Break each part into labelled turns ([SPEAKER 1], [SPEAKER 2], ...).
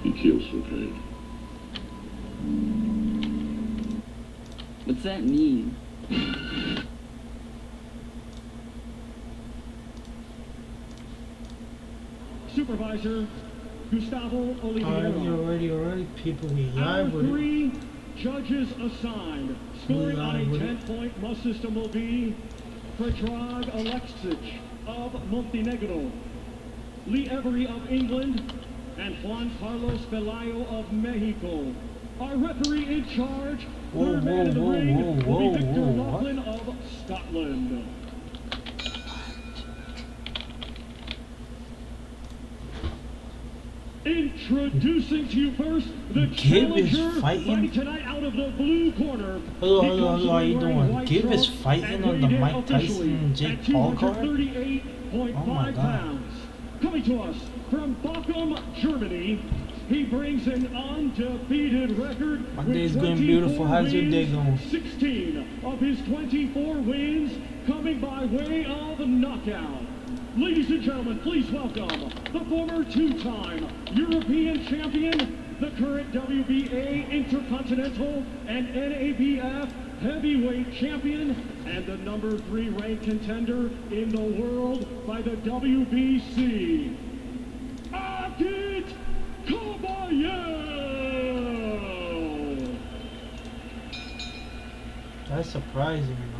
[SPEAKER 1] He kills for pain.
[SPEAKER 2] What's that mean?
[SPEAKER 3] Supervisor Gustavo Oliveira.
[SPEAKER 4] Already, people, we
[SPEAKER 3] Our
[SPEAKER 4] live with it.
[SPEAKER 3] 3 judges assigned. Scoring on a 10-point must system will be Predrag Alexic of Montenegro, Lee Every of England, and Juan Carlos Pelayo of Mexico. Our referee in charge, third man in the ring, will be Victor Laughlin of Scotland. Introducing to you first the challenger fighting tonight out of the blue corner.
[SPEAKER 4] Hello, how you doing? Gib is fighting on the Mike Tyson and Jake Paul card?
[SPEAKER 3] 238.5 pounds. Coming to us from Bochum, Germany, he brings an undefeated record.
[SPEAKER 4] My day's going beautiful. How's your day going?
[SPEAKER 3] 16 of his 24 wins coming by way of knockout. Ladies and gentlemen, please welcome the former 2-time European champion, the current WBA Intercontinental and NABF heavyweight champion, and the number 3 ranked contender in the world by the WBC, Akit Kabayel.
[SPEAKER 4] That's surprising, you know.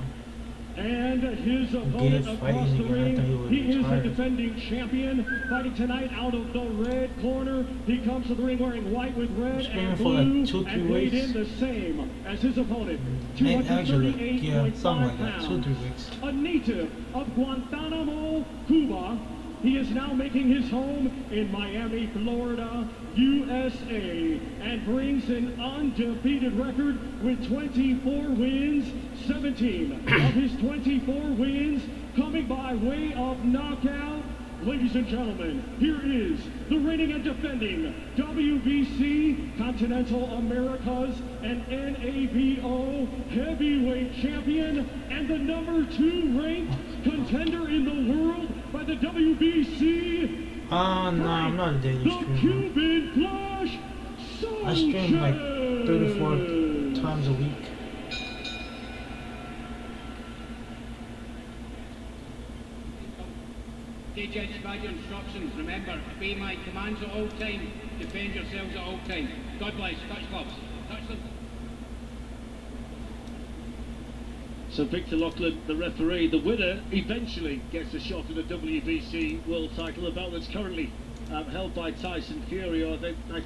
[SPEAKER 3] And his opponent across the ring, he is the defending champion, fighting tonight out of the red corner. He comes to the ring wearing white with red and blue, and weighed in the same as his opponent, 238.5 pounds. A native of Guantanamo, Cuba, he is now making his home in Miami, Florida, USA, and brings an undefeated record with 24 wins, 17 of his 24 wins coming by way of knockout. Ladies and gentlemen, here is the reigning and defending WBC, Continental Americas, and NABO heavyweight champion, and the number 2 ranked contender in the world by the WBC.
[SPEAKER 4] No, I'm not a daily streamer.
[SPEAKER 3] The Cuban Flash,
[SPEAKER 4] I stream like 34 times a week.
[SPEAKER 5] Okay, gents, by your instructions, remember, obey my commands at all times, defend yourselves at all times. God bless. Touch gloves. Touch them.
[SPEAKER 6] So Victor Laughlin, the referee, the winner eventually gets a shot at the WBC world title, the belt that's currently held by Tyson Fury. I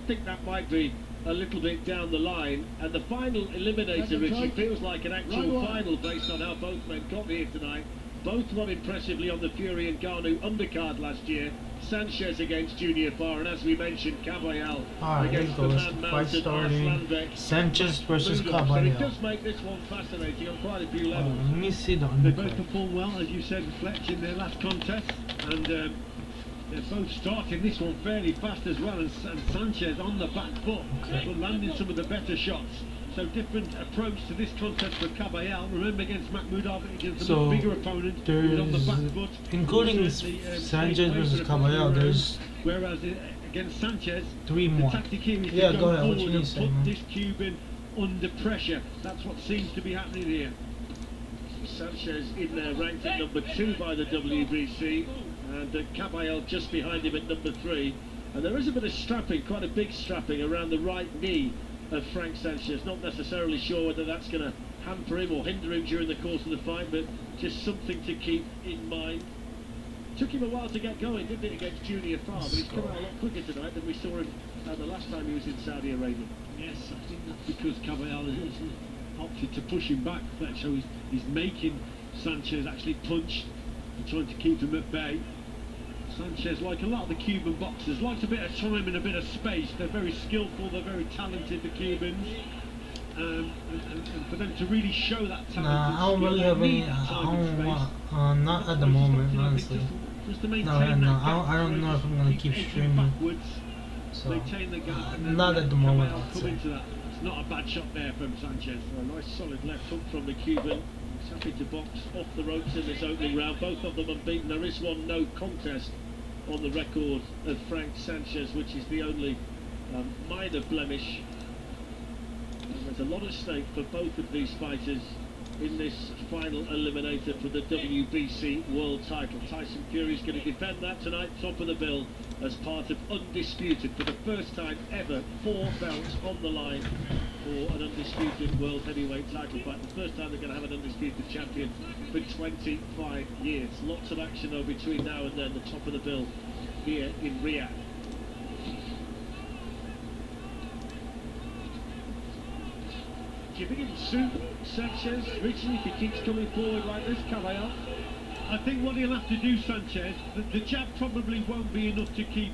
[SPEAKER 6] think that might be a little bit down the line. And the final eliminator, Richie, feels like an actual final based on how both men got here tonight. Both won impressively on the Fury and Ngannou undercard last year. Sanchez against Junior Farr, and as we mentioned, Kabayel against the man mounted Arslanbek.
[SPEAKER 4] Sanchez versus
[SPEAKER 6] So
[SPEAKER 4] Kabayel.
[SPEAKER 6] it does make this one fascinating on quite a few levels.
[SPEAKER 4] Let me see the
[SPEAKER 7] They both
[SPEAKER 4] undercard.
[SPEAKER 7] performed well, as you said, Fletch, in their last contest, and they're both starting this one fairly fast as well, and Sanchez on the back foot, but landing some of the better shots. So different approach to this contest for Kabayel. Remember, against Makhmudov, against a much bigger opponent, he was on the back foot.
[SPEAKER 4] Including Sanchez versus Kabayel, there's
[SPEAKER 7] whereas against Sanchez,
[SPEAKER 4] 3
[SPEAKER 7] the
[SPEAKER 4] more.
[SPEAKER 7] tactic here is
[SPEAKER 4] Yeah,
[SPEAKER 7] to
[SPEAKER 4] go ahead. What
[SPEAKER 7] forward
[SPEAKER 4] you need
[SPEAKER 7] and
[SPEAKER 4] to say,
[SPEAKER 7] put
[SPEAKER 4] man?
[SPEAKER 7] this Cuban under pressure. That's what seems to be happening here.
[SPEAKER 6] Sanchez in there ranked at number 2 by the WBC, and Kabayel just behind him at number 3. And there is a bit of strapping, quite a big strapping around the right knee of Frank Sanchez. Not necessarily sure whether that's going to hamper him or hinder him during the course of the fight, but just something to keep in mind. Took him a while to get going, didn't it, against Junior Farr, but he's come out a lot quicker tonight than we saw him the last time he was in Saudi Arabia.
[SPEAKER 7] Yes, I think that's because Kabayel has opted to push him back, Fletch, so he's making Sanchez actually punch and trying to keep him at bay. Sanchez, like a lot of the Cuban boxers, likes a bit of time and a bit of space. They're very skillful, they're very talented, the Cubans. And for them to really show that talent,
[SPEAKER 4] Nah, I don't really have any. Not at the moment, honestly.
[SPEAKER 7] Just to maintain
[SPEAKER 4] No, I don't know if I'm gonna keep streaming.
[SPEAKER 7] Backwards,
[SPEAKER 4] So,
[SPEAKER 7] maintain the gap, and then
[SPEAKER 4] not at the moment,
[SPEAKER 7] Kabayel
[SPEAKER 4] I'd
[SPEAKER 7] come
[SPEAKER 4] say.
[SPEAKER 7] into that. It's not a bad shot there from Sanchez.
[SPEAKER 6] A nice solid left hook from the Cuban. He's happy to box off the ropes in this opening round. Both of them unbeaten. There is one no contest on the record of Frank Sanchez, which is the only minor blemish. And there's a lot at stake for both of these fighters in this final eliminator for the WBC World Title. Tyson Fury is going to defend that tonight, top of the bill, as part of Undisputed. For the first time ever, 4 belts on the line for an undisputed World Heavyweight title fight. The first time they're going to have an undisputed champion for 25 years. Lots of action though between now and then, the top of the bill here in Riyadh. Do you think it would suit Sanchez, Richie, if he keeps coming forward like this, Caballero?
[SPEAKER 7] I think what he'll have to do, Sanchez, the jab probably won't be enough to keep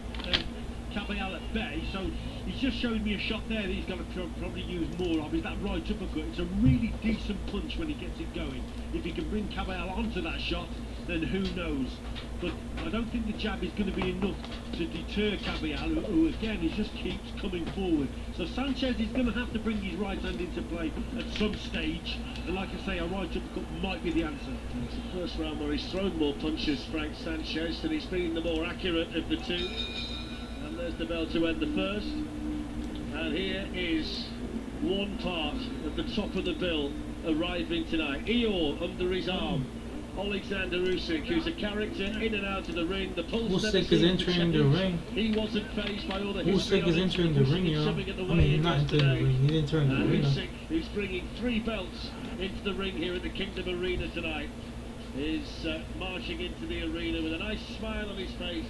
[SPEAKER 7] Caballero at bay, so he's just showing me a shot there that he's going to probably use more of. Is that right uppercut? It's a really decent punch when he gets it going. If he can bring Caballero onto that shot, then who knows? But I don't think the jab is going to be enough to deter Caballero, who again, he just keeps coming forward. So Sanchez is going to have to bring his right hand into play at some stage, and like I say, a right uppercut might be the answer.
[SPEAKER 6] It's the first round where he's thrown more punches, Frank Sanchez, and he's been the more accurate of the two. And there's the bell to end the first. And here is one part of the top of the bill arriving tonight. Eeyore under his arm. Oleksandr Usyk, who's a character in and out of the ring. The pulse
[SPEAKER 4] Usyk is entering the ring.
[SPEAKER 6] He wasn't phased by all the
[SPEAKER 4] Usyk is entering the ring, yo. I mean, not entering the ring, he's entering the arena.
[SPEAKER 6] Usyk, who's bringing 3 belts into the ring here at the Kingdom Arena tonight, is marching into the arena with a nice smile on his face.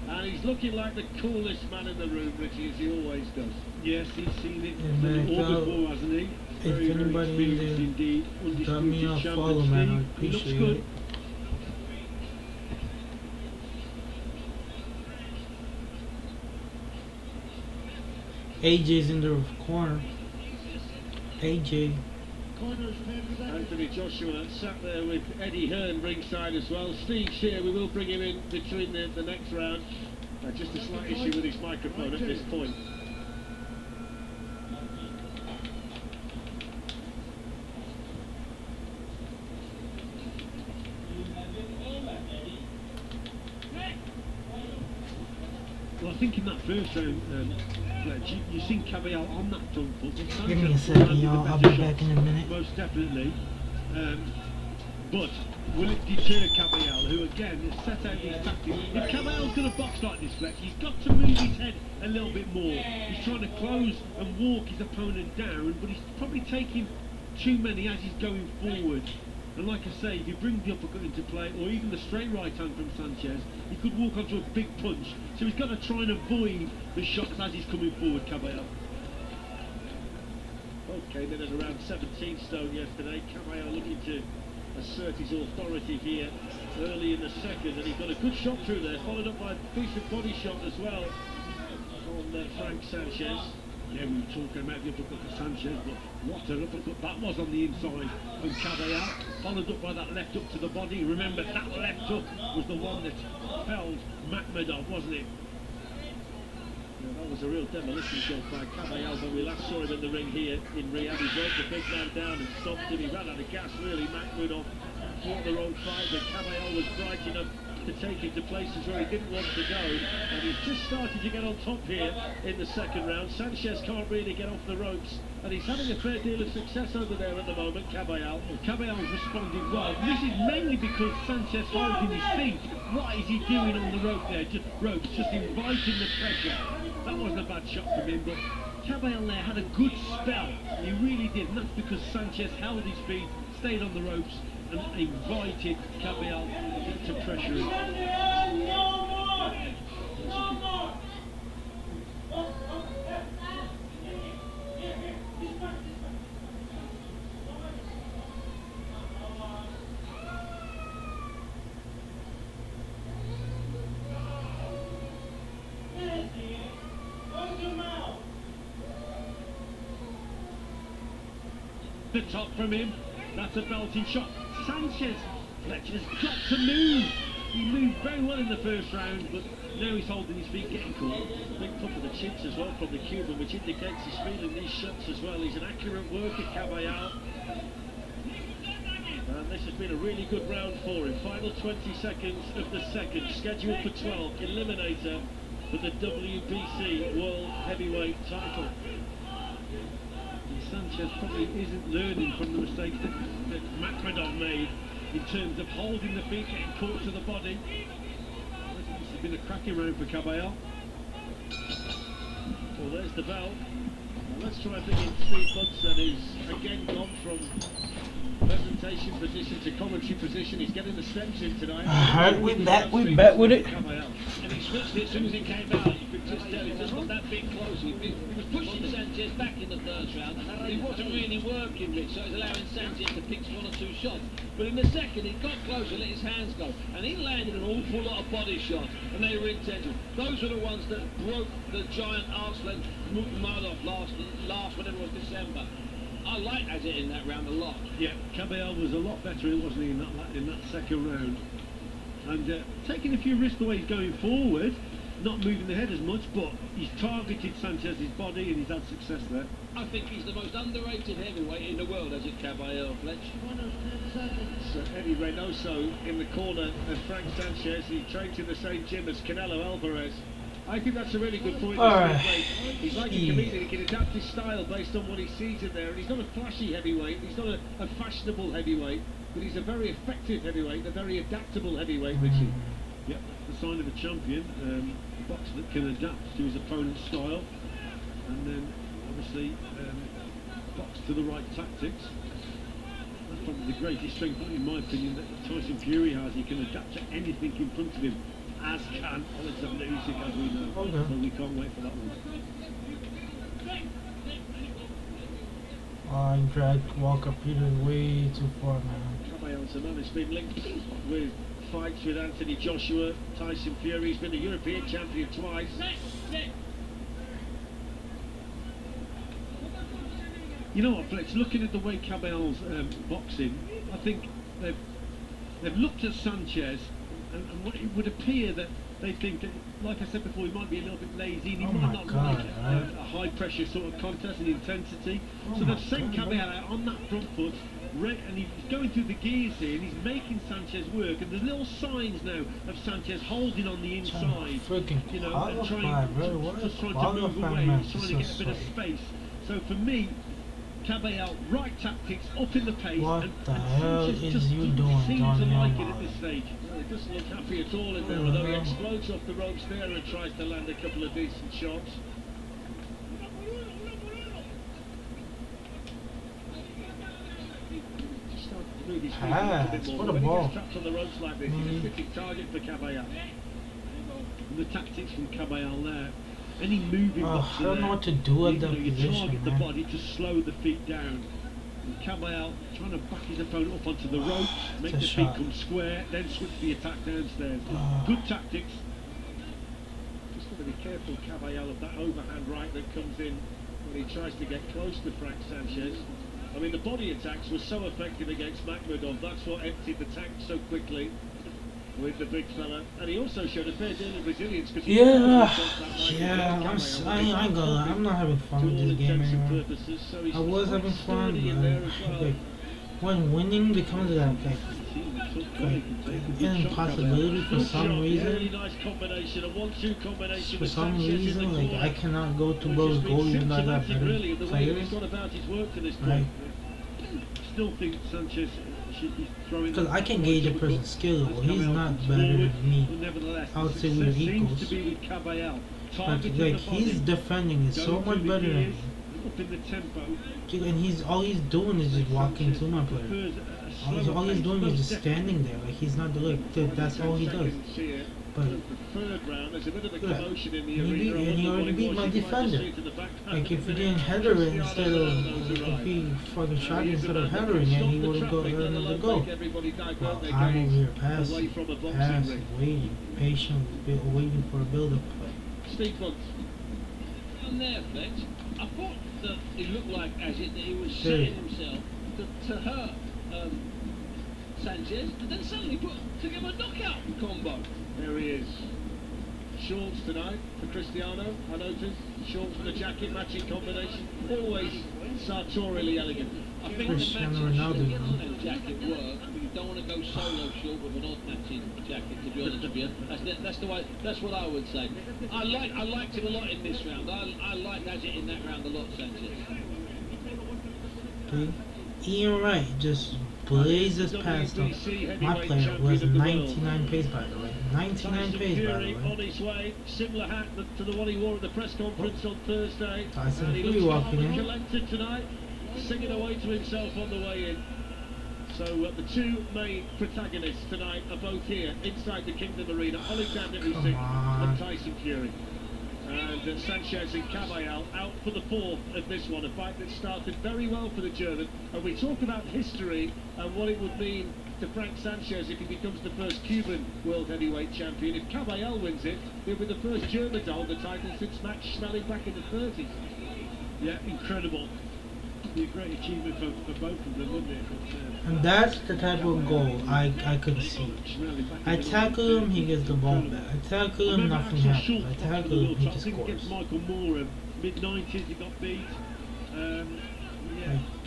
[SPEAKER 6] And he's looking like the coolest man in the room, Richie, as he always does.
[SPEAKER 7] Yes, he's seen it
[SPEAKER 4] Yeah,
[SPEAKER 7] all before, hasn't he?
[SPEAKER 4] If anybody in there got me a follow, man, I appreciate it. AJ's in the corner. AJ.
[SPEAKER 6] Anthony Joshua sat there with Eddie Hearn ringside as well. Steve Shear, we will bring him in between the next round. Just a slight issue with his microphone at this point.
[SPEAKER 7] Well, I think in that first round, you've seen Caballero on that front foot.
[SPEAKER 4] Give me a second, y'all. I'll be back in a minute.
[SPEAKER 7] Most definitely. But will it deter Caballero, who again has set out his tactics? If Caballero's going to box like this, Fletch, he's got to move his head a little bit more. He's trying to close and walk his opponent down, but he's probably taking too many as he's going forward. And like I say, if you bring the uppercut into play, or even the straight right hand from Sanchez, he could walk onto a big punch. So he's got to try and avoid the shots as he's coming forward, Caballero.
[SPEAKER 6] Both came in at around 17 stone yesterday. Caballero looking to assert his authority here early in the second, and he got a good shot through there, followed up by a decent body shot as well on Frank Sanchez.
[SPEAKER 7] Yeah, we were talking about the uppercut for Sanchez, but what an uppercut that was on the inside from Caballero, followed up by that left up to the body. Remember, that left hook was the one that held Makhmedov, wasn't it?
[SPEAKER 6] Yeah, that was a real demolition shot by Caballero when we last saw him in the ring here in Riyadh. He broke the big man down and stopped him. He ran out of gas, really. Makhmedov fought the wrong fight, but Caballero was bright enough to take him to places where he didn't want to go, and he's just started to get on top here in the second round. Sanchez can't really get off the ropes, and he's having a fair deal of success over there at the moment, Caballero.
[SPEAKER 7] Well, Caballero's responding well. This is mainly because Sanchez holding his feet. What is he doing on the rope there? Just inviting the pressure. That wasn't a bad shot from him, but Caballero there had a good spell. He really did, and that's because Sanchez held his feet, stayed on the ropes, and invited Caballero to pressure him. The top from him, that's a belting shot. Sanchez, Fletcher's got to move. He moved very well in the first round, but now he's holding his feet, getting caught.
[SPEAKER 6] Big pump of the chins as well from the Cuban, which indicates he's feeling these shots as well. He's an accurate worker, Caballero. And this has been a really good round for him. Final 20 seconds of the second, scheduled for 12. Eliminator for for the WBC World Heavyweight title.
[SPEAKER 7] And Sanchez probably isn't learning from the mistakes that Makhmedov made in terms of holding the feet, getting caught to the body. This has been a cracking round for Caballero.
[SPEAKER 6] Well, there's the bell. Now let's try and bring in Steve Munson, who's again gone from presentation position to commentary position. He's getting the steps in tonight.
[SPEAKER 4] Alright, we back with it.
[SPEAKER 6] Caballero.
[SPEAKER 5] And he switched it as soon as he came out. You could just tell he just got that bit close. He was pushing Sanchez back in the first round. He wasn't really working it, so it was allowing Sanchez to pick one or two shots. But in the second, he got closer, let his hands go, and he landed an awful lot of body shots, and they were intentional. Those were the ones that broke the giant arse length Murmagomedov last whenever it was December. I liked Ajit in that round a lot.
[SPEAKER 7] Yeah, Caballero was a lot better, wasn't he, in that second round. And taking a few risks the way he's going forward, not moving the head as much, but he's targeted Sanchez's body and he's had success there.
[SPEAKER 5] I think he's the most underrated heavyweight in the world, Ajit Caballero, Fletch.
[SPEAKER 6] So Eddie Reynoso in the corner of Frank Sanchez. He trains in the same gym as Canelo Alvarez. I think that's a really good point. He's like a comedian. He can adapt his style based on what he sees in there. And he's not a flashy heavyweight. He's not a fashionable heavyweight. But he's a very effective heavyweight, a very adaptable heavyweight, Richie.
[SPEAKER 7] Yep, that's the sign of a champion. A boxer that can adapt to his opponent's style. And then, obviously, box to the right tactics. That's probably the greatest strength, in my opinion, that Tyson Fury has. He can adapt to anything in front of him, as can Oleksandr Usyk, as we know.
[SPEAKER 4] Okay.
[SPEAKER 7] So we can't wait for that one.
[SPEAKER 4] I dragged Walker Peters way too far, man.
[SPEAKER 6] Caballero's a man who's been linked with fights with Anthony Joshua, Tyson Fury. He's been a European champion twice.
[SPEAKER 7] You know what, Fletch, looking at the way Cabello's boxing, I think they've looked at Sanchez and what it would appear that they think that, like I said before, he might be a little bit lazy and he might not like a high pressure sort of contest and intensity. So they've sent Caballero on that front foot, and he's going through the gears here and he's making Sanchez work, and there's little signs now of Sanchez holding on the inside, you know, and trying to move away, and trying to get a bit of space. So for me, Caballero, right tactics, up in the pace,
[SPEAKER 4] What the hell is you doing,
[SPEAKER 7] seems to like it at this stage.
[SPEAKER 6] Well, he doesn't look happy at all in there, although he explodes off the ropes there and tries to land a couple of decent shots. Just started to move his feet a bit more.
[SPEAKER 4] What a
[SPEAKER 6] When he
[SPEAKER 4] ball.
[SPEAKER 6] gets trapped on the ropes like this, he's a fitting target for Caballero.
[SPEAKER 7] And the tactics from Caballero there. Any moving boxer
[SPEAKER 4] I don't know what to do at that
[SPEAKER 7] you
[SPEAKER 4] position,
[SPEAKER 7] target the
[SPEAKER 4] man.
[SPEAKER 7] body to slow the feet down. And Caballero trying to back his opponent up onto the ropes, make the feet come square, then switch the attack downstairs. Good tactics.
[SPEAKER 6] Just got to be careful, Caballero, of that overhand right that comes in when he tries to get close to Frank Sanchez. I mean, the body attacks were so effective against Makhmedov. That's what emptied the tank so quickly with the big fella. And he also showed a fair deal of resilience. I
[SPEAKER 4] ain't gonna lie, I'm not having fun with this game anymore. I was having fun, but like, when winning becomes like an impossibility for some reason. For some reason, like, I cannot go to Bro's goal even though I got better players. Like,
[SPEAKER 7] Still think Sanchez should be throwing.
[SPEAKER 4] because I can gauge a person's skill. Well, he's not better than me. I would say we're equals. But like, he's defending is so much better than me.
[SPEAKER 7] Up in the tempo.
[SPEAKER 4] And all he's doing is just walking to my player. All he's doing is just standing there. Like, he's not that's all he does. But he already beat my defender. Like, if he didn't header it instead of, if he fucking shot it instead of headering it, he would have got another goal. Well, I'm over here passing, waiting, patiently, waiting for a build-up.
[SPEAKER 5] On there, Fletch, I thought that he looked like Ajit, that he was setting himself to hurt Sanchez, and then suddenly put to give him a knockout combo.
[SPEAKER 6] There he is, shorts tonight for Cristiano. I noticed shorts with a jacket, matching combination, always sartorially elegant.
[SPEAKER 5] I think
[SPEAKER 4] Cristiano
[SPEAKER 5] the matching
[SPEAKER 4] Ronaldo.
[SPEAKER 5] shirt and jacket work, but you don't want to go solo short with an odd matching jacket, to be honest with you. That's the way. That's what I would say. I liked him a lot in this round. I liked Ajit in that round a lot, Sanchez.
[SPEAKER 4] Okay. Ian Wright just blazes past him. My player was 99 pace, by the way. 99
[SPEAKER 6] Tyson
[SPEAKER 4] pace, by the
[SPEAKER 6] Fury on
[SPEAKER 4] way.
[SPEAKER 6] his way, similar hat to the one he wore at the press conference on Thursday.
[SPEAKER 4] Tyson
[SPEAKER 6] And he
[SPEAKER 4] Fury
[SPEAKER 6] looks
[SPEAKER 4] walking
[SPEAKER 6] calm and
[SPEAKER 4] in.
[SPEAKER 6] collected tonight, singing away to himself on the way in. So the two main protagonists tonight are both here inside the Kingdom Arena. Oleksandr Usyk
[SPEAKER 4] on.
[SPEAKER 6] and Tyson Fury. And Sanchez and Caballero out for the fourth of this one, a fight that started very well for the German. And we talk about history and what it would mean to Frank Sanchez if he becomes the first Cuban world heavyweight champion. If Caballero wins it, he'll be the first German to hold the title since Max Schmeling back in the 30s.
[SPEAKER 7] Yeah, incredible. Be a great achievement for both of them, wouldn't it?
[SPEAKER 4] And that's the type of goal I could see. I tackle him, he gets the ball back. I tackle him, nothing happens. I tackle him, he just
[SPEAKER 7] Against
[SPEAKER 4] scores.
[SPEAKER 7] Michael Moore, mid-90s, he got beat. Yeah.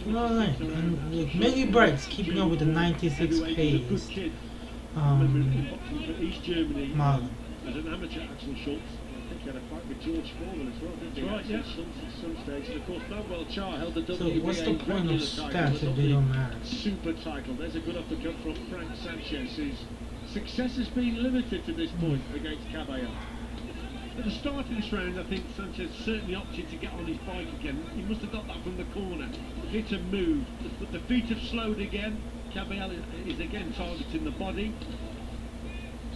[SPEAKER 4] You know what I mean? And like, Millie Bright's keeping up with the 96 pace.
[SPEAKER 7] For East Germany,
[SPEAKER 4] Marlon.
[SPEAKER 7] as an amateur, Axel Schultz.
[SPEAKER 6] I think he had a fight with George Foreman as well, didn't he?
[SPEAKER 7] That's right, yeah.
[SPEAKER 6] At some stage. And of course, Manuel Char held the
[SPEAKER 4] So
[SPEAKER 6] WBA
[SPEAKER 4] what's the point of
[SPEAKER 6] regular
[SPEAKER 4] stats
[SPEAKER 6] title,
[SPEAKER 4] if
[SPEAKER 6] but
[SPEAKER 4] they
[SPEAKER 6] not
[SPEAKER 4] don't
[SPEAKER 6] the
[SPEAKER 4] matter?
[SPEAKER 6] super title. There's a good uppercut from Frank Sanchez, whose success has been limited to this point against Caballero.
[SPEAKER 7] At the start of this round, I think Sanchez certainly opted to get on his bike again. He must have got that from the corner. Hit and moved. But the feet have slowed again. Caballero is again targeting the body.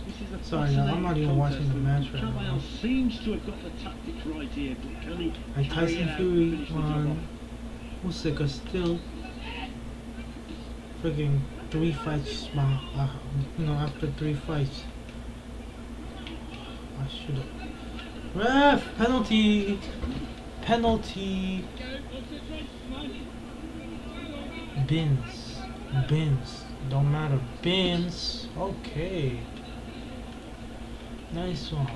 [SPEAKER 7] This is a
[SPEAKER 4] Sorry, I'm not even watching the match right
[SPEAKER 7] Caballero
[SPEAKER 4] now.
[SPEAKER 7] seems to have got the tactics right here, but can he
[SPEAKER 4] And
[SPEAKER 7] carry it
[SPEAKER 4] Tyson
[SPEAKER 7] out and
[SPEAKER 4] Fury
[SPEAKER 7] finish the job
[SPEAKER 4] on
[SPEAKER 7] off?
[SPEAKER 4] Usyk are still freaking 3 fights after 3 fights. I should have. Ref! Penalty! Penalty! Bins. Don't matter. Bins. Okay. Nice one.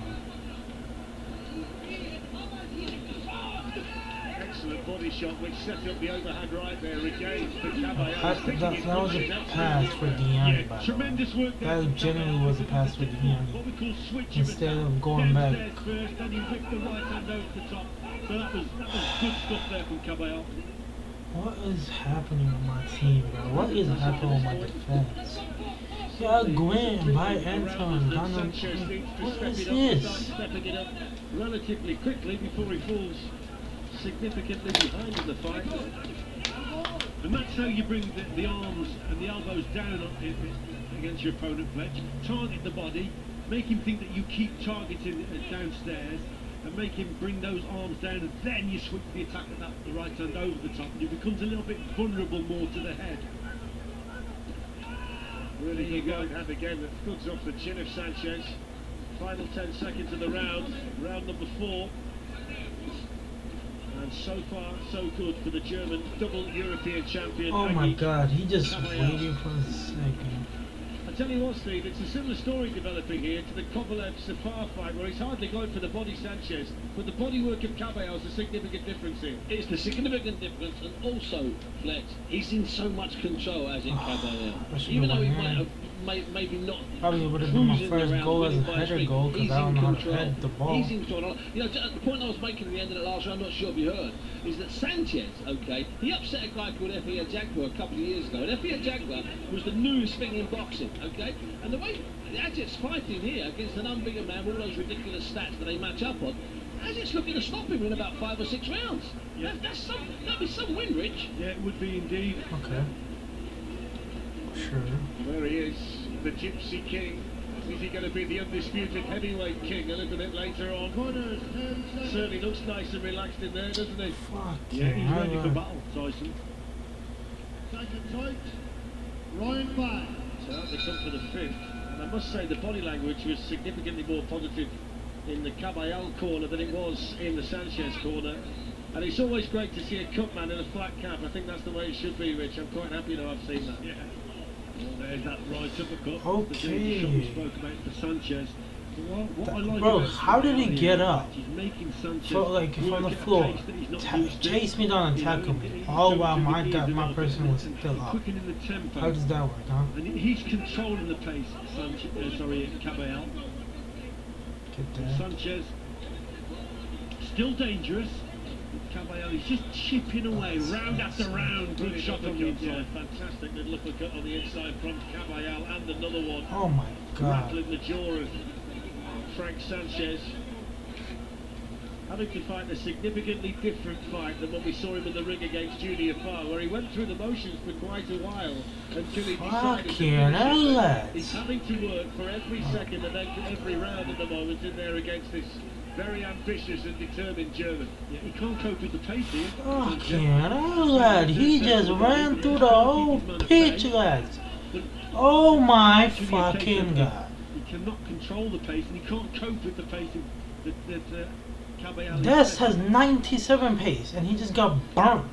[SPEAKER 6] Excellent body shot, which set up the overhand right there again for Caballero.
[SPEAKER 4] That was a pass for Deani, by the way.
[SPEAKER 7] Tremendous work there.
[SPEAKER 4] That genuinely was a pass for
[SPEAKER 7] What
[SPEAKER 4] Deani.
[SPEAKER 7] we call switch
[SPEAKER 4] Instead
[SPEAKER 7] attack.
[SPEAKER 4] of going back.
[SPEAKER 7] Downstairs first, then he whipped the right hand over the top. So that was good stuff there from Caballero.
[SPEAKER 4] What is happening with my team, bro? What is happening with my defense? Yeah, Gwen, by Anton, Donald.
[SPEAKER 6] Sanchez needs to
[SPEAKER 4] What
[SPEAKER 6] step
[SPEAKER 4] is
[SPEAKER 6] it up,
[SPEAKER 4] this?
[SPEAKER 6] stepping it up relatively quickly before he falls significantly behind in the fight.
[SPEAKER 7] And that's how you bring the arms and the elbows down against your opponent, Fletch. Target the body, make him think that you keep targeting downstairs, and make him bring those arms down, and then you switch the attack with the right hand over the top, and he becomes a little bit vulnerable more to the head.
[SPEAKER 6] Really good right hand again that thuds off the chin of Sanchez. Final 10 seconds of the round number 4. And so far, so good for the German double European champion.
[SPEAKER 4] Oh my
[SPEAKER 6] Agit
[SPEAKER 4] god, he just
[SPEAKER 6] Caballero.
[SPEAKER 4] waiting for a second.
[SPEAKER 6] I tell you what, Steve, it's a similar story developing here to the Kovalev-Safar fight, where he's hardly going for the body Sanchez, but the bodywork of Caballero is a significant difference here.
[SPEAKER 5] It's the significant difference, and also, Flex, he's in so much control as in Caballero.
[SPEAKER 4] I should
[SPEAKER 5] Even
[SPEAKER 4] know
[SPEAKER 5] though he
[SPEAKER 4] my
[SPEAKER 5] might
[SPEAKER 4] man.
[SPEAKER 5] have maybe not
[SPEAKER 4] Probably would have been my
[SPEAKER 5] cruising
[SPEAKER 4] first
[SPEAKER 5] around
[SPEAKER 4] goal as a
[SPEAKER 5] winning by
[SPEAKER 4] header
[SPEAKER 5] streak,
[SPEAKER 4] goal because
[SPEAKER 5] he's
[SPEAKER 4] I don't
[SPEAKER 5] in
[SPEAKER 4] know how to
[SPEAKER 5] control.
[SPEAKER 4] head the ball.
[SPEAKER 5] He's in control. You know, the point I was making at the end of the last round, I'm not sure if you heard, is that Sanchez, okay, he upset a guy called F.E. Jaguar a couple of years ago, and F.E. Jaguar was the newest thing in boxing, okay? And the way Ajit's fighting here against an unbigger man with all those ridiculous stats that they match up on, Ajit's looking to stop him in about 5 or 6 rounds.
[SPEAKER 7] Yeah.
[SPEAKER 5] That'd be some win, Rich.
[SPEAKER 7] Yeah, it would be indeed.
[SPEAKER 4] Okay. Sure.
[SPEAKER 6] There he is, the Gypsy King. Is he going to be the undisputed heavyweight king a little bit later on? Certainly looks nice and relaxed in there, doesn't he?
[SPEAKER 4] Fuck
[SPEAKER 7] Yeah, he's ready for
[SPEAKER 4] yeah.
[SPEAKER 7] battle, Tyson.
[SPEAKER 6] Ryan back. So out they come for the 5th. And I must say the body language was significantly more positive in the Caballero corner than it was in the Sanchez corner. And it's always great to see a cut man in a flat cap. I think that's the way it should be, Rich. I'm quite happy now I've seen that.
[SPEAKER 7] Yeah. Well, there's that right uppercut.
[SPEAKER 4] Okay.
[SPEAKER 7] The shot we spoke about for Sanchez. What I like
[SPEAKER 4] Bro,
[SPEAKER 7] about
[SPEAKER 4] how did he
[SPEAKER 7] Caballero
[SPEAKER 4] get
[SPEAKER 7] is
[SPEAKER 4] up?
[SPEAKER 7] he's making Sanchez
[SPEAKER 4] Like from
[SPEAKER 7] work
[SPEAKER 4] the
[SPEAKER 7] at a
[SPEAKER 4] floor,
[SPEAKER 7] pace that he's not used to.
[SPEAKER 4] chase me down and
[SPEAKER 7] You know,
[SPEAKER 4] tackle me,
[SPEAKER 7] he's
[SPEAKER 4] all
[SPEAKER 7] going
[SPEAKER 4] while
[SPEAKER 7] to
[SPEAKER 4] my
[SPEAKER 7] the
[SPEAKER 4] guy,
[SPEAKER 7] ease
[SPEAKER 4] my
[SPEAKER 7] of
[SPEAKER 4] person was
[SPEAKER 7] and
[SPEAKER 4] still up.
[SPEAKER 7] quickening the tempo.
[SPEAKER 4] How does that work, huh?
[SPEAKER 7] And he's controlling the pace, Sanchez, Caballero.
[SPEAKER 4] Get that.
[SPEAKER 7] Sanchez, still dangerous. Caballero, he's just chipping away, round after round. Good shot from the inside.
[SPEAKER 6] Fantastic little uppercut on the inside from Caballero, and another one
[SPEAKER 4] Oh my god.
[SPEAKER 6] rattling the jaw of Frank Sanchez. Having to fight a significantly different fight than what we saw him in the ring against Junior Farr, where he went through the motions for quite a while until he decided to
[SPEAKER 4] Fucking
[SPEAKER 6] finish
[SPEAKER 4] hell,
[SPEAKER 6] it.
[SPEAKER 4] lads.
[SPEAKER 6] He's having to work for every second and every round at the moment in there against this very ambitious and determined German.
[SPEAKER 7] Yeah, he can't cope with the pace here.
[SPEAKER 4] Fucking hell, lad. He just ran through the whole pitch, lads. Oh my fucking god.
[SPEAKER 7] He cannot control the pace and he can't cope with the pace that Caballero.
[SPEAKER 4] Dest has 97 pace and he just got burnt.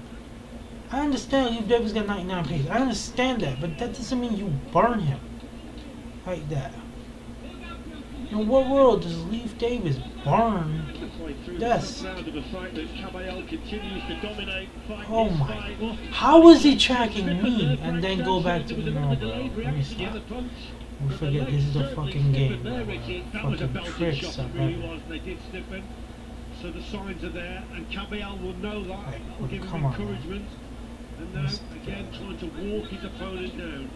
[SPEAKER 4] I understand Leaf Davis got 99 pace. I understand that, but that doesn't mean you burn him like that. In what world does Leaf Davis burn Dest?
[SPEAKER 6] Round of a fight that Caballero continues to dominate. Fight
[SPEAKER 4] Oh
[SPEAKER 6] is
[SPEAKER 4] my.
[SPEAKER 6] fight.
[SPEAKER 4] How is he tracking me and then go back to the no, bro? Let me stop. We forget this is a fucking game, bro.
[SPEAKER 7] That was a
[SPEAKER 4] Fucking
[SPEAKER 7] belting
[SPEAKER 4] tricks
[SPEAKER 7] shot,
[SPEAKER 4] are
[SPEAKER 7] it really
[SPEAKER 4] better.
[SPEAKER 7] was. They did stiffen. So the signs are there, and Caballero will know that.
[SPEAKER 4] Hey,
[SPEAKER 7] Will give
[SPEAKER 4] come
[SPEAKER 7] him
[SPEAKER 4] on,
[SPEAKER 7] encouragement. And now,
[SPEAKER 4] Yes.
[SPEAKER 7] again, trying to walk his opponent down.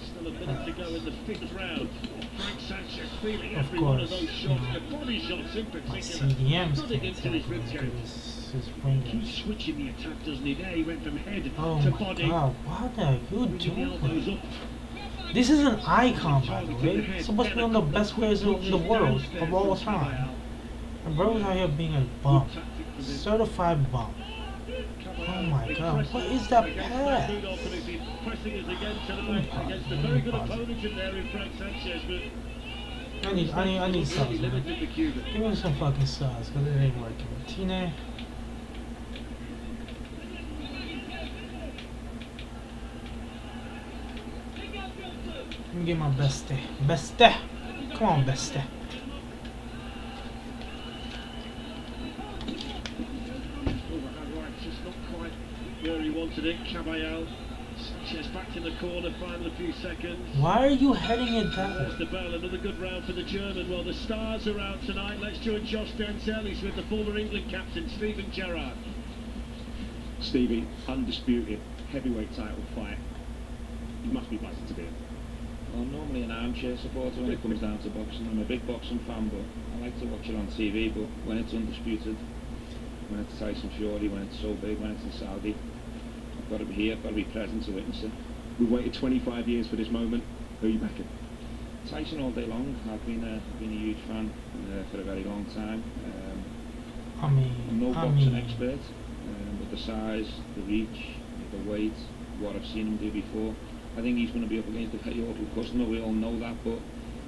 [SPEAKER 6] Still a minute to go in the fifth round. Frank Sanchez feeling
[SPEAKER 4] Of
[SPEAKER 6] every one of
[SPEAKER 4] course,
[SPEAKER 6] those
[SPEAKER 4] you
[SPEAKER 6] shots,
[SPEAKER 4] know,
[SPEAKER 6] the body shots in
[SPEAKER 4] My
[SPEAKER 6] particular.
[SPEAKER 4] CDMs
[SPEAKER 6] Running
[SPEAKER 4] can't
[SPEAKER 6] into
[SPEAKER 4] tackle
[SPEAKER 6] his
[SPEAKER 4] as
[SPEAKER 6] rib
[SPEAKER 4] good
[SPEAKER 6] cage.
[SPEAKER 4] as his
[SPEAKER 7] Keeps
[SPEAKER 4] fingers.
[SPEAKER 7] switching the attack, doesn't he? There he went from head
[SPEAKER 4] Oh
[SPEAKER 7] to
[SPEAKER 4] my
[SPEAKER 7] body.
[SPEAKER 4] god, what are you
[SPEAKER 7] Bringing the elbows
[SPEAKER 4] doing?
[SPEAKER 7] up.
[SPEAKER 4] This is an icon, by the way. It's supposed to be one of the best players in the world of all time. And bro's out here being a bum. Certified bum. Oh my god, what is that pass?
[SPEAKER 6] Pressing us again to the back against a very good opponent in there in Frank Sanchez, but
[SPEAKER 4] I need sauce, man.
[SPEAKER 6] limited the Cuban.
[SPEAKER 4] Give me some fucking sauce, cause it ain't working. Tine. Let me get my beste. Beste! Come on, beste.
[SPEAKER 6] Just not quite where he wanted it. Caballero. Sanchez back in the corner, final few seconds.
[SPEAKER 4] Why are you heading it that
[SPEAKER 6] There's
[SPEAKER 4] way?
[SPEAKER 6] the bell, another good round for the German. Well, the stars are out tonight. Let's join Josh Denzel. He's with the former England captain, Stephen Gerrard.
[SPEAKER 1] Stevie, undisputed heavyweight title fight. You must be buzzing to be in.
[SPEAKER 2] Well, I'm normally an armchair supporter when it comes down to boxing. I'm a big boxing fan, but I like to watch it on TV. But when it's undisputed, when it's Tyson Fury, when it's so big, when it's in Saudi, I've got to be here, I've got to be present to witness it.
[SPEAKER 1] We've waited 25 years for this moment. Who are you backing?
[SPEAKER 2] Tyson all day long. I've been a huge fan for a very long time. I'm no boxing expert, but the size, the reach, the weight, what I've seen him do before, I think he's going to be up against a local customer. We all know that, but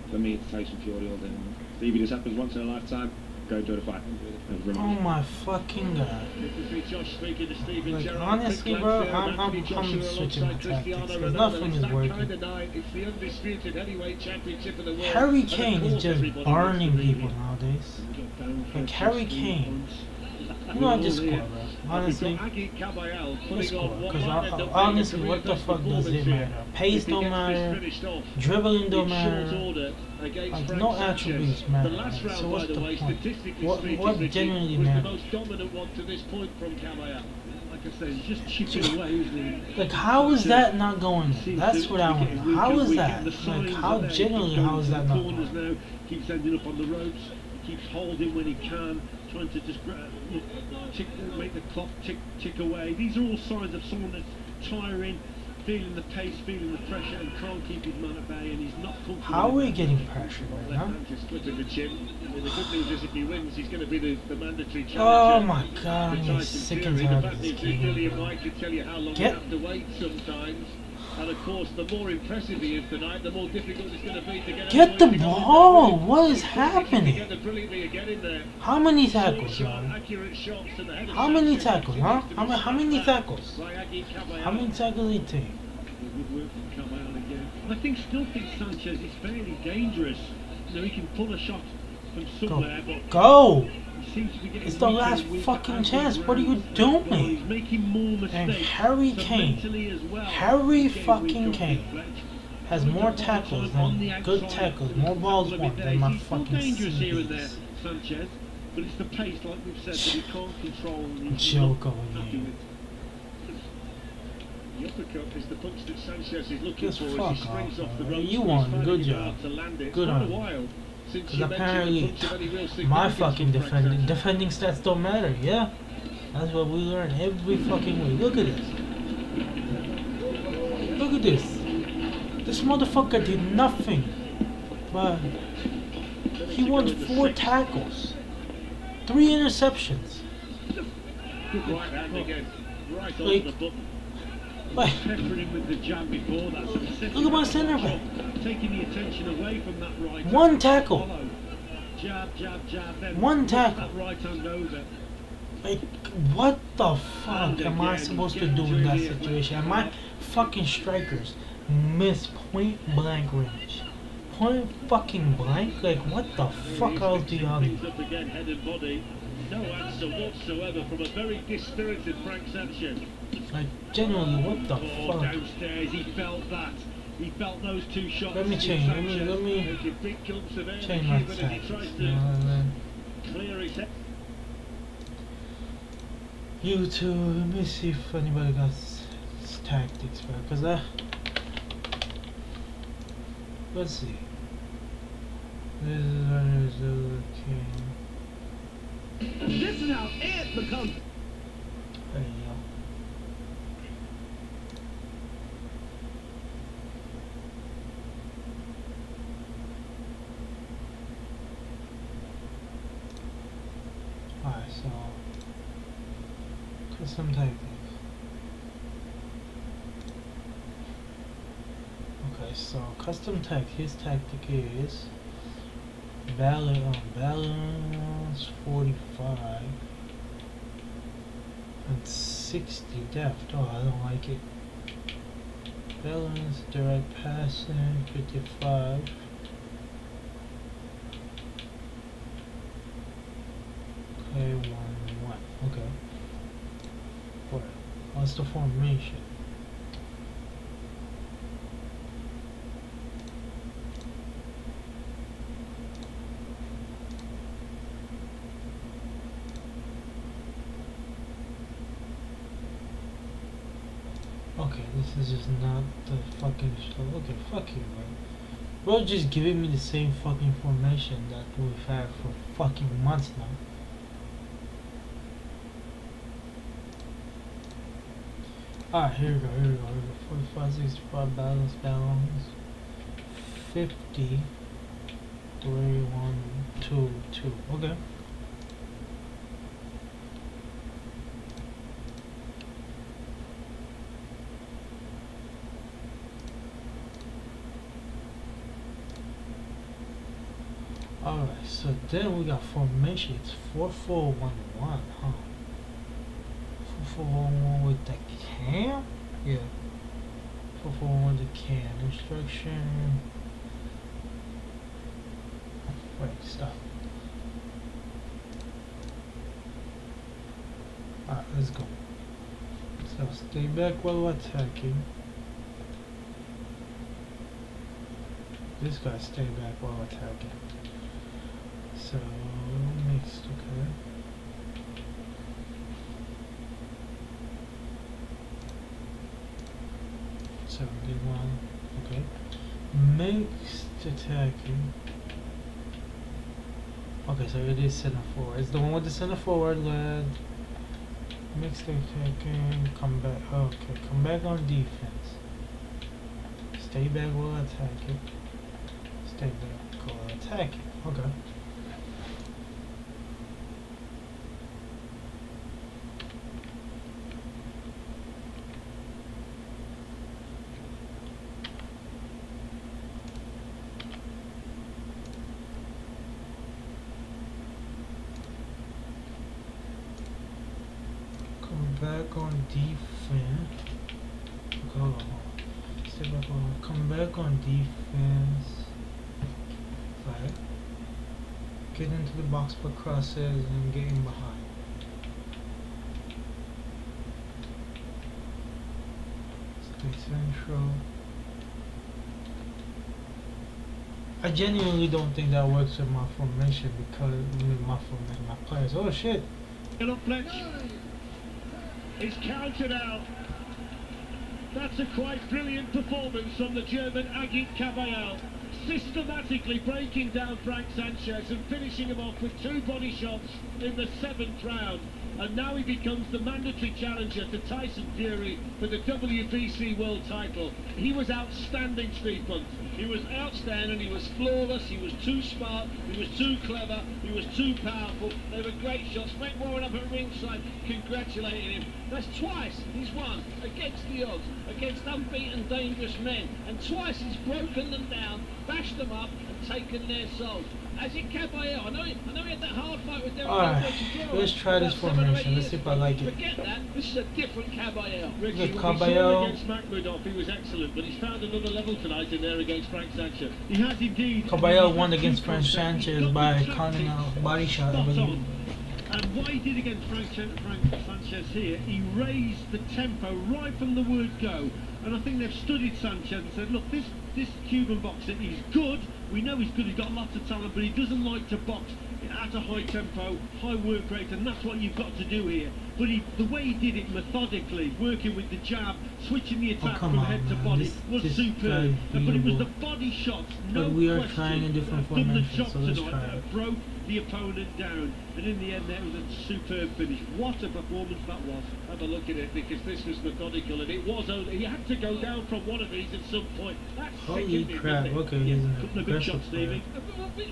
[SPEAKER 2] for me, it's Tyson Fury all day long.
[SPEAKER 1] Stevie, this happens once in a lifetime. Go enjoy the fight. Thank you very
[SPEAKER 4] Oh
[SPEAKER 1] much.
[SPEAKER 4] my fucking god.
[SPEAKER 6] This is Josh speaking to Stephen
[SPEAKER 4] Like,
[SPEAKER 6] Gerrard.
[SPEAKER 4] honestly,
[SPEAKER 6] Quick
[SPEAKER 4] bro,
[SPEAKER 6] glance there,
[SPEAKER 4] I'm
[SPEAKER 6] Anthony Joshua
[SPEAKER 4] switching
[SPEAKER 6] alongside
[SPEAKER 4] my
[SPEAKER 6] Cristiano
[SPEAKER 4] tactics, 'cause
[SPEAKER 6] Ronaldo.
[SPEAKER 4] nothing
[SPEAKER 6] It's
[SPEAKER 4] is
[SPEAKER 6] that
[SPEAKER 4] working.
[SPEAKER 6] kind of night. It's the undisputed heavyweight championship of the world.
[SPEAKER 4] Harry
[SPEAKER 6] And of
[SPEAKER 4] Kane is
[SPEAKER 6] course
[SPEAKER 4] just
[SPEAKER 6] everybody wants
[SPEAKER 4] burning
[SPEAKER 6] to be
[SPEAKER 4] people
[SPEAKER 6] in.
[SPEAKER 4] nowadays.
[SPEAKER 7] Got down for
[SPEAKER 4] Like Harry
[SPEAKER 7] 16
[SPEAKER 4] Kane.
[SPEAKER 7] points.
[SPEAKER 4] You know, I just score, bro. Honestly,
[SPEAKER 6] We've got Aggie Caballero
[SPEAKER 4] just
[SPEAKER 6] putting
[SPEAKER 4] score.
[SPEAKER 6] on what
[SPEAKER 4] Because
[SPEAKER 6] might end up being a
[SPEAKER 4] honestly,
[SPEAKER 6] career
[SPEAKER 4] what the
[SPEAKER 6] best
[SPEAKER 4] fuck does it
[SPEAKER 6] performance here.
[SPEAKER 4] matter? Pace
[SPEAKER 6] If he
[SPEAKER 4] don't
[SPEAKER 6] gets this
[SPEAKER 4] matter.
[SPEAKER 6] finished off
[SPEAKER 4] Dribbling don't
[SPEAKER 6] in short
[SPEAKER 4] matter.
[SPEAKER 6] order against
[SPEAKER 4] Like,
[SPEAKER 6] Frank
[SPEAKER 4] no
[SPEAKER 6] Sanchez.
[SPEAKER 4] attributes matter,
[SPEAKER 6] The last
[SPEAKER 4] man.
[SPEAKER 6] round,
[SPEAKER 4] So
[SPEAKER 6] by
[SPEAKER 4] what's
[SPEAKER 6] the
[SPEAKER 4] the
[SPEAKER 6] way,
[SPEAKER 4] point?
[SPEAKER 6] statistically
[SPEAKER 4] What
[SPEAKER 6] speaking, Richie,
[SPEAKER 4] genuinely
[SPEAKER 6] was the
[SPEAKER 4] matters?
[SPEAKER 6] most dominant one to this point from Caballero.
[SPEAKER 7] Like I said, he's just chipping away, isn't he?
[SPEAKER 4] Like, how is that not going in? That's what I want to know. How is that?
[SPEAKER 7] The
[SPEAKER 4] Like,
[SPEAKER 7] signs
[SPEAKER 4] how
[SPEAKER 7] are there. He
[SPEAKER 4] genuinely,
[SPEAKER 7] keeps
[SPEAKER 4] how
[SPEAKER 7] going
[SPEAKER 4] is
[SPEAKER 7] to
[SPEAKER 4] that
[SPEAKER 7] the
[SPEAKER 4] not
[SPEAKER 7] corners
[SPEAKER 4] going?
[SPEAKER 7] now, keeps ending up on the ropes, keeps holding when he can, trying to just make the clock tick away. These are all signs of someone that's tiring, feeling the pace, feeling the pressure, and can't keep his man at bay, and he's not comfortable.
[SPEAKER 4] How are we
[SPEAKER 7] with
[SPEAKER 4] getting
[SPEAKER 7] that.
[SPEAKER 4] pressured right
[SPEAKER 6] Left
[SPEAKER 4] now?
[SPEAKER 6] hand just clipping the chin. I mean, the good news is if he wins, he's going to be the mandatory challenger.
[SPEAKER 4] Oh my god,
[SPEAKER 6] for
[SPEAKER 4] I'm
[SPEAKER 6] Tyson
[SPEAKER 4] sick and
[SPEAKER 6] Fury.
[SPEAKER 4] tired
[SPEAKER 6] The
[SPEAKER 4] of
[SPEAKER 6] fact
[SPEAKER 4] this
[SPEAKER 6] is,
[SPEAKER 4] game,
[SPEAKER 6] Billy and
[SPEAKER 4] bro.
[SPEAKER 6] Mike can tell you how long
[SPEAKER 4] Get-
[SPEAKER 6] you have to wait sometimes. And of course, the more impressive he is tonight, the more difficult it's going to be to get
[SPEAKER 4] Get the
[SPEAKER 6] everybody to go in there
[SPEAKER 4] ball!
[SPEAKER 6] with him.
[SPEAKER 4] What is
[SPEAKER 6] He
[SPEAKER 4] happening?
[SPEAKER 6] get the brilliantly again in there.
[SPEAKER 4] How many
[SPEAKER 6] Short
[SPEAKER 4] tackles,
[SPEAKER 6] shot,
[SPEAKER 4] man?
[SPEAKER 6] accurate shots to the head of
[SPEAKER 4] How many
[SPEAKER 6] Sanchez.
[SPEAKER 4] tackles, huh? How many tackles?
[SPEAKER 6] By Aggie Caballero.
[SPEAKER 4] How many tackles did he take?
[SPEAKER 7] Good work from Caballero again. I think Sanchez is fairly dangerous. You know, he can pull a shot from somewhere, but
[SPEAKER 4] Go!
[SPEAKER 7] he seems to be getting
[SPEAKER 4] It's the
[SPEAKER 7] weaker
[SPEAKER 4] last
[SPEAKER 7] and weaker
[SPEAKER 4] fucking
[SPEAKER 7] as
[SPEAKER 4] chance.
[SPEAKER 7] he
[SPEAKER 4] What are you
[SPEAKER 7] rounds the ball. He's
[SPEAKER 4] doing?
[SPEAKER 7] making more mistakes.
[SPEAKER 4] And Harry
[SPEAKER 7] So
[SPEAKER 4] Kane,
[SPEAKER 7] mentally as well,
[SPEAKER 4] Harry
[SPEAKER 7] he's getting
[SPEAKER 4] fucking
[SPEAKER 7] weaker
[SPEAKER 4] Kane
[SPEAKER 7] on the fletch.
[SPEAKER 4] has more tackles than good tackles, more balls won than my
[SPEAKER 7] He's still
[SPEAKER 4] fucking
[SPEAKER 7] dangerous here and there,
[SPEAKER 4] CBs.
[SPEAKER 7] Sanchez, but it's the pace, like we've said, that he can't control. And he's
[SPEAKER 4] Joke
[SPEAKER 7] not
[SPEAKER 4] over
[SPEAKER 7] happy
[SPEAKER 4] here.
[SPEAKER 7] with.
[SPEAKER 6] The uppercut is the punch that Sanchez is looking
[SPEAKER 4] Just
[SPEAKER 6] for
[SPEAKER 4] fuck
[SPEAKER 6] as he springs
[SPEAKER 4] off,
[SPEAKER 6] off the
[SPEAKER 4] bro.
[SPEAKER 6] ropes.
[SPEAKER 4] You
[SPEAKER 6] but
[SPEAKER 4] won.
[SPEAKER 6] he's finding
[SPEAKER 4] Good
[SPEAKER 6] it
[SPEAKER 4] job.
[SPEAKER 6] hard to land it. It's
[SPEAKER 4] Good
[SPEAKER 6] been
[SPEAKER 4] on
[SPEAKER 6] a
[SPEAKER 4] you.
[SPEAKER 6] while since
[SPEAKER 4] Because
[SPEAKER 6] you mentioned
[SPEAKER 4] apparently
[SPEAKER 6] the punch of any real
[SPEAKER 4] my
[SPEAKER 6] significance
[SPEAKER 4] fucking
[SPEAKER 6] from Frank Sanchez.
[SPEAKER 4] defending stats don't matter, yeah? That's what we learn every fucking week. Look at this. Look at this. This motherfucker did nothing. But he won 4 tackles. 3 interceptions.
[SPEAKER 7] Good
[SPEAKER 6] Right hand again, right
[SPEAKER 4] Like-
[SPEAKER 6] onto the button.
[SPEAKER 4] Like,
[SPEAKER 7] peppering him with the jab before that. So he's setting
[SPEAKER 4] look at my
[SPEAKER 7] up
[SPEAKER 4] center
[SPEAKER 7] that
[SPEAKER 4] back.
[SPEAKER 7] shot, taking the attention away from that right.
[SPEAKER 4] One
[SPEAKER 7] hand.
[SPEAKER 4] tackle.
[SPEAKER 7] Follow. Jab, jab, jab. Then
[SPEAKER 4] One
[SPEAKER 7] push
[SPEAKER 4] tackle.
[SPEAKER 7] That right hand over.
[SPEAKER 4] like, what the fuck am I supposed to do in that situation? And my fucking strikers miss point blank range. Point fucking blank? Like, what the fuck else do y'all need?
[SPEAKER 6] Things up again, head and body. No answer whatsoever from a very dispirited Frank Sanchez.
[SPEAKER 4] Like, genuinely, what the
[SPEAKER 7] Oh,
[SPEAKER 4] fuck?
[SPEAKER 7] downstairs, he felt that. He felt those 2 shots.
[SPEAKER 4] Let me
[SPEAKER 7] from
[SPEAKER 4] change, let
[SPEAKER 7] Sanchez.
[SPEAKER 4] me
[SPEAKER 6] Making big clumps of air
[SPEAKER 4] change my
[SPEAKER 6] Cuban as he tries
[SPEAKER 4] tactics.
[SPEAKER 6] to
[SPEAKER 4] You know what I mean?
[SPEAKER 6] clear his head.
[SPEAKER 4] YouTube, let me see if anybody got tactics, bro. Cause let's see. This is okay.
[SPEAKER 5] This is how it becomes.
[SPEAKER 4] There you go. Alright, so custom tactics. Okay, so custom tech. His tactic is balance 45 and 60 depth. Oh, I don't like it. Balance direct passing 55. Okay, 1-1. Okay. What? What's the formation? Okay, this is just not the fucking show. Okay, fuck you, bro. Bro, just giving me the same fucking formation that we've had for fucking months now. Alright, here we go. 45, 65, balance, 50, 3, 1, 2, 2. Okay. Alright, so then we got formation. It's 4-4-1-1, huh? 4-4-1-1 with the cam? Yeah. 4-4-1 with the cam. Instruction. Wait, stop. Alright, let's go. So stay back while attacking. This guy stay back while attacking. So mixed, okay. So big one, okay. Mixed attacking. Okay, so it is center forward. It's the one with the center forward led. Mixed attacking. Come back. Okay, come back on defense. Stay back while attacking. Stay back while attacking. Okay. Back on defense. Hold on. Stay back on. Come back on defense. fight. Get into the box, put crosses, and get in behind. Stay central. I genuinely don't think that works with my formation because with my players. Oh shit!
[SPEAKER 6] He's counted out. That's a quite brilliant performance from the German Agit Kabayel. Systematically breaking down Frank Sanchez and finishing him off with 2 body shots in the 7th round. And now he becomes the mandatory challenger to Tyson Fury for the WBC world title. He was outstanding, Steve Punt. He was outstanding, he was flawless, he was too smart, he was too clever, he was too powerful. They were great shots. Frank Warren up at ringside congratulating him. That's twice he's won against the odds, against unbeaten dangerous men. And twice he's broken them down, bashed them up and taken their souls. As in Caballero, I know he had that hard fight with Derek.
[SPEAKER 4] Alright, let's try this formation. Let's see if I like it.
[SPEAKER 6] Forget that. This is a different Caballero.
[SPEAKER 4] The Caballero
[SPEAKER 6] Against Makhmudov, he was excellent, but he's found another level tonight in there against Frank Sanchez. He has indeed.
[SPEAKER 4] Caballero won against Frank Sanchez by counting out body shot, I believe.
[SPEAKER 7] And what he did against Frank Sanchez here, he raised the tempo right from the word go. And I think they've studied Sanchez and said, look, this Cuban boxer, he's good. We know he's good, he's got lots of talent, but he doesn't like to box at a high tempo, high work rate, and that's what you've got to do here. But the way he did it methodically, working with the jab, switching the attack from head to body, was superb. But it was the body shots, no
[SPEAKER 4] we are
[SPEAKER 7] question,
[SPEAKER 4] trying a different
[SPEAKER 7] done the
[SPEAKER 4] formation,
[SPEAKER 7] job
[SPEAKER 4] so let's
[SPEAKER 7] tonight,
[SPEAKER 4] try it.
[SPEAKER 7] broke the opponent down, and in the end there was a superb finish. What a performance that was.
[SPEAKER 6] Have a look at it, because this was methodical, and it was only, he had to go down from one of these at some point. That's
[SPEAKER 4] holy crap, okay, he's an
[SPEAKER 7] couple of good shots, Stevie.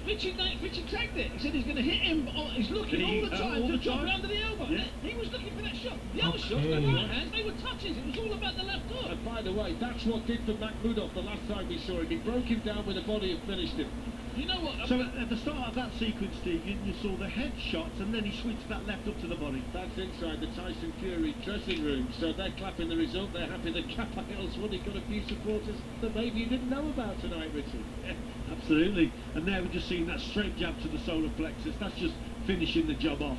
[SPEAKER 5] Richard tagged it. He said he's going to hit him. He's looking all the time to drop it under the elbow.
[SPEAKER 7] Yeah.
[SPEAKER 5] He was looking for that shot. The other shots, the right hands, they were touches. It was all about the left hook.
[SPEAKER 6] And by the way, that's what did for Makhmudov the last time we saw him. He broke him down with the body and finished him.
[SPEAKER 5] You know what?
[SPEAKER 7] So at the start of that sequence, Steve, you saw the head shots, and then he switched that left up to the body.
[SPEAKER 6] That's inside the Tyson Fury dressing room. So they're clapping the result. They're happy that Caball's won. He got a few supporters that maybe you didn't know about tonight, Richard.
[SPEAKER 7] Yeah, absolutely. And there we've just seen that straight jab to the solar plexus. That's just finishing the job off.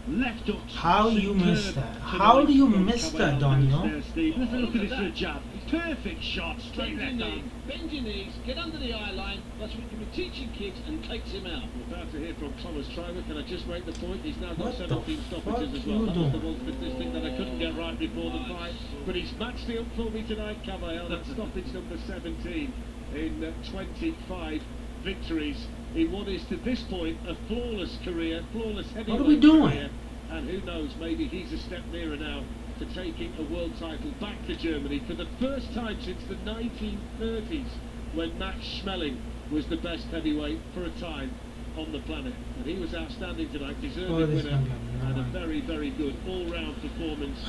[SPEAKER 7] Left hooks.
[SPEAKER 4] How do you miss that? How do you miss that, Daniel?
[SPEAKER 7] Let's look at this jab. Perfect shot, straight left arm.
[SPEAKER 5] Bend your knees, get under the eye line. That's what you'll be teaching kids, and takes him out.
[SPEAKER 6] We're about to hear from Thomas Triver. Can I just make the point? He's now got
[SPEAKER 4] What
[SPEAKER 6] 17
[SPEAKER 4] the
[SPEAKER 6] stoppages as
[SPEAKER 4] fuck
[SPEAKER 6] well.
[SPEAKER 4] you
[SPEAKER 6] That was the
[SPEAKER 4] doing?
[SPEAKER 6] one statistic that I couldn't get right before the fight. But he's matched the up for me tonight, Caballero. That's stoppage number 17 in 25 victories in what is to this point a flawless career, flawless heavyweight
[SPEAKER 4] What are we doing?
[SPEAKER 6] career. And who knows, maybe he's a step nearer now to taking a world title back to Germany for the first time since the 1930s, when Max Schmeling was the best heavyweight for a time on the planet. And he was outstanding tonight, deserving
[SPEAKER 4] this
[SPEAKER 6] winner,
[SPEAKER 4] is gonna be
[SPEAKER 6] and a
[SPEAKER 4] annoying.
[SPEAKER 6] very, very good all-round performance.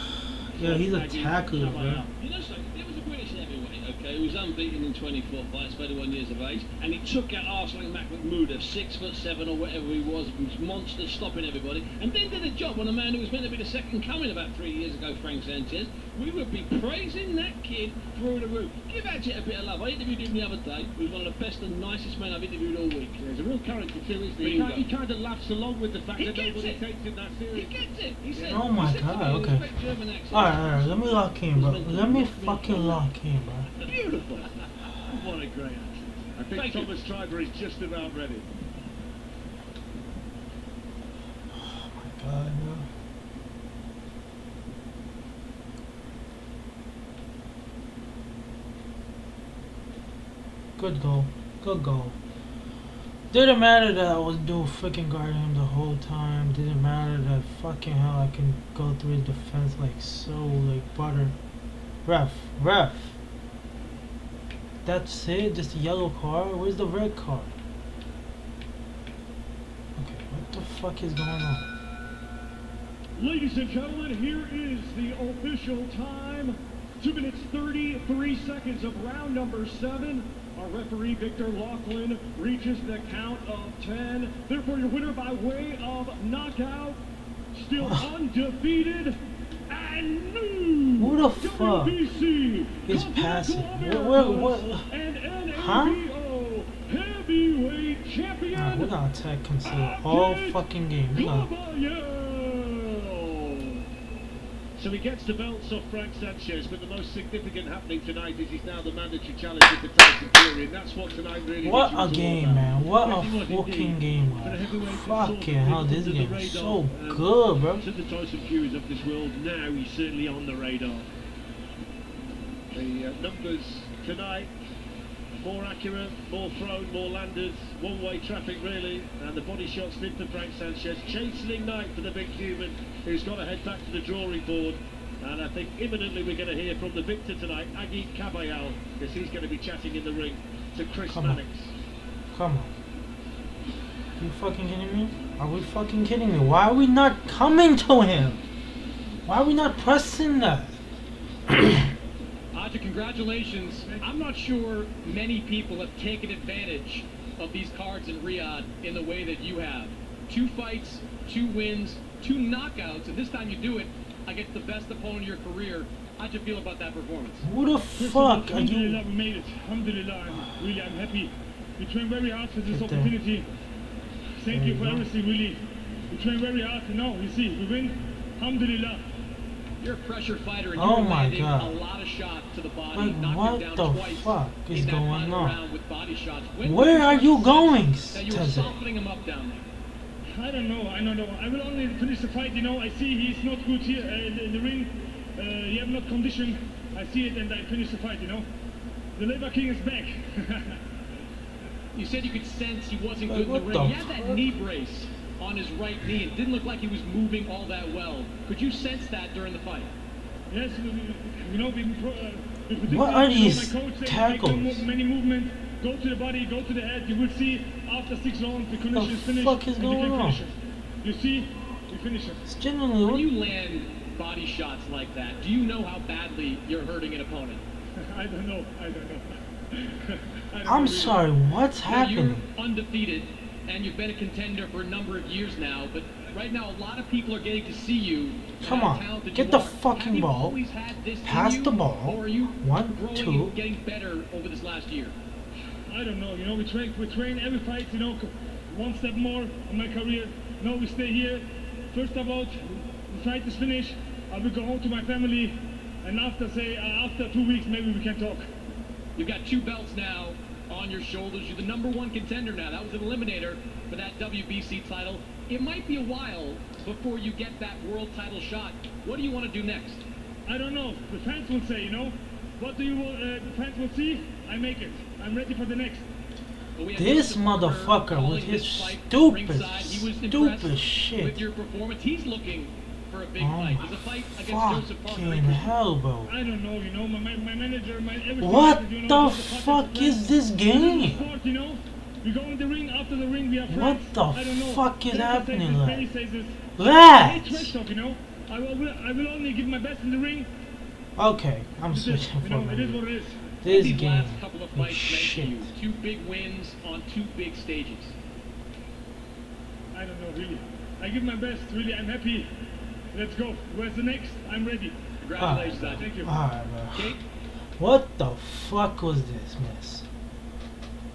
[SPEAKER 4] Yeah, he's a
[SPEAKER 6] Agit
[SPEAKER 4] tackler, bro.
[SPEAKER 6] Kabayel.
[SPEAKER 5] You know something? There was a British heavyweight, okay, who was unbeaten in 24 fights, 31 years of age, and he took out Arslan Makhmudov, 6'7" or whatever he was monster, stopping everybody, and then did a job on a man who was meant to be the second coming about 3 years ago, Frank Sanchez. We would be praising that kid through the roof. Give Agit a bit of love. I interviewed him the other day. He was one of the best and nicest men I've interviewed all week.
[SPEAKER 6] There's a real character too, isn't he?
[SPEAKER 5] Bingo.
[SPEAKER 6] He kind of laughs along with the fact
[SPEAKER 5] He
[SPEAKER 6] that
[SPEAKER 5] gets
[SPEAKER 6] nobody
[SPEAKER 5] it.
[SPEAKER 6] takes him that
[SPEAKER 5] He
[SPEAKER 6] seriously.
[SPEAKER 5] gets it. He said,
[SPEAKER 4] Oh my
[SPEAKER 5] he said to
[SPEAKER 4] God,
[SPEAKER 5] me,
[SPEAKER 4] okay.
[SPEAKER 5] respect German accent.
[SPEAKER 4] Alright, let me lock in, bro. Let me fucking lock in, bro.
[SPEAKER 5] Beautiful.
[SPEAKER 7] What a great accent.
[SPEAKER 6] I think
[SPEAKER 5] Thank you.
[SPEAKER 6] Thomas Triver is just about ready.
[SPEAKER 4] Oh my God, no. Good goal. Good goal. Didn't matter that I was doing freaking guarding him the whole time. Didn't matter that fucking hell I can go through his defense like so, like butter. Ref. That's it? Just a yellow card? Where's the red card? Okay, what the fuck is going on?
[SPEAKER 3] Ladies and gentlemen, here is the official time. 2 minutes 33 seconds of round number 7. Our referee, Victor Laughlin, reaches the count of 10. Therefore, your winner by way of knockout, still undefeated, and new
[SPEAKER 4] Who the fuck
[SPEAKER 3] WBC
[SPEAKER 4] is
[SPEAKER 3] Continental
[SPEAKER 4] passing?
[SPEAKER 3] Americas
[SPEAKER 4] What?
[SPEAKER 3] and
[SPEAKER 4] Huh?
[SPEAKER 3] NABO Heavyweight heavyweight champion.
[SPEAKER 4] We're gonna attack conceal all fucking game. We're gonna...
[SPEAKER 6] So he gets the belts off Frank Sanchez, but the most significant happening tonight is he's now the mandatory challenger for Tyson Fury, and that's what tonight really
[SPEAKER 4] What
[SPEAKER 6] was
[SPEAKER 4] a game,
[SPEAKER 6] all about.
[SPEAKER 4] man. What a
[SPEAKER 6] Yes, it was
[SPEAKER 4] fucking
[SPEAKER 6] indeed.
[SPEAKER 4] game
[SPEAKER 6] For the
[SPEAKER 4] was.
[SPEAKER 6] heavyweight
[SPEAKER 4] Fucking
[SPEAKER 6] consort,
[SPEAKER 4] hell,
[SPEAKER 6] he's
[SPEAKER 4] this
[SPEAKER 6] under
[SPEAKER 4] game
[SPEAKER 6] the
[SPEAKER 4] is
[SPEAKER 6] radar,
[SPEAKER 4] so good, bro.
[SPEAKER 6] To the Tyson Furies of this world, now he's certainly on the radar. The numbers tonight, more accurate, more thrown, more landers, one-way traffic really, and the body shots did for Frank Sanchez. Chastening night for the big human, who's got to head back to the drawing board. And I think imminently we're going to hear from the victor tonight, Aggie Kabayel, because he's going to be chatting in the ring to Chris Mannix.
[SPEAKER 4] Come on. You fucking kidding me? Are we fucking kidding me? Why are we not coming to him? Why are we not pressing that?
[SPEAKER 8] Aja, congratulations. I'm not sure many people have taken advantage of these cards in Riyadh in the way that you have. 2 fights, 2 wins, 2 knockouts, and this time you do it against the best opponent of your career. How'd you feel about that performance?
[SPEAKER 4] Who the fuck are you?
[SPEAKER 3] Alhamdulillah, we made it. Alhamdulillah, I'm happy. We trained very hard for this opportunity. Thank you for everything, really. We trained very hard, and now, you see, we win. Alhamdulillah.
[SPEAKER 8] You're a pressure fighter, and
[SPEAKER 4] Oh
[SPEAKER 8] you're
[SPEAKER 4] my
[SPEAKER 8] landing
[SPEAKER 4] God.
[SPEAKER 8] a lot of shots to the body.
[SPEAKER 4] Like,
[SPEAKER 8] knocked
[SPEAKER 4] what
[SPEAKER 8] him down
[SPEAKER 4] the
[SPEAKER 8] twice
[SPEAKER 4] fuck is
[SPEAKER 8] in that
[SPEAKER 4] going
[SPEAKER 8] final
[SPEAKER 4] on?
[SPEAKER 8] round with body shots. When
[SPEAKER 4] Where
[SPEAKER 8] did
[SPEAKER 4] are
[SPEAKER 8] you
[SPEAKER 4] you
[SPEAKER 8] sense
[SPEAKER 4] going,
[SPEAKER 8] that you were
[SPEAKER 4] Tysor?
[SPEAKER 8] softening him up down there?
[SPEAKER 3] I don't know. I will only finish the fight, you know. I see he's not good here in the ring. He have not condition. I see it and I finish the fight, you know. The Labor King is back.
[SPEAKER 8] You said you could sense he wasn't
[SPEAKER 4] Like,
[SPEAKER 8] good in
[SPEAKER 4] what
[SPEAKER 8] the
[SPEAKER 4] the
[SPEAKER 8] ring. He had
[SPEAKER 4] fuck?
[SPEAKER 8] that knee brace on his right knee. It didn't look like he was moving all that well. Could you sense that during the fight?
[SPEAKER 3] Yes, you know, we predicted,
[SPEAKER 4] What are
[SPEAKER 3] you know,
[SPEAKER 4] these
[SPEAKER 3] my coach said,
[SPEAKER 4] tackles?
[SPEAKER 3] make many movements, go to the body, go to the head. You will see after 6 rounds the condition is finished.
[SPEAKER 4] fuck is
[SPEAKER 3] and you
[SPEAKER 4] going
[SPEAKER 3] can
[SPEAKER 4] on?
[SPEAKER 3] finish it. You see, we finish it.
[SPEAKER 4] It's genuinely
[SPEAKER 8] When
[SPEAKER 4] what?
[SPEAKER 8] you land body shots like that, do you know how badly you're hurting an opponent?
[SPEAKER 3] I don't know. I don't know
[SPEAKER 4] I'm
[SPEAKER 3] really.
[SPEAKER 4] sorry, what's
[SPEAKER 8] Now, you're
[SPEAKER 4] happening?
[SPEAKER 8] undefeated, and you've been a contender for a number of years now, but right now a lot of people are getting to see you. and
[SPEAKER 4] Come
[SPEAKER 8] how
[SPEAKER 4] on,
[SPEAKER 8] talented
[SPEAKER 4] get
[SPEAKER 8] you
[SPEAKER 4] the
[SPEAKER 8] are.
[SPEAKER 4] fucking
[SPEAKER 8] Have you
[SPEAKER 4] ball,
[SPEAKER 8] always had this in
[SPEAKER 4] pass
[SPEAKER 8] you,
[SPEAKER 4] the ball,
[SPEAKER 8] or are you
[SPEAKER 4] 1,
[SPEAKER 8] growing
[SPEAKER 4] 2.
[SPEAKER 8] and getting better over this last year?
[SPEAKER 3] I don't know, you know, we train every fight, you know, one step more in my career. No, we stay here. First of all, the fight is finished. I will go home to my family, and after 2 weeks, maybe we can talk.
[SPEAKER 8] You've got 2 belts now on your shoulders. You're the #1 contender now. That was an eliminator for that WBC title. It might be a while before you get that world title shot. What do you want to do next?
[SPEAKER 3] I don't know. The fans will say, you know. What do you want? The fans will see. I make it. I'm ready for the next.
[SPEAKER 8] But we have
[SPEAKER 4] This
[SPEAKER 8] Joseph Parker
[SPEAKER 4] motherfucker
[SPEAKER 8] calling
[SPEAKER 4] with his
[SPEAKER 8] this fight
[SPEAKER 4] stupid,
[SPEAKER 8] ringside. He was impressed
[SPEAKER 4] stupid shit.
[SPEAKER 8] with your performance. He's looking for a big
[SPEAKER 4] Oh
[SPEAKER 8] fight.
[SPEAKER 4] my
[SPEAKER 8] There's a fight against Joseph Parker.
[SPEAKER 4] fucking hell, bro.
[SPEAKER 3] I don't know, you know. My manager, my everything.
[SPEAKER 4] What
[SPEAKER 3] you know,
[SPEAKER 4] the
[SPEAKER 3] just a
[SPEAKER 4] fuck
[SPEAKER 3] fucking
[SPEAKER 4] is this game?
[SPEAKER 3] sport, you know. We go in the ring. After the ring, we are
[SPEAKER 4] What
[SPEAKER 3] friends.
[SPEAKER 4] the
[SPEAKER 3] I don't know.
[SPEAKER 4] fuck is
[SPEAKER 3] Baker
[SPEAKER 4] happening,
[SPEAKER 3] says this,
[SPEAKER 4] lad?
[SPEAKER 3] Bailey says this. I
[SPEAKER 4] That!
[SPEAKER 3] hate trash talk, you know. I will only give my best in the ring.
[SPEAKER 4] Okay, I'm
[SPEAKER 3] This is,
[SPEAKER 4] switching
[SPEAKER 3] you
[SPEAKER 4] for
[SPEAKER 3] know, it is what
[SPEAKER 4] a
[SPEAKER 3] it is.
[SPEAKER 4] This
[SPEAKER 8] These
[SPEAKER 4] game
[SPEAKER 8] last couple of
[SPEAKER 4] is
[SPEAKER 8] fights meant to
[SPEAKER 4] shit.
[SPEAKER 8] you. 2 big wins on 2 big stages.
[SPEAKER 3] I don't know, really. I give my best, really. I'm happy. Let's go. Where's the next? I'm ready.
[SPEAKER 8] Congratulations, Aja.
[SPEAKER 3] Thank you.
[SPEAKER 4] Alright, bro.
[SPEAKER 8] Kate?
[SPEAKER 4] What the fuck was this mess?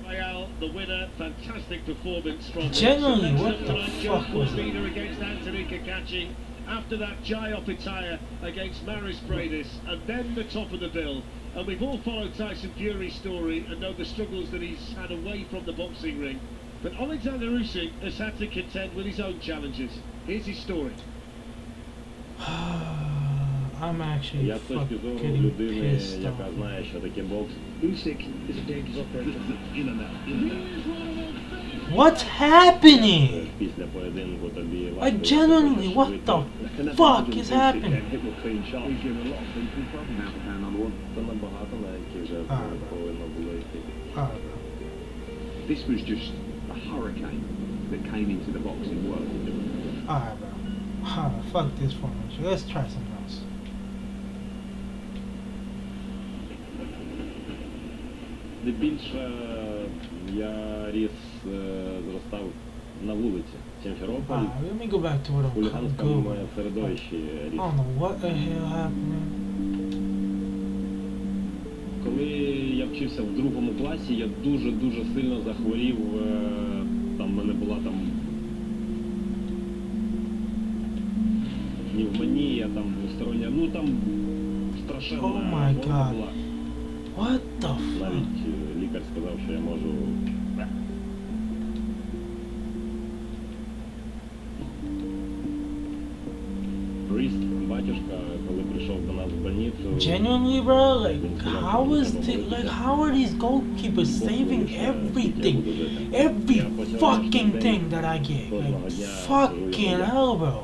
[SPEAKER 6] Bayal, the winner, fantastic performance from him.
[SPEAKER 4] Genuinely,
[SPEAKER 6] So
[SPEAKER 4] what
[SPEAKER 6] next up
[SPEAKER 4] the
[SPEAKER 6] tonight,
[SPEAKER 4] fuck
[SPEAKER 6] Joe
[SPEAKER 4] was that?
[SPEAKER 6] Leader against Anthony Kakachi. After that, Jai Opitaya against Maris Bradis, and then the top of the bill. And we've all followed Tyson Fury's story and know the struggles that he's had away from the boxing ring. But Oleksandr Usyk has had to contend with his own challenges. Here's his story.
[SPEAKER 4] I'm actually
[SPEAKER 2] Я з точки зору
[SPEAKER 4] fucking
[SPEAKER 2] людини,
[SPEAKER 4] pissed
[SPEAKER 2] яка
[SPEAKER 4] off.
[SPEAKER 2] знає, що таке бокс.
[SPEAKER 1] Usyk is a dangerous operator. In and out, in and out.
[SPEAKER 4] What's happening?
[SPEAKER 2] Після поєдинку тобі
[SPEAKER 4] I
[SPEAKER 2] важко
[SPEAKER 4] genuinely, what the
[SPEAKER 1] And that's
[SPEAKER 4] fuck
[SPEAKER 1] what
[SPEAKER 4] is
[SPEAKER 1] Usyk
[SPEAKER 4] happening?
[SPEAKER 1] can hit with clean shots. He's given a lot of people from now to pound number 1.
[SPEAKER 2] Це набагато навіть вже повинно було йти.
[SPEAKER 4] Alright, bro.
[SPEAKER 1] This was just a hurricane that came into the boxing world.
[SPEAKER 4] Alright, bro. Alright, fuck this formation. Let's try something else.
[SPEAKER 2] Більше я ріс, зростав на вулиці, Сімферополь,
[SPEAKER 4] Alright, let me go back to what
[SPEAKER 2] в
[SPEAKER 4] I'm
[SPEAKER 2] хуліганському
[SPEAKER 4] good.
[SPEAKER 2] середовищі
[SPEAKER 4] I
[SPEAKER 2] ріс.
[SPEAKER 4] don't know what the hell happened.
[SPEAKER 9] Коли я вчився в 2 класі, я дуже сильно захворів, там в мене була там пневмонія, там двостороння, ну там страшенна хвороба була.
[SPEAKER 4] What the fuck?
[SPEAKER 9] Навіть лікар сказав, що я можу... Ріст, батюшка, коли прийшов до нас в больницю...
[SPEAKER 4] Genuinely, bro, how are these goalkeepers saving everything? Every fucking thing that I get. Like, fucking hell, bro.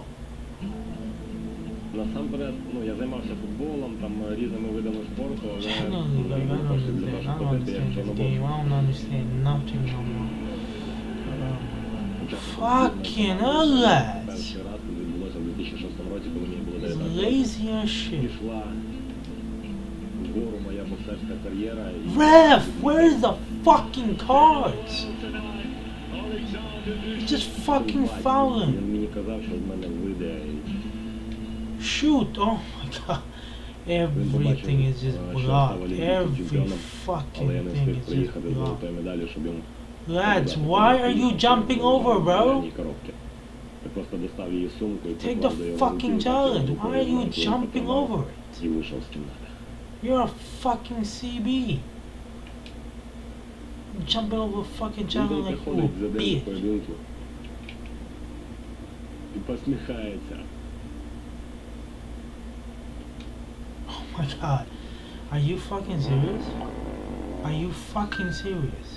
[SPEAKER 9] Насамперед, ну, я займався футболом, там, різними видами спорту, але...
[SPEAKER 4] Genuinely, like, I don't understand this game. I don't understand nothing no more. Fucking hell, lads.
[SPEAKER 9] Перший раз це відбулося в 2006 році, коли мені було 19 років.
[SPEAKER 4] Lazy as shit.
[SPEAKER 9] Пішла вгору моя боксерська кар'єра.
[SPEAKER 4] Ref, where's the fucking cards? He's just fucking fouling.
[SPEAKER 9] Він мені казав, що в мене вийде.
[SPEAKER 4] Shoot! Oh my god. Everything is just blocked. Every fucking thing is just blocked. Lads, why are you jumping over, bro? Take the fucking challenge. Why are you jumping over it? You're a fucking CB. Jumping over a fucking challenge like you a bitch.
[SPEAKER 9] І посміхається.
[SPEAKER 4] Oh my god. Are you fucking serious? Are you fucking serious?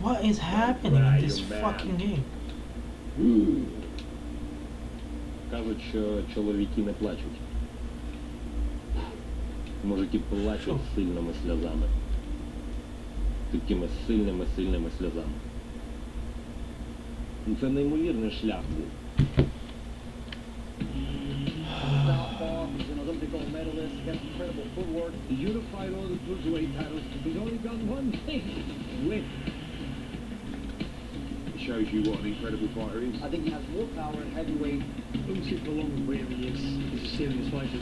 [SPEAKER 4] What is happening in this fucking game?
[SPEAKER 9] Кажуть, що чоловіки не плачуть. Мужики плачуть сильними сльозами. Такими сильними сльозами. Це неймовірний шлях був.
[SPEAKER 5] He's an Olympic gold medalist, got incredible footwork.
[SPEAKER 6] He unified all the cruiserweight titles. He's only done one thing: win.
[SPEAKER 1] It shows you what an incredible fighter he is.
[SPEAKER 5] I think he has more power at heavyweight.
[SPEAKER 6] Usyk, along with where he is a serious fighter.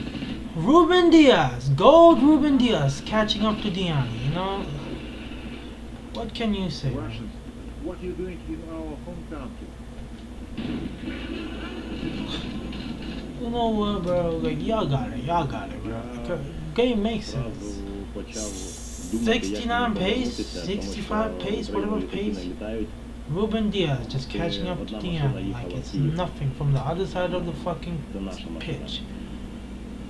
[SPEAKER 4] Ruben Diaz, gold Ruben Diaz, catching up to Diani, you know? What can you say?
[SPEAKER 1] Russians, what are you doing in our home country?
[SPEAKER 4] You know what, bro? Like, y'all got it, bro. Game makes sense. 69 pace, 65 pace, whatever pace. Ruben Diaz just catching up to Diani like it's nothing from the other side of the fucking pitch.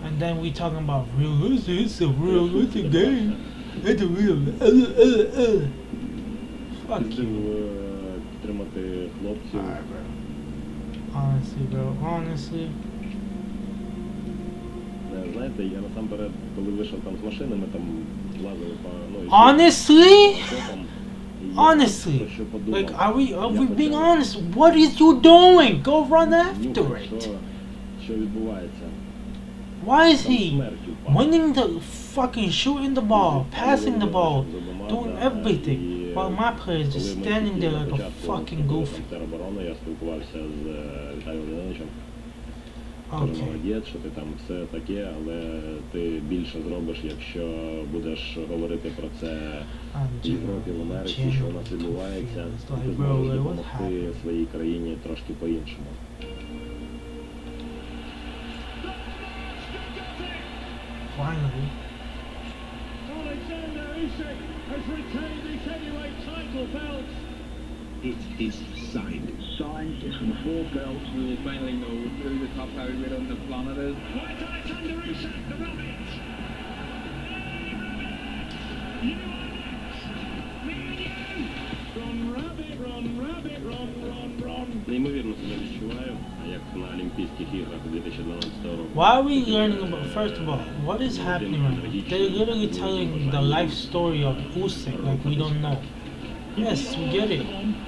[SPEAKER 4] And then we talking about realistic, it's a realistic game. It's a real. Fuck you. Alright, bro. Honestly.
[SPEAKER 9] Знаєте, я насамперед, коли вийшов там з машини, ми там лазили по...
[SPEAKER 4] Honestly, like, are we being honest? What is you doing? Go run after it.
[SPEAKER 9] Що відбувається?
[SPEAKER 4] Why is he winning the fucking shooting the ball, passing the ball, doing everything, while my player is just standing there like a fucking goofy?
[SPEAKER 9] Я спілкувався з Віталієм Володимировичем. Молодець, що ти там все таке, але ти більше зробиш, якщо будеш говорити про це в Європі, в Америці, що у нас відбувається, ти зможеш допомогти своїй країні трошки по-іншому.
[SPEAKER 3] Finally. Oleksandr Usyk has retained his heavyweight title belt.
[SPEAKER 1] It is signed.
[SPEAKER 5] Signed, it's from 4 belts.
[SPEAKER 8] We will finally know who the top heavyweight on the planet is.
[SPEAKER 3] Right, Oleksandr Usyk, the rabbit. You are next. Me and you. Run, rabbit, run, rabbit, run, run, run.
[SPEAKER 9] Неймовірно себе відчуваю, як на Олімпійських іграх 2012 року.
[SPEAKER 4] Why are we learning about, first of all, what is happening right now? They're literally telling the life story of Usyk like we don't know. Yes, we get it.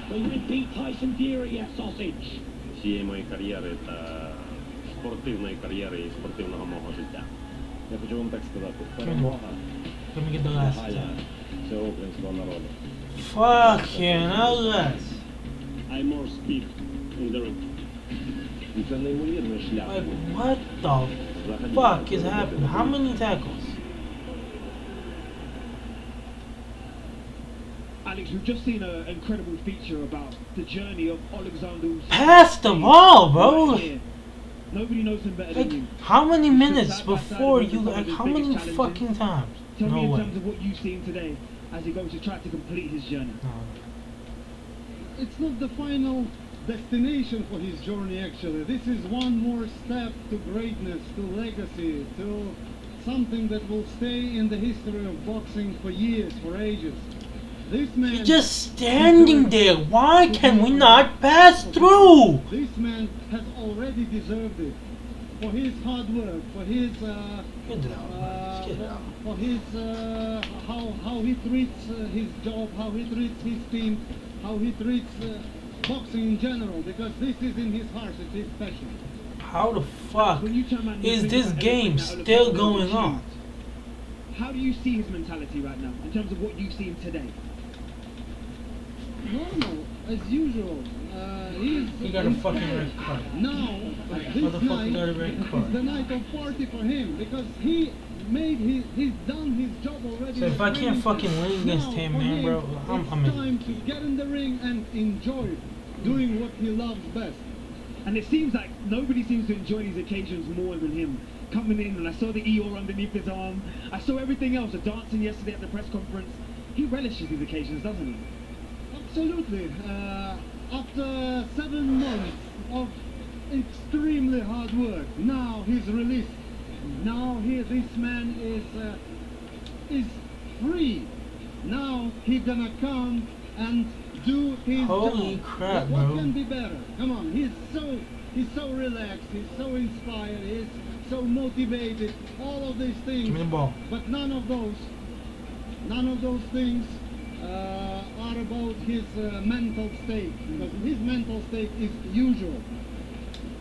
[SPEAKER 3] They would beat Tyson Fury, yes, sausage.
[SPEAKER 9] Всієї моєї кар'єри та спортивної кар'єри і спортивного мого життя. Я хочу вам так сказати, перемога
[SPEAKER 4] Let me get the last
[SPEAKER 9] загальна
[SPEAKER 4] time.
[SPEAKER 9] всього українського народу.
[SPEAKER 4] Fucking hell, lads.
[SPEAKER 1] I more speak in the ring.
[SPEAKER 9] І це неймовірний шлях.
[SPEAKER 4] Like, what the fuck is happening? How many tackles?
[SPEAKER 1] Alex, we've just seen an incredible feature about the journey of Oleksandr Usyk.
[SPEAKER 4] Pass the ball, bro.
[SPEAKER 1] Right. Nobody knows him better than you.
[SPEAKER 4] How many minutes before you, like, how many fucking times?
[SPEAKER 1] Tell me
[SPEAKER 4] No
[SPEAKER 1] in
[SPEAKER 4] way.
[SPEAKER 1] terms of what you've seen today as he goes to try to complete his journey.
[SPEAKER 4] No.
[SPEAKER 10] It's not the final destination for his journey, actually. This is one more step to greatness, to legacy, to something that will stay in the history of boxing for years, for ages. This man...
[SPEAKER 4] He's just standing there. Why can we not pass through?
[SPEAKER 10] This man has already deserved it. For his hard work, for his...
[SPEAKER 4] Get it out, man. Just get it out.
[SPEAKER 10] for his... how he treats his job, how he treats his team, how he treats boxing in general, because this is in his heart, it's his passion.
[SPEAKER 4] How the fuck is this game still going on?
[SPEAKER 1] How do you see his mentality right now, in terms of what you've seen today?
[SPEAKER 10] Normal, as usual.
[SPEAKER 4] He got a fucking red card.
[SPEAKER 10] Now, this
[SPEAKER 4] Motherfucker got a red
[SPEAKER 10] night
[SPEAKER 4] card.
[SPEAKER 10] is the night of party for him, because he's done his job already.
[SPEAKER 4] So if I can't fucking win against him,
[SPEAKER 10] for
[SPEAKER 4] man, bro,
[SPEAKER 10] it's
[SPEAKER 4] I'm in.
[SPEAKER 10] time to get in the ring and enjoy doing what he loves best.
[SPEAKER 1] And it seems like nobody seems to enjoy these occasions more than him. Coming in, and I saw the Eeyore underneath his arm. I saw everything else, the dancing yesterday at the press conference. He relishes these occasions, doesn't he?
[SPEAKER 10] Absolutely. After 7 months of extremely hard work, now he's released. Now this man is free. Now he's gonna come and do his
[SPEAKER 4] Holy
[SPEAKER 10] job.
[SPEAKER 4] crap,
[SPEAKER 10] what
[SPEAKER 4] bro.
[SPEAKER 10] can be better? Come on, he's so relaxed, he's so inspired, he's so motivated, all of these things.
[SPEAKER 4] Give me the ball.
[SPEAKER 10] But none of those things are about his mental state, because his mental state is usual.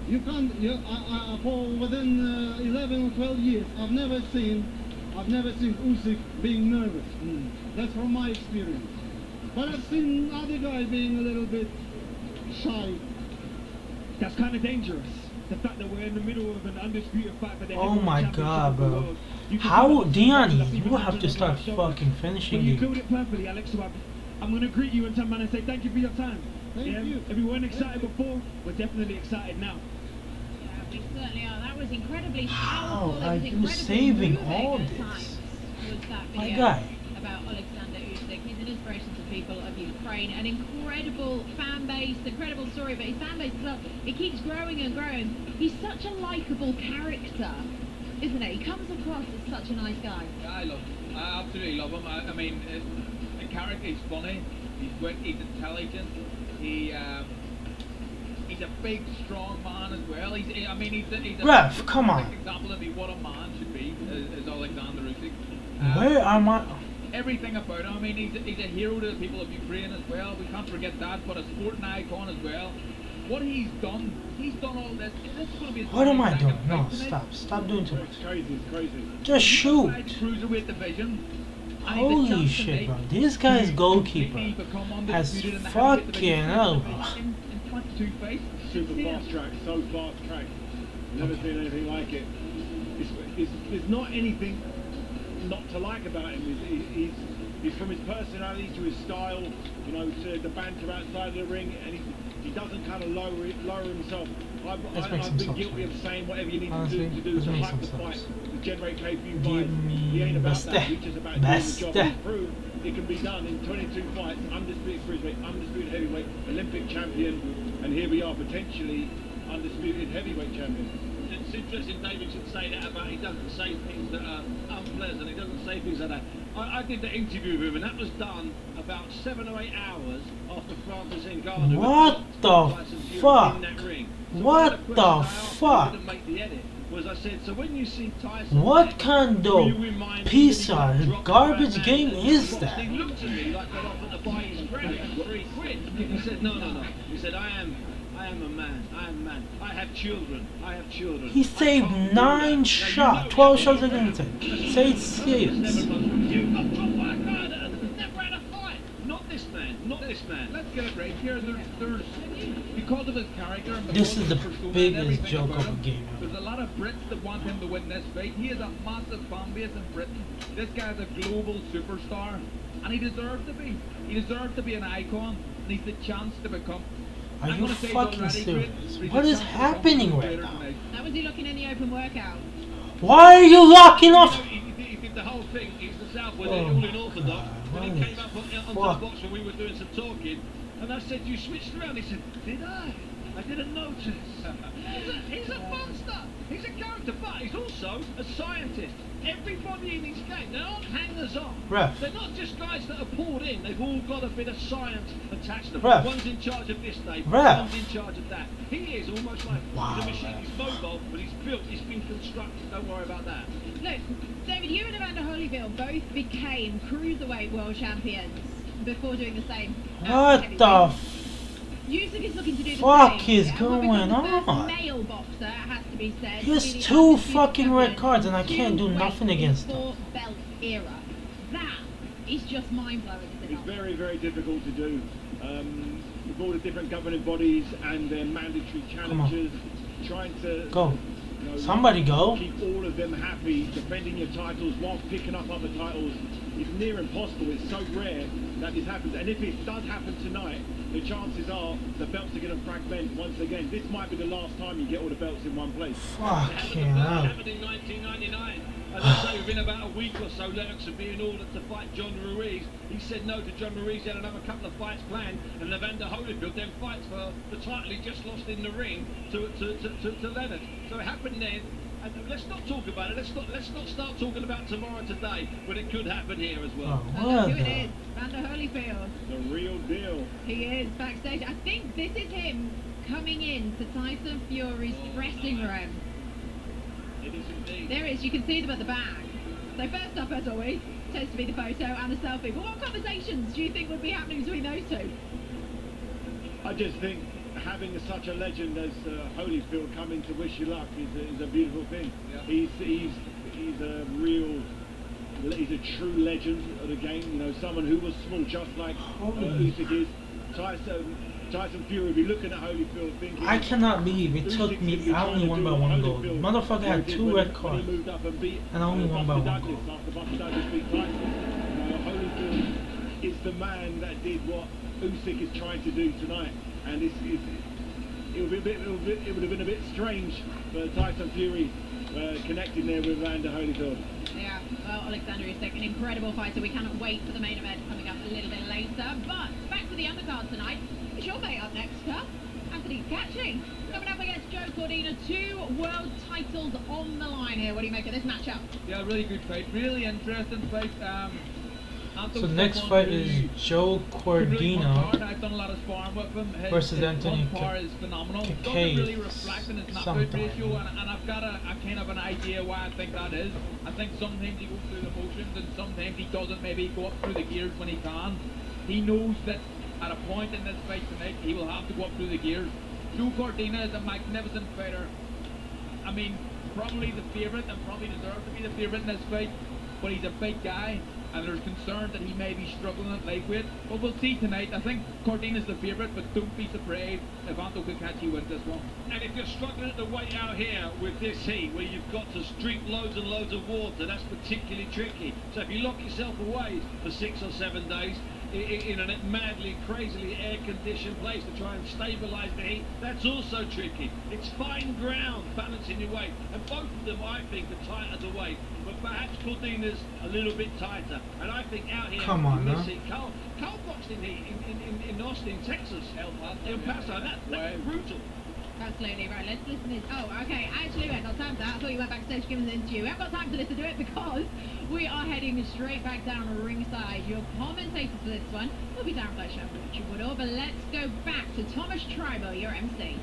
[SPEAKER 10] You can't. For within 11 or 12 years, I've never seen Usyk being nervous. That's from my experience. But I've seen other guys being a little bit shy.
[SPEAKER 1] That's kind of dangerous. The fact that we're in the middle of an undisputed fight for the
[SPEAKER 4] Oh my
[SPEAKER 1] heavyweight
[SPEAKER 4] god,
[SPEAKER 1] championship of the
[SPEAKER 4] bro.
[SPEAKER 1] world. You can
[SPEAKER 4] How,
[SPEAKER 1] feel that
[SPEAKER 4] Diani,
[SPEAKER 1] people
[SPEAKER 4] you will have to
[SPEAKER 1] punching
[SPEAKER 4] start
[SPEAKER 1] on their shoulders.
[SPEAKER 4] fucking
[SPEAKER 1] But
[SPEAKER 4] finishing
[SPEAKER 1] you
[SPEAKER 4] it.
[SPEAKER 1] killed it perfectly, Alex. So I'm going to greet you and turn around and say thank you for your time.
[SPEAKER 10] Thank you.
[SPEAKER 1] If we weren't excited before, we're definitely excited now.
[SPEAKER 11] We certainly are. That was incredibly
[SPEAKER 4] How
[SPEAKER 11] powerful.
[SPEAKER 4] are
[SPEAKER 11] It was
[SPEAKER 4] you
[SPEAKER 11] incredibly
[SPEAKER 4] saving
[SPEAKER 11] moving
[SPEAKER 4] all
[SPEAKER 11] at
[SPEAKER 4] this?
[SPEAKER 11] times, was that
[SPEAKER 4] My
[SPEAKER 11] video
[SPEAKER 4] guy.
[SPEAKER 11] about Oleksandr Usyk. He's an inspiration to people of Ukraine. An incredible fan base, incredible story, but his fan base as well, it keeps growing and growing. He's such a likeable character, isn't it? He comes across as such a nice guy.
[SPEAKER 8] Yeah, I love him. I absolutely love him. I mean, the character is funny. He's quick. He's intelligent. He's a big, strong man as well. He's a
[SPEAKER 4] Ref, come on.
[SPEAKER 8] perfect example of what a man should be, is Oleksandr Usyk.
[SPEAKER 4] Where are my...
[SPEAKER 8] Everything about him. I mean, he's a hero to the people of Ukraine as well. We can't forget that. But a sporting icon as well. What he's done all this. This is going to be.
[SPEAKER 4] What am I doing? No, stop doing too much.
[SPEAKER 6] It's crazy.
[SPEAKER 4] Just shoot.
[SPEAKER 8] Cruiserweight division.
[SPEAKER 4] Holy shit, bro. This guy's goalkeeper has fucking hell, bro.
[SPEAKER 6] Super fast track, so fast track. Never seen anything like it. There's not anything not to like about him. He's from his personality to his style, you know, to the banter outside of the ring, and he doesn't kind of lower himself. I've been guilty of saying whatever you need to do to hype the fight, to generate pay-per-view buys. He ain't about that. He's just about doing the job. He's proved it can be done in 22 fights, undisputed cruiserweight, undisputed heavyweight, Olympic champion, and here we are potentially undisputed heavyweight champion.
[SPEAKER 5] It's interesting David should say that about he doesn't say things that are unpleasant, he doesn't say things like that. I did the interview with him and that was done about 7 or 8 hours after Francis Ngannou
[SPEAKER 4] What the fuck?
[SPEAKER 5] in that ring. So
[SPEAKER 4] What the fuck?
[SPEAKER 5] didn't make the edit was I said, so when you see Tyson,
[SPEAKER 4] What kind
[SPEAKER 5] will you
[SPEAKER 4] of
[SPEAKER 5] remind me
[SPEAKER 4] piece
[SPEAKER 5] that he
[SPEAKER 4] of
[SPEAKER 5] dropped
[SPEAKER 4] garbage
[SPEAKER 5] that
[SPEAKER 4] game
[SPEAKER 5] man
[SPEAKER 4] is
[SPEAKER 5] and
[SPEAKER 4] that?
[SPEAKER 5] He looked at me like got offered to buy his friend for £3. He said, no. He said, I am a man. I am a man. I have children.
[SPEAKER 4] He saved 9 shots, 12 shots against him. Say it's serious.
[SPEAKER 5] Never had a fight. Not this man.
[SPEAKER 8] Let's get it right here. There's because of his character. And
[SPEAKER 4] This
[SPEAKER 8] because
[SPEAKER 4] is
[SPEAKER 8] of
[SPEAKER 4] the
[SPEAKER 8] his persona and
[SPEAKER 4] biggest
[SPEAKER 8] everything
[SPEAKER 4] joke
[SPEAKER 8] about
[SPEAKER 4] of a
[SPEAKER 8] him,
[SPEAKER 4] game ever.
[SPEAKER 8] There's a lot of Brits that want him to win this fight. He has a massive fan base in Britain. This guy's a global superstar,
[SPEAKER 2] and he deserved to be. He deserved to be an icon, and he's the chance to become.
[SPEAKER 4] Are you fucking serious? What is happening right now?
[SPEAKER 11] That was he looking in the open workout.
[SPEAKER 4] Why are you locking off?
[SPEAKER 6] He did the whole thing. He's the South with it, all in Orthodox. When he came up onto the box when we were doing some talking, and I said, you switched around. He said, did I? I didn't notice. He's a monster. He's a character, but he's also a scientist. Everybody in his game, they're not hangers-on.
[SPEAKER 4] Ref.
[SPEAKER 6] They're not just guys that are poured in. They've all got a bit of science attached to them.
[SPEAKER 4] Ref.
[SPEAKER 6] One's in charge of this day,
[SPEAKER 4] Ref.
[SPEAKER 6] one's in charge of that. He is almost like he's a machine. He's mobile, but he's built. He's been constructed. Don't worry about that.
[SPEAKER 11] Look, David, you and Evander Holyfield both became cruiserweight world champions before doing the same.
[SPEAKER 4] What the
[SPEAKER 11] Usyk is looking to do the
[SPEAKER 4] fuck
[SPEAKER 11] same.
[SPEAKER 4] is going on?
[SPEAKER 11] Male boxer, it has to be said.
[SPEAKER 4] He has 2 fucking red cards and I can't do nothing against him.
[SPEAKER 11] Belt era. That is just mind blowing.
[SPEAKER 1] It's very, very difficult to do. With all the different governing bodies and their mandatory challenges, trying to
[SPEAKER 4] go. Somebody go.
[SPEAKER 1] Keep all of them happy, defending your titles while picking up other titles is near impossible. It's so rare that this happens. And if it does happen tonight, the chances are the belts are going to fragment once again. This might be the last time you get all the belts in one place.
[SPEAKER 4] Fucking
[SPEAKER 6] It
[SPEAKER 4] hell.
[SPEAKER 6] happened in 1999. As I say, within about a week or so, Lennox had been ordered to fight John Ruiz. He said no to John Ruiz. He had another couple of fights planned, and Evander Holyfield then fights for the title he just lost in the ring to Lennox. So it happened then. And let's not talk about it. Let's not start talking about tomorrow today, but it could happen here as well.
[SPEAKER 11] Oh, look who it is, Evander Holyfield.
[SPEAKER 1] The real deal.
[SPEAKER 11] He is backstage. I think this is him coming in to Tyson Fury's dressing room.
[SPEAKER 6] It is indeed.
[SPEAKER 11] There it is. You can see them at the back. So first up, as always, tends to be the photo and the selfie. But what conversations do you think would be happening between those two?
[SPEAKER 1] I just think having such a legend as Holyfield coming to wish you luck is a beautiful thing. Yeah. He's a real, he's a true legend of the game. You know, someone who was small, just like Usyk is. Tyson Fury will be looking at Holyfield thinking,
[SPEAKER 4] I cannot believe it took me. I only won by 1 goal. Motherfucker had 2 red cards, and I only won by 1 goal.
[SPEAKER 1] After Buster Douglas beat Tyson, Holyfield is the man that did what Usyk is trying to do tonight, and it would have been a bit strange for Tyson Fury connecting there with Evander Holyfield.
[SPEAKER 11] Yeah, well, Oleksandr Usyk, an incredible fighter. We cannot wait for the main event coming up a little bit later. But back to the undercard tonight. It's your mate up next, huh? Anthony Catching coming up against Joe Cordina. 2 world titles on the line here. What do you make of this matchup?
[SPEAKER 2] Yeah, really good fight. Really interesting fight.
[SPEAKER 4] So the next fight is Joe Cordina
[SPEAKER 2] I've done a lot of sparring with him.
[SPEAKER 4] versus Anthony
[SPEAKER 2] Power is phenomenal. Doesn't really reflect in his knockout ratio, and I've got a kind of an idea why I think that is. I think sometimes he goes through the motions, and sometimes he doesn't maybe go up through the gears when he can. He knows that at a point in this fight tonight, he will have to go up through the gears. Joe Cordina is a magnificent fighter. I mean, probably the favourite, and probably deserves to be the favourite in this fight, but he's a big guy. And there's concern that he may be struggling at lightweight. But we'll see tonight. I think Cordina's the favourite, but don't be surprised if Anto Kakachi wins this one.
[SPEAKER 6] And if you're struggling at the weight out here with this heat, where you've got to drink loads and loads of water, that's particularly tricky. So if you lock yourself away for 6 or 7 days in a madly, crazily air-conditioned place to try and stabilise the heat, that's also tricky. It's fine ground balancing your weight, and both of them, I think, are tight at the weight. But perhaps Cordina's a little bit tighter, and I think out here, Carl boxed in in Austin, Texas, El Paso. That's brutal.
[SPEAKER 11] Absolutely right. Let's listen to this. Oh, okay. Actually, we haven't got time for that. I thought you went backstage giving an interview. We haven't got time to listen to it because we are heading straight back down ringside. Your commentator for this one will be Darren Fletcher and Richard Woodall. But let's go back to Thomas Tribal, your MC.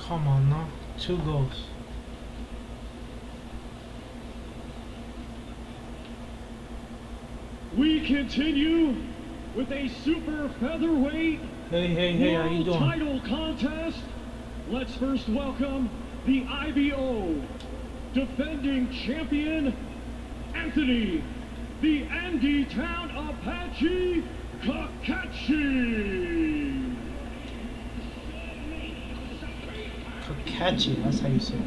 [SPEAKER 4] Come on now, 2 goals.
[SPEAKER 3] We continue with a super featherweight
[SPEAKER 4] Hey, how you doing?
[SPEAKER 3] title contest. Let's first welcome the IBO defending champion, Anthony, the Andy Town Apache Kakachi.
[SPEAKER 4] Catchy, that's how you say it.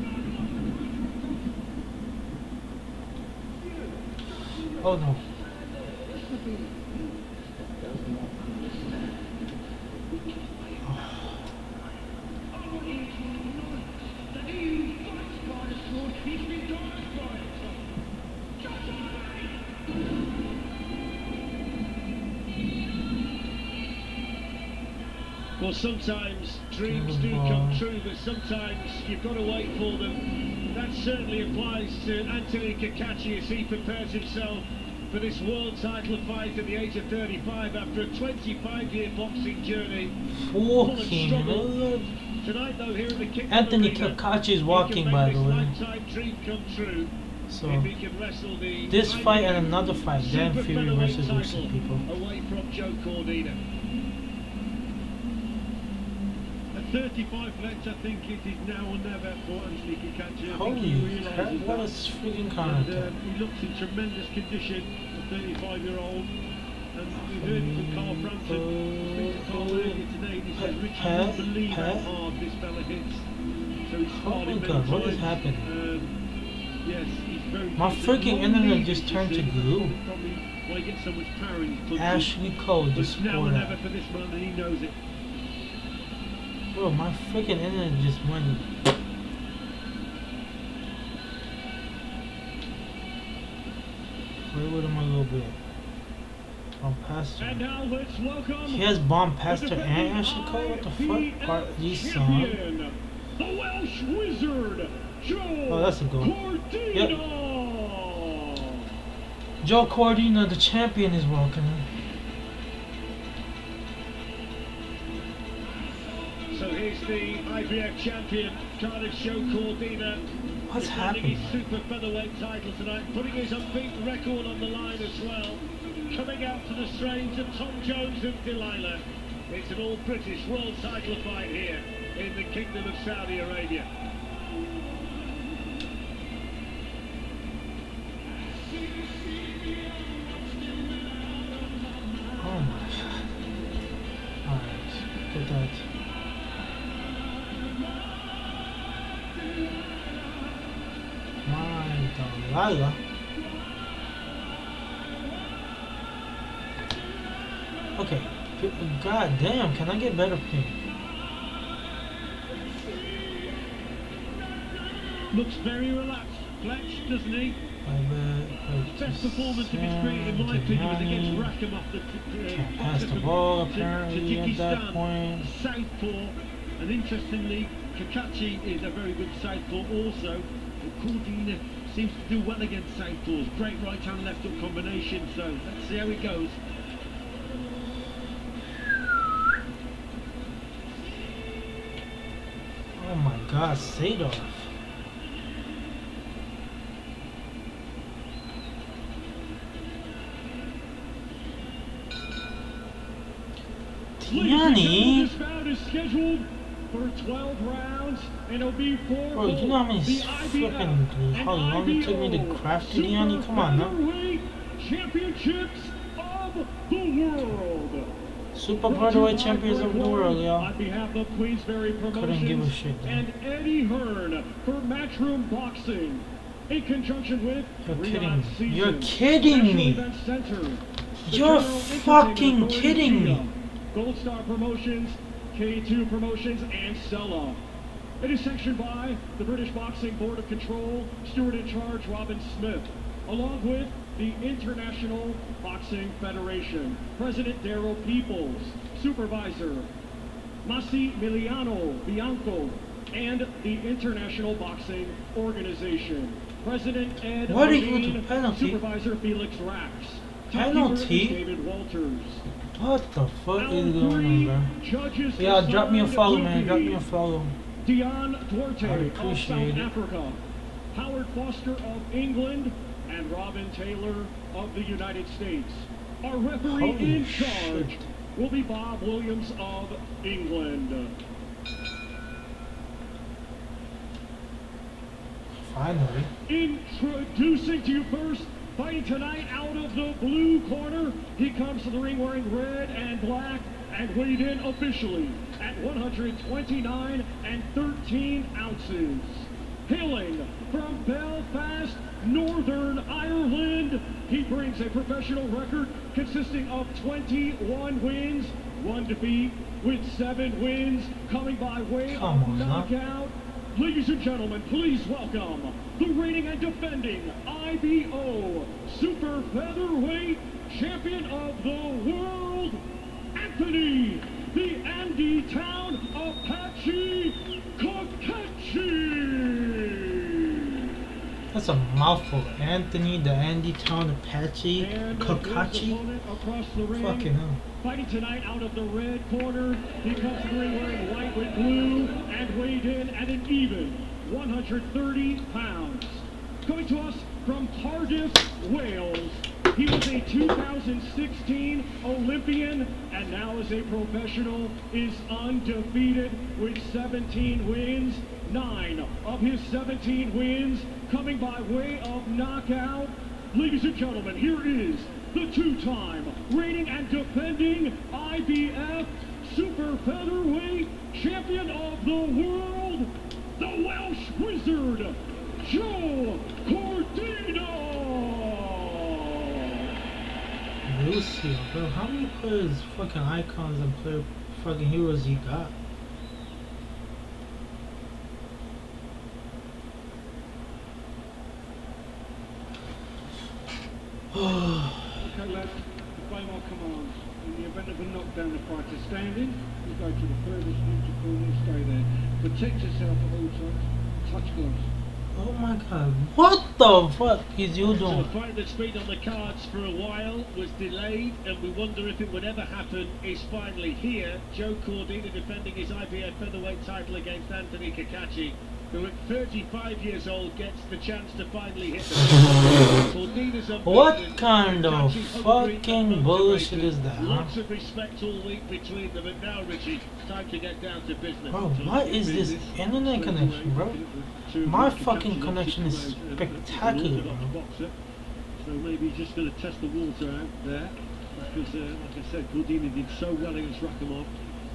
[SPEAKER 4] Oh no.
[SPEAKER 6] Well, sometimes dreams do come true, but sometimes you've got to wait for them. That certainly applies to Anthony Kakachi as he prepares himself for this world title fight at the age of 35 after a 25-year boxing journey. Full of struggle. Tonight, though, here at the Kingdom
[SPEAKER 4] Anthony
[SPEAKER 6] Arena,
[SPEAKER 4] Kakachi is walking, by the way.
[SPEAKER 6] lifetime dream come true.
[SPEAKER 4] So,
[SPEAKER 6] If he can wrestle the
[SPEAKER 4] this fight and another fight, Dan
[SPEAKER 6] super
[SPEAKER 4] Fury
[SPEAKER 6] featherweight
[SPEAKER 4] versus
[SPEAKER 6] title
[SPEAKER 4] Usyk, people.
[SPEAKER 6] away from Joe Cordina.
[SPEAKER 7] At 35 lengths, I think it is now or never for Anthony Kakachi.
[SPEAKER 4] Holy crap, what a freaking counter.
[SPEAKER 7] He looks in tremendous condition, a 35-year-old. And we heard from Carl Frampton, speak to Carl earlier today, and he said, Richard, you won't believe how hard this fella hits. So he's
[SPEAKER 4] Oh
[SPEAKER 7] started
[SPEAKER 4] my
[SPEAKER 7] many
[SPEAKER 4] god, what is
[SPEAKER 7] times.
[SPEAKER 4] happening?
[SPEAKER 7] Yes, he's very
[SPEAKER 4] My freaking internet just turned to glue.
[SPEAKER 7] Probably why he gets so much power in his punches.
[SPEAKER 4] Ashley Cole
[SPEAKER 7] But
[SPEAKER 4] just
[SPEAKER 7] now or
[SPEAKER 4] scored
[SPEAKER 7] never
[SPEAKER 4] out.
[SPEAKER 7] for this man, and he knows it.
[SPEAKER 4] Bro, my freaking internet just went. Wait with him a little bit. Bomb Pastor.
[SPEAKER 3] And now let's welcome
[SPEAKER 4] He has Bomb Pastor and Ashley Cole? What the fuck? Part of these songs.
[SPEAKER 3] champion, the Welsh Wizard, Joe
[SPEAKER 4] Oh, that's a goal.
[SPEAKER 3] Cordina.
[SPEAKER 4] Joe Cordina, the champion, is welcoming.
[SPEAKER 6] So here's the IBF champion, Cardiff Joe Cordina.
[SPEAKER 4] What's
[SPEAKER 6] defending
[SPEAKER 4] happening?
[SPEAKER 6] his super featherweight title tonight, putting his unbeaten record on the line as well. Coming out to the strains of Tom Jones and Delilah. It's an all-British world title fight here in the Kingdom of Saudi Arabia.
[SPEAKER 4] Oh my god. Alright, look at that. My Delilah. Okay, god damn, can I get better ping?
[SPEAKER 6] Looks very relaxed, flexed, doesn't he? Best performance of his career, in my opinion, was against Rackham off the
[SPEAKER 4] Can't pass the ball apparently at that point.
[SPEAKER 6] Southpaw, and interestingly, Kakachi is a very good southpaw also. And Cordina seems to do well against southpaws. Great right hand, left hook combination. So let's see how it goes.
[SPEAKER 4] Oh my god, Sadov. Tiani?
[SPEAKER 3] This bout is scheduled for 12 rounds, and it'll be for
[SPEAKER 4] Bro, you know how many how long it took me to craft Tiani? Come on now.
[SPEAKER 3] Championships of the world.
[SPEAKER 4] Super Featherweight Champions of the world, y'all.
[SPEAKER 3] On behalf of Queensberry
[SPEAKER 4] Couldn't give a
[SPEAKER 3] Promotions
[SPEAKER 4] shit,
[SPEAKER 3] and Eddie Hearn for Matchroom Boxing, in conjunction with
[SPEAKER 4] You're kidding
[SPEAKER 3] Riyadh
[SPEAKER 4] me.
[SPEAKER 3] Season,
[SPEAKER 4] You're kidding
[SPEAKER 3] National
[SPEAKER 4] me.
[SPEAKER 3] Event Center, the
[SPEAKER 4] You're
[SPEAKER 3] General
[SPEAKER 4] fucking
[SPEAKER 3] Entertainment Authority
[SPEAKER 4] kidding me.
[SPEAKER 3] Kingdom, Gold Star Promotions, K2 Promotions, and Stella. It is sanctioned by the British Boxing Board of Control, Steward in Charge Robin Smith, along with the International Boxing Federation, President Darryl Peoples, Supervisor Massimiliano Bianco, and the International Boxing Organization, President Ed
[SPEAKER 4] Why did you
[SPEAKER 3] Levine,
[SPEAKER 4] go to penalty?
[SPEAKER 3] Supervisor Felix Rax,
[SPEAKER 4] Penalty?
[SPEAKER 3] Timekeeper is David Walters.
[SPEAKER 4] What the fuck
[SPEAKER 3] Our
[SPEAKER 4] is going
[SPEAKER 3] three
[SPEAKER 4] on, bro?
[SPEAKER 3] judges
[SPEAKER 4] Yeah, drop me a
[SPEAKER 3] decide
[SPEAKER 4] follow,
[SPEAKER 3] will
[SPEAKER 4] man. Drop
[SPEAKER 3] be
[SPEAKER 4] me a follow.
[SPEAKER 3] Dion Duarte
[SPEAKER 4] I'd
[SPEAKER 3] of South
[SPEAKER 4] appreciate it.
[SPEAKER 3] Africa, Howard Foster of England, and Robin Taylor of the United States. Our referee
[SPEAKER 4] Holy
[SPEAKER 3] in charge
[SPEAKER 4] shit.
[SPEAKER 3] will be Bob Williams of England.
[SPEAKER 4] Finally.
[SPEAKER 3] Introducing to you first, Fighting tonight out of the blue corner, he comes to the ring wearing red and black and weighed in officially at 129 and 13 ounces. Hailing from Belfast, Northern Ireland, he brings a professional record consisting of 21 wins, 1 defeat, with 7 wins, coming by way of knockout. Ladies and gentlemen, please welcome the reigning and defending IBO Super Featherweight Champion of the World, Anthony, the Andy Town Apache Kakachi.
[SPEAKER 4] That's a mouthful. Anthony, the Andy Town Apache Kakachi. Fucking hell.
[SPEAKER 3] Fighting tonight out of the red corner, he comes to the ring wearing white with blue and weighed in at an even 130 pounds. Coming to us from Cardiff, Wales, he was a 2016 Olympian and now as a professional is undefeated with 17 wins, 9 of his 17 wins coming by way of knockout. Ladies and gentlemen, here is the two-time reigning and defending IBF Super Featherweight Champion of the World, the Welsh Wizard, Joe Cordino.
[SPEAKER 4] Lucio, bro, how many players, fucking icons and player fucking heroes you got?
[SPEAKER 1] Okay, lads, obey my commands. In the event of a knockdown, the fighter standing, you go to the furthest neutral corner and stay there. Protect yourself at all times. Touch gloves.
[SPEAKER 4] Oh my god, what the fuck is you
[SPEAKER 6] So
[SPEAKER 4] doing?
[SPEAKER 6] the fight that's been on the cards for a while was delayed, and we wonder if it would ever happen, is finally here. Joe Cordino defending his IBF featherweight title against Anthony Kakachi, who at 35 years old gets the chance to finally hit the
[SPEAKER 4] What kind of fucking bullshit is that, huh?
[SPEAKER 6] Lots of respect all week between them, and now, Richie, time to get down to business.
[SPEAKER 4] Bro, what is this internet connection, bro? My fucking connection is spectacular, bro.
[SPEAKER 7] So maybe he's just going to test the water out there, because like I said, Cordino did so well against Rakhimov.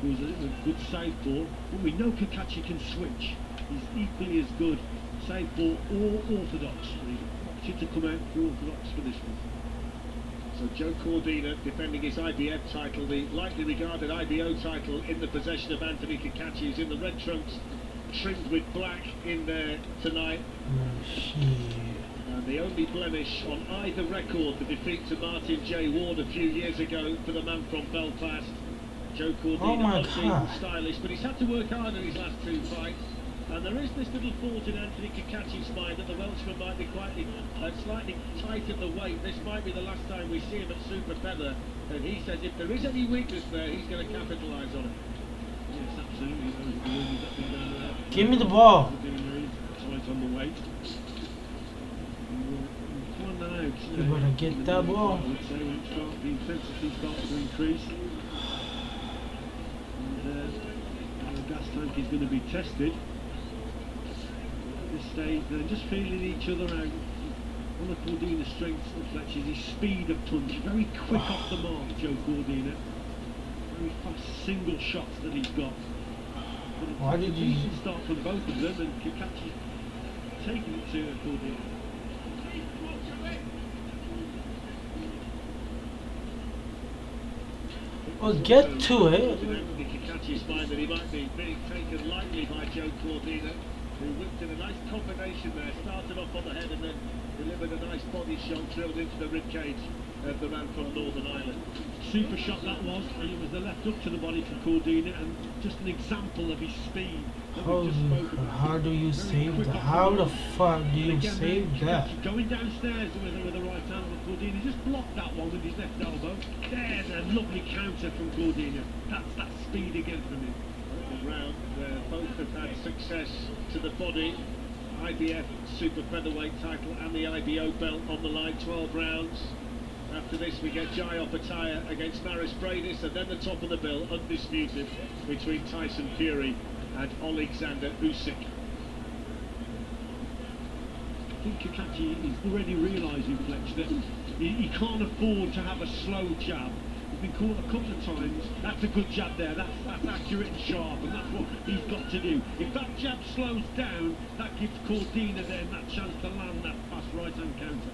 [SPEAKER 7] It was a good southpaw, but we know Kakachi can switch. He's equally as good southpaw or orthodox. We want you to come out for orthodox for this one.
[SPEAKER 6] So Joe Cordino defending his IBF title, the lightly regarded IBO title in the possession of Anthony Kakachi, who's in the red trunks, trimmed with black in there tonight. And the only blemish on either record, the defeat to Martin J. Ward a few years ago for the man from Belfast. Joe Cordino not being stylish, but he's had to work hard in his last 2 fights. And there is this little thought in Anthony Kakachi's mind that the Welshman might be slightly tight at the weight. This might be the last time we see him at Super Feather. And he says if there is any weakness there, he's going to capitalise on it.
[SPEAKER 7] Yes, absolutely.
[SPEAKER 4] Give me the ball.
[SPEAKER 7] Tight on the weight.
[SPEAKER 4] You better get that ball.
[SPEAKER 7] I would say when the intensity starts to increase. And the gas tank is going to be tested. At this stage, they're just feeling each other out. One of Cordino's strengths and Fletcher's his speed of punch. Very quick off the mark, Joe Cordino. Very fast single shots that he's got.
[SPEAKER 4] Why did you
[SPEAKER 7] start from both of them, and Kakachi taking it to Cordino.
[SPEAKER 4] Well, get to it.
[SPEAKER 6] Kakachi's mind that he might be being taken lightly by Joe Cordino, who whipped in a nice combination there, started off on the head and then delivered a nice body shot drilled into the ribcage of the man from Northern Ireland.
[SPEAKER 7] Super shot that was, and it was the left hook to the body from Cordino, and just an example of his speed.
[SPEAKER 4] Holy crap, how do you save that? How the fuck do you save that?
[SPEAKER 7] Going downstairs with the right hand of Cordino, just blocked that one with his left elbow. There's a lovely counter from Cordino. That's that speed again from him.
[SPEAKER 6] A round where both have had success to the body. IBF Super Featherweight title and the IBO belt on the line, 12 rounds. After this we get Jai Opataya against Maris Bradis, and then the top of the bill, undisputed, between Tyson Fury and Oleksandr Usyk.
[SPEAKER 7] think Kakachi is already realising, Fletch, that he can't afford to have a slow jab. He's been caught a couple of times. That's a good jab there. That's accurate and sharp, and that's what he's got to do. If that jab slows down, that gives Cordina then that chance to land that fast right-hand counter.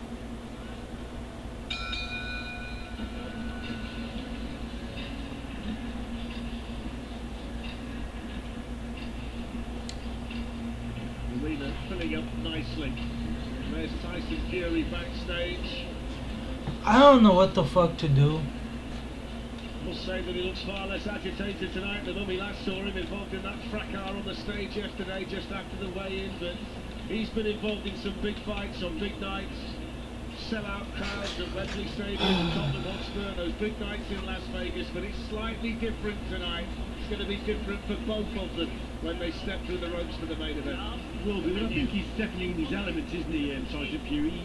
[SPEAKER 7] Arena filling up nicely. There's Tyson Fury backstage.
[SPEAKER 4] I don't know what the fuck to do.
[SPEAKER 6] We'll say that he looks far less agitated tonight than when we last saw him involved in that fracas on the stage yesterday just after the weigh-in, but he's been involved in some big fights on big nights. Sell-out crowds at Wembley Stadium and Tottenham Hotspur, those big nights in Las Vegas, but it's slightly different tonight. It's going to be different for both of them when they step through the ropes for the main event.
[SPEAKER 7] Will be, but I think he's definitely in his element, isn't he, Tyson Fury?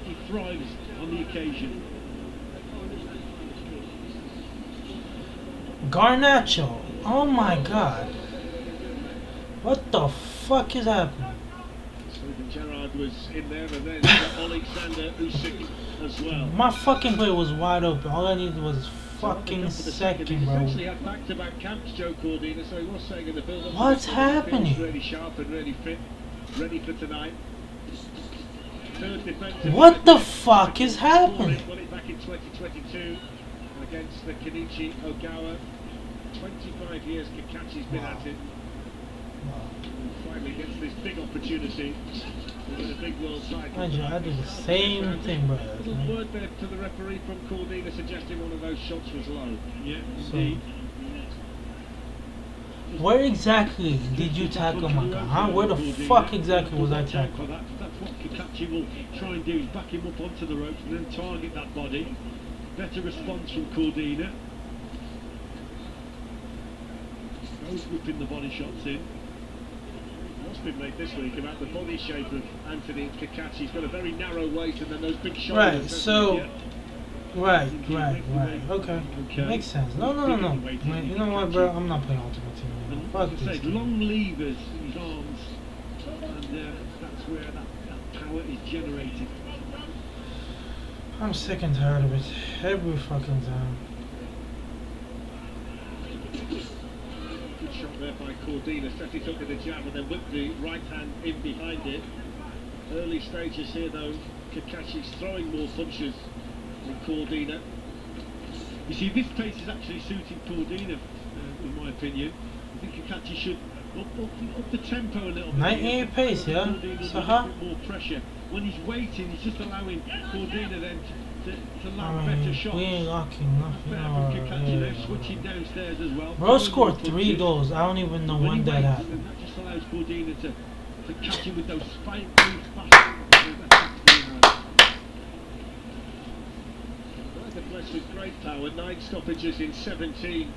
[SPEAKER 7] He thrives on the occasion.
[SPEAKER 4] Garnacho. Oh my god. What the fuck is happening?
[SPEAKER 6] Stephen Gerrard was in there, and then Oleksandr Usyk as well.
[SPEAKER 4] My fucking play was wide open. All I needed was fucking second, bro.
[SPEAKER 6] He actually had back-to-back camps, Joe Cordina, so he was saying in the build-up.
[SPEAKER 4] What's happening?
[SPEAKER 6] Really sharp and really fit, ready for tonight. Third defensive.
[SPEAKER 4] What the fuck is happening?
[SPEAKER 6] Won it back in 2022 against the Kenichi Ogawa. 25 years Kakachi's been at it. And finally gets this big opportunity to win a big world title.
[SPEAKER 4] I do the same thing, bro.
[SPEAKER 6] A little word there to the referee from Cordina suggesting one of those shots was low.
[SPEAKER 7] Yeah,
[SPEAKER 4] So,
[SPEAKER 7] indeed.
[SPEAKER 4] where exactly did you tackle my guy? Huh? Where the fuck exactly was I tackled?
[SPEAKER 7] That's what Kakachi will try and do, is back him up onto the ropes and then target that body. Better response from Cordina. Both whipping the body shots in.
[SPEAKER 6] What's been made this week about the body shape of Anthony Kakachi? He's got a very narrow waist and then those big shoulders.
[SPEAKER 4] Right, so... Right. Okay. Makes sense. No. Man, you know what, bro? I'm not playing Ultimate Team anymore. Fuck this.
[SPEAKER 7] Long levers in his arms, and that's where that power is generated.
[SPEAKER 4] I'm sick and tired of it. Every fucking time.
[SPEAKER 6] Good shot there by Cordina. Set it up with a jab and then whipped the right hand in behind it. Early stages here though, Kakachi's throwing more punches than Cordina.
[SPEAKER 7] You see, this pace is actually suiting Cordina, in my opinion. I think Kakachi should up the tempo a little bit.
[SPEAKER 4] 98 pace, yeah? So how?
[SPEAKER 7] A bit more pressure. When he's waiting, he's just allowing Cordina then to land better shots.
[SPEAKER 4] We ain't locking nothing.
[SPEAKER 7] Better from Kakachi there, switching downstairs as well.
[SPEAKER 4] Bro scored 3 goals. I don't even know when that happened.
[SPEAKER 7] That just allows Cordina to catch him with those spike-proof fast.
[SPEAKER 6] Rather blessed with great power. 9 stoppages in 17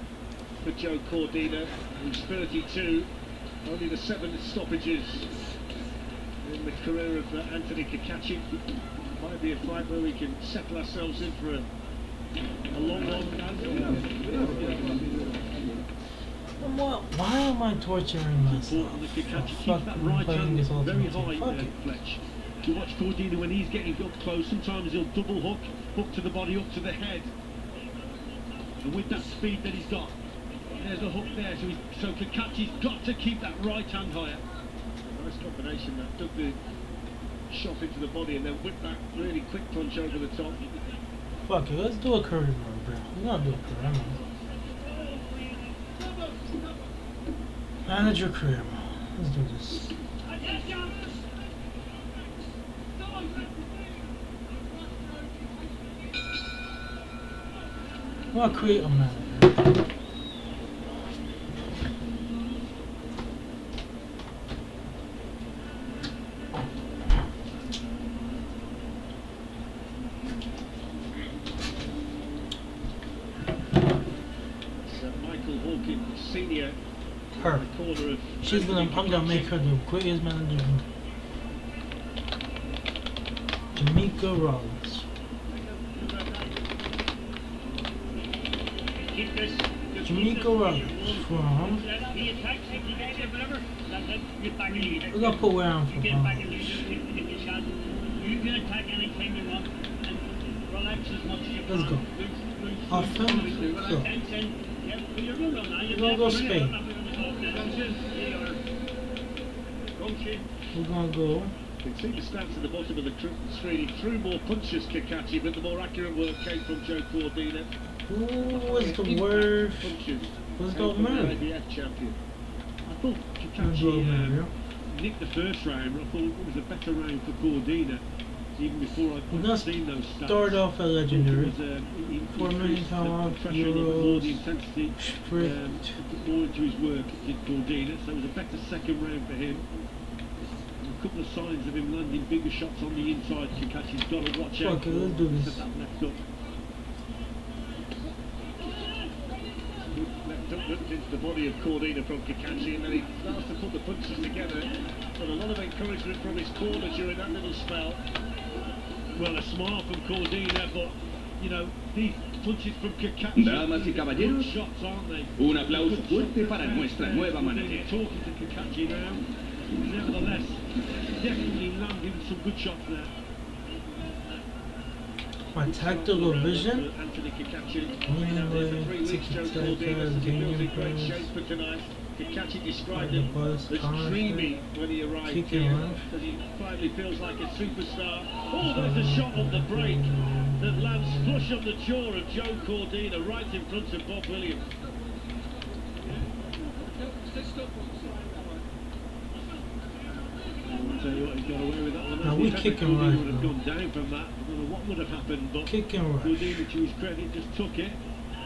[SPEAKER 6] for Joe Cordina, who's 32. Only the 7 stoppages in the career of Anthony Kakachi. Might be a fight where we can settle ourselves in for a long
[SPEAKER 4] Why am I torturing myself?
[SPEAKER 7] Keep that right hand very high, Fletch. You watch Cordina when he's getting up close, sometimes he'll double hook to the body, up to the head. And with that speed that he's got, there's a hook there, so Kakachi's got to keep that right hand higher.
[SPEAKER 6] Nice combination that took the shot into the body and then whipped that really quick punch over the top.
[SPEAKER 4] Fuck it, let's do a career mode, bro. We're gonna do a career mode. Manage your career mode. Let's do this. I'm gonna create a manager. Her. She's gonna. I'm gonna make her the greatest manager. Jamaica Rollins. Jamaica Rollins from. We're gonna put where I'm from. Let's go. Offense. Go. We're gonna go Spain. We're gonna go.
[SPEAKER 6] You can see the stats at the bottom of the screen. He threw more punches, Kakachi, but the more accurate work came from Joe Cordina.
[SPEAKER 4] Who was the worst? Let's go, man.
[SPEAKER 6] IBF champion.
[SPEAKER 7] I thought Kakachi nicked the first round. I thought it was a better round for Cordina, even before I'd seen those stats.
[SPEAKER 4] Start off a legendary. 4 million pound euros.
[SPEAKER 7] Intensity, put more into his work, did Cordina. So it was a better second round for him. A couple of signs of him landing bigger shots on the inside. Kakachi's got to watch out.
[SPEAKER 4] Okay, let's do this.
[SPEAKER 7] Set that left up.
[SPEAKER 6] Left up into the body of Cordina from Kakachi, and then he starts to put the punches together. But a lot of encouragement from his corner during that little spell.
[SPEAKER 7] Well, a smile from Cordina, but you know, these punches from Kakachi.
[SPEAKER 12] Damas y caballeros,
[SPEAKER 7] shots, aren't they?
[SPEAKER 12] un aplauso fuerte para nuestra nueva manager.
[SPEAKER 7] Talking to Kakachi now. Nevertheless, definitely landing some good shots there.
[SPEAKER 4] My tactical vision.
[SPEAKER 6] Anthony Kakachi.
[SPEAKER 4] Anyway, tiki-taka, game plans.
[SPEAKER 6] Kakachi described him as dreamy when he arrived here, that he finally feels like a superstar. Oh, there's a shot on the break that lands flush on the jaw of Joe Cordina, right in front of Bob Williams.
[SPEAKER 7] I'll tell you what, he got away with that one.
[SPEAKER 4] Now we kicking right.
[SPEAKER 7] Would have gone down from that. I don't know what would have happened, but Cordina, to his credit, just took it.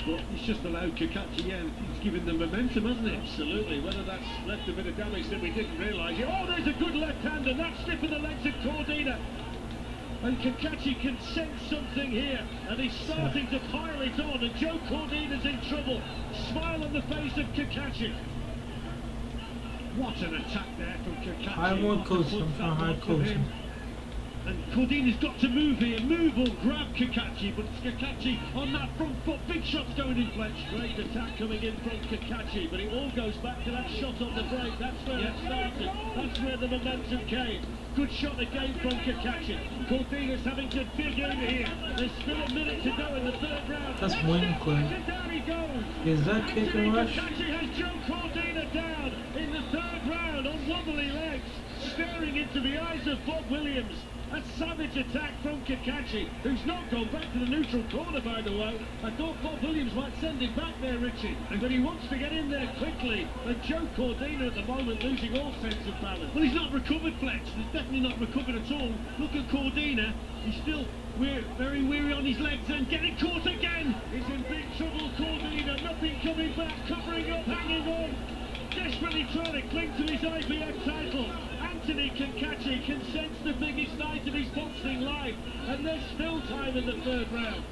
[SPEAKER 7] But he's just allowed Kakachi, he's given them momentum, hasn't it?
[SPEAKER 6] Absolutely. Whether that's left a bit of damage that we didn't realise. Oh, there's a good left hand, and that's stiffened the legs of Cordina. And Kakachi can sense something here, and he's starting to pile it on, and Joe Cordina's in trouble. Smile on the face of Kakachi.
[SPEAKER 7] What an attack there from Kakachi.
[SPEAKER 4] I want coaching from high coaching.
[SPEAKER 7] And Cordina's got to move here, move or grab Kakachi, but it's Kakachi on that front foot, big shots going in flex.
[SPEAKER 6] Great attack coming in from Kakachi, but it all goes back to that shot on the break. That's where it started, that's where the momentum came. Good shot again from Kakachi. Cordina's having to dig in here. There's still a minute to go in the third round.
[SPEAKER 4] That's wing play.
[SPEAKER 6] Down he goes.
[SPEAKER 4] Is that kick and rush?
[SPEAKER 6] Kakachi has Joe Cordina down in the third round on wobbly legs, staring into the eyes of Bob Williams. A savage attack from Kakachi, who's not gone back to the neutral corner, by the way. I thought Bob Williams might send him back there, Richie, but he wants to get in there quickly. And Joe Cordina at the moment losing all sense of balance.
[SPEAKER 7] Well, he's not recovered, Flex. He's definitely not recovered at all. Look at Cordina. He's still very weary on his legs and getting caught again.
[SPEAKER 6] He's in big trouble, Cordina. Nothing coming back, covering up, hanging on. Desperately trying to cling to his IBF title. Anthony Kakachi can sense the biggest night of his boxing life, and there's still time in the third round.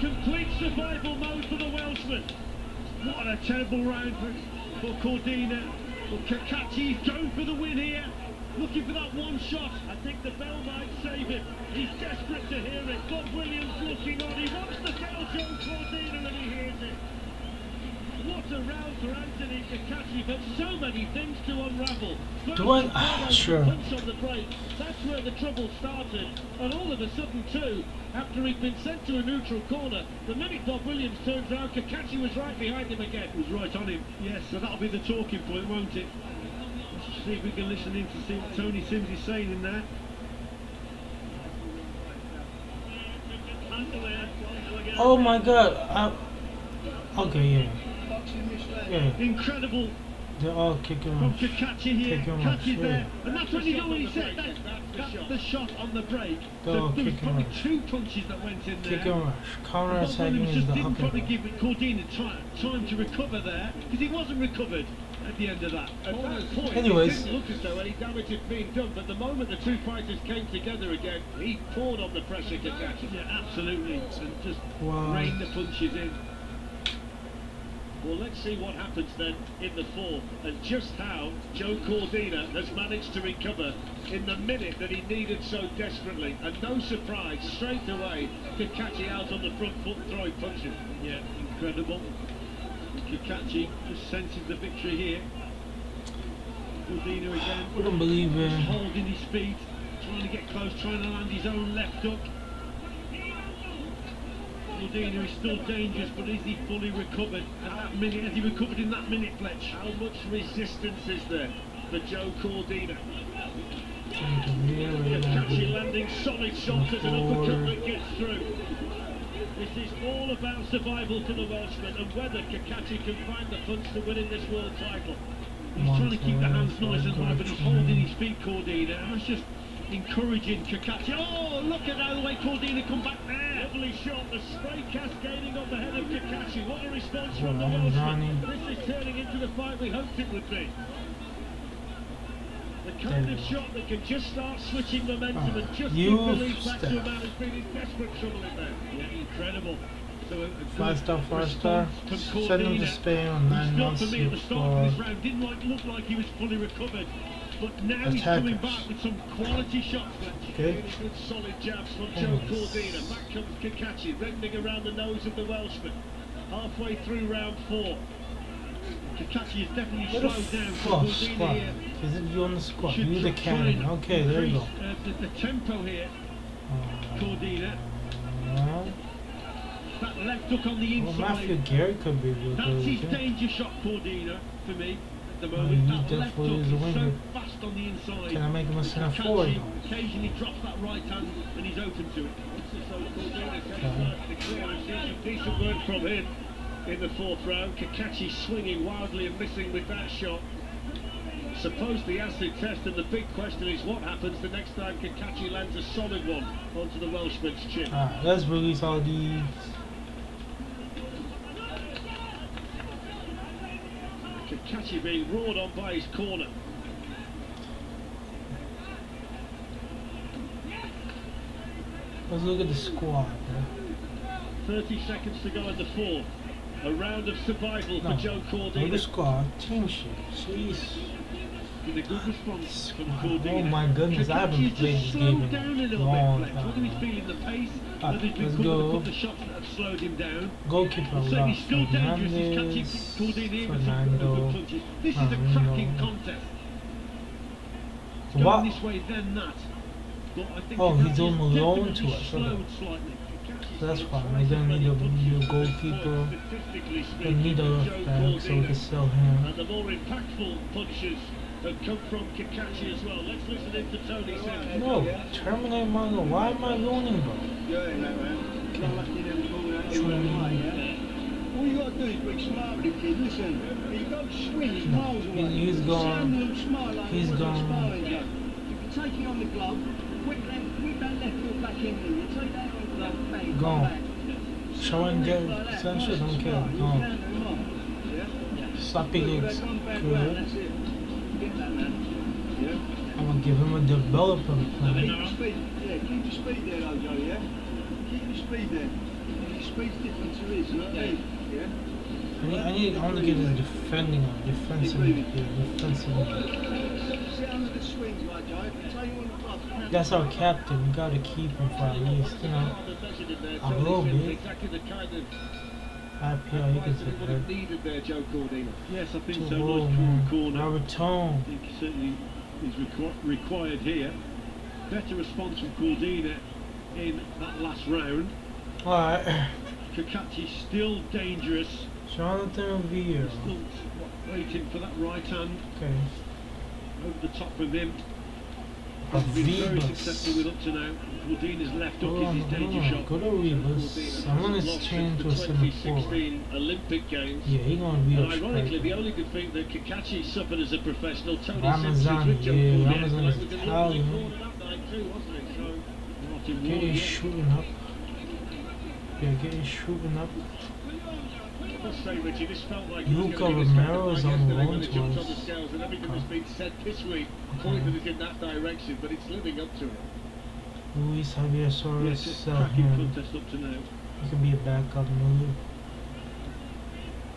[SPEAKER 6] Complete survival mode for the Welshman.
[SPEAKER 7] What a terrible round for Cordina. But Kakachi's going for the win here. Looking for that one shot.
[SPEAKER 6] I think the bell might save him. He's desperate to hear it. Bob Williams looking on. He wants to tell Joe Cordina and he hears it. What a round for Anthony Kakachi, but so many things to unravel.
[SPEAKER 4] Sure.
[SPEAKER 6] Punch on the break. That's where the trouble started. And all of a sudden, too, after he'd been sent to a neutral corner, the minute Bob Williams turns around, Kakachi was right behind him again.
[SPEAKER 7] He was right on him. Yes, so that'll be the talking point, won't it? Let's see if we can listen in to see what Tony Sims is saying in there.
[SPEAKER 4] Oh my God. Okay, yeah. Yeah.
[SPEAKER 7] Incredible.
[SPEAKER 4] They're all kicking
[SPEAKER 7] from
[SPEAKER 4] off.
[SPEAKER 7] Kakachi here. Kakachi's there. And that's when you know what he said.
[SPEAKER 6] That's
[SPEAKER 7] the shot on the break.
[SPEAKER 4] They're all
[SPEAKER 7] There was
[SPEAKER 4] kicking
[SPEAKER 7] probably
[SPEAKER 4] rush.
[SPEAKER 7] 2 punches that went in there.
[SPEAKER 4] Kick and rush. Counter
[SPEAKER 7] Bob
[SPEAKER 4] attacking
[SPEAKER 7] Williams
[SPEAKER 4] is
[SPEAKER 7] just
[SPEAKER 4] the
[SPEAKER 7] didn't
[SPEAKER 4] upper.
[SPEAKER 7] probably give Cordina time to recover there, because he wasn't recovered at the end of that.
[SPEAKER 6] At that point,
[SPEAKER 4] Anyways.
[SPEAKER 6] it didn't look as though any damage had been done, but the moment the two fighters came together again, he poured on the pressure, Kakachi.
[SPEAKER 7] Yeah, absolutely. And just
[SPEAKER 4] Wow.
[SPEAKER 7] rained the punches in.
[SPEAKER 6] Well, let's see what happens then in the fourth, and just how Joe Cordina has managed to recover in the minute that he needed so desperately. And no surprise, straight away, Kakachi out on the front foot throwing punches.
[SPEAKER 7] Yeah, incredible. Kakachi just senses the victory here. Cordina again.
[SPEAKER 4] Wouldn't believe
[SPEAKER 7] just holding his feet. trying to get close, trying to land his own left hook. Cordina is still dangerous, but is he fully recovered at that minute? Has he recovered in that minute, Fletch?
[SPEAKER 6] How much resistance is there for Joe Cordina?
[SPEAKER 4] Really
[SPEAKER 6] landing solid shots as an uppercut that gets through. This is all about survival for the Welshman and whether Kakachi can find the punch to win in this world title.
[SPEAKER 7] He's trying to keep the hands nice and high, but he's holding his feet, Cordina, and that's just encouraging Kakachi. Oh, look at how the way Cordina come back there.
[SPEAKER 6] Lovely shot, the spray cascading off the head of Kakachi. What a response from the Welshman. This is turning into the fight we hoped it would be. The kind of shot that can just start switching momentum and just give belief back to a man who's been in desperate trouble in there.
[SPEAKER 7] Yeah, incredible. So a
[SPEAKER 4] 5-star. Send him to Spain on 9 months
[SPEAKER 7] for me at the start of this round. Didn't look like he was fully recovered. But now he's coming back with some quality shots.
[SPEAKER 4] Okay.
[SPEAKER 6] Really good solid jabs from Joe Cordina. Back comes Kakachi, rending around the nose of the Welshman. Halfway through round 4. Kakachi is definitely slowed down for Cordina here.
[SPEAKER 4] Is it you on the squat? You the cannon. Okay, there you go.
[SPEAKER 7] The tempo here, Cordina. That left hook on the inside.
[SPEAKER 4] Well, Matthew Gary could be good.
[SPEAKER 7] That's his danger shot, Cordina, for me. The moment that left hook is so fast on the inside.
[SPEAKER 4] Can I make him a center forward?
[SPEAKER 7] Occasionally drops that right hand and he's open to it.
[SPEAKER 6] So Cordina gets to clear and sees some decent work from him in the 4th round. Kakachi swinging wildly and missing with that shot. Suppose the acid test, and the big question is what happens the next time Kakachi lands a solid one onto the Welshman's chin.
[SPEAKER 4] Alright, let's release all these.
[SPEAKER 6] Kakachi being roared on by his corner.
[SPEAKER 4] Let's look at the squad.
[SPEAKER 6] 30 seconds to go in the 4th. A round of survival for Joe Cordina.
[SPEAKER 4] Look at the squad. Team shit. Jeez.
[SPEAKER 7] With a good response from Cordina.
[SPEAKER 4] Oh my goodness, I haven't played this game in a long time.
[SPEAKER 7] Whether he's feeling the pace, whether he's been caught a couple of shots that have slowed him down.
[SPEAKER 4] Goalkeeper
[SPEAKER 7] He's still dangerous. He's catching Cordina in with some good punches. This is a cracking contest. It's going this way, then that. But I think
[SPEAKER 4] he's on loan to us.
[SPEAKER 7] Slowed slightly.
[SPEAKER 4] So that's fine. We don't need a goalkeeper. We need a left back so we can sell him.
[SPEAKER 6] And the more impactful punches have come from Kakachi as well. Let's listen in to Tony Sims.
[SPEAKER 4] No, terminate Mango. Why am I loaning, bro?
[SPEAKER 10] All you got to do is be smart with him, kid. Listen, he goes swinging miles away.
[SPEAKER 4] He's gone. He's gone.
[SPEAKER 10] If you take it on the glove, whip that left foot back in there. You take that on the glove, bang,
[SPEAKER 4] Gone.
[SPEAKER 10] back.
[SPEAKER 4] Show and get Sanchez, don't care. Gone. Sloppy looks good. I'm gonna give him a development plan.
[SPEAKER 10] Keep your speed, keep your speed there, though, Joe, yeah? Keep your speed there. Your speed's different to his, not me, yeah?
[SPEAKER 4] I want to get his defending on, defensive.
[SPEAKER 10] Sit under the swings, like Joe. If you take him on the club,
[SPEAKER 4] that's our captain. We gotta keep him for at least, you know, a little bit.
[SPEAKER 6] Exactly the kind of
[SPEAKER 4] IPL, you can say that.
[SPEAKER 6] needed there, Joe Cordina.
[SPEAKER 7] Yes, I think
[SPEAKER 4] Too
[SPEAKER 7] so.
[SPEAKER 4] low,
[SPEAKER 7] Nice
[SPEAKER 4] man.
[SPEAKER 7] corner.
[SPEAKER 4] Robert Tone.
[SPEAKER 7] I think certainly is required here. Better response from Cordina in that last round.
[SPEAKER 4] Alright.
[SPEAKER 7] Kakachi still dangerous.
[SPEAKER 4] Jonathan Vieira.
[SPEAKER 7] Still waiting for that right hand
[SPEAKER 4] Okay.
[SPEAKER 7] over the top of him. He's been very successful with up to now. Cordina's left hook is his danger shot.
[SPEAKER 4] Go to Rebus. Someone is changed to a center forward.
[SPEAKER 6] 2016 Olympic Games.
[SPEAKER 4] Yeah, he's gonna be
[SPEAKER 6] And
[SPEAKER 4] a
[SPEAKER 6] ironically,
[SPEAKER 4] striker.
[SPEAKER 6] the only good thing that Kakachi suffered as a professional, Tony
[SPEAKER 4] Ramazan,
[SPEAKER 6] Simpson's with Joe
[SPEAKER 4] yeah,
[SPEAKER 6] Cordina,
[SPEAKER 4] Ramazan
[SPEAKER 6] was
[SPEAKER 4] is
[SPEAKER 6] a lovely
[SPEAKER 4] Italian.
[SPEAKER 6] corner that night too, wasn't it? So,
[SPEAKER 4] Get his shooting up. Yeah, get his shooting up.
[SPEAKER 6] I must say, Richie, this felt like
[SPEAKER 4] Luca
[SPEAKER 6] it was going to be
[SPEAKER 4] Romero is on
[SPEAKER 6] yesterday
[SPEAKER 4] loan
[SPEAKER 6] when it
[SPEAKER 4] to
[SPEAKER 6] jumped
[SPEAKER 4] us.
[SPEAKER 6] on the scales, and everything that's been said this week pointed us in that direction, but it's living up to it.
[SPEAKER 4] Luis Javier Suarez,
[SPEAKER 7] Yes, it's
[SPEAKER 4] sell
[SPEAKER 7] cracking
[SPEAKER 4] him.
[SPEAKER 7] contest up to now.
[SPEAKER 4] He can be a backup move.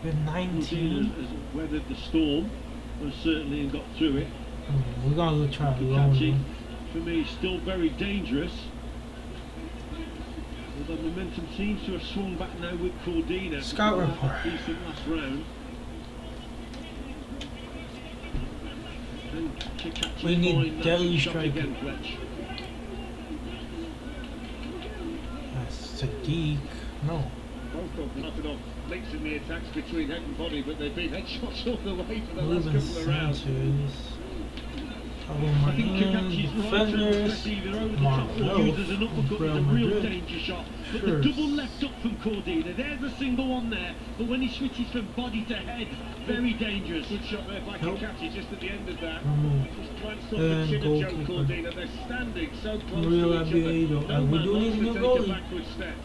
[SPEAKER 4] We're
[SPEAKER 7] Cordina
[SPEAKER 4] 19.
[SPEAKER 7] has weathered the storm, most certainly, and got through it.
[SPEAKER 4] We're gonna try to loan
[SPEAKER 7] Kakachi,
[SPEAKER 4] him.
[SPEAKER 7] for me, is still very dangerous. Although momentum seems to have swung back now with Cordina.
[SPEAKER 4] Scout report.
[SPEAKER 7] Decent last round. And Kakachi
[SPEAKER 4] We need
[SPEAKER 7] find that
[SPEAKER 4] deadly
[SPEAKER 7] shot
[SPEAKER 4] striker.
[SPEAKER 7] again, Fletch.
[SPEAKER 4] Sadiq, no.
[SPEAKER 6] Both of them knocking off links in the attacks between head and body, but they've been headshots all the way for the last couple of rounds.
[SPEAKER 4] I think Kakachi's
[SPEAKER 6] defenders, either over the top or uses an uppercut is a real danger shot. But the double left up from Cordina, there's a single one there, but when he switches from body to head, very dangerous. Good shot there by Kakachi just at the end of that. Just glanced off the chin of Joe Cordina. They're standing so close to each other. No man wants to take a backward step.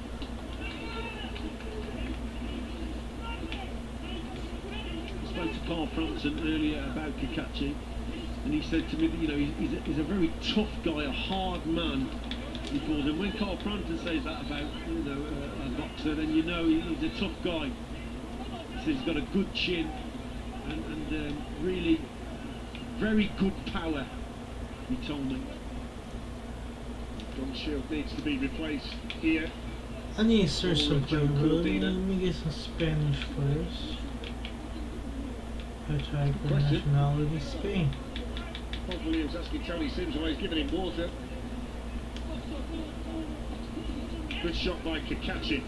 [SPEAKER 6] I spoke to Carl Frampton earlier about Kakachi. And he said to me that, you know, he's a very tough guy, a hard man, he calls him. When Carl Frampton says that about, you know, a boxer, then you know he's a tough guy. He says he's got a good chin and really very good power, he told me. Gun shield needs to be replaced here.
[SPEAKER 4] I need to search something. Let me get some Spanish first. Hashtag for nationality, Spain.
[SPEAKER 6] Bob Williams asking Tony Sims why he's giving him water. Good shot by Kakachi.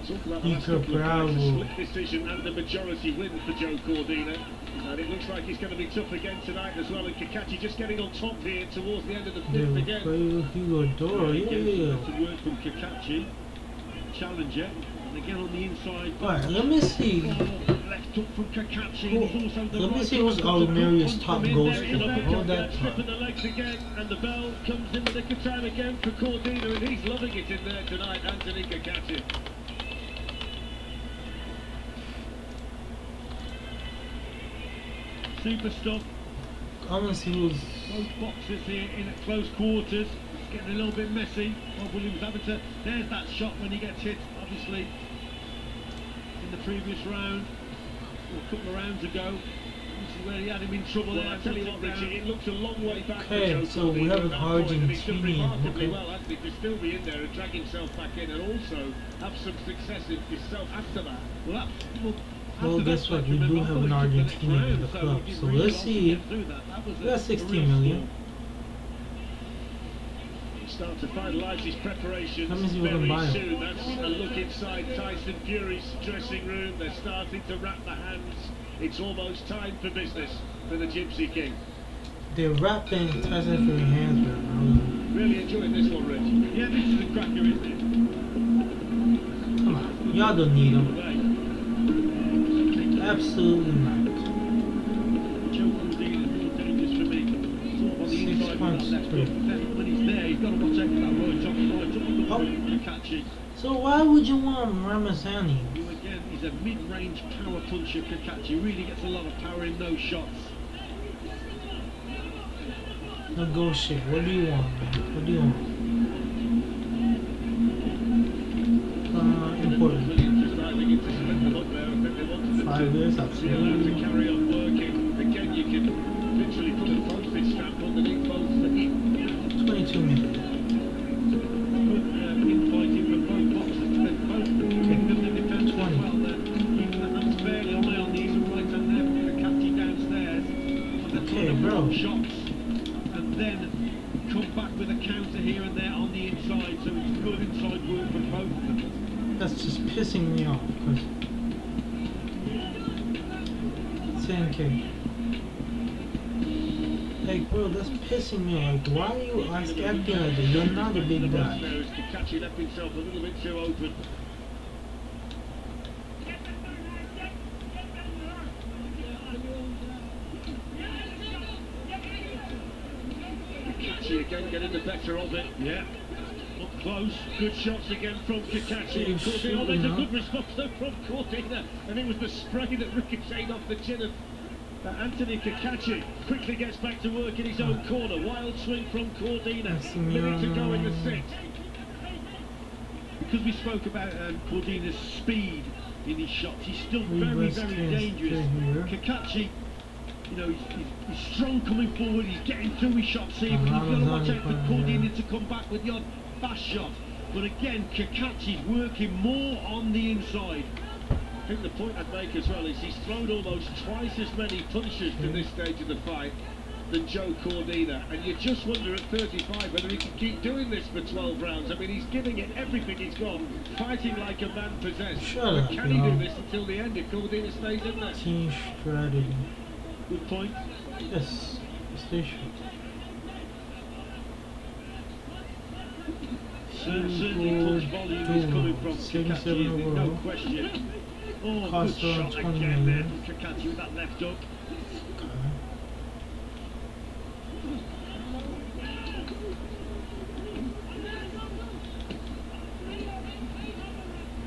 [SPEAKER 6] Talk about the last couple of fights, a split decision and the majority win for Joe Cordina. And it looks like he's going to be tough again tonight as well. And Kakachi just getting on top here towards the end of the fifth again. To work from Kakachi. Challenger. And again on the inside.
[SPEAKER 4] Alright, let me see.
[SPEAKER 6] Left hook from Kakachi.
[SPEAKER 4] Let me see who's Almeria's top goal scorer. Hold that
[SPEAKER 6] Slipping the legs again. And the bell comes in the nick of time again for Cordina. And he's loving it in there tonight, Anthony Kakachi. Super stuff.
[SPEAKER 4] I'm gonna see who's
[SPEAKER 6] both boxers here in at close quarters. It's getting a little bit messy. Bob Williams having to. There's that shot when he gets hit, obviously, in the previous round, or a couple of rounds ago. This is where he had him in trouble there. I tell you what, Richie, it looks a long way back.
[SPEAKER 4] Okay, so we have an Argentinian.
[SPEAKER 6] Okay. Well, actually, to still be in there and drag himself back in, and also have some success himself after that.
[SPEAKER 4] Well, guess what? We do have an Argentinian in the club. So let's see. We got 16 million.
[SPEAKER 6] Start to finalise his preparations
[SPEAKER 4] Let me see what
[SPEAKER 6] very
[SPEAKER 4] buy
[SPEAKER 6] soon. That's a look inside Tyson Fury's dressing room. They're starting to wrap the hands. It's almost time for business for the Gypsy King.
[SPEAKER 4] They're wrapping Tyson Fury's hands right now.
[SPEAKER 6] Really enjoying this one, Rich. Yeah, this is a cracker, isn't it?
[SPEAKER 4] Come on, y'all don't need them. Absolutely not.
[SPEAKER 6] Joe Cordina is more dangerous for me. Sort of on the inside with that left hook. When he's there, he's got to watch out for that right up Kakachi.
[SPEAKER 4] So why would you want Ramazani?
[SPEAKER 6] Again, he's a mid-range power puncher. Kakachi really gets a lot of power in those shots.
[SPEAKER 4] Negotiate. What do you want, man? What do you want? Important. 5 years, absolutely.
[SPEAKER 6] To carry on working. Again, you can literally put a postage stamp underneath both of them.
[SPEAKER 4] 22 minutes.
[SPEAKER 6] Good infighting from both boxers. They're both picking up the defence well. They're keeping the hands fairly high on these right and left. Kakachi downstairs.
[SPEAKER 4] Okay, bro.
[SPEAKER 6] Shots. And then come back with a counter here and there on the inside. So it's good inside work from both of them.
[SPEAKER 4] That's just pissing me off. 10K. Like, bro, that's pissing me off. Like, why are you acting like that? You're not a big guy.
[SPEAKER 6] Kakachi left himself a little bit too open. Kakachi again getting the better of it. Yeah. Up close, good shots again from Kakachi. Cordina, there's a good response though from Cordina, and it was the spray that ricocheted off the chin of Anthony Kakachi. Quickly gets back to work in his own corner. Wild swing from Cordina. Minute to go in the sixth. Because we spoke about Cordina's speed in his shots, he's still very, very dangerous. Kakachi, you know, he's strong coming forward, he's getting through his shots here, but you've got to watch out for Cordina to come back with the odd fast shot. But again, Kakachi's working more on the inside. think the point I'd make as well is he's thrown almost twice as many punches to this stage of the fight than Joe Cordina, and you just wonder at 35 whether he can keep doing this for 12 rounds. I mean, he's giving it everything he's got, fighting like a man possessed. But can he do this until the end if Cordina stays in there?
[SPEAKER 4] Team strategy.
[SPEAKER 6] Good point.
[SPEAKER 4] Yes, they should.
[SPEAKER 6] Certainly punch volume is coming from Kakachi, no question. Oh, good shot again there from Kakachi with that left hook.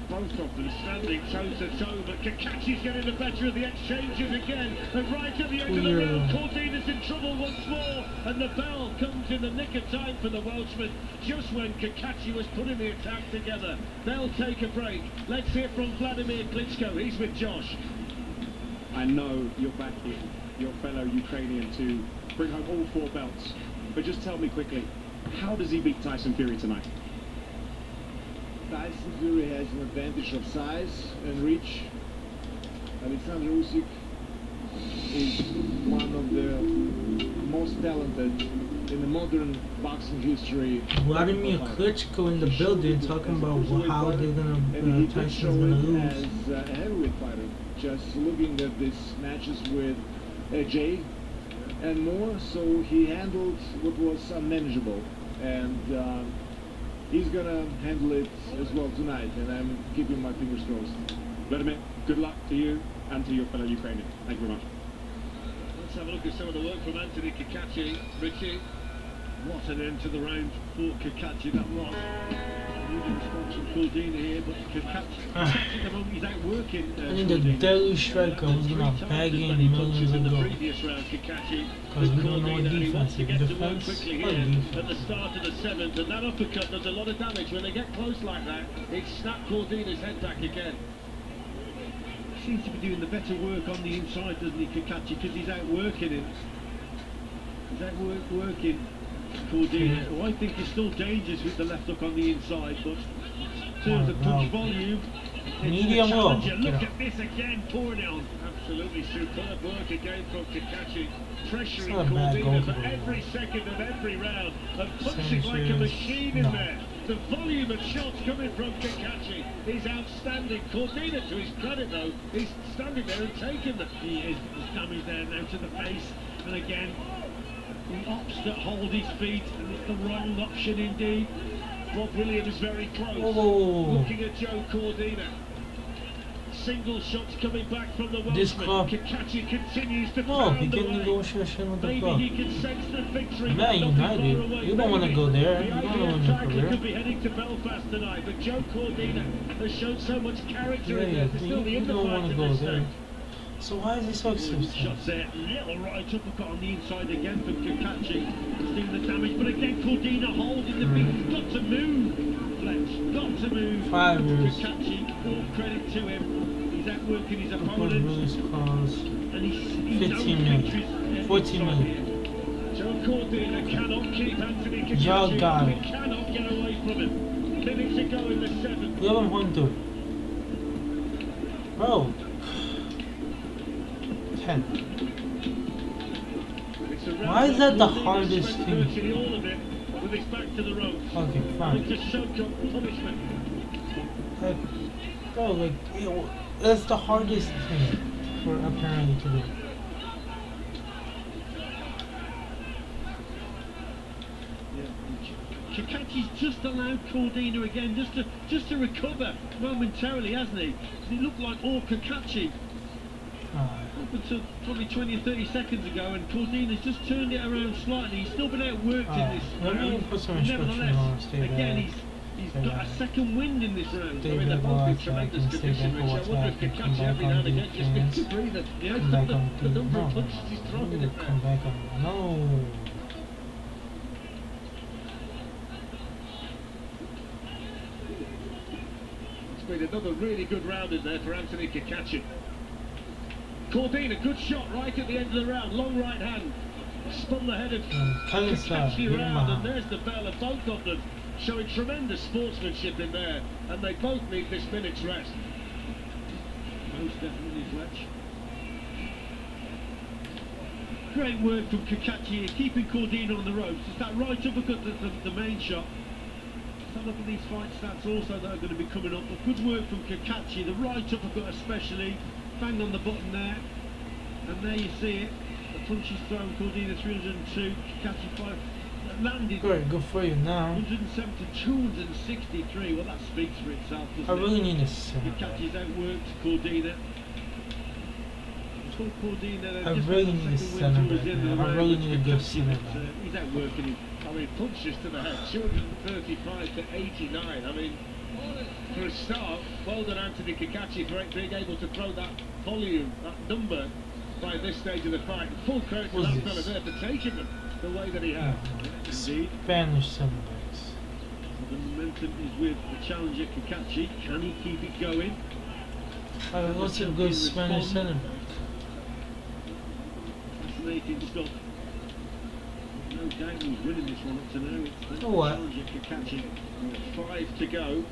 [SPEAKER 6] Both of them standing toe to toe, but Kakachi's getting the better of the exchanges again. And right at the end of the round, Cordina's in trouble once more, and the bell comes in the nick of time for the Welshman, just when Kakachi was putting the attack together. They'll take a break. Let's hear from Vladimir Klitschko. He's with Josh.
[SPEAKER 13] I know you're backing your fellow Ukrainian to bring home all 4 belts, but just tell me quickly, how does he beat Tyson Fury tonight?
[SPEAKER 1] Tyson Fury has an advantage of size and reach. Oleksandr Usyk is one of the most talented in the modern boxing history.
[SPEAKER 4] Vladimir Klitschko in the building talking about how they're gonna Tyson's gonna lose.
[SPEAKER 1] As a heavyweight fighter, just looking at these matches with Jay and more, so he handled what was unmanageable, and he's gonna handle it as well tonight, and I'm keeping my fingers crossed.
[SPEAKER 13] Vladimir, good luck to you and to your fellow Ukrainian. Thank you very much.
[SPEAKER 6] Let's have a look at some of the work from Anthony Kakachi. Richie, what an end to the round for Kakachi that was. Good response from Cordina here, but Kakachi at the moment he's outworking
[SPEAKER 4] I think the deadly striker was gonna bag in millions
[SPEAKER 6] in the
[SPEAKER 4] ago.
[SPEAKER 6] previous round, Kakachi.
[SPEAKER 4] Because we don't know what defense. If defense,
[SPEAKER 6] At the start of the 7th, and that uppercut does a lot of damage. When they get close like that, it snapped Cordina's head back again. Seems to be doing the better work on the inside, doesn't he, Kakachi? Because he's outworking him. He's outworking Cordina, who I think is still dangerous with the left hook on the inside, but in terms of punch volume,
[SPEAKER 4] medium low.
[SPEAKER 6] Look at this again, pouring it on. Absolutely superb work again from Kakachi. Pressuring Cordina for every second of every round, and punching like a machine in there. The volume of shots coming from Kakachi is outstanding. Cordina, to his credit though, is standing there and taking them. He is damage there now to the face, and again, the ops that hold his feet, and it's the wrong option indeed. Rob Williams is very close. Looking at Joe Cordina. Single shots coming back from the Welshman. Kakachi continues to pound away. Maybe he can sense the victory.
[SPEAKER 4] Man United, you don't want to go there. You don't want to go there.
[SPEAKER 6] Could be heading to Belfast tonight, but Joe Cordina has shown so much character in there.
[SPEAKER 4] You don't want to go there. So why is he so expensive?
[SPEAKER 6] Shots there, little right uppercut on the inside again from Kakachi. Seeing the damage, but again Cordina holding the feet. He's got to move, Fletch, got to move.
[SPEAKER 4] 5 years.
[SPEAKER 6] Kakachi, all credit to him. He's outworking his opponent. And he's
[SPEAKER 4] 15 million. 14 million.
[SPEAKER 6] Joe Cordina cannot keep Anthony Kakachi. He cannot get away from him. Minutes to go in the 7th.
[SPEAKER 4] 11.2. Bro. 10. Why is that the hardest thing?
[SPEAKER 6] With his back to the rope.
[SPEAKER 4] Okay, fine. Bro, like, that's the hardest thing for apparently to do.
[SPEAKER 6] Kakachi's just allowed Cordina again, just to recover momentarily, hasn't he? He looked like all Kakachi. Up until probably 20 or 30 seconds ago, and Cordina's just turned it around slightly. He's still been outworked in this round. Nevertheless, again, he's got a second wind in this round. I mean, they're both in tremendous condition, Rich. I wonder if Kakachi every now and again just gets a breather. You know, the number of punches he's thrown in it there.
[SPEAKER 4] Come back on. No.
[SPEAKER 6] It's been another really good round in there for Anthony Kakachi. Cordina, good shot right at the end of the round, long right hand, spun the head of Kakachi round, and there's the bell of both of them, showing tremendous sportsmanship in there, and they both need this minute's rest. Most definitely, Fletch. Great work from Kakachi here, keeping Cordina on the ropes. It's that right uppercut that's the main shot. Let's have a look at these fight stats also that are going to be coming up. But good work from Kakachi, the right uppercut especially. Bang on the button there. And there you see it. The punch is thrown, Cordina 302, Kakachi 5. Landed.
[SPEAKER 4] Good for you now.
[SPEAKER 6] 107 to 263. Well, that speaks for itself, doesn't
[SPEAKER 4] I really
[SPEAKER 6] it?
[SPEAKER 4] need a center.
[SPEAKER 6] Kakachi's outworked Cordina.
[SPEAKER 4] I really need a center back, man. I really need a good center back.
[SPEAKER 6] He's outworking him. I mean, punches to the head, 235 to 89. I mean, for a start, well done Anthony Kakachi for being able to throw that volume, that number, by this stage of the fight. Full credit to that fella there for taking them the way that he has. Indeed.
[SPEAKER 4] Spanish center backs.
[SPEAKER 6] The momentum is with the challenger Kakachi. Can he keep it going?
[SPEAKER 4] What's a good Spanish center back?
[SPEAKER 6] Fascinating stuff. No doubt who's winning this one up to now. It's the
[SPEAKER 4] what?
[SPEAKER 6] challenger Kakachi. 5 to go.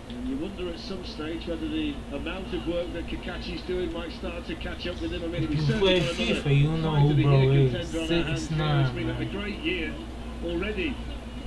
[SPEAKER 6] And you wonder at some stage whether the amount of work that Kakachi's doing might start to catch up with him. I mean,
[SPEAKER 4] if you play FIFA, you know who bro is. 6'9",
[SPEAKER 6] It's been a great year already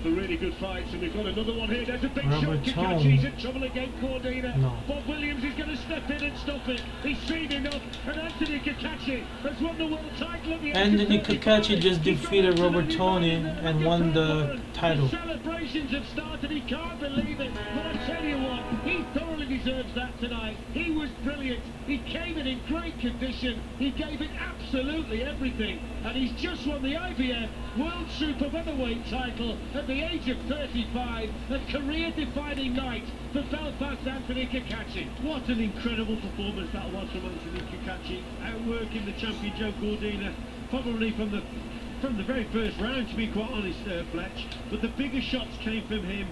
[SPEAKER 6] for really good fights, and we've got another one here. There's a big shot. Kakachi's in trouble again, Cordina.
[SPEAKER 4] No.
[SPEAKER 6] Bob Williams is going to step in and stop it. He's seen enough, and Anthony Kakachi has won the world title.
[SPEAKER 4] Anthony Kakachi just defeated Robert Tony and won the title.
[SPEAKER 6] The celebrations have started. He can't believe it. But I tell you what, he thoroughly deserves that tonight. He was brilliant. He came in great condition. He gave it absolutely everything, and he's just won the IBF World Super Featherweight title at the age of 35. A career-defining night for Belfast Anthony Kakachi. What an incredible performance that was from Anthony Kakachi, outworking the champion Joe Cordina, probably from the very first round, to be quite honest, Fletch. But the bigger shots came from him.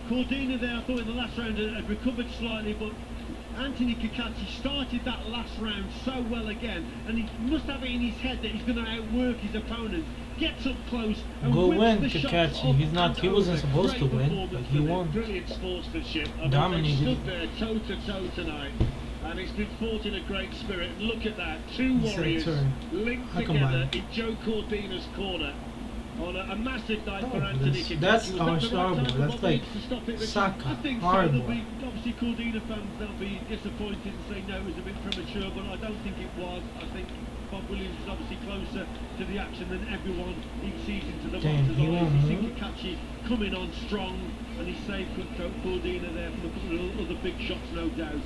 [SPEAKER 6] Cordina there, I thought in the last round had recovered slightly, but Anthony Kakachi started that last round so well again, and he must have it in his head that he's going to outwork his opponent. Gets up close and
[SPEAKER 4] go win,
[SPEAKER 6] the
[SPEAKER 4] Kakachi. He wasn't supposed to win, but he won.
[SPEAKER 6] Brilliant sportsmanship. I mean,
[SPEAKER 4] dominated.
[SPEAKER 6] they stood there toe to toe tonight, and it's been fought in a great spirit. And look at that, two warriors linked together in Joe Cordina's corner on a massive night for Anthony Kakachi.
[SPEAKER 4] That's our star boy. That's like soccer, hardball.
[SPEAKER 6] Obviously, Cordina fans, they'll be disappointed and say no, it was a bit premature, but I don't think it was. I think Bob Williams is obviously closer to the action than everyone he sees into the boxes. You see Kakachi coming on strong, and he saved Cordina there from a couple of other big shots, no doubt.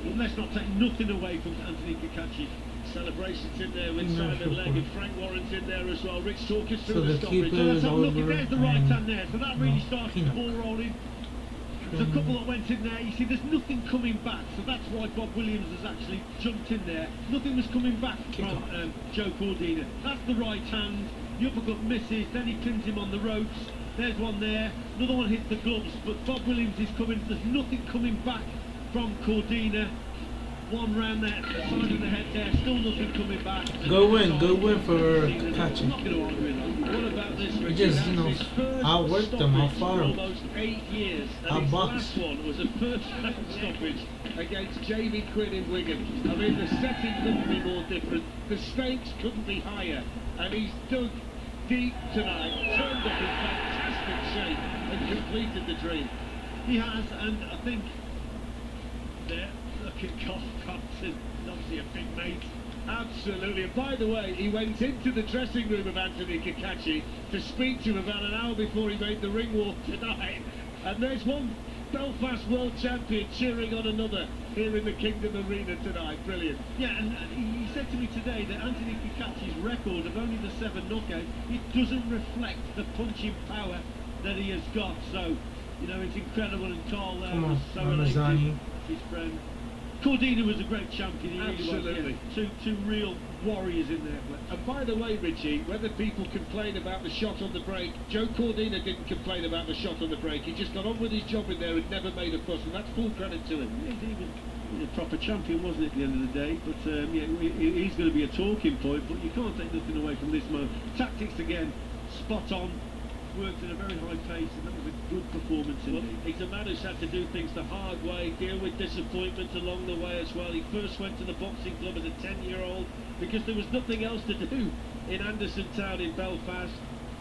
[SPEAKER 6] But let's not take nothing away from Anthony Kakachi. Celebrations in there with Simon Legg and Frank Warren's in there as well. Rich talk us through the stoppage. So let's have a look. There's the right hand there. So that really starts the ball rolling. There's a couple that went in there. You see, there's nothing coming back. So that's why Bob Williams has actually jumped in there. Nothing was coming back from Joe Cordina. That's the right hand. The uppercut misses. Then he pins him on the ropes. There's one there. Another one hits the gloves. But Bob Williams is coming. There's nothing coming back from Cordina. One round there, side of the head there, still nothing coming back.
[SPEAKER 4] Go win for Kakachi.
[SPEAKER 6] I'm not going to argue with that. What about this?
[SPEAKER 4] He just, outworked them, outfought them.
[SPEAKER 6] Almost 8 years. And his last one was a first round stoppage against Jamie Quinn in Wigan. I mean, the setting couldn't be more different. The stakes couldn't be higher. And he's dug deep tonight, turned up in fantastic shape, and completed the dream. He has, and I think there. Look at Compton, obviously a big mate. Absolutely. And by the way, he went into the dressing room of Anthony Kakachi to speak to him about an hour before he made the ring walk tonight. And there's one Belfast world champion cheering on another here in the Kingdom Arena tonight. Brilliant. Yeah, and he said to me today that Anthony Kakachi's record of only the 7 knockouts, it doesn't reflect the punching power that he has got. So, it's incredible. And Carl there was so elated, his friend. Cordina was a great champion, he really was. Yeah. Two real warriors in there. And by the way, Richie, whether people complain about the shot on the break, Joe Cordina didn't complain about the shot on the break. He just got on with his job in there and never made a fuss, and that's full credit to him. He was a proper champion, wasn't it, at the end of the day? But he's going to be a talking point, but you can't take nothing away from this moment. Tactics again, spot on. worked at a very high pace, and that was a good performance indeed. He's a man who's had to do things the hard way, deal with disappointment along the way as well. He first went to the boxing club as a 10-year-old because there was nothing else to do in Anderson Town in Belfast.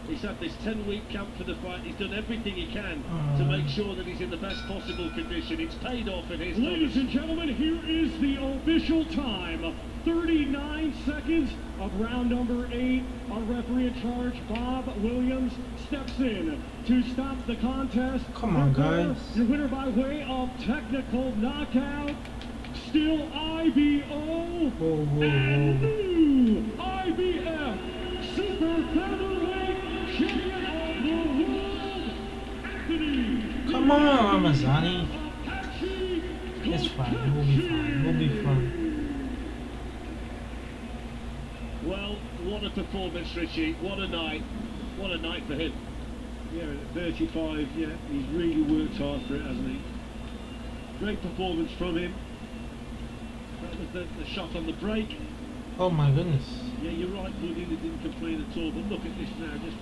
[SPEAKER 6] He's had this 10-week camp for the fight. He's done everything he can to make sure that he's in the best possible condition. It's paid off in his
[SPEAKER 3] Ladies and gentlemen, here is the official time. 39 seconds of round number 8. Our referee in charge, Bob Williams, steps in to stop the contest.
[SPEAKER 4] Come on, guys.
[SPEAKER 3] Your winner by way of technical knockout, still IBO, and new IBF Super Featherweight Champion of the World, Anthony.
[SPEAKER 4] Come on, Ramazani. It's fine. We'll be fine. We'll be fine.
[SPEAKER 6] Well, what a performance, Richie. What a night. What a night for him.
[SPEAKER 1] Yeah, at 35, yeah, he's really worked hard for it, hasn't he?
[SPEAKER 6] Great performance from him. That was the shot on the break.
[SPEAKER 4] Oh my goodness.
[SPEAKER 6] Yeah, you're right, Claudina didn't complain at all, but look at this now, just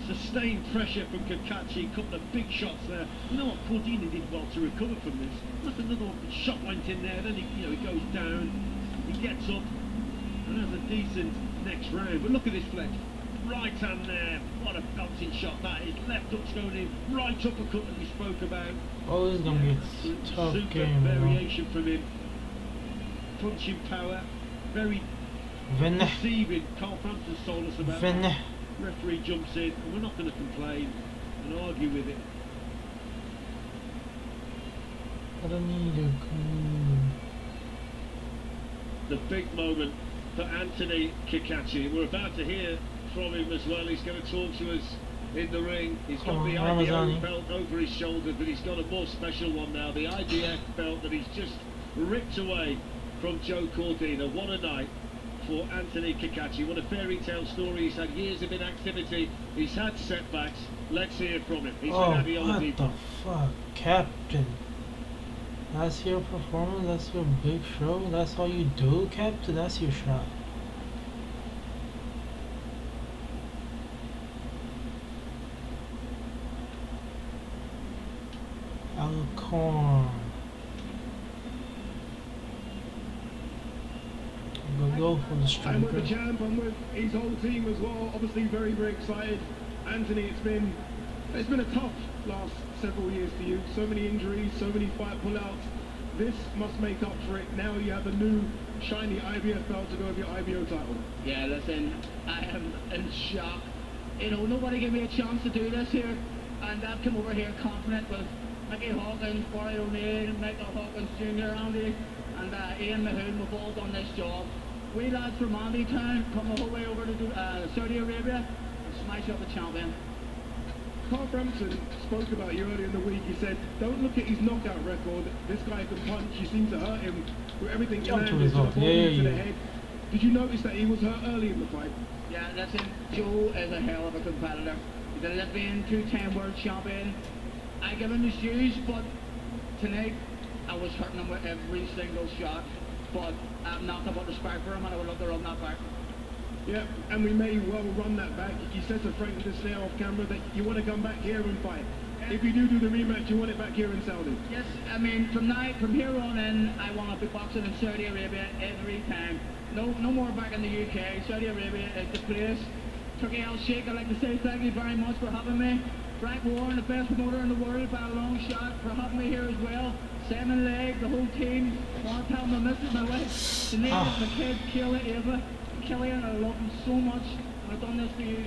[SPEAKER 6] sustained pressure from Kakachi, a couple of big shots there. You know what, Claudina did well to recover from this. Look, another shot went in there, then he goes down, he gets up, and has a decent next round. But look at this flex. Right hand there, what a bouncing shot that is. Left hook's going in, right uppercut that we spoke about.
[SPEAKER 4] Oh, this is going to be a tough
[SPEAKER 6] Super
[SPEAKER 4] game.
[SPEAKER 6] variation from him. Punching power, very deceiving. Carl Frampton told us about that. Referee jumps in, and we're not going to complain and argue with it.
[SPEAKER 4] I don't need a
[SPEAKER 6] The big moment for Anthony Kakachi. We're about to hear from him as well. He's going to talk to us in the ring. He's got the IBO belt over his shoulder, but he's got a more special one now. The IBF belt that he's just ripped away from Joe Cordina. What a night for Anthony Kakachi. What a fairy tale story. He's had years of inactivity. He's had setbacks. Let's hear from him. He's
[SPEAKER 4] what
[SPEAKER 6] the
[SPEAKER 4] the fuck, Captain? That's your performance? That's your big show? That's all you do, Captain? That's your shot. Alcorn. We'll go for the striker.
[SPEAKER 13] I'm with the champ, I'm with his whole team as well. Obviously very, very excited. Anthony, it's been a tough last several years for you. So many injuries, so many fight pullouts. This must make up for it. Now you have a new shiny IBF belt to go with your IBO title.
[SPEAKER 14] Yeah, listen, I am in shock. You know, nobody gave me a chance to do this here, and I've come over here confident with Mickey Hawkins, Barry O'Neill, Michael Hawkins Jr., Andy, and Ian Mahoon. We've all done this job. We lads from Andy Town come the whole way over to Saudi Arabia and smash up the champion.
[SPEAKER 13] Carl Frampton spoke about you earlier in the week. He said, don't look at his knockout record. This guy can punch. You seem to hurt him with everything you landed to the ball, to the head. Did you notice that he was hurt early in the fight?
[SPEAKER 14] Yeah, listen, Joe is a hell of a competitor. He's a Olympian, 2-time world champion. I give him his dues, but tonight I was hurting him with every single shot. But I'm not about to spark for him, and I would love to run that back.
[SPEAKER 13] Yeah, and we may well run that back. You said to Frank just there off camera that you want to come back here and fight. If you do the rematch, you want it back here in Saudi?
[SPEAKER 14] Yes, I mean, from here on in, I want to be boxing in Saudi Arabia every time. No more back in the UK. Saudi Arabia is the place. Turkey Al Sheikh, I'd like to say thank you very much for having me. Frank Warren, the best promoter in the world by a long shot, for having me here as well. Simon Legg, the whole team. I want to tell my missus, my wife, Sinead, my kids, Kayla, Ava, Killian, I love them so much. I've done this for you.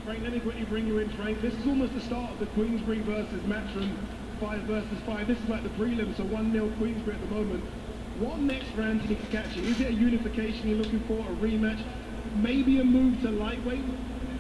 [SPEAKER 13] Frank, let me quickly bring you in, Frank. This is almost the start of the Queensbury versus Matchroom 5 versus 5. This is like the prelim, so 1-0 Queensbury at the moment. What next for Anthony Kakachi? Is it a unification you're looking for, a rematch? Maybe a move to lightweight?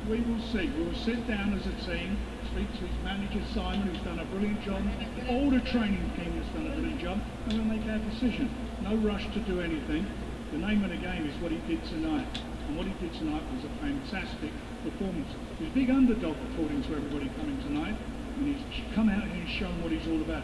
[SPEAKER 15] We will see. We'll sit down as a team, speak to his manager Simon, who's done a brilliant job. All the training team has done a brilliant job, and we'll make our decision. No rush to do anything. The name of the game is what he did tonight, and what he did tonight was a fantastic performance. He's a big underdog according to everybody coming tonight, and he's come out here and shown what he's all about.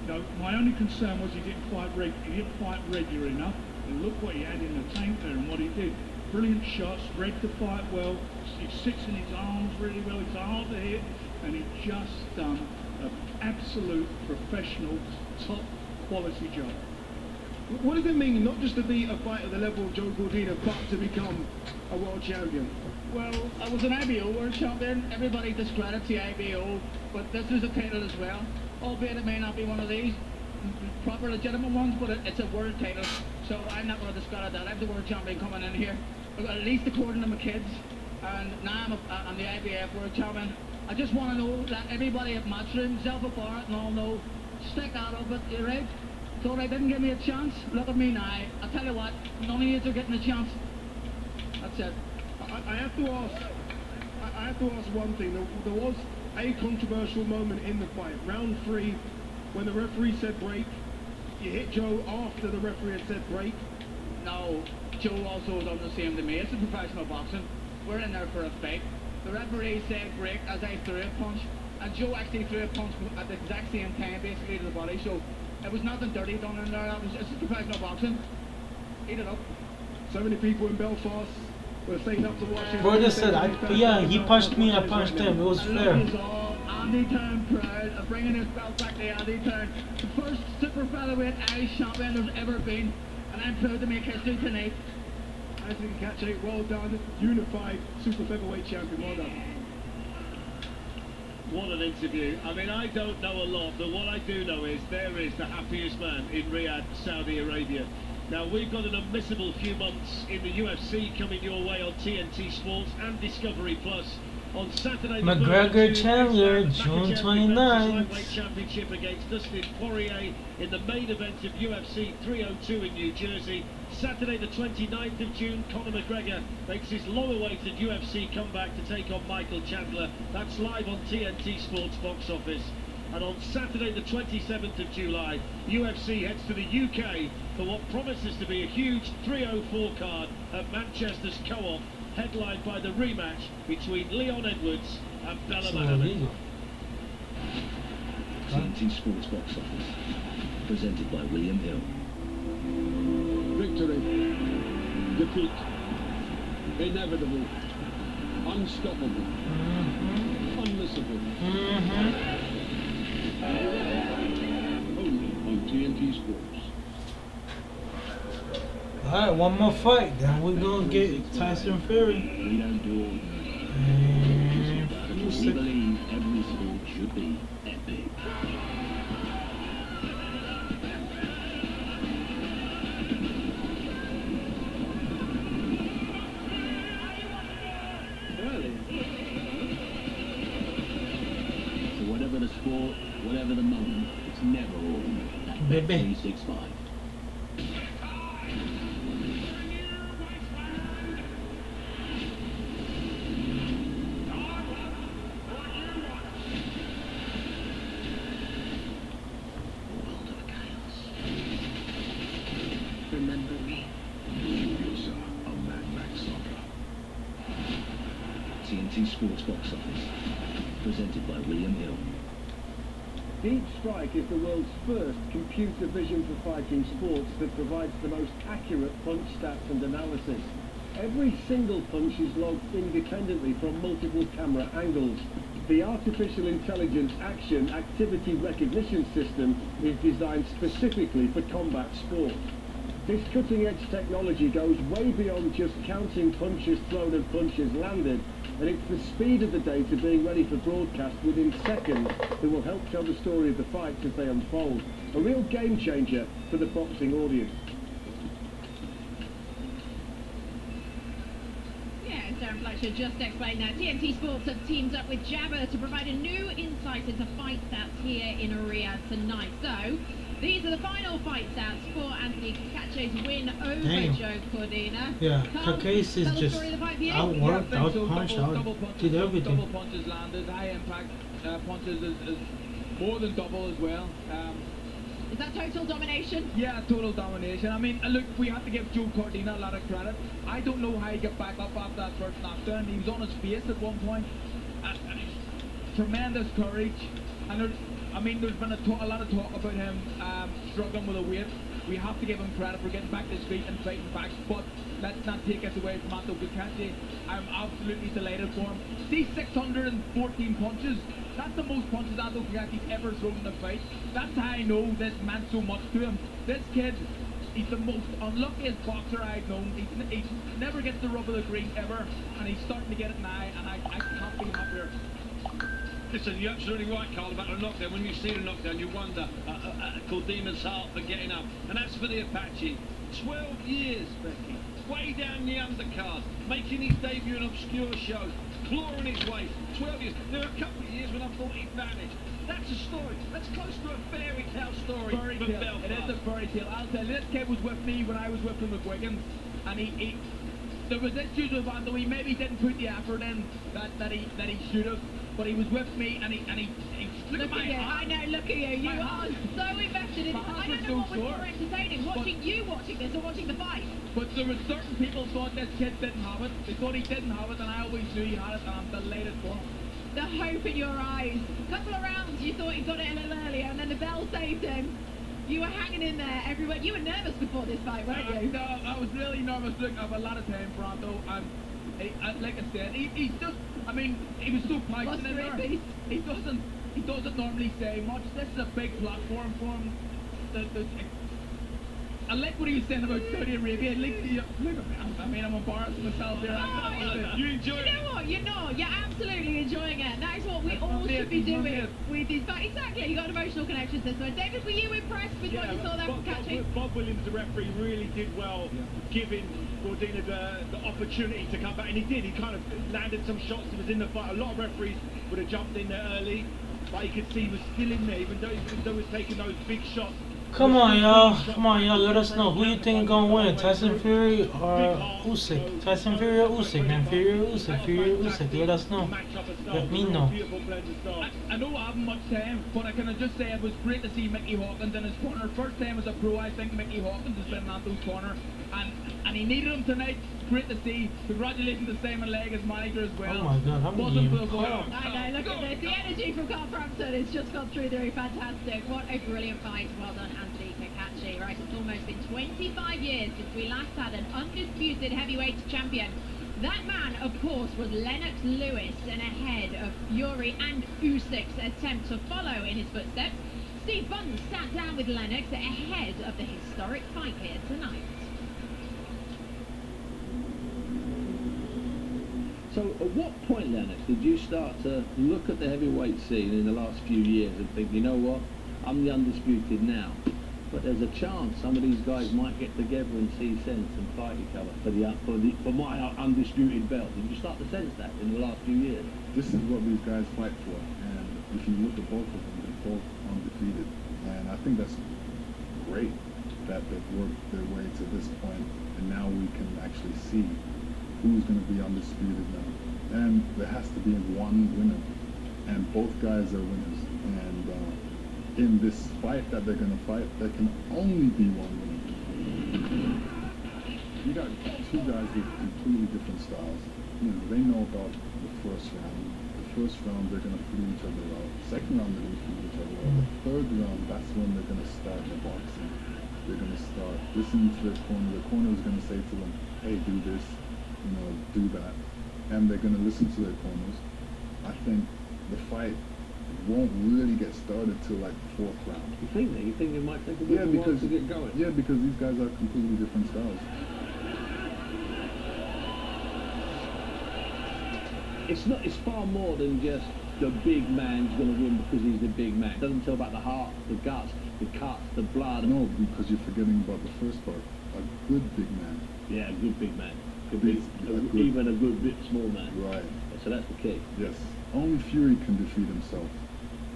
[SPEAKER 15] You know, my only concern was he didn't fight regular enough, and look what he had in the tank there and what he did. brilliant shots, read the fight well, he sits in his arms really well, he's hard to hit, and he just done an absolute professional, top quality job.
[SPEAKER 13] What does it mean not just to be a fighter at the level of Joe Cordina, but to become a world champion?
[SPEAKER 14] Well, I was an IBO world champion. Everybody discredits the IBO, but this is a title as well. Albeit it may not be one of these proper legitimate ones, but it's a world title. So I'm not going to discredit that. I'm the world champion coming in here, at least according to my kids. And now I'm the IBF world champion. I just want to know that everybody at Matchroom, self-apart and all know, stick out of it, you right? So they didn't give me a chance. Look at me now. I tell you what, none of you are getting a chance. That's it.
[SPEAKER 13] I have to ask one thing. There was a controversial moment in the fight. Round 3, when the referee said break, you hit Joe after the referee had said break.
[SPEAKER 14] No, Joe also done the same to me. It's a professional boxing. We're in there for a fight. The referee said break as I threw a punch, and Joe actually threw a punch at the exact same time, basically to the body. So it was nothing dirty done in there. It's just professional boxing. Eat it up.
[SPEAKER 13] So many people in Belfast were staying up to watch it.
[SPEAKER 4] Brother said, yeah, he punched me and I punched him. It was fair.
[SPEAKER 14] Andy Town proud of bringing his belt back to Andy Town. The first super featherweight Irish champion there's ever been, and I'm proud to make history tonight.
[SPEAKER 13] Anthony Kache, well done. Unified super featherweight champion, well done.
[SPEAKER 6] What an interview. I mean, I don't know a lot, but what I do know is there is the happiest man in Riyadh, Saudi Arabia. Now, we've got an unmissable few months in the UFC coming your way on TNT Sports and Discovery Plus. On Saturday,
[SPEAKER 4] McGregor Chandler, June 29th.
[SPEAKER 6] Lightweight Championship against Dustin Poirier in the main event of UFC 302 in New Jersey. Saturday the 29th of June, Conor McGregor makes his long-awaited UFC comeback to take on Michael Chandler. That's live on TNT Sports box office. And on Saturday the 27th of July, UFC heads to the UK for what promises to be a huge 304 card at Manchester's Co-op, headlined by the rematch between Leon Edwards and Bella Mahaman.
[SPEAKER 16] TNT Sports box office, presented by William Hill.
[SPEAKER 17] Victory, defeat, inevitable, unstoppable, unmissable. Only on TNT Sports.
[SPEAKER 4] Alright, one more fight, then we're gonna get Tyson Fury.
[SPEAKER 16] We don't do all we believe every sport should be epic. So whatever the sport, whatever the moment, it's never all.
[SPEAKER 4] Baby.
[SPEAKER 16] 365.
[SPEAKER 11] Remember me.
[SPEAKER 16] Furiosa on Mad Max Soccer. TNT Sports box office, presented by William Hill.
[SPEAKER 18] Deep Strike is the world's first computer vision for fighting sports that provides the most accurate punch stats and analysis. Every single punch is logged independently from multiple camera angles. The artificial intelligence action activity recognition system is designed specifically for combat sport. This cutting-edge technology goes way beyond just counting punches thrown and punches landed, and it's the speed of the data being ready for broadcast within seconds that will help tell the story of the fights as they unfold. A real game changer for the boxing audience.
[SPEAKER 11] Yeah, as Darren Fletcher just explained that, TNT Sports have teamed up with Jabber to provide a new insight into fight stats here in Riyadh tonight. So, these are the final fight stats for Anthony Kake's win over Joe Cordina.
[SPEAKER 4] Yeah, Kake's is just outworked, outpunched, did everything.
[SPEAKER 8] Double punches landed, high impact punches is more than double as well.
[SPEAKER 11] Is that total domination?
[SPEAKER 8] Yeah, total domination. I mean, look, we have to give Joe Cordina a lot of credit. I don't know how he got back up after that first knockdown. He was on his face at one point. And tremendous courage. And there's been a lot of talk about him struggling with a weight. We have to give him credit for getting back to his feet and fighting back. But
[SPEAKER 14] let's not take us away from Anto Bukachi. I'm absolutely delighted for him. See, 614 punches. That's the most punches Anto Bukachi's ever thrown in a fight. That's how I know this meant so much to him. This kid, he's the most unluckiest boxer I've known. He never gets the rub of the green ever, and he's starting to get it now, and I can't be happier.
[SPEAKER 6] Listen, you're absolutely right, Carl, about a knockdown. When you see a knockdown, you wonder, Cordena's heart for getting up. And that's for the Apache. 12 years, Becky. Way down the undercard, making his debut in obscure shows, clawing his way. 12 years. There were a couple of years when I thought he'd vanished. That's a story. That's close to a fairy tale story.
[SPEAKER 14] Fairy tale. It is a fairy tale. I'll tell you, this kid was with me when I was with him at Wiggins, and he there was issues with Anto. He maybe didn't put the effort in that he should have. But he was with me, and he
[SPEAKER 11] look at you. I know, look at you. You are so invested in it. I don't know what was more entertaining, watching this or watching the fight.
[SPEAKER 14] But there were certain people thought this kid didn't have it. They thought he didn't have it, and I always knew he had it, and I'm delighted for him.
[SPEAKER 11] The hope in your eyes. A couple of rounds, you thought he got it a little earlier, and then the bell saved him. You were hanging in there everywhere. You were nervous before this fight, weren't you?
[SPEAKER 14] No, I was really nervous. Look, I have a lot of time for Anto, and like I said, he's just. I mean, he was so passionate in there. He doesn't normally say much. This is a big platform for him. I like what he was saying about Saudi Arabia. Look at me. I mean, I'm embarrassed myself here.
[SPEAKER 6] You enjoy it?
[SPEAKER 11] You know what? You're not. You're absolutely enjoying it. That is what we all should be doing with these fights. Exactly. You got an emotional connection to this one. David, were you impressed with what you saw there from Catchy?
[SPEAKER 1] Bob Williams, the referee, really did well, giving Cordina the opportunity to come back, and he did. He kind of landed some shots. He was in the fight. A lot of referees would have jumped in there early, but you could see he was still in there, even though he was taking those big shots.
[SPEAKER 4] Come on, y'all. Let us know. Who you think gonna win? Tyson Fury or Usyk? Tyson Fury or Usyk? Then Fury or Usyk? Fury or Usyk? Let us know. Let me know.
[SPEAKER 14] I don't have much time, but I can just say it was great to see Mickey Hawkins in his corner. First time as a pro, I think Mickey Hawkins has been in Anto's corner, and he needed him tonight. Great to see. Congratulations to Simon Legg, his manager as well.
[SPEAKER 4] Oh my God, I'm
[SPEAKER 14] Wasn't
[SPEAKER 4] getting
[SPEAKER 14] for the
[SPEAKER 11] I know, look at this. The energy from Carl Frampton has just gone through there. Fantastic. What a brilliant fight. Well done, Anthony Kakachi. Right, it's almost been 25 years since we last had an undisputed heavyweight champion. That man, of course, was Lennox Lewis, and ahead of Fury and Usyk's attempt to follow in his footsteps, Steve Bunn sat down with Lennox ahead of the historic fight here tonight.
[SPEAKER 12] So at what point, Lennox, did you start to look at the heavyweight scene in the last few years and think, you know what, I'm the undisputed now, but there's a chance some of these guys might get together and see sense and fight each other for my undisputed belt? Did you start to sense that in the last few years?
[SPEAKER 19] This is what these guys fight for, and if you look at both of them, they're both undefeated, and I think that's great that they've worked their way to this point, and now we can actually see who's going to be undisputed now. And there has to be one winner, and both guys are winners. And in this fight that they're going to fight, there can only be one winner. You got two guys with completely different styles. You know, they know about the first round. The first round, they're going to flew each other out. Second round, they're going to flew each other out. The third round, that's when they're going to start the boxing. They're going to start listening to their corner. The corner is going to say to them, hey, do this, you know, do that. And they're going to listen to their corners. I think the fight won't really get started till like the fourth round.
[SPEAKER 12] You think that? You think it might take a bit of a while to get going?
[SPEAKER 19] Yeah, because these guys are completely different styles.
[SPEAKER 12] It's far more than just the big man's going to win because he's the big man. It doesn't tell about the heart, the guts, the cuts, the blood.
[SPEAKER 19] No, because you're forgetting about the first part. A good big man.
[SPEAKER 12] Yeah, a good big man. Even a good bit small man.
[SPEAKER 19] Right.
[SPEAKER 12] So that's the key.
[SPEAKER 19] Yes. Only Fury can defeat himself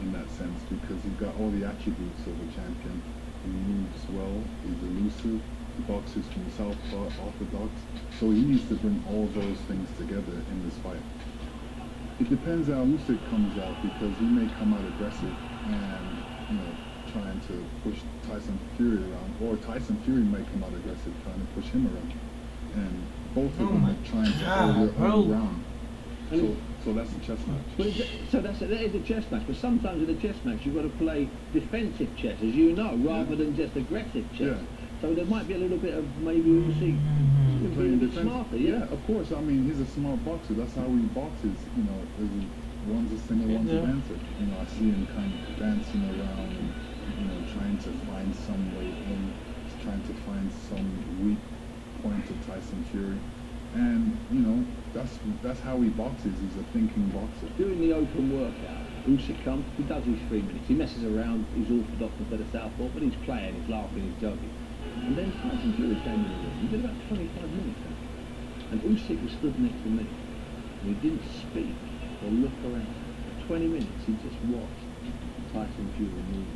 [SPEAKER 19] in that sense because he's got all the attributes of a champion. He moves well, he's elusive, he boxes from the southpaw, orthodox. So he needs to bring all those things together in this fight. It depends how Usyk comes out because he may come out aggressive and, you know, trying to push Tyson Fury around, or Tyson Fury may come out aggressive trying to push him around. And both of them are trying to hold their own ground. So that's a chess match.
[SPEAKER 12] But that is a chess match, but sometimes in a chess match you've got to play defensive chess, as you know, rather than just aggressive chess.
[SPEAKER 19] Yeah.
[SPEAKER 12] So there might be a little bit of maybe Usyk
[SPEAKER 19] playing defense.
[SPEAKER 12] Smarter, yeah.
[SPEAKER 19] Of course. I mean, he's a smart boxer. That's how he boxes. You know, one's a singer, one's a dancer. You know, I see him kind of dancing around and, you know, trying to find some way in, trying to find some weak point to Tyson Fury. And, you know, that's how he boxes. He's a thinking boxer.
[SPEAKER 12] During the open workout, Usyk comes, he does his 3 minutes. He messes around, he's orthodox instead of southpaw, but he's playing, he's laughing, he's joking. And then Tyson Fury came in the room. He did about 25 minutes. And Usyk was stood next to me. And he didn't speak or look around. For 20 minutes, he just watched Tyson Fury move.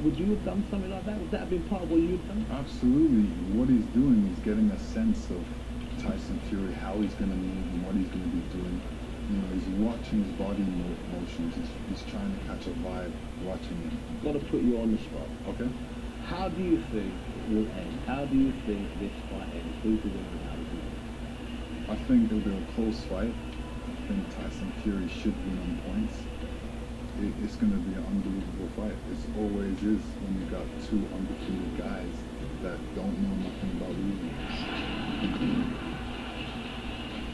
[SPEAKER 12] Would you have done something like that? Would that have been part of what you had done?
[SPEAKER 19] Absolutely. What he's doing is getting a sense of Tyson Fury, how he's going to move and what he's going to be doing. You know, he's watching his body motions. He's trying to catch a vibe watching him.
[SPEAKER 12] I've got to put you on the spot.
[SPEAKER 19] Okay.
[SPEAKER 12] How do you think it will end? How do you think this fight ends? Who's the winner and how does it end?
[SPEAKER 19] I think it'll be a close fight. I think Tyson Fury should win on points. It's going to be an unbelievable fight. It always is when you got two undefeated guys that don't know nothing about losing.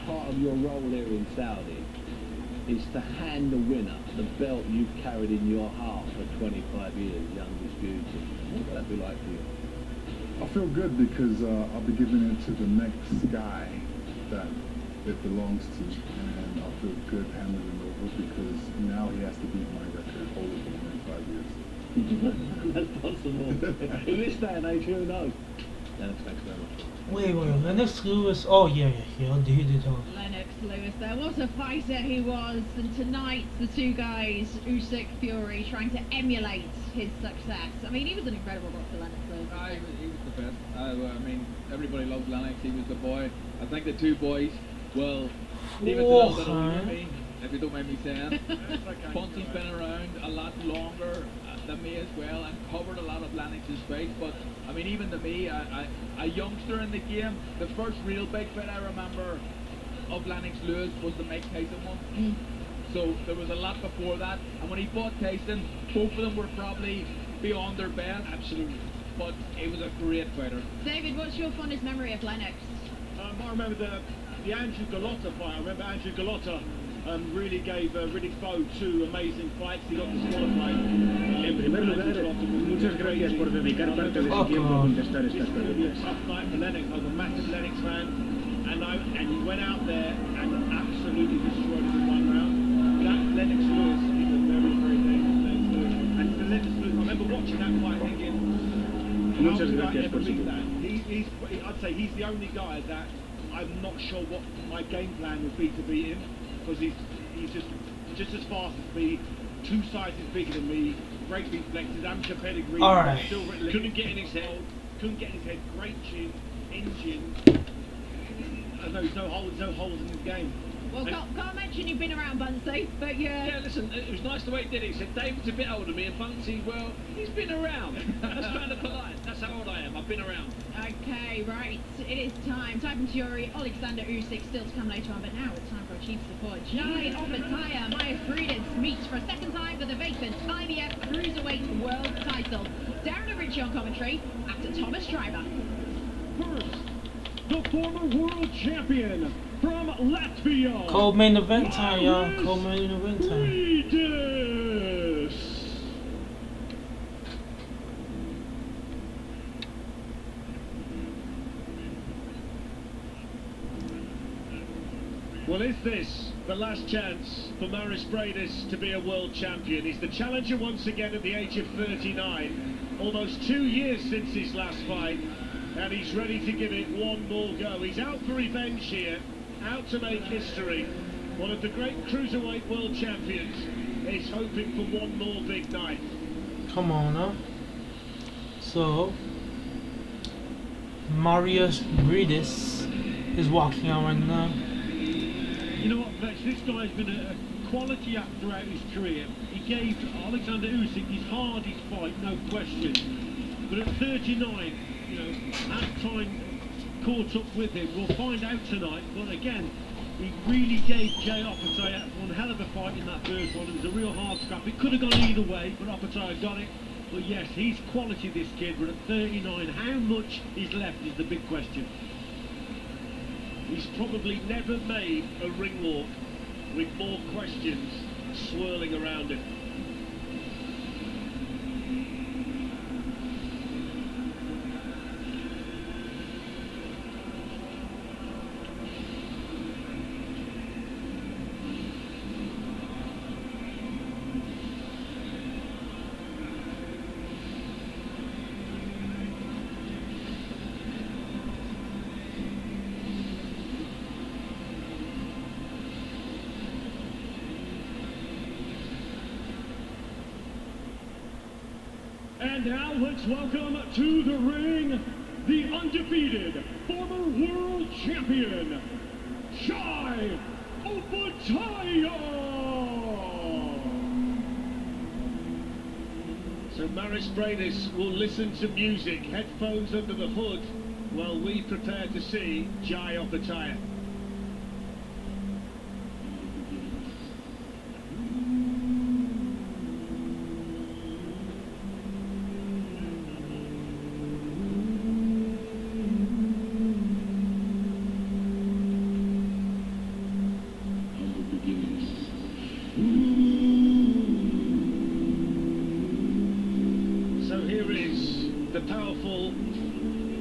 [SPEAKER 12] Part of your role here in Saudi is to hand the winner the belt you've carried in your heart for 25 years, the undisputed. What would that be like for you?
[SPEAKER 19] I feel good because I'll be giving it to the next guy that it belongs to, and I feel good handing it over because now he has to beat my record, hold it for 25 years.
[SPEAKER 12] That's possible. In this day and age, who knows? Lennox, thanks very much.
[SPEAKER 4] Wait, Lennox Lewis. Oh, yeah, he did all.
[SPEAKER 11] Lennox Lewis there. What a fighter he was. And tonight, the two guys, Usyk, Fury, trying to emulate his success. I mean, he was an incredible boxer, Lennox Lewis.
[SPEAKER 8] He was the best. I mean, everybody loves Lennox. He was the boy. I think the two boys, well, Steven's a little bit older than me, if you don't mind me saying. Ponty's been around a lot longer than me as well and covered a lot of Lennox's fights, but I mean, even to me, a youngster in the game, the first real big fight I remember of Lennox Lewis was the Mike Tyson one. So there was a lot before that, and when he fought Tyson, both of them were probably beyond their best. Absolutely. But it was a great fighter.
[SPEAKER 11] David, what's your fondest memory of Lennox?
[SPEAKER 1] I remember the Andrew Galotta fight. I remember Andrew Galotta really gave Riddick Bowe two amazing fights. He got disqualified.
[SPEAKER 20] En primer lugar, muchas gracias por dedicar parte de su tiempo a contestar estas
[SPEAKER 1] It was
[SPEAKER 20] preguntas.
[SPEAKER 1] a tough night for Lennox. I was a massive Lennox fan, and he went out there and absolutely destroyed him in one round. That Lennox Lewis is a very, very dangerous Lennox Lewis. And to Lennox Lewis, I remember watching that fight thinking, how could I ever beat that? I'd say he's the only guy that I'm not sure what my game plan would be to beat him, because he's just as fast as me, 2 sizes bigger than me, great reflexes, amateur pedigree,
[SPEAKER 4] Alright.
[SPEAKER 1] still couldn't get in his head, great chin, engine. I know there's no holes in his game.
[SPEAKER 11] Well, can't mention you've been around Bunsey, but yeah.
[SPEAKER 6] Yeah, listen, it was nice the way he did it. He said, David's a bit older than me, and Bunsey, well, he's been around. That's kind of polite. That's how old I am. I've been around.
[SPEAKER 11] Okay, right. It is time. Tyson Fury, Oleksandr Usyk still to come later on, but now it's time for a chief support. Jai Opataya, Maya Friedens meets for a second time for the vacant IBF Cruiserweight World title. Darren Ritchie on commentary after Thomas Schreiber.
[SPEAKER 3] First, the former world champion from Latvia.
[SPEAKER 4] Cold main event time, y'all. Cold main event time.
[SPEAKER 3] Friedens.
[SPEAKER 6] Well, is this the last chance for Maris Bradis to be a world champion? He's the challenger once again at the age of 39. Almost 2 years since his last fight, and he's ready to give it one more go. He's out for revenge here, out to make history. One of the great cruiserweight world champions is hoping for one more big night.
[SPEAKER 4] Come on now. So, Marius Bridis is walking out right now.
[SPEAKER 7] You know what, Vex, this guy's been a quality act throughout his career. He gave Oleksandr Usyk his hardest fight, no question. But at 39, you know, as time caught up with him, we'll find out tonight. But again, he really gave Jai Opataya one hell of a fight in that first one. It was a real hard scrap. It could have gone either way, but Opataya got it. But yes, he's quality, this kid. But at 39, how much is left is the big question.
[SPEAKER 6] He's probably never made a ring walk with more questions swirling around him.
[SPEAKER 3] And now let's welcome to the ring the undefeated former world champion, Jai Opetaia.
[SPEAKER 6] So Maris Bradis will listen to music, headphones under the hood, while we prepare to see Jai Opetaia.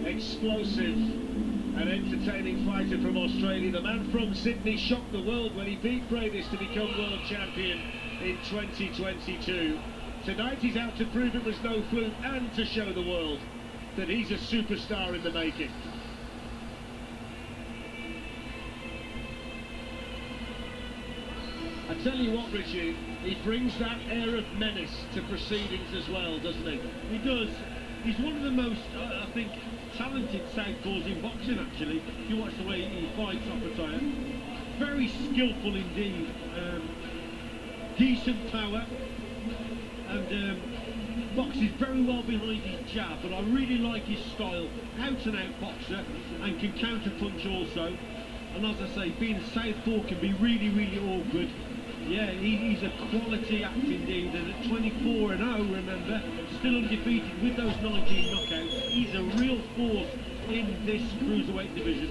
[SPEAKER 6] Explosive and entertaining fighter from Australia. The man from Sydney shocked the world when he beat Bradis to become world champion in 2022. Tonight he's out to prove it was no fluke and to show the world that he's a superstar in the making. I tell you what, Richie, he brings that air of menace to proceedings as well, doesn't he?
[SPEAKER 7] He does. He's one of the most, I think, talented southpaws in boxing, actually. If you watch the way he fights Opetaia, very skillful indeed. Decent power, and boxes very well behind his jab, but I really like his style. Out and out boxer, and can counter punch also. And as I say, being a southpaw can be really, really awkward. Yeah, he's a quality act indeed, and at 24-0, remember, still undefeated with those 19 knockouts. He's a real force in this cruiserweight division.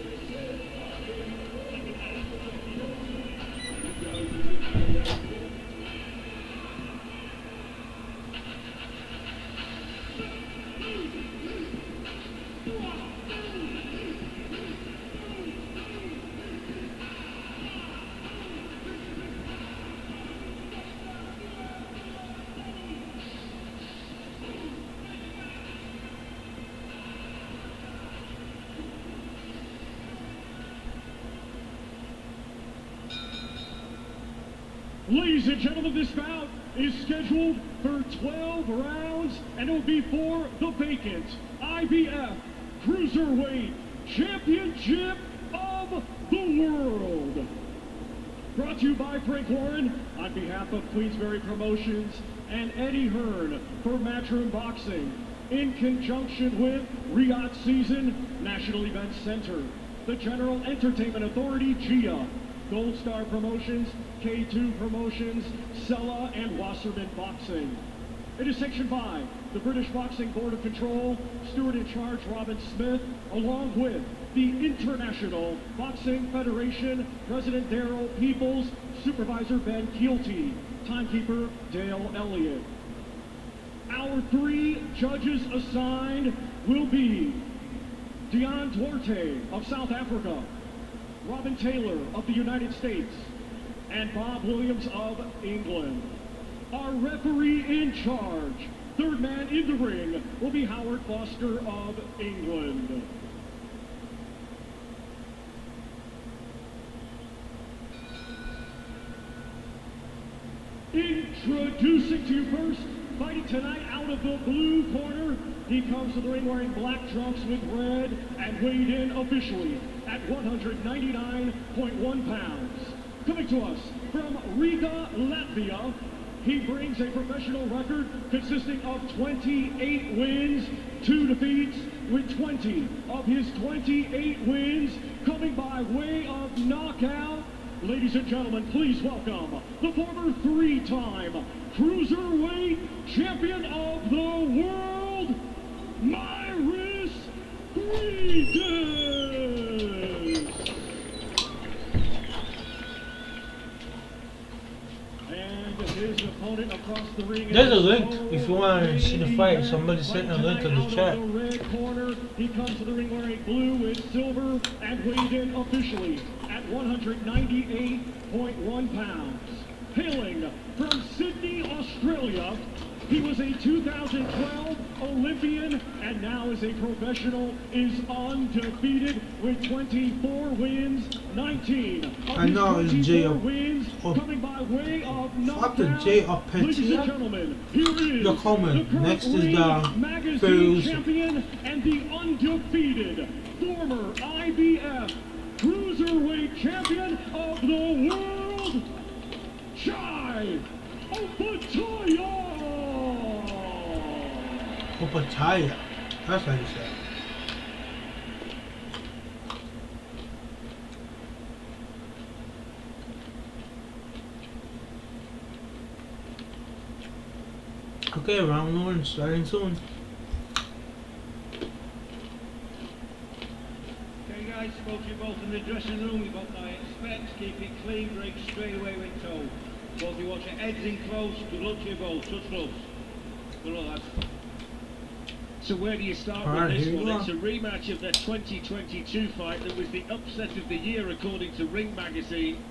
[SPEAKER 3] Ladies and gentlemen, this bout is scheduled for 12 rounds, and it will be for the vacant IBF Cruiserweight Championship of the World. Brought to you by Frank Warren on behalf of Queensberry Promotions and Eddie Hearn for Matchroom Boxing, in conjunction with Riyadh Season National Events Center, the General Entertainment Authority, GIA, Gold Star Promotions, K2 Promotions, Sella, and Wasserman Boxing. It is sanctioned by the British Boxing Board of Control, Steward in Charge Robin Smith, along with the International Boxing Federation, President Darrell Peoples, Supervisor Ben Keelty, Timekeeper Dale Elliott. Our 3 judges assigned will be Dion Duarte of South Africa, Robin Taylor of the United States, and Bob Williams of England. Our referee in charge, third man in the ring, will be Howard Foster of England. Introducing to you first, fighting tonight out of the blue corner, he comes to the ring wearing black trunks with red and weighed in officially at 199.1 pounds. Coming to us from Riga, Latvia, he brings a professional record consisting of 28 wins, 2 defeats, with 20 of his 28 wins coming by way of knockout. Ladies and gentlemen, please welcome the former 3-time Cruiserweight Champion of the World, Maris Bradis. His opponent across the ring.
[SPEAKER 4] There's a link if you want to see the fight. Somebody sent a link in the chat.
[SPEAKER 3] The red corner, he comes to the ring wearing blue with silver and weighed in officially at 198.1 pounds. Hailing from Sydney, Australia, he was a 2012 Olympian and now as a professional is undefeated with 24 wins, 19
[SPEAKER 4] I know it's J up.
[SPEAKER 3] wins coming by way of
[SPEAKER 4] Fucking J up
[SPEAKER 3] Ladies and gentlemen, here is
[SPEAKER 4] the comment. Next is the
[SPEAKER 3] magazine champion and the undefeated former IBF cruiserweight champion of the world, Chai Opataya.
[SPEAKER 4] Opataya. That's how you say it. Okay, round one starting soon.
[SPEAKER 6] Okay guys, spoke to you both in the dressing room. We've got my specs, keep it clean, break straight away when told. Both of you watch your heads in close, good luck to you both, touch gloves. Good luck lads. So where do you start with this one? It's a rematch of their 2022 fight that was the upset of the year according to Ring Magazine.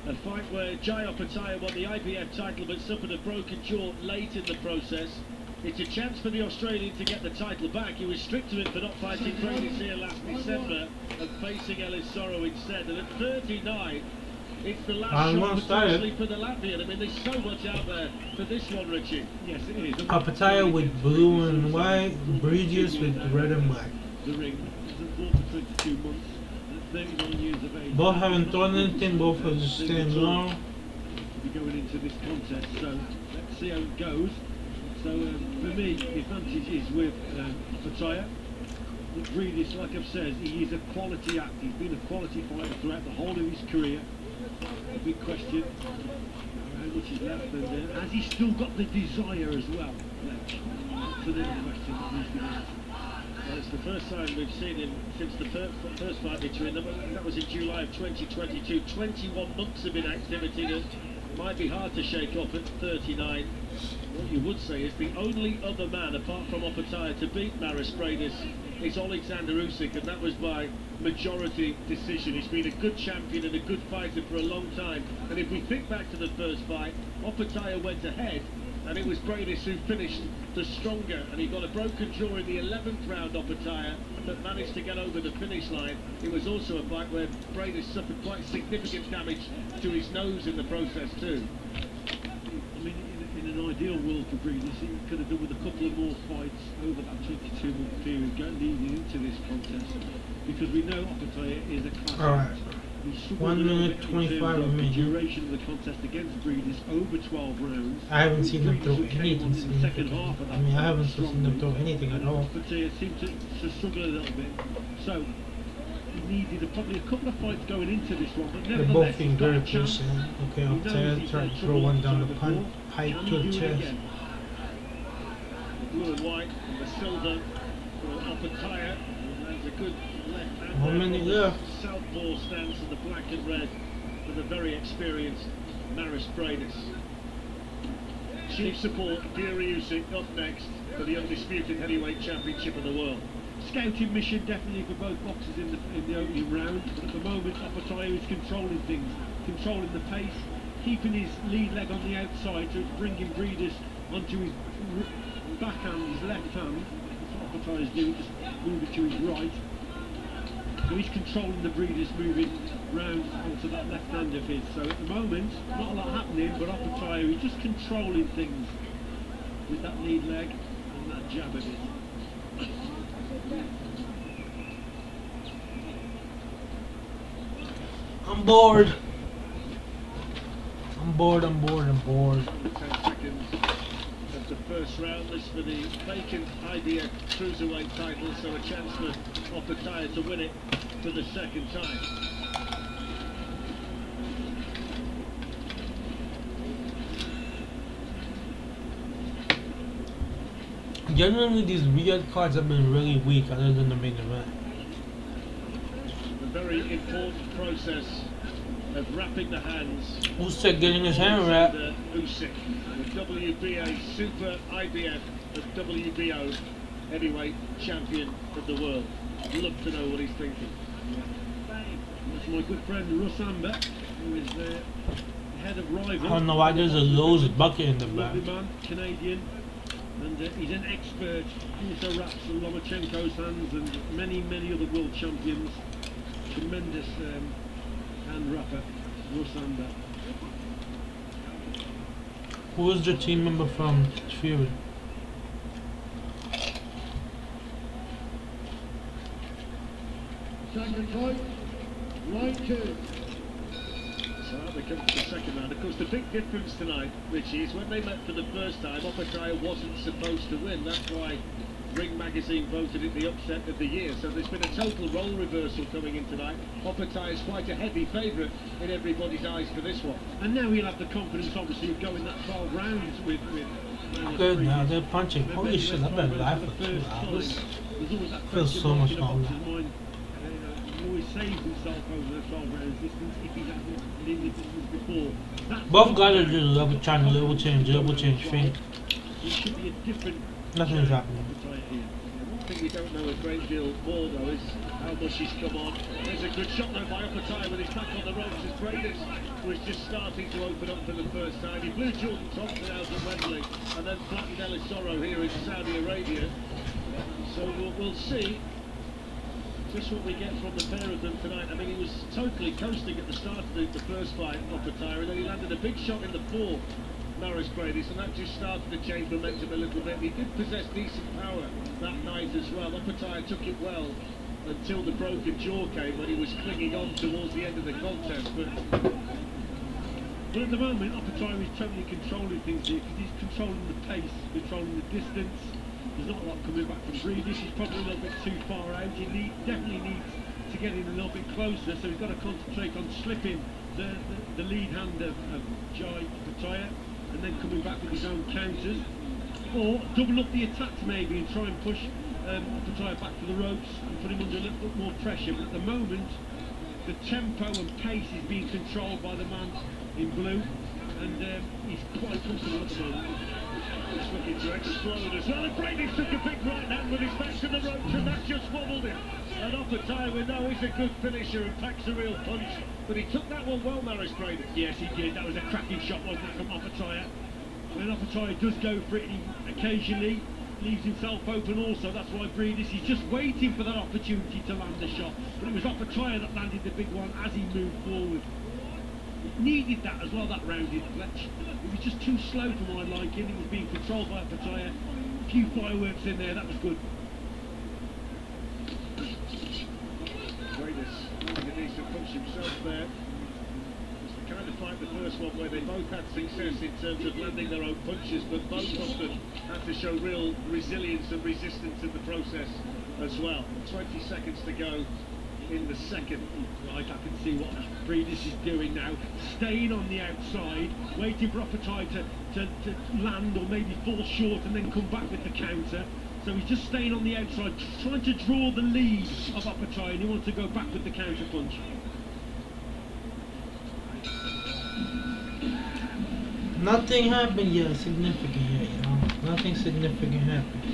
[SPEAKER 6] A fight where Jai Opataya won the IBF title but suffered a broken jaw late in the process. It's a chance for the Australian to get the title back. He was stripped of it for not fighting Brandis here last December and facing Tysor instead. And at 39, it's the last shot potentially for the Latvian. I mean, there's so much out there for this one, Richie. Yes, it is.
[SPEAKER 4] Opataya with blue and white, Bridges with red and black.
[SPEAKER 6] The ring hasn't fought for 22 months. 39 years of age.
[SPEAKER 4] Both haven't done anything, both are just staying long.
[SPEAKER 6] Be going into this contest, so let's see how it goes. So for me, the advantage is with Opataya. Bridges, like I've said, he is a quality act. He's been a quality fighter throughout the whole of his career. A big question how much is left, and has he still got the desire as well? That's another question. Well, it's the first time we've seen him since the first fight between them. That was in July of 2022. 21 months of inactivity that might be hard to shake off at 39. What you would say is the only other man, apart from Opataya, to beat Maris Bradis is Oleksandr Usyk, and that was by majority decision. He's been a good champion and a good fighter for a long time. And if we think back to the first fight, Opataya went ahead, and it was Bradis who finished the stronger, and he got a broken jaw in the 11th round, Opataya, but managed to get over the finish line. It was also a fight where Bradis suffered quite significant damage to his nose in the process too. I mean, in an ideal world for Bradis, he could have done with a couple of more fights over that 22-month period leading into this contest, because we know Opataya is a class.
[SPEAKER 4] Alright. 1 minute 25
[SPEAKER 6] remaining.
[SPEAKER 4] minutes.
[SPEAKER 6] The duration of the contest against Bradis over 12 rounds.
[SPEAKER 4] I haven't seen them throw anything significant. I mean, I haven't seen them throw anything at all.
[SPEAKER 6] Opataya seemed to struggle a little bit. So he needed probably a couple of fights going into this one, but
[SPEAKER 4] They're
[SPEAKER 6] nevertheless,
[SPEAKER 4] both being very patient. Okay, Opataya trying to throw one down the pipe to the chest.
[SPEAKER 6] The blue and white, and the silver for Opataya. That's a good left hand.
[SPEAKER 4] 1 minute left.
[SPEAKER 6] Southpaw stance and the black and red for the very experienced Maris Bradis. Chief support, Tysor Usyk up next for the undisputed heavyweight championship of the world. Scouting mission definitely for both boxers in the opening round, but at the moment Opataya is controlling things, controlling the pace, keeping his lead leg on the outside, so it's bringing Bradis onto his backhand, his left hand. That's what Opataya is doing, just moving to his right. So he's controlling the Bradis, moving round onto that left hand of his. So at the moment, not a lot happening, but Opataya is just controlling things with that lead leg and that jab of his.
[SPEAKER 4] I'm bored. I'm bored.
[SPEAKER 6] 10 seconds of the first round. This for the vacant IBF cruiserweight title, so a chance for Opataya to win it for the second time.
[SPEAKER 4] Generally, these Riyadh cards have been really weak, other than the main event.
[SPEAKER 6] A very important process of wrapping the hands.
[SPEAKER 4] Usyk getting his hand wrapped.
[SPEAKER 6] Usyk, the WBA Super IBF and WBO heavyweight champion of the world. I'd love to know what he's thinking.
[SPEAKER 7] That's my good friend Usyk, who is the head of Rival.
[SPEAKER 4] I don't know why there's a Lowe's bucket in the back.
[SPEAKER 7] Lovely man, Canadian, and he's an expert. He also wraps Lomachenko's hands and many other world champions. Tremendous hand wrapper, Usyk.
[SPEAKER 4] Who is the team member from Fury?
[SPEAKER 13] Second fight, right kick.
[SPEAKER 6] So they come to the second round. Of course, the big difference tonight, Richie, is when they met for the first time, Opetaia wasn't supposed to win. That's why Ring Magazine voted it the upset of the year. So there's been a total role reversal coming in tonight. Opetaia is quite a heavy favourite in everybody's eyes for this one.
[SPEAKER 7] And now he'll have the confidence, obviously, of going that 12 rounds with
[SPEAKER 4] Good now, they're punching. Holy shit, I've been live for 2 hours. Feels so much longer.
[SPEAKER 7] He always saves himself over the 12 rounds distance if he hasn't lived the distance before.
[SPEAKER 4] Both guys are just level change thing.
[SPEAKER 7] It should be a different.
[SPEAKER 4] Nothing's happening.
[SPEAKER 6] One thing we don't know a great deal more though is how much he's come on. There's a good shot though by Opetaia with his back on the ropes as Bradis was just starting to open up for the first time. He blew Jordan Thompson out at Wembley and then flattened Tysor here in Saudi Arabia. So we'll see just what we get from the pair of them tonight. I mean, he was totally coasting at the start of the first fight, Opetaia, and then he landed a big shot in the fourth, Maris Bradis, and that just started to change momentum a little bit. He did possess decent power that night as well. Opetaia took it well until the broken jaw came when he was clinging on towards the end of the contest. But
[SPEAKER 7] at the moment, Opetaia is totally controlling things here because he's controlling the pace, controlling the distance. There's not a lot coming back from Bradis. He's probably a little bit too far out. He definitely needs to get in a little bit closer, so he's got to concentrate on slipping the lead hand of Jai Opetaia and then coming back with his own counters, or double up the attacks maybe and try and push Opetaia back to the ropes and put him under a little bit more pressure. But at the moment, the tempo and pace is being controlled by the man in blue, and he's quite comfortable at the moment.
[SPEAKER 6] It's looking to explode as well. Bradis took a big right hand with his back to the ropes and that just wobbled him. And Opetaia, we know he's a good finisher and packs a real punch, but he took that one well, Maris Bradis.
[SPEAKER 7] Yes, he did. That was a cracking shot, wasn't it, from Opetaia? When Opetaia does go for it, he occasionally leaves himself open also. That's why Bradis is just waiting for that opportunity to land the shot. But it was Opetaia that landed the big one as he moved forward. It needed that as well, that rounded Fletch. It was just too slow for my liking. It was being controlled by Opetaia. A few fireworks in there, that was good.
[SPEAKER 6] Bradis landing a decent punch himself there. It's the kind of fight, the first one, where they both had success in terms of landing their own punches, but both of them had to show real resilience and resistance in the process as well. 20 seconds to go in the second.
[SPEAKER 7] Right, I can see what Bradis is doing now, staying on the outside, waiting for Opetaia to land or maybe fall short and then come back with the counter. So he's just staying on the outside, trying to draw the lead of Opetaia, and he wants to go back with the counter punch.
[SPEAKER 4] Nothing happened yet significant yet, you know. Nothing significant happened.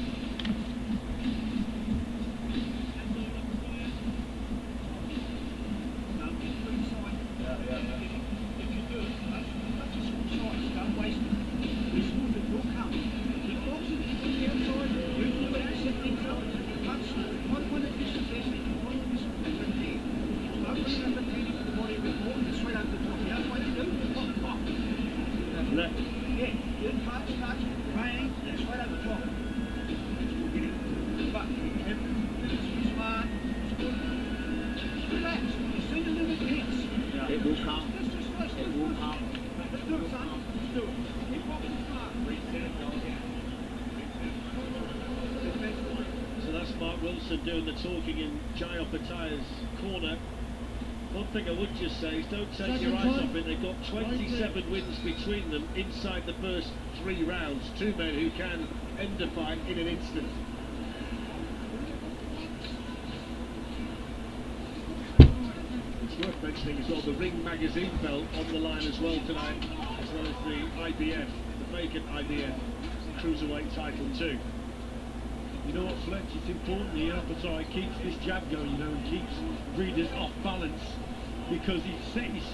[SPEAKER 6] Doing the talking in Jai Opetaia's corner. One thing I would just say is don't take your eyes off it. They've got 27 wins between them inside the first 3 rounds. 2 men who can end a fight in an instant.
[SPEAKER 7] It's worth
[SPEAKER 6] mentioning as well, the Ring magazine belt on the line as well tonight, as well as the IBF, the vacant IBF cruiserweight title too.
[SPEAKER 1] You know what, Fletch, it's important the Opetaia keeps this jab going, you know, and keeps Breeders off balance, because he's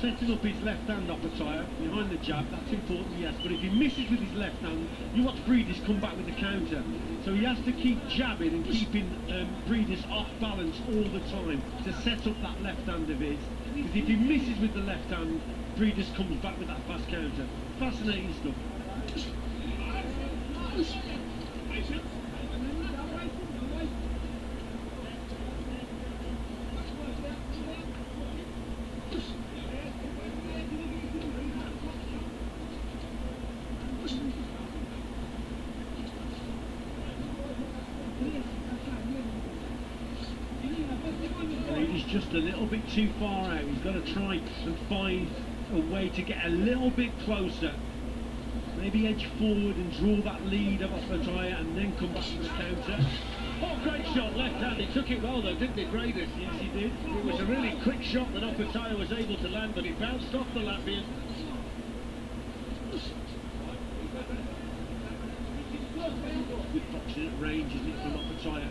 [SPEAKER 1] setting up his left hand Opetaia behind the jab. That's important, yes, but if he misses with his left hand, you watch Breeders come back with the counter. So he has to keep jabbing and keeping Breeders off balance all the time to set up that left hand of his, because if he misses with the left hand, Breeders comes back with that fast counter. Fascinating stuff. He's just a little bit too far out. He's got to try and find a way to get a little bit closer. Maybe edge forward and draw that lead of Opetaia and then come back to the counter.
[SPEAKER 6] Oh, great shot, left hand. He took it well though, didn't he, Breeders?
[SPEAKER 1] Yes, he did.
[SPEAKER 6] It was a really quick shot that Opetaia was able to land, but he bounced off the Latvian.
[SPEAKER 1] Good boxing at range, isn't it, from Opetaia?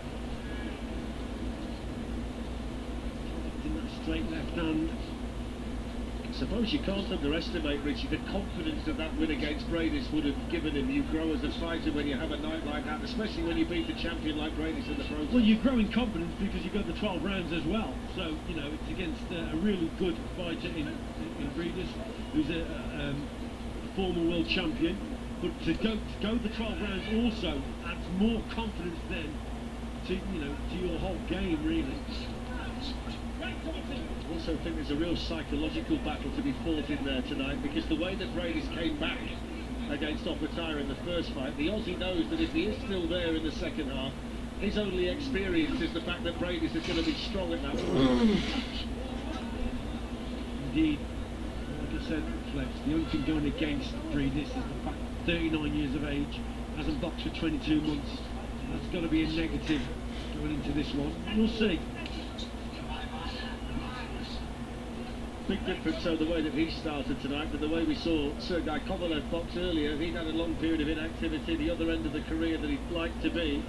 [SPEAKER 1] In that straight left hand.
[SPEAKER 6] I suppose you can't underestimate, Richie, the confidence that that win against Breidis would have given him. You grow as a fighter when you have a night like that, especially when you beat the champion like Breidis in the process.
[SPEAKER 1] Well, you grow in confidence because you got the 12 rounds as well. So, you know, it's against a really good fighter in Breidis, who's a former world champion. But to go the 12 rounds also adds more confidence then to, you know, to your whole game, really.
[SPEAKER 6] I also think there's a real psychological battle to be fought in there tonight, because the way that Breidis came back against Opetaia in the first fight, the Aussie knows that if he is still there in the second half, his only experience is the fact that Breidis is going to be strong at that point.
[SPEAKER 1] Indeed, like I said, Flex, the only thing going against Breidis is the fact 39 years of age, hasn't boxed for 22 months. That's got to be a negative going into this one. We'll see.
[SPEAKER 6] Big difference so the way that he started tonight than the way we saw Sergei Kovalev box earlier. He'd had a long period of inactivity, the other end of the career that he'd like to be.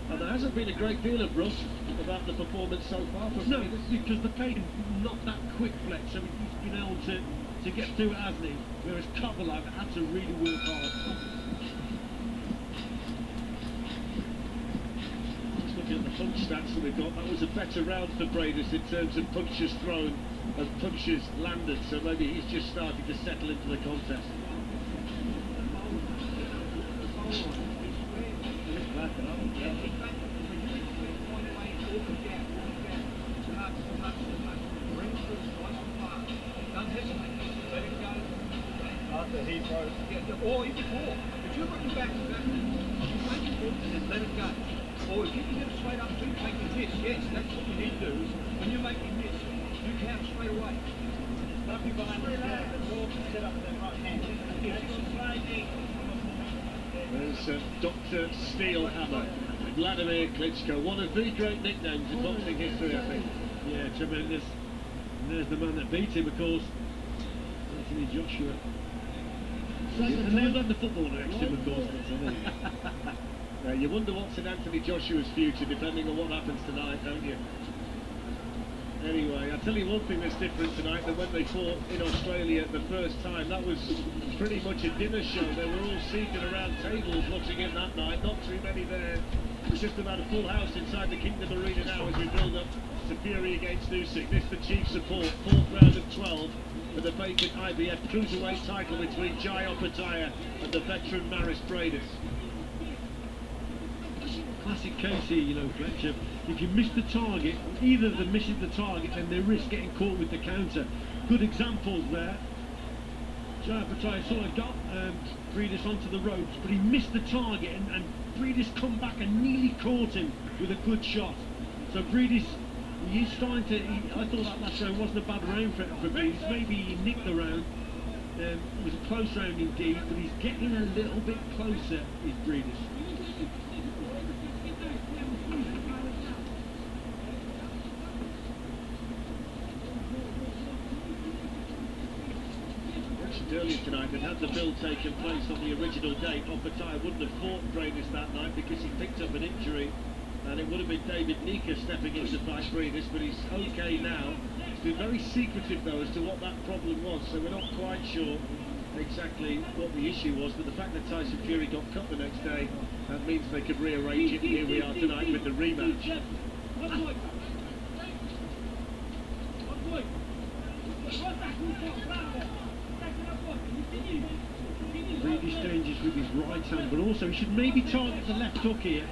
[SPEAKER 6] And there hasn't been a great deal of rush about the performance so far from
[SPEAKER 1] No,
[SPEAKER 6] Breidis.
[SPEAKER 1] because the pace not that quick, Flex, so he's been able to get through it, hasn't he? Whereas Kovalev had to really work hard.
[SPEAKER 6] Looking at the punch stats that we've got, that was a better round for Breidis in terms of punches thrown and punches landed, so maybe he's just starting to settle into the contest.
[SPEAKER 21] Or if you're looking back to that, make it good and then let it go. Or if you can get it straight up to make it miss, yes, that's what you need to do. Is when you make it miss, you count straight away. Nothing behind the stand, it's all set up with that right hand.
[SPEAKER 6] There's Dr. Steelhammer, Vladimir Klitschko, one of the great nicknames in boxing history, I think.
[SPEAKER 1] Yeah, tremendous. And there's the man that beat him, of course, Anthony Joshua. And they'll have the footballer next to him, of course.
[SPEAKER 6] You wonder what's in Anthony Joshua's future, depending on what happens tonight, don't you? Anyway, I'll tell you one thing that's different tonight than when they fought in Australia the first time. That was pretty much a dinner show. They were all seated around tables watching it that night. Not too many there. It was just about a full house inside the Kingdom Arena now as we build up to Fury against Usyk. This for chief support. Fourth round of 12 for the vacant IBF cruiserweight title between Jai Opetaia and the veteran Maris Breidis.
[SPEAKER 1] Classic case here, you know, Fletcher. If you miss the target, either of them misses the target, then they risk getting caught with the counter. Good examples there. Jai Opetaia sort of got Breidis onto the ropes, but he missed the target, and Breidis come back and nearly caught him with a good shot. So Breidis, he's starting to. I thought that last round wasn't a bad round for Breidis. Maybe he nicked the round. It was a close round indeed, but he's getting a little bit closer, is Breidis.
[SPEAKER 6] mentioned earlier tonight that had the bill taken place on the original date, Opataya wouldn't have fought Bradis that night because he picked up an injury, and it would have been David Nika stepping in to fight Bradis, but he's okay now. It's been very secretive though as to what that problem was, so we're not quite sure exactly what the issue was, but the fact that Tyson Fury got cut the next day, that means they could rearrange it, and here we are tonight with the rematch.
[SPEAKER 7] Really dangerous with his right hand, but also he should maybe target the left hook here.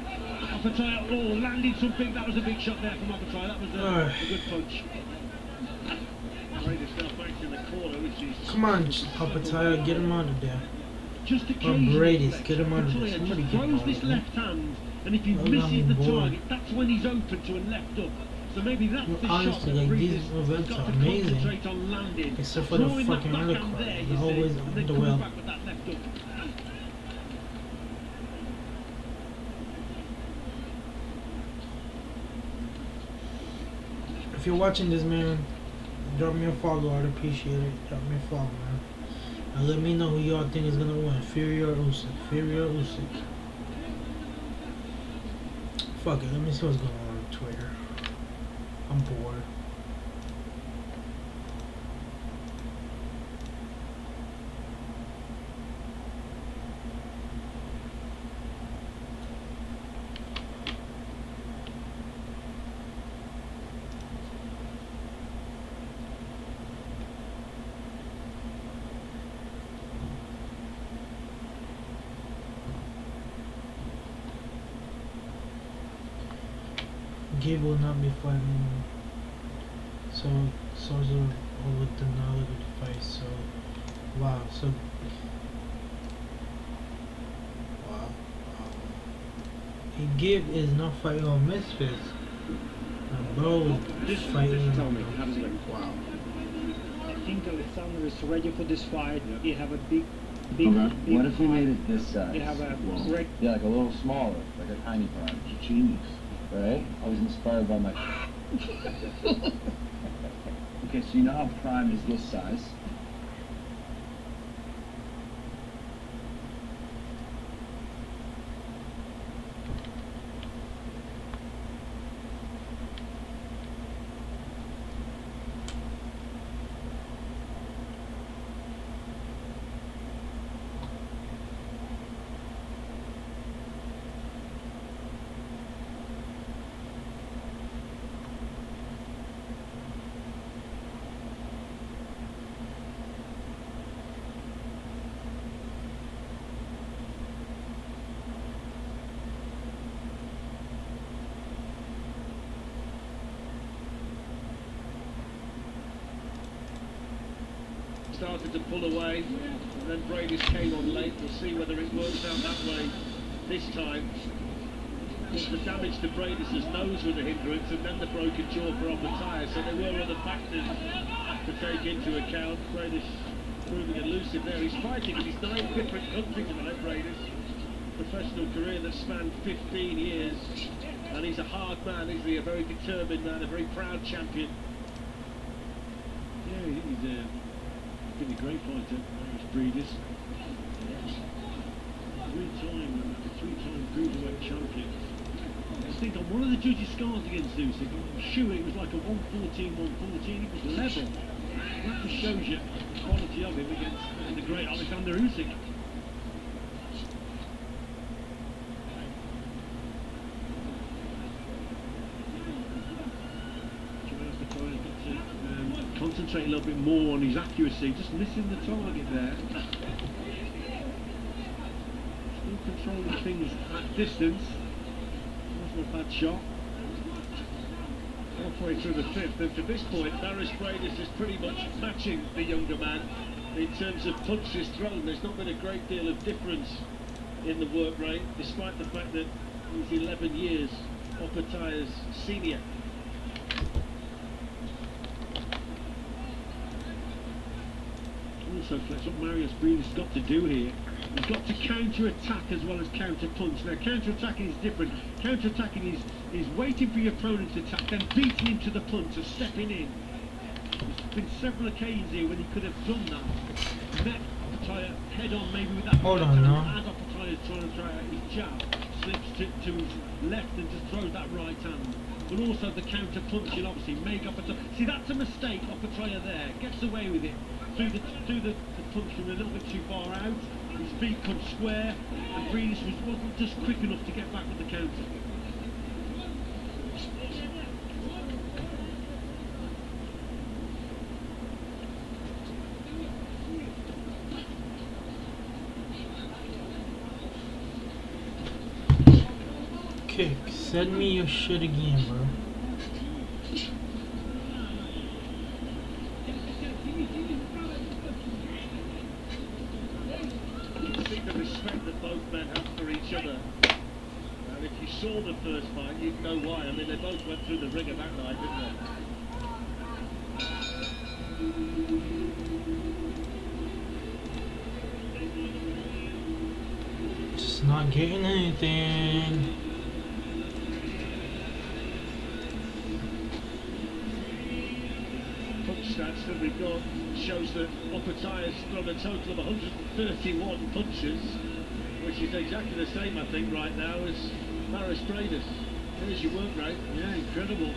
[SPEAKER 7] Opataya, oh, landed something. That was a big shot there from Opataya. That was a good punch.
[SPEAKER 6] Bradis now back in the corner, which is...
[SPEAKER 4] Come on, Opataya, get him out of there.
[SPEAKER 7] Just
[SPEAKER 4] Or Bradis, get him out of there. Somebody get him
[SPEAKER 7] throws
[SPEAKER 4] out
[SPEAKER 7] this
[SPEAKER 4] of there.
[SPEAKER 7] left hand, and if he
[SPEAKER 4] Oh,
[SPEAKER 7] misses
[SPEAKER 4] I'm
[SPEAKER 7] the
[SPEAKER 4] bored.
[SPEAKER 7] target, that's when he's open to a left hook. So maybe that's the shot
[SPEAKER 4] Honestly,
[SPEAKER 7] that
[SPEAKER 4] like, these
[SPEAKER 7] Bradis has
[SPEAKER 4] events
[SPEAKER 7] got
[SPEAKER 4] are
[SPEAKER 7] to
[SPEAKER 4] amazing.
[SPEAKER 7] concentrate on landing.
[SPEAKER 4] Except for the
[SPEAKER 7] Throwing that
[SPEAKER 4] fucking
[SPEAKER 7] backhand
[SPEAKER 4] undercard.
[SPEAKER 7] there, you
[SPEAKER 4] They're
[SPEAKER 7] see,
[SPEAKER 4] always
[SPEAKER 7] and then
[SPEAKER 4] underwhelmed.
[SPEAKER 7] coming back with that left hook.
[SPEAKER 4] If you're watching this, man, drop me a follow. I'd appreciate it. Drop me a follow, man. And let me know who y'all think is gonna win, Fury or Usyk. Fury or Usyk. Fuck it. Let me see what's going on Twitter. I'm bored. Gabe will not be fighting, so Tysor over the knowledge of the fight. So wow, so wow. Gabe is not fighting on Misfits. Bro is fighting.
[SPEAKER 20] Tell me, how does it look?
[SPEAKER 4] Wow.
[SPEAKER 20] I think Oleksandr is ready for this fight. He have a big
[SPEAKER 12] Okay.
[SPEAKER 20] big
[SPEAKER 12] What if we
[SPEAKER 20] fight.
[SPEAKER 12] made it this size?
[SPEAKER 20] They have a great.
[SPEAKER 12] Yeah, like a little smaller, like a tiny prime. Genius. Right? I was inspired by my... Okay, so you know how prime is this size?
[SPEAKER 6] Started to pull away, and then Bradis came on late. We'll see whether it works out that way this time. The damage to Bradis' nose was a hindrance, and then the broken jaw for Opataya, so there were other factors to take into account. Bradis proving elusive there. He's fighting in his 9 different countries tonight, Bradis. Professional career that spanned 15 years, and he's a hard man, isn't he? A very determined man, a very proud champion.
[SPEAKER 7] Yeah, he's been a great fighter, Bradis. Three-time cruiserweight champion. I think on one of the judges' scores against Usyk, I'm sure it was like a 114, it was level. That just shows you the quality of him against the great Oleksandr Usyk. Concentrate a little bit more on his accuracy, just missing the target there. Still controlling things at distance. Wasn't a bad shot.
[SPEAKER 6] Halfway through the 5th, and to this point, Darius Bradis is pretty much matching the younger man in terms of punches thrown. There's not been a great deal of difference in the work rate, despite the fact that he's 11 years Opataya's senior.
[SPEAKER 7] Also, Flex, what Marius Bradis has got to do here, he's got to counter-attack as well as counter-punch. Now, counter-attacking is different. Counter-attacking is waiting for your opponent to attack, then beating him to the punch and stepping in. There's been several occasions here when he could have done that.
[SPEAKER 6] met Opataya head on, maybe with that.
[SPEAKER 4] Hold on now.
[SPEAKER 6] As Opataya is trying to try out his jab, slips to his left and just throws that right hand. But also the counter punch, you'll obviously make Opataya. See, that's a mistake. Opataya there gets away with it. Through the punch from a little bit too far out. His feet come square, and Breedis wasn't just quick enough to get back with the counter.
[SPEAKER 4] Kick, send me your shit again, bro.
[SPEAKER 6] See the respect that both men have for each other. And if you saw the first fight, you'd know why. I mean, they both went through the ringer that night, didn't they?
[SPEAKER 4] Just not getting anything.
[SPEAKER 6] Punch stats that we've got shows that Opataya's thrown a total of 131 punches, which is exactly the same, I think, right now as Maris Breidis. There's your work rate.
[SPEAKER 1] Yeah, incredible.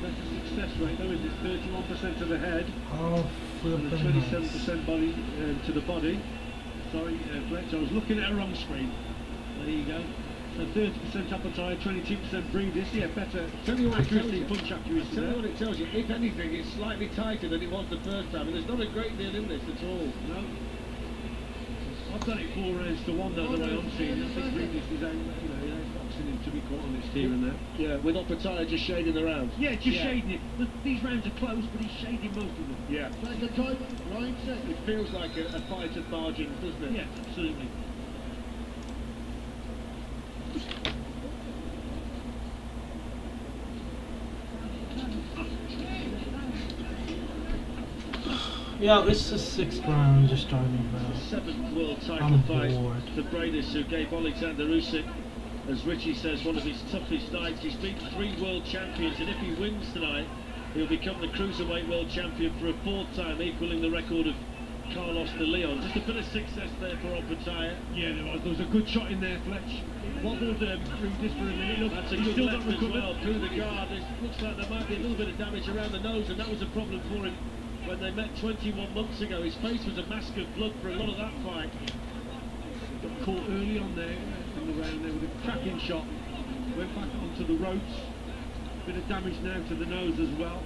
[SPEAKER 1] Better success rate though, is it 31% to the head,
[SPEAKER 4] Oh,
[SPEAKER 1] and
[SPEAKER 4] flipping
[SPEAKER 1] 27% body to the body. Sorry, Fletch, I was looking at a wrong screen. There you go. So 30% Opataya, 22% Breedis. Yeah, better.
[SPEAKER 6] Tell you what it tells
[SPEAKER 1] accuracy,
[SPEAKER 6] you.
[SPEAKER 1] punch accuracy.
[SPEAKER 6] Tell you
[SPEAKER 1] there.
[SPEAKER 6] what it tells you. If anything, it's slightly tighter than it was the first time, and there's not a great deal in this at all.
[SPEAKER 1] No. I've done it 4 rounds to 1 though, the way I'm seeing it. I think Breedis is boxing him, to be quite honest, here and there.
[SPEAKER 6] Yeah, with Opataya just shading the rounds.
[SPEAKER 1] Yeah, just shading it. These rounds are close, but he's shading most of them.
[SPEAKER 6] Yeah.
[SPEAKER 1] Second time, right, second.
[SPEAKER 6] It feels like a fight of margins, doesn't it?
[SPEAKER 1] Yeah, absolutely.
[SPEAKER 4] Yeah, it's the 6th round, just starting, bro.
[SPEAKER 6] Seventh world title
[SPEAKER 4] I'm
[SPEAKER 6] fight
[SPEAKER 4] bored.
[SPEAKER 6] for Breidis, who gave Oleksandr Usyk, as Richie says, one of his toughest nights. He's beaten 3 world champions, and if he wins tonight, he'll become the cruiserweight world champion for a 4th time, equaling the record of Carlos de Leon. Just a bit of success there for Opataya.
[SPEAKER 1] Yeah, there was a good shot in there, Fletch. Wobbled Breedis for a minute. Look,
[SPEAKER 6] That's a
[SPEAKER 1] he's
[SPEAKER 6] good
[SPEAKER 1] still
[SPEAKER 6] left
[SPEAKER 1] not
[SPEAKER 6] as
[SPEAKER 1] recovered.
[SPEAKER 6] well, through the guard. It looks like there might be a little bit of damage around the nose, and that was a problem for him when they met 21 months ago. His face was a mask of blood for a lot of that fight.
[SPEAKER 1] Got caught early on there in the round there with a cracking shot. Went back onto the ropes. Bit of damage now to the nose as well.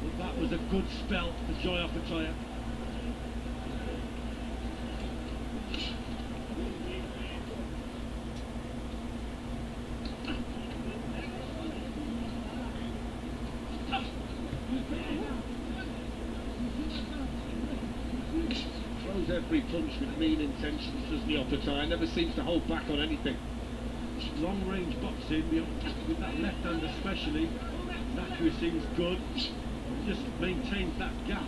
[SPEAKER 1] But that was a good spell for Joy Opataya.
[SPEAKER 6] Throws every punch with mean intentions, doesn't he, Opataya? Never seems to hold back on anything.
[SPEAKER 1] Long range boxing, with that left hand especially. His accuracy was good. Just maintains that gap.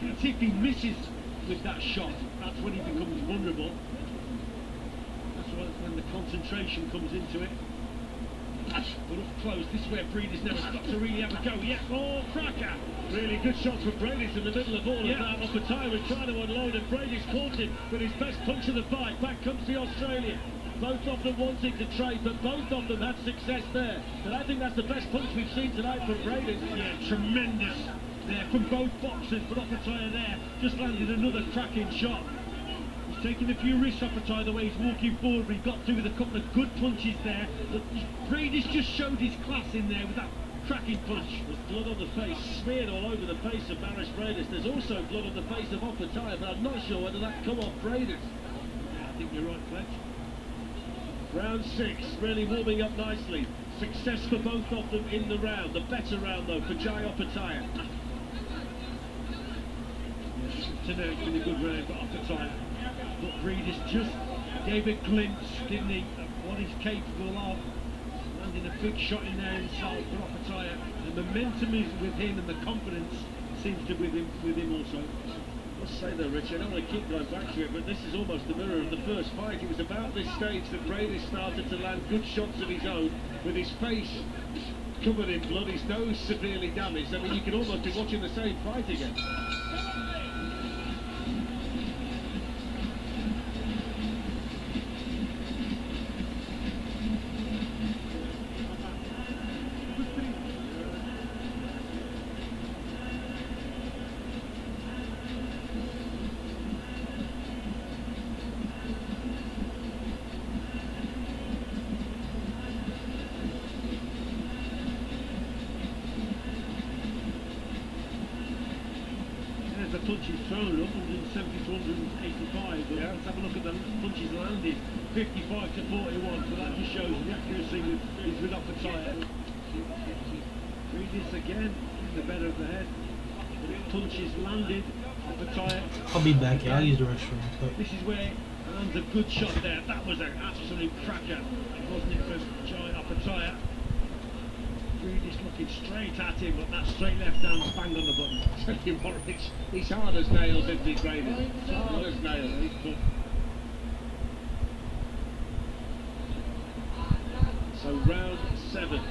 [SPEAKER 1] If he misses with that shot, that's when he becomes vulnerable. That's when the concentration comes into it. But up close, this is where Breedis never stopped to really have a go. Yeah, oh, cracker!
[SPEAKER 6] Really good shots from Breidis in the middle of all of
[SPEAKER 1] Yeah.
[SPEAKER 6] that. Opataya was trying to unload, and Breidis caught him with his best punch of the fight. Back comes the Australian. Both of them wanting to trade, but both of them had success there. But I think that's the best punch we've seen tonight from Breidis.
[SPEAKER 1] Yeah, tremendous there from both boxers, but Opataya there just landed another cracking shot. He's taking a few risks, Opataya, the way he's walking forward, but he got through with a couple of good punches there. But Breidis just showed his class in there with that cracking punch.
[SPEAKER 6] There's blood on the face, smeared all over the face of Maris Breidis. There's also blood on the face of Opataya, but I'm not sure whether that come off Breidis.
[SPEAKER 1] Yeah, I think you're right, Fletch.
[SPEAKER 6] Round 6, really warming up nicely. Success for both of them in the round. The better round, though, for Jai Opataya.
[SPEAKER 1] Today it's been a good round for Opataya. But Breedis just gave a glimpse, didn't he, of what he's capable of. Landing a big shot in there inside for Opataya. The momentum is with him, and the confidence seems to be with him also.
[SPEAKER 6] I must say though, Rich, I don't want to keep going back to it, but this is almost the mirror of the first fight. It was about this stage that Breidis started to land good shots of his own, with his face covered in blood, his nose severely damaged. I mean, you could almost be watching the same fight again. punches thrown, 170 to 185. But let's have a look at the punches landed, 55 to 41. So that just shows the accuracy is with Opetaya. Read this again, the better of the head. Punches landed, Opetaya.
[SPEAKER 4] I'll be back, yeah, I'll use the restroom.
[SPEAKER 6] This is where lands a good shot there. That was an absolute cracker, wasn't it, for Giant Opetaya? Reed's looking straight at him, but that straight left hand's bang on the button. Tell you what, he's hard as nails, isn't he, Grady? Hard as nails. So round 7.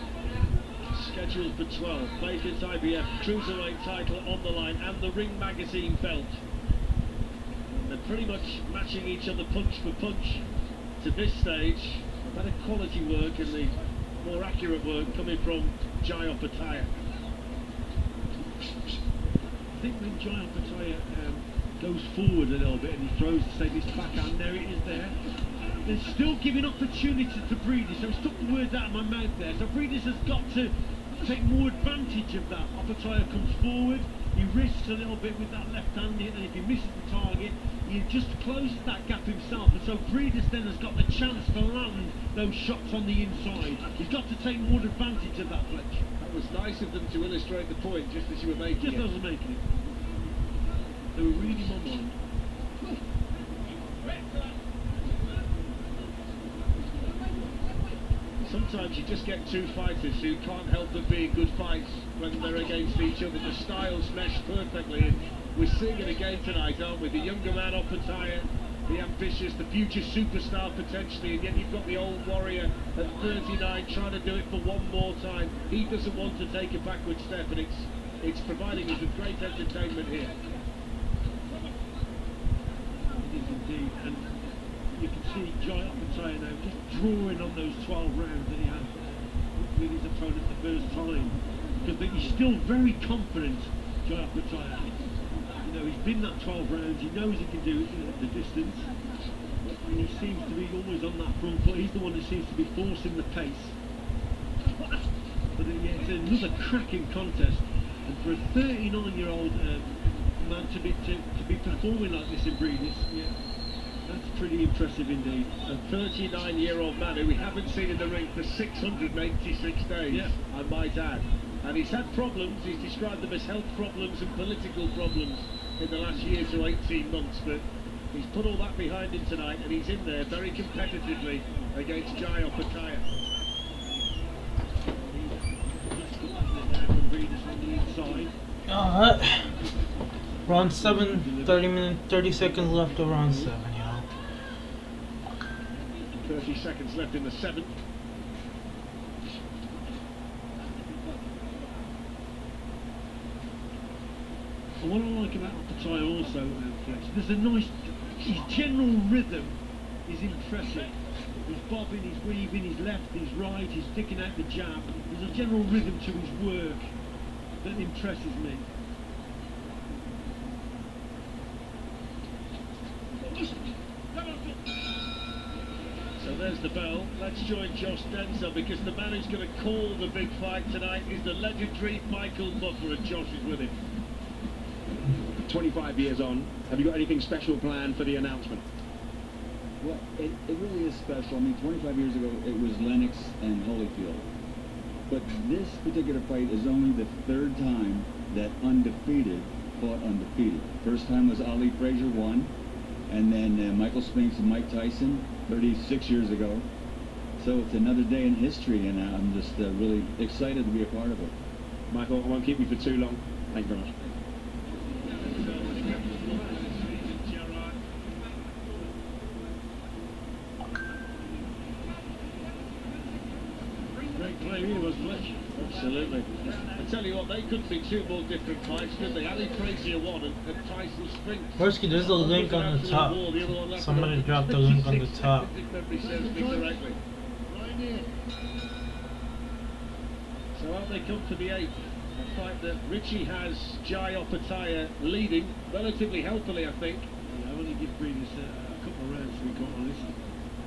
[SPEAKER 6] Scheduled for 12. Based IBF Cruiserweight title on the line and the Ring Magazine belt. They're pretty much matching each other punch for punch to this stage. Better quality work and the more accurate work coming from Jai Opetaya. I think when Jai Opetaya goes forward a little bit and he throws, say, this backhand, there it is there. They're still giving opportunity to Breedis, so he's took the words out of my mouth there. So Breedis has got to take more advantage of that. Opetaya comes forward, he risks a little bit with that left hand, and if he misses the target, he just closes that gap himself. And so Breedis then has got the chance to land those shots on the inside. He's got to take more advantage of that, Fletch.
[SPEAKER 7] That was nice of them to illustrate the point, just as you were making it.
[SPEAKER 6] Just as I was making it. They were reading my mind.
[SPEAKER 7] Sometimes you just get two fighters who can't help but being good fights when they're against each other. The styles mesh perfectly, and we're seeing it again tonight, aren't we? The younger man Opetaya, the ambitious, the future superstar potentially, and yet you've got the old warrior at 39 trying to do it for one more time. He doesn't want to take a backward step, and it's providing us with great entertainment here.
[SPEAKER 6] It is indeed, and you can see Jai Opetaya now just drawing on those 12 rounds that he had with his opponent the first time, because he's still very confident, Jai Opetaya. You know, he's been that 12 rounds, he knows he can do it at the distance, and he seems to be always on that front foot. He's the one who seems to be forcing the pace. But yeah, it's another cracking contest, and for a 39-year-old man to be performing like this in Breedis, yeah, that's pretty impressive indeed.
[SPEAKER 7] A 39-year-old man who we haven't seen in the ring for 686 days,
[SPEAKER 6] yeah,
[SPEAKER 7] I might add. And he's had problems, he's described them as health problems and political problems in the last year to 18 months, but he's put all that behind him tonight, and he's in there very competitively against Jai Opetaya.
[SPEAKER 4] Alright. Round 7, 30 seconds left of round 7, y'all.
[SPEAKER 7] 30 seconds left in the 7th.
[SPEAKER 6] And what I like about Opetaya also, Fletch, there's a nice, his general rhythm is impressive. He's bobbing, he's weaving, he's left, he's right, he's sticking out the jab. There's a general rhythm to his work that impresses me.
[SPEAKER 7] So there's the bell. Let's join Josh Denzer, because the man who's going to call the big fight tonight is the legendary Michael Buffer, and Josh is with him.
[SPEAKER 20] 25 years on, have you got anything special planned for the announcement?
[SPEAKER 9] Well, it really is special. I mean, 25 years ago, it was Lennox and Holyfield. But this particular fight is only the 3rd time that undefeated fought undefeated. First time was Ali Frazier won, and then Michael Spinks and Mike Tyson 36 years ago. So it's another day in history, and I'm just really excited to be a part of it.
[SPEAKER 20] Michael, I won't keep you for too long. Thank you very much.
[SPEAKER 6] Great play here was Fletch.
[SPEAKER 7] Absolutely. I tell you what, they couldn't be two more different fights, could they? Ali Frazier won, and Tyson Spinks.
[SPEAKER 4] Forsky, there's a link on the top. Somebody dropped the link on the top.
[SPEAKER 7] If memory serves me correctly. So out they come for the 8th. A fight that Richie has Jai Opetaya leading relatively healthily, I think.
[SPEAKER 6] Yeah, I've only give Breedis a couple of rounds to be quite honest.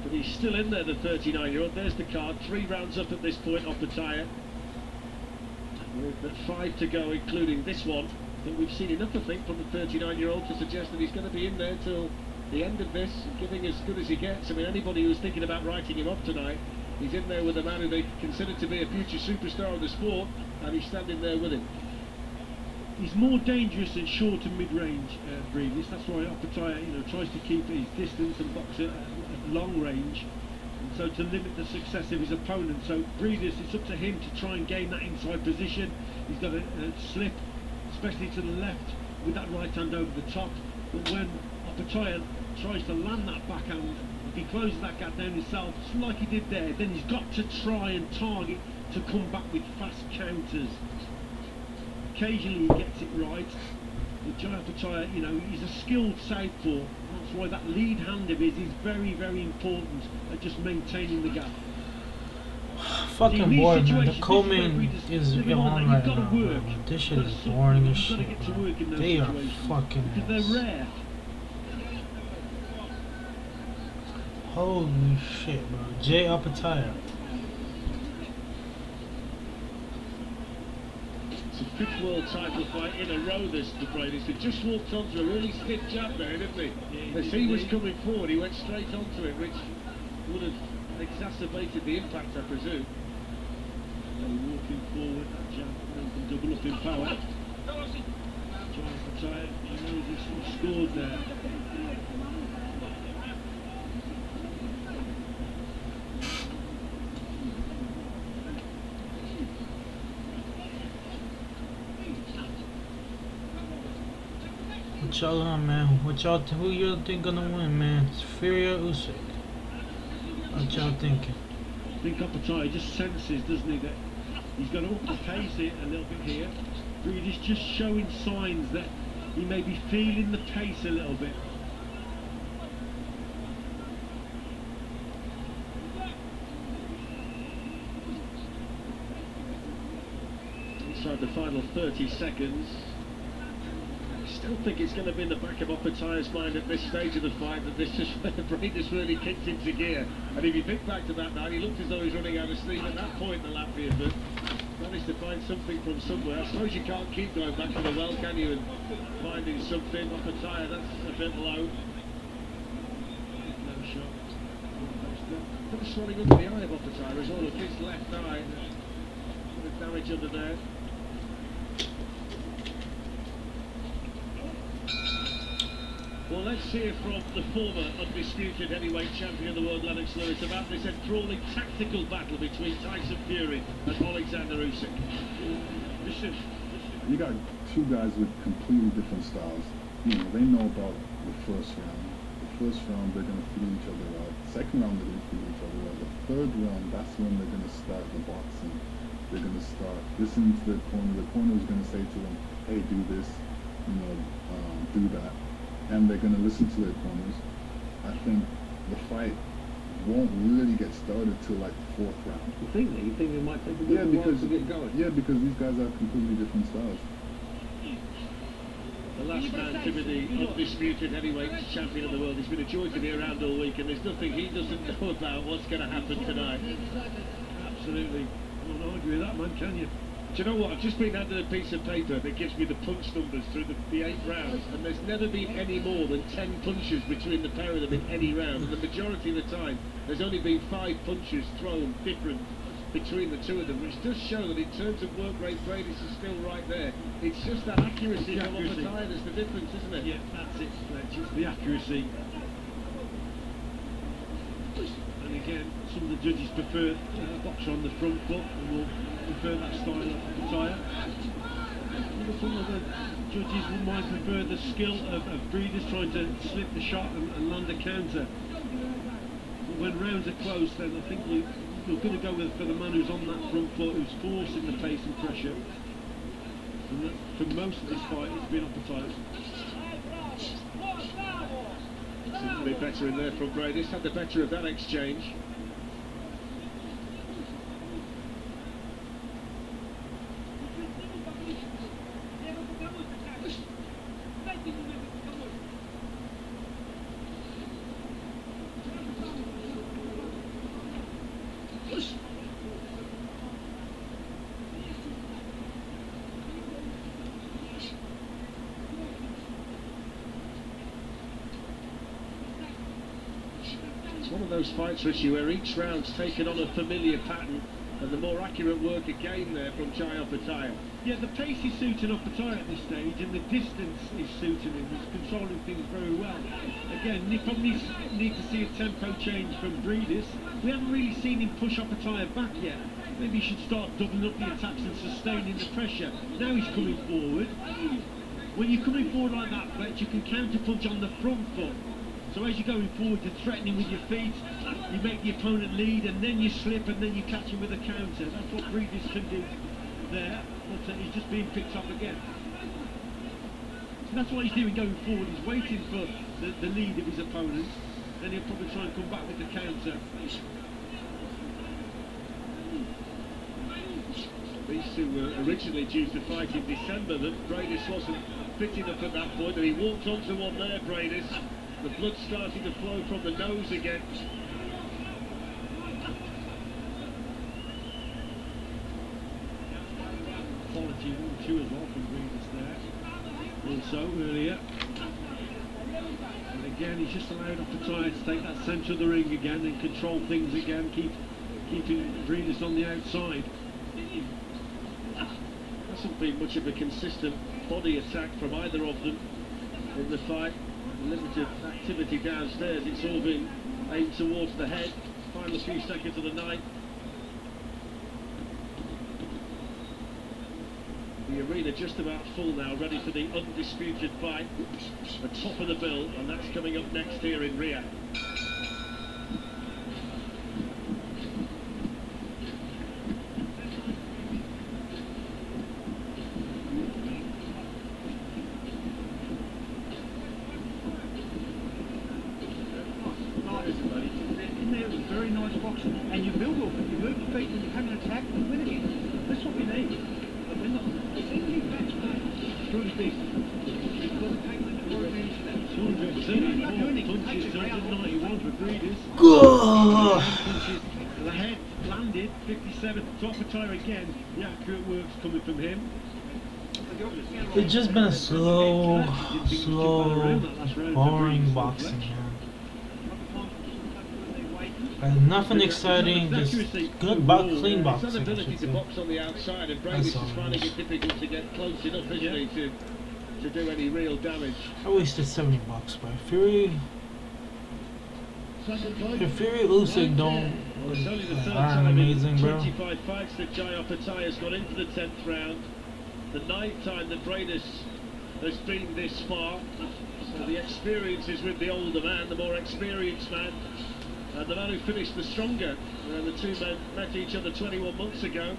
[SPEAKER 7] But he's still in there, the 39-year-old. There's the card. 3 rounds up at this point, Opetaya. With 5 to go, including this one.
[SPEAKER 6] think we've seen enough, I think, from the 39-year-old to suggest that he's going to be in there till the end of this, giving as good as he gets. I mean, anybody who's thinking about writing him off tonight, he's in there with a man who they consider to be a future superstar of the sport, and he's standing there with him.
[SPEAKER 20] He's more dangerous in short and mid-range, Breedis. That's why Opetaya, tries to keep his distance and box it at long range, and so to limit the success of his opponent. So Breedis, it's up to him to try and gain that inside position. He's got a slip, especially to the left, with that right hand over the top. But when Opetaya tries to land that backhand, if he closes that gap down himself, just like he did there, then he's got to try and target to come back with fast counters. Occasionally he gets it right, but Jai Opetaya, he's a skilled southpaw. That's why that lead hand of his is very, very important at just maintaining the gap.
[SPEAKER 4] Fucking bored, man. The co-main is on right now, bro. This shit is boring as shit, bro. They are fucking ass.
[SPEAKER 20] They're rare.
[SPEAKER 4] Holy shit, bro. Jai Opetaya.
[SPEAKER 6] It's a fifth world title fight in a row, this for Brady. So just walked onto a really stiff jab there, didn't he?
[SPEAKER 20] Yeah,
[SPEAKER 6] As he was coming forward, he went straight onto it, which would have exacerbated the impact, I presume.
[SPEAKER 20] Walking forward, that jab can double up in power. Jai Opetaya, he knows he's scored there.
[SPEAKER 4] What y'all on, man? Who y'all think gonna win, man? It's Fury or Usyk? What y'all thinking?
[SPEAKER 20] I think Opetaya just senses, doesn't he, that he's going to up the pace it a little bit here. Breedis just showing signs that he may be feeling the pace a little bit.
[SPEAKER 6] Inside the final 30 seconds. I still think it's going to be in the back of Opetaya's mind at this stage of the fight that this is where Breedis really kicked into gear. And if you think back to that night, he looked as though he was running out of steam at that point in the Latvian, but managed to find something from somewhere. I suppose you can't keep going back to the well, can you, and finding something. Opetaya, that's a bit low. No shot. Put the swelling under the eye of Opetaya as well, with his left eye. A bit of damage under there. Well, let's hear from the former undisputed heavyweight champion of the world, Lennox Lewis, about this enthralling tactical battle between Tyson Fury and Oleksandr Usyk.
[SPEAKER 19] You got two guys with completely different styles. They know about the first round. The first round, they're going to feel each other out. Second round, they're going to feel each other out. The third round, that's when they're going to start the boxing. They're going to start listening to their corner. The corner is going to say to them, hey, do this, do that. And they're going to listen to their corners. I think the fight won't really get started till like the fourth round.
[SPEAKER 12] You think it might take a good while to get going?
[SPEAKER 19] Yeah, because these guys have completely different styles.
[SPEAKER 6] The last man to be the undisputed heavyweight champion of the world. He's been a joy to be around all week, and there's nothing he doesn't know about what's going to happen tonight.
[SPEAKER 20] Absolutely. You can't argue with that, man, can you?
[SPEAKER 6] Do you know what? I've just been handed a piece of paper that gives me the punch numbers through the 8 rounds, and there's never been any more than 10 punches between the pair of them in any round. And the majority of the time, there's only been 5 punches thrown different between the two of them, which does show that in terms of work rate, Breidis is still right there. It's just that accuracy from Opetaya that's the difference, isn't it?
[SPEAKER 20] Yeah, that's it, Fletch. It's the accuracy. And again, some of the judges prefer a boxer on the front foot, and will prefer that style of Opetaya. Some of the judges might prefer the skill of Breedis trying to slip the shot and land a counter. But when rounds are close, then I think you're going to go for the man who's on that front foot, who's forcing the pace and pressure. And for most of this fight, it's been Opetaya.
[SPEAKER 6] Seems to be better in there from Breidis. Had the better of that exchange. It's one of those fights, Richie, where each round's taken on a familiar pattern, and the more accurate work again there from Jai Opetaia.
[SPEAKER 20] Yeah, the pace is suiting Opetaia at this stage, and the distance is suiting him. He's controlling things very well. Again, you probably need to see a tempo change from Breedis. We haven't really seen him push Opetaia back yet. Maybe he should start doubling up the attacks and sustaining the pressure. Now he's coming forward. When you're coming forward like that, Fletch, you can counter-punch on the front foot. So as you're going forward, you're threatening with your feet, you make the opponent lead, and then you slip, and then you catch him with a counter. That's what Breedis can do there, but he's just being picked up again. So that's what he's doing going forward. He's waiting for the lead of his opponent, then he'll probably try and come back with the counter.
[SPEAKER 6] These two were originally due to fight in December, but Breidis wasn't fit enough at that point, and he walked onto one there, Breidis. The blood starting to flow from the nose again.
[SPEAKER 20] Quality 1-2 as well from Breedis there. Also earlier. And again, he's just allowed Opetaia to take that centre of the ring again and control things again, keeping Breedis on the outside.
[SPEAKER 6] Hasn't been much of a consistent body attack from either of them in the fight. Limited activity downstairs, it's all been aimed towards the head. Final few seconds of the night. The arena just about full now, ready for the undisputed fight, the top of the bill, and that's coming up next here in Riyadh.
[SPEAKER 21] And you build off it, you move your feet when you come and attack and win again. That's what we need. But we're not. Keep back, through the beast. We've got to take them to work into that.
[SPEAKER 20] 274 punches, 291 for Breedis. Punches, the head landed, 57. Opetaia again, the accurate work's coming from him.
[SPEAKER 4] It's just been a slow, boring boxing, man. Nothing exciting, just good clean boxing.
[SPEAKER 6] His ability to box on the outside, and Breidis is finding it difficult to get close enough, isn't he, to do any real damage.
[SPEAKER 4] I wasted $70, but Fury Usyk aren't amazing, bro.
[SPEAKER 6] 25 fights that Jai Opetaia's got into the 10th round. The 9th time that Breidis has been this far. So the experience is with the older man, the more experienced man. And the man who finished the stronger. The two men met each other 21 months ago.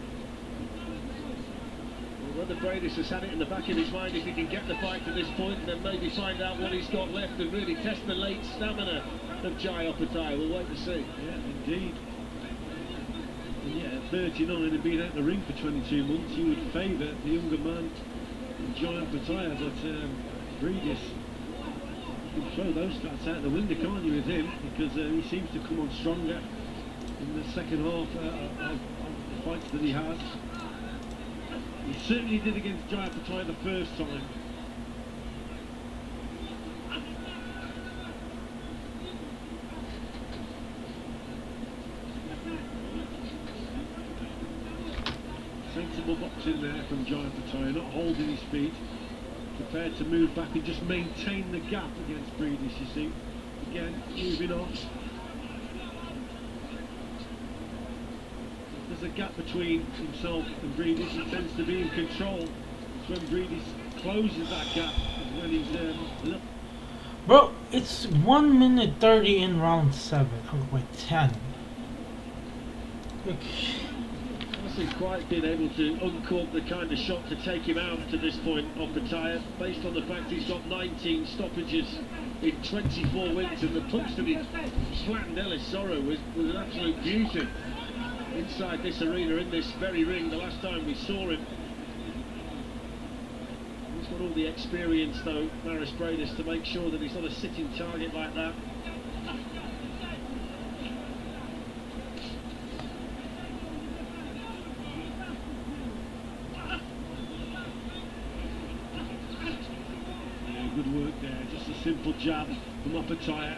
[SPEAKER 6] Whether Breidis has had it in the back of his mind if he can get the fight to this point and then maybe find out what he's got left and really test the late stamina of Jai Opetaia. We'll wait to see.
[SPEAKER 20] Yeah, indeed. And yeah, at 39 and being out in the ring for 22 months, you would favour the younger man, Jai Opetaia, but Breidis. You can throw those stats out the window, can't you, with him, because he seems to come on stronger in the second half of the fights that he has. He certainly did against Jai Opetaia the first time. Sensible boxing there from Jai Opetaia, not holding his feet. Prepared to move back and just maintain the gap against Breidis, you see. Again, moving on. If there's a gap between himself and Breidis, he tends to be in control. It's when Breidis closes that gap, is when he's
[SPEAKER 4] Bro, it's 1 minute 30 in round 7. Oh, wait, 10.
[SPEAKER 6] Hasn't quite been able to uncork the kind of shot to take him out to this point, Opetaia, based on the fact he's got 19 stoppages in 24 wins, and the punch that he flattened Tysor was an absolute beauty inside this arena, in this very ring, the last time we saw him. He's got all the experience, though, Maris Breidis, to make sure that he's not a sitting target like that.
[SPEAKER 20] Good work there, just a simple jab from Opetaia.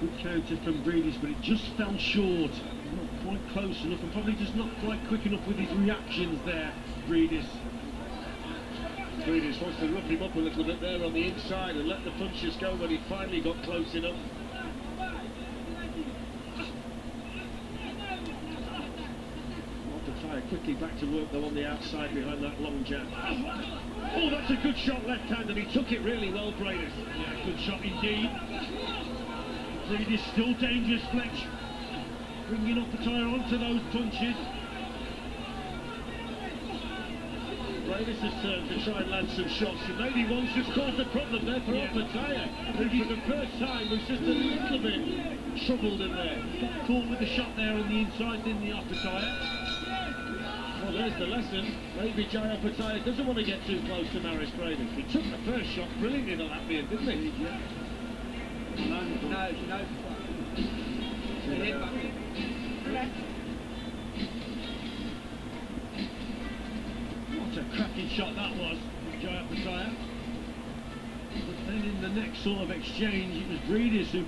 [SPEAKER 20] Good counter from Breedis, but it just fell short. Not quite close enough, and probably just not quite quick enough with his reactions there, Breedis.
[SPEAKER 6] Breedis wants to rough him up a little bit there on the inside and let the punches go when he finally got close enough.
[SPEAKER 20] Quickly back to work though on the outside behind that long jab. Oh, that's a good shot left-handed. He took it really well, Breidis. Yeah, good shot indeed. Breidis still dangerous, Fletch. Bringing Opetaia onto those punches. Breidis has turned to try and land some shots, and maybe one's just caused a problem there for Opetaia. I think for the first time was just a little bit troubled in there. Got caught with the shot there on the inside, didn't he, Opetaia? Well, there's the lesson. Maybe Jai Opetaia doesn't want to get too close to Maris Breidis. He took the first shot brilliantly to Latvian, didn't he? Yeah.
[SPEAKER 21] No, she knows.
[SPEAKER 20] What a cracking shot that was, Jai Opetaia. But then in the next sort of exchange, it was Breidis who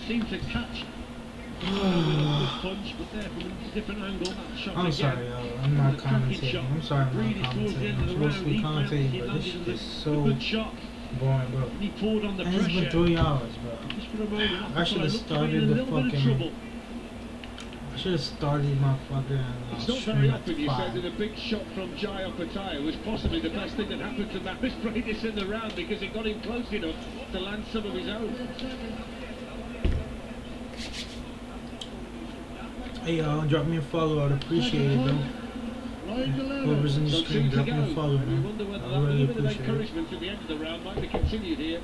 [SPEAKER 20] seemed to catch good punch, but there from a different angle. That shot
[SPEAKER 4] I'm
[SPEAKER 20] again.
[SPEAKER 4] sorry, I'm not commentating. I'm sorry, I'm not commentating. I'm supposed to be commentating, but this is so boring, bro.
[SPEAKER 20] He poured on the
[SPEAKER 4] and it's been 3 hours, bro.
[SPEAKER 20] Just for a moment,
[SPEAKER 4] I should have started the fucking. I should have started my fucking.
[SPEAKER 6] It's not very often you said that a big shot from Jai Opetaia was possibly the best thing that happened to Maris Breidis in the round because it got him close enough to land some of his own.
[SPEAKER 4] Hey y'all, drop me a follow, I'd appreciate it, bro. Whoever's in the stream, drop me a follow, man. I really appreciate it.
[SPEAKER 6] Encouragement at the end of the round might be continued here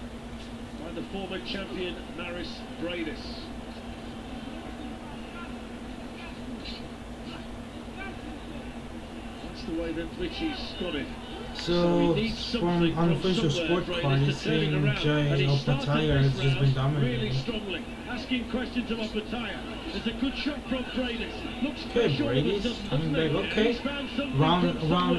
[SPEAKER 6] by the former champion Maris Breidis. That's the way that Richie's got it.
[SPEAKER 4] So from unofficial sport card, it's saying Jai Opetaia has just been dominating.
[SPEAKER 6] Really strongly, asking questions of Opetaia. There's a good shot from Breidis. Looks
[SPEAKER 4] okay, Breidis coming back. Okay, round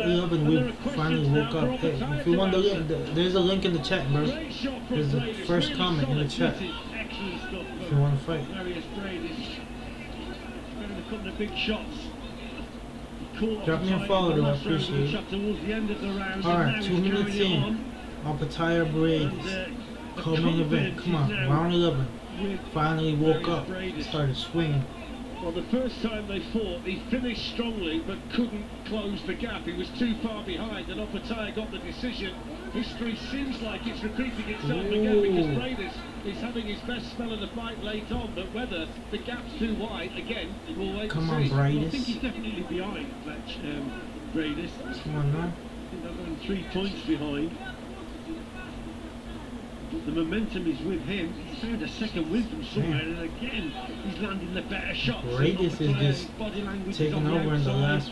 [SPEAKER 4] 11, we finally woke up. Hey, if you want the link, there's a link in the chat, bro. There's the first comment in the chat. If you want to fight.
[SPEAKER 20] Marius Breidis. Going a couple of big shots.
[SPEAKER 4] Drop me a follow, I appreciate it. Alright, 2 minutes in. Opetaia Breidis. Co-main event. Come on, round 11. Finally woke up. Started swinging.
[SPEAKER 6] Well, the first time they fought, he finished strongly but couldn't close the gap. He was too far behind, and Opetaia got the decision. History seems like it's repeating itself again because Breidis is having his best spell of the fight late on, but whether the gap's too wide, again, we'll wait
[SPEAKER 4] Come
[SPEAKER 6] to
[SPEAKER 4] on,
[SPEAKER 6] see.
[SPEAKER 4] Breidis.
[SPEAKER 20] Well, I think he's definitely behind, Fletch, Breidis.
[SPEAKER 4] Come on, man.
[SPEAKER 20] I think they're going 3 points behind. But the momentum is with him. He's found a second win from somewhere, and again, he's landing the better shots.
[SPEAKER 4] Breidis is just taking over in the last,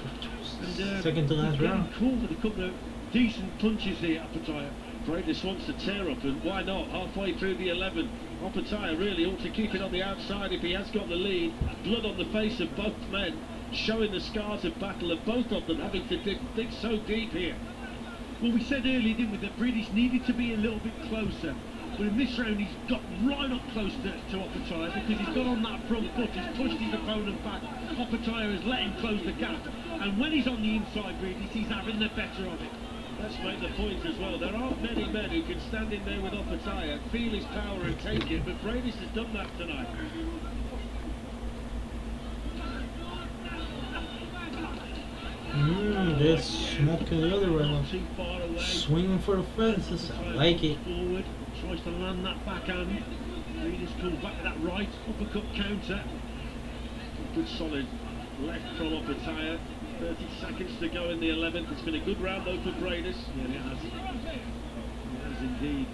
[SPEAKER 4] second to last round.
[SPEAKER 20] Cool with a couple of decent punches here, Opetaia.
[SPEAKER 6] Breidis wants to tear up, and why not? Halfway through the 11, Opetaia really ought to keep it on the outside if he has got the lead. Blood on the face of both men, showing the scars of battle of both of them having to dig so deep here.
[SPEAKER 20] Well, we said earlier, didn't we, that Breidis needed to be a little bit closer. But in this round, he's got right up close to Opetaia because he's got on that front foot, he's pushed his opponent back. Opetaia has let him close the gap. And when he's on the inside, Breidis, he's having the better of it.
[SPEAKER 6] Let's make the point as well. There aren't many men who can stand in there with Opetaia, feel his power and take it, but Breidis has done that tonight.
[SPEAKER 4] They're smoking the other right now. Swinging for the fences. I like it.
[SPEAKER 20] Forward, tries to land that backhand. Breidis comes back to that right uppercut counter. Good solid left from Opetaia. 30 seconds to go in the 11th. It's been a good round though for Breidis. Yeah, it has. It has indeed.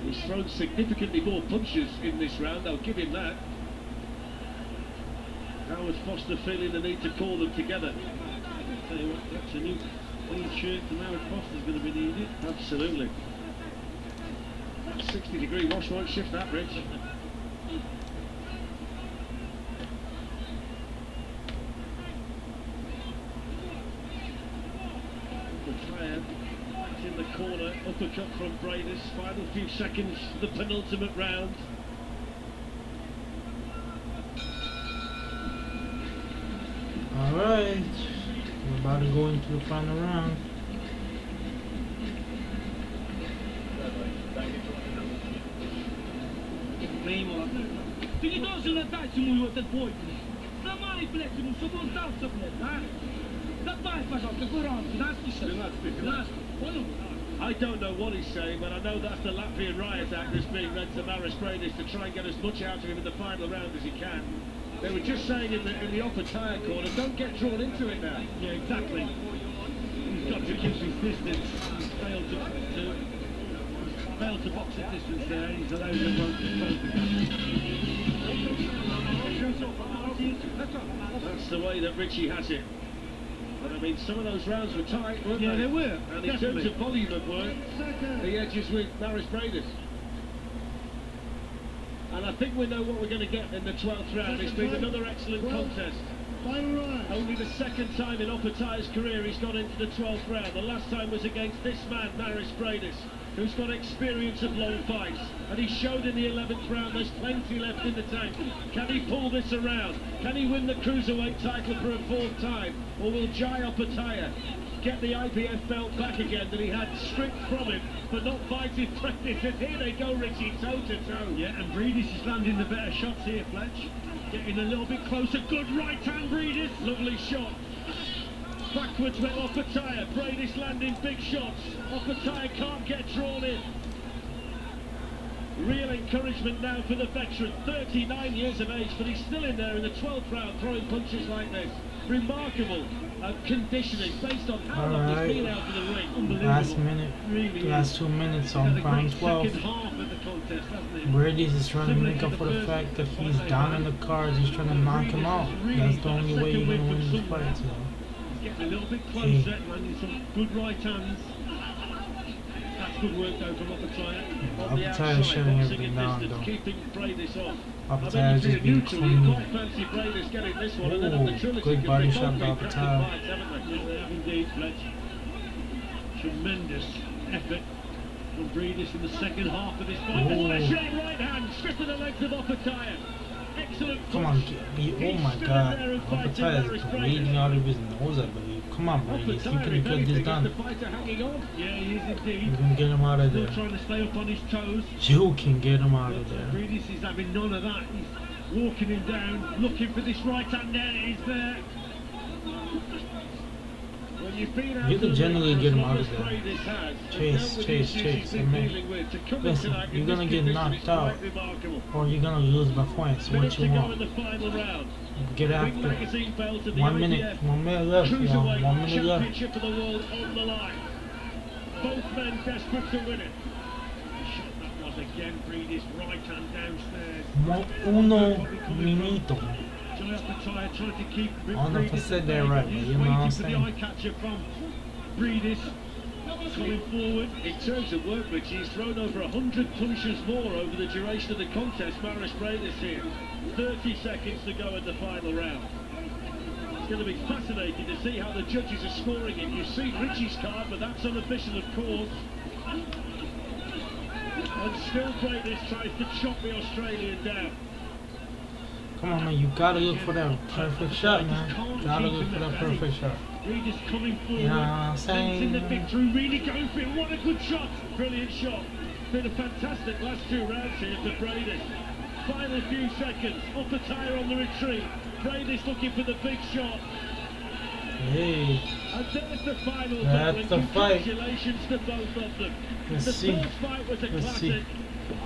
[SPEAKER 20] He's thrown significantly more punches in this round. I'll give him that. How was Foster feeling the need to call them together? I'll tell you what, that's a new clean shirt from Howard Foster's going to be needed. Absolutely. 60-degree wash won't shift that, Rich. In the corner, uppercut from Breidis. Final few seconds, the penultimate round.
[SPEAKER 4] Alright, we're about to go into the final round.
[SPEAKER 20] Ty nie dąży na dajcie mój ten boj. Na mali plecy, muszę go dać sobie, tak? Dawaj, пожалуйста, gorący, nas pisze.
[SPEAKER 6] I don't know what he's saying, but I know that's the Latvian riot act that's being read to Maris Bradis to try and get as much out of him in the final round as he can. They were just saying in the upper tyre corner, don't get drawn into it now.
[SPEAKER 20] Yeah, exactly. He's got to keep his distance. He's failed to box at distance there. He's allowed to close the gap.
[SPEAKER 6] That's the way that Richie has it. But I mean, some of those rounds were tight, weren't they?
[SPEAKER 20] Yeah, they were.
[SPEAKER 6] And in terms of volume of work, the edges with Maris Bradis. And I think we know what we're going to get in the 12th round. It's been another excellent contest. Only the second time in Opetaia's career he's gone into the 12th round. The last time was against this man, Maris Bradis, who's got experience of long fights. And he showed in the 11th round there's plenty left in the tank. Can he pull this around? Can he win the Cruiserweight title for a fourth time? Or will Jai Opetaia get the IPF belt back again that he had stripped from him for not fighting Bradis? And here they go, Richie, toe to toe.
[SPEAKER 20] Yeah, and Bradis is landing the better shots here, Fletch. Getting a little bit closer. Good right hand, Bradis.
[SPEAKER 6] Lovely shot. Backwards went Opetaia. Bradis landing big shots. Opetaia can't get drawn in. Real encouragement now for the veteran. 39 years of age, but he's still in there in the 12th round throwing punches like this. Remarkable conditioning based on how long he's been out of the ring. Unbelievable.
[SPEAKER 4] Last minute, last 2 minutes on round 12. Bradis is trying to make up for the fact that he's down in the cards. He's trying to knock him out. That's the only way you're going to win this fight. So.
[SPEAKER 20] He's getting a little bit closer, landing some good right hands. That's good work though from Opetaia.
[SPEAKER 4] Opetaia is shutting everything down though. Opetaia just being clean. Good body shot by Opetaia.
[SPEAKER 20] They have indeed, Fletch. Tremendous effort from Bradis in the second half of this fight. Sharp right hand, stripping the legs of Opetaia. Excellent.
[SPEAKER 4] Come on, oh my god. Opetaia is bleeding out of his nose, I believe. Come on, Bradis, you can get this done.
[SPEAKER 20] Yeah, he is indeed.
[SPEAKER 4] You can get him out of there.
[SPEAKER 20] Still trying to stay up on his toes.
[SPEAKER 4] You can get him out of there.
[SPEAKER 20] Bradis is having none of that. He's walking him down, looking for this right hand there. It is there.
[SPEAKER 4] You can generally get him out of there. Chase. I mean, listen, you're gonna get knocked out, or you're gonna lose by points. What you want? Get after it. 1 minute. 1 minute left, y'all. 1 minute left.
[SPEAKER 6] Both men desperate to win it.
[SPEAKER 20] Again, Bradis right hand downstairs.
[SPEAKER 4] Uno minuto.
[SPEAKER 20] I
[SPEAKER 4] don't know if I said that right, but you know what I'm saying.
[SPEAKER 6] Bradis coming forward. In terms of work, Richie, he's thrown over 100 punches more over the duration of the contest. Maris Bradis here. 30 seconds to go in the final round. It's going to be fascinating to see how the judges are scoring it. You see Richie's card, but that's unofficial, of course. And still Bradis tries to chop the Australian down.
[SPEAKER 4] Come on, man, you gotta look for that perfect shot, man. Gotta look for that perfect shot.
[SPEAKER 20] Bradis coming forward.
[SPEAKER 4] You know what I'm saying?
[SPEAKER 20] The victory, really going for it. What a good shot.
[SPEAKER 6] Brilliant shot. Been a fantastic last 2 rounds here for Bradis. Final few seconds. Opetaia on the retreat. Bradis looking for the big shot.
[SPEAKER 4] Hey.
[SPEAKER 6] And there's the final
[SPEAKER 4] That's
[SPEAKER 6] battle.
[SPEAKER 4] the fight.
[SPEAKER 6] Congratulations to both of them.
[SPEAKER 4] Let's
[SPEAKER 6] the
[SPEAKER 4] see.
[SPEAKER 6] first fight was a classic.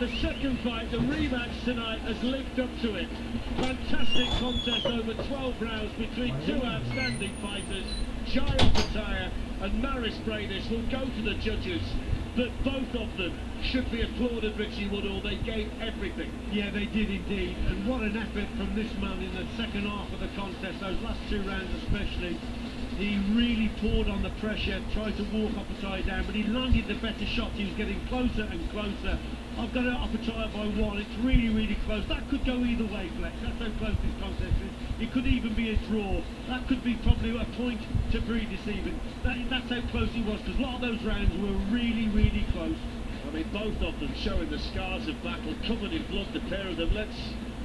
[SPEAKER 6] The second fight, the rematch tonight, has lived up to it. Fantastic contest over 12 rounds between two outstanding fighters. Jai Opetaia and Maris Bradis will go to the judges, but both of them should be applauded, Richie Woodall. They gave everything.
[SPEAKER 20] Yeah, they did indeed. And what an effort from this man in the second half of the contest, those last 2 rounds especially. He really poured on the pressure, tried to walk Opetaia down, but he landed the better shots. He was getting closer and closer. I've got Opetaia by 1. It's really, really close. That could go either way, Flex. That's how close this contest is. It could even be a draw. That could be probably a point to Bradis even. That's how close he was, because a lot of those rounds were really, really close.
[SPEAKER 6] I mean, both of them showing the scars of battle, covered in blood, the pair of them. Let's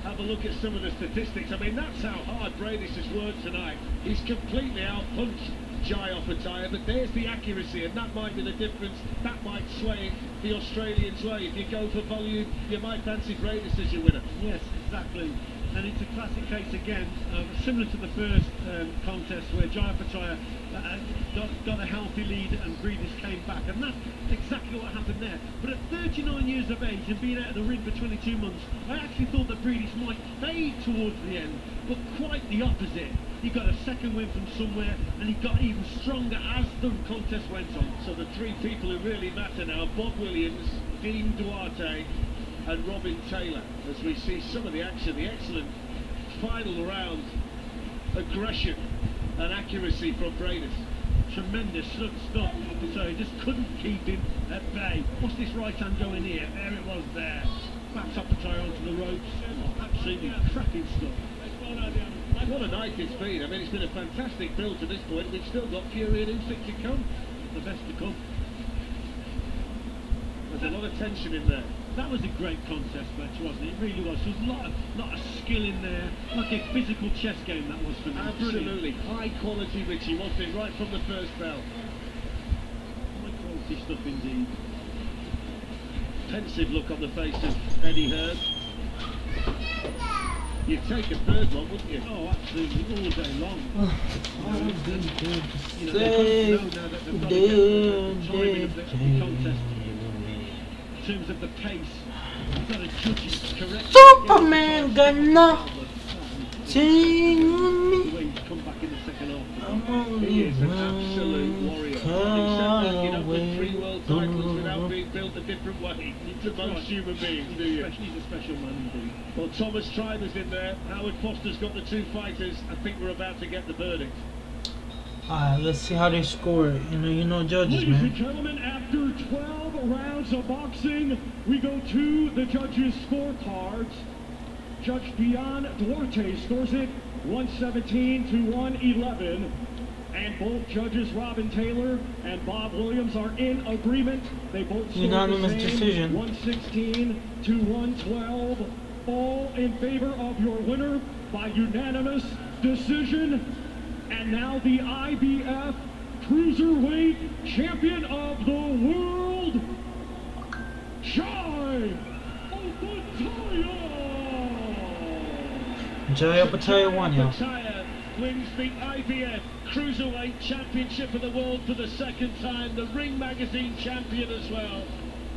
[SPEAKER 6] have a look at some of the statistics. I mean, that's how hard Bradis has worked tonight. He's completely outpunched Jai Opetaia, but there's the accuracy, and that might be the difference. That might sway the Australians' way. If you go for volume, you might fancy Bradis as your winner.
[SPEAKER 20] Yes, exactly. And it's a classic case again, similar to the first contest where Jai Opetaia got a healthy lead and Bradis came back, and that's exactly what happened there. But at 39 years of age and being out of the ring for 22 months, I actually thought that Bradis might fade towards the end, but quite the opposite. He got a second win from somewhere, and he got even stronger as the contest went on.
[SPEAKER 6] So the three people who really matter now, Bob Williams, Dean Duarte and Robin Taylor, as we see some of the action, the excellent final round aggression and accuracy from Bradis.
[SPEAKER 20] Tremendous stuff, so he just couldn't keep him at bay. What's this right hand going here? There it was there. Backs Opetaia onto the ropes. Absolutely cracking stuff.
[SPEAKER 6] What a night it's been. I mean, it's been a fantastic build to this point. We've still got Fury and Usyk to come.
[SPEAKER 20] The best to come.
[SPEAKER 6] There's a lot of tension in there.
[SPEAKER 20] That was a great contest match, wasn't it? It really was. There was a lot of skill in there. Like a physical chess game that was for me.
[SPEAKER 6] Absolutely. High quality, Richie, wasn't it? Right from the first bell.
[SPEAKER 20] High quality stuff indeed.
[SPEAKER 6] Pensive look on the face of Eddie Hearn. You'd take a third one, wouldn't you?
[SPEAKER 20] Oh, absolutely, all day long. In terms of the pace, you've got to judge it correctly.
[SPEAKER 4] Superman got nothing on me.
[SPEAKER 6] The way he's come back in the second half. He is an absolute warrior. He said that you don't win 3 world titles without being built a different way to most human beings, do you?
[SPEAKER 20] He's a special man indeed.
[SPEAKER 6] Well, Thomas Triber's in there. Howard Foster's got the 2 fighters. I think we're about to get the verdict.
[SPEAKER 4] Let's see how they score. You know judges, man.
[SPEAKER 3] Ladies and gentlemen, after 12 rounds of boxing, we go to the judges' scorecards. Judge Dion Duarte scores it 117 to 111. And both judges, Robin Taylor and Bob Williams, are in agreement. They both score
[SPEAKER 4] unanimous
[SPEAKER 3] the same,
[SPEAKER 4] decision.
[SPEAKER 3] 116 to 112. All in favor of your winner by unanimous decision. And now the IBF Cruiserweight Champion of the World, Jai Opetaia!
[SPEAKER 4] Jai Opetaia won, yo.
[SPEAKER 6] Opetaia wins the IBF Cruiserweight Championship of the World for the second time, the Ring Magazine champion as well,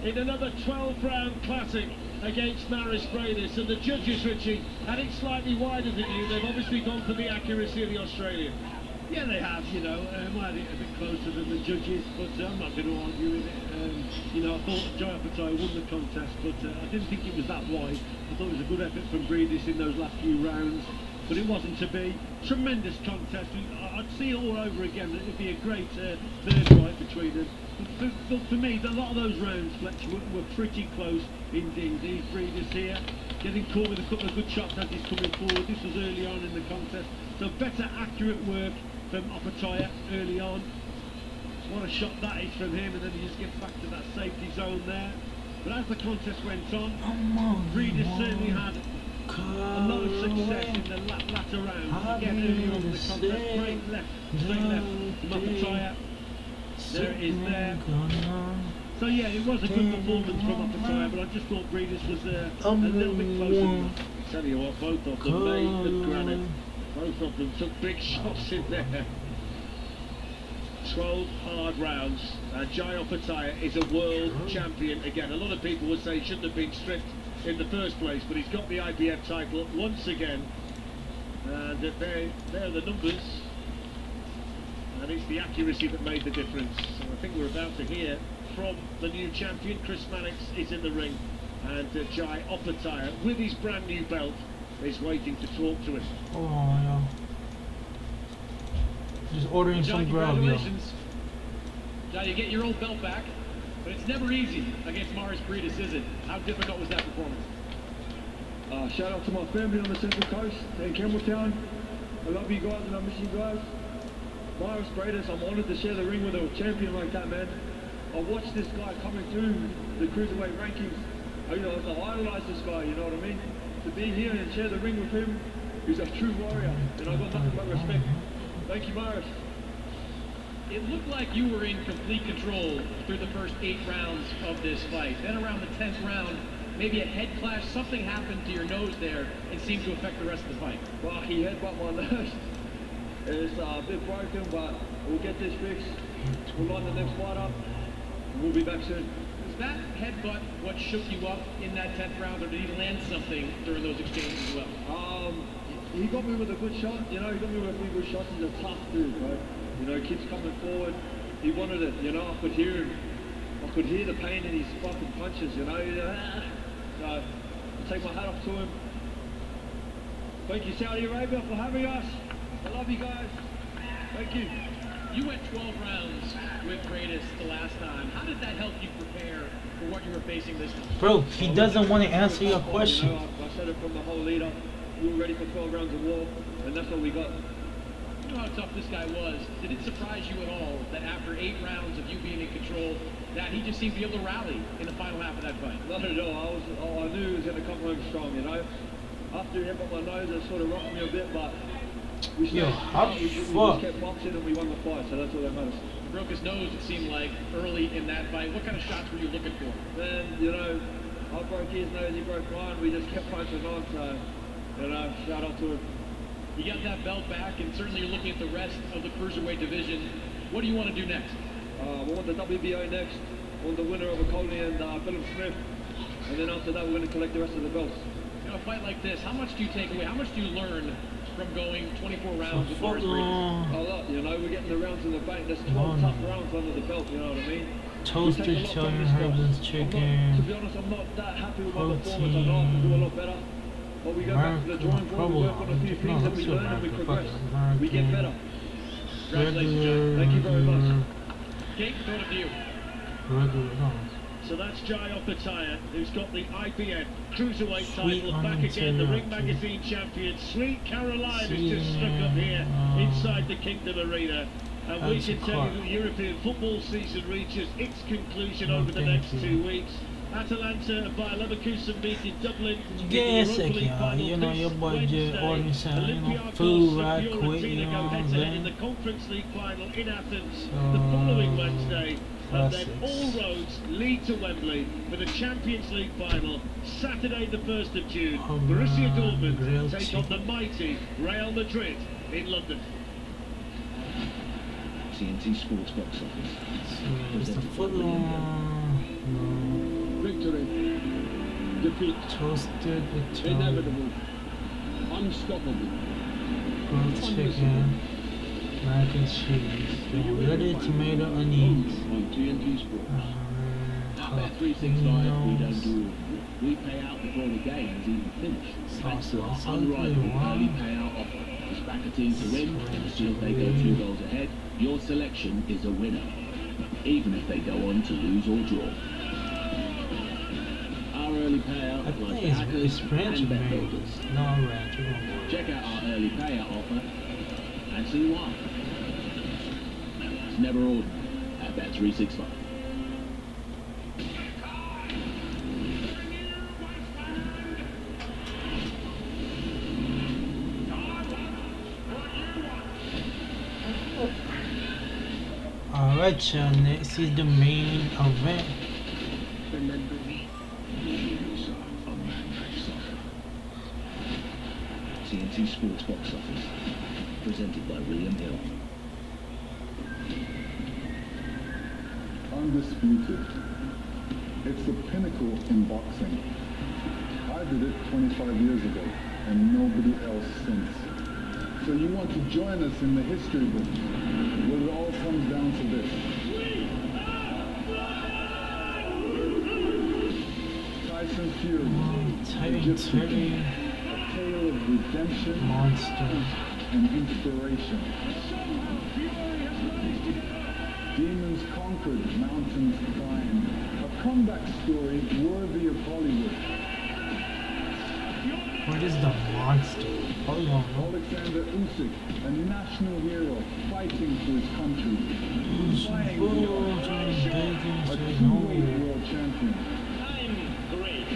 [SPEAKER 6] in another 12-round classic against Maris Bradis. And the judges, Richie, had it slightly wider than you. They've obviously gone for the accuracy of the Australian.
[SPEAKER 20] Yeah, they have, I had it a bit closer than the judges, but I'm not going to argue with it. I thought Jai Opetaia won the contest, but I didn't think it was that wide. I thought it was a good effort from Bradis in those last few rounds, but it wasn't to be. Tremendous contest. I'd see it all over again. It'd be a great third fight between them. But for me, a lot of those rounds, Fletcher, were pretty close indeed. These Bradis here, getting caught with a couple of good shots as he's coming forward. This was early on in the contest, so better accurate work from Opetaia early on. What a shot that is from him, and then he just gets back to that safety zone there. But as the contest went on, Bradis certainly had a lot of success in the latter rounds. Again, early on in the contest, straight left from Opetaia. There it is there. So yeah, it was a good performance from Opetaia, but I just thought Bradis was a little bit closer.
[SPEAKER 6] Tell you what, both of them made the granite. Both of them took big shots in there. 12 hard rounds. Jai Opetaia is a world champion again. A lot of people would say he shouldn't have been stripped in the first place, but he's got the IBF title once again. And there are the numbers. And it's the accuracy that made the difference. So I think we're about to hear from the new champion. Chris Mannix is in the ring. And Jai Opetaia, with his brand new belt, is waiting to talk to him.
[SPEAKER 4] Oh, yeah. Just ordering some grub, yo.
[SPEAKER 8] Congratulations. Jai, you get your old belt back, but it's never easy against Maris Bradis, is it? How difficult was that performance?
[SPEAKER 5] Shout out to my family on the Central Coast in Campbelltown. I love you guys and I miss you guys. Maris Bradis, I'm honoured to share the ring with a champion like that, man. I watched this guy coming through the cruiserweight rankings You know, so I idolise this guy, you know what I mean? To be here and share the ring with him, he's a true warrior, and I've got nothing but respect. Thank you, Morris.
[SPEAKER 8] It looked like you were in complete control through the first 8 rounds of this fight. Then around the 10th round, maybe a head clash, something happened to your nose there and seemed to affect the rest of the fight.
[SPEAKER 5] Well, he headbutt my nose. It's a bit broken, but we'll get this fixed. We'll line the next fight up, and we'll be back soon.
[SPEAKER 8] Was that headbutt what shook you up in that 10th round, or did he land something during those exchanges as well?
[SPEAKER 5] He got me with a good shot, you know, he got me with a few good shots. He's a tough dude, right? You know, he keeps coming forward. He wanted it, you know, I could hear him. I could hear the pain in his fucking punches, you know. So, I take my hat off to him. Thank you, Saudi Arabia, for having us. I love you guys. Thank you.
[SPEAKER 8] You went 12 rounds with Greatest the last time. How did that help you prepare for what you were facing this time?
[SPEAKER 4] Bro, he doesn't want to answer your question.
[SPEAKER 5] I said it from the whole lead up. We were ready for 12 rounds of war, and that's what we got.
[SPEAKER 8] You know how tough this guy was. Did it surprise you at all that after 8 rounds of you being in control, that he just seemed to be able to rally in the final half of that fight?
[SPEAKER 5] Not at all. I knew he was going to come home strong, you know. After he hit my nose, it sort of rocked me a bit, but we stayed we just kept boxing and we won the fight, so that's all that matters.
[SPEAKER 8] He broke his nose, it seemed like, early in that fight. What kind of shots were you looking for?
[SPEAKER 5] Man, you know, I broke his nose, he broke mine. We just kept punching on, so, you know, shout out to him.
[SPEAKER 8] You got that belt back, and certainly you're looking at the rest of the cruiserweight division. What do you want to do next?
[SPEAKER 5] We want the WBO next. We want the winner of Coley and Philip Smith. And then after that, we're going to collect the rest of the belts.
[SPEAKER 8] You know, a fight like this, how much do you take away? How much do you learn from going 24 rounds with Morris Greatest?
[SPEAKER 5] A lot, you know. We're getting the rounds in the bank. There's 12 tough rounds under the belt, you know what I mean?
[SPEAKER 4] Toasted Italian herbs chicken.
[SPEAKER 5] To be honest, I'm not that happy with my performance. I know I can do a lot better. But we go back to the drawing board, we work on a few things, and we learn and we progress. We get better.
[SPEAKER 8] Congratulations, John.
[SPEAKER 5] Thank you very much.
[SPEAKER 8] Kate, throw it to you.
[SPEAKER 6] So that's Jai Opataya, who's got the IBF Cruiserweight title back again, the Ring Magazine champion. Sweet Caroline is just stuck up here inside the Kingdom Arena. And we can tell you that the European football season reaches its conclusion over the next 2 weeks. Atalanta by Leverkusen beat in Dublin.
[SPEAKER 4] Yes, you know, your budget orders, you know, food right quick, you know what I'm saying?
[SPEAKER 6] In the Conference League final in Athens the following Wednesday. And then all roads lead to Wembley for the Champions League final, Saturday the 1st of June. Borussia Dortmund take on the mighty Real Madrid in London.
[SPEAKER 16] TNT Sports Box Office.
[SPEAKER 4] It's the footlong.
[SPEAKER 17] Victory. Defeat.
[SPEAKER 4] Toasted Italian.
[SPEAKER 17] Inevitable. Unstoppable.
[SPEAKER 4] Grilled chicken. Mac and cheese. Ready tomato onions.
[SPEAKER 16] On TNT Sports. Bet 365 we don't do. We pay out before the game has even finished. Thanks to our unrivaled early payout offer. Just back a team to win, and as soon as they go 2 goals ahead, your selection is a winner. Even if they go on to lose or draw. Our early payout applies to hackers and bet builders. Check out our early payout offer and see why. It's never ordinary at Bet 365.
[SPEAKER 4] Alright, y'all, next is the main event.
[SPEAKER 16] Remember me? TNT Sports Box Office. Presented by William Hill.
[SPEAKER 19] Undisputed. It's the pinnacle in boxing. I did it 25 years ago, and nobody else since. So you want to join us in the history book? Well, it all comes down to this. Tyson Fury, Egyptian, a tale of redemption,
[SPEAKER 4] monster,
[SPEAKER 19] and inspiration. Demons conquered, mountains climbed. A comeback story worthy of Hollywood.
[SPEAKER 4] What is the monster? Hold on.
[SPEAKER 19] Oleksandr Usyk, a national hero, fighting for his country. Flying for a two-weight world champion.
[SPEAKER 6] I'm great.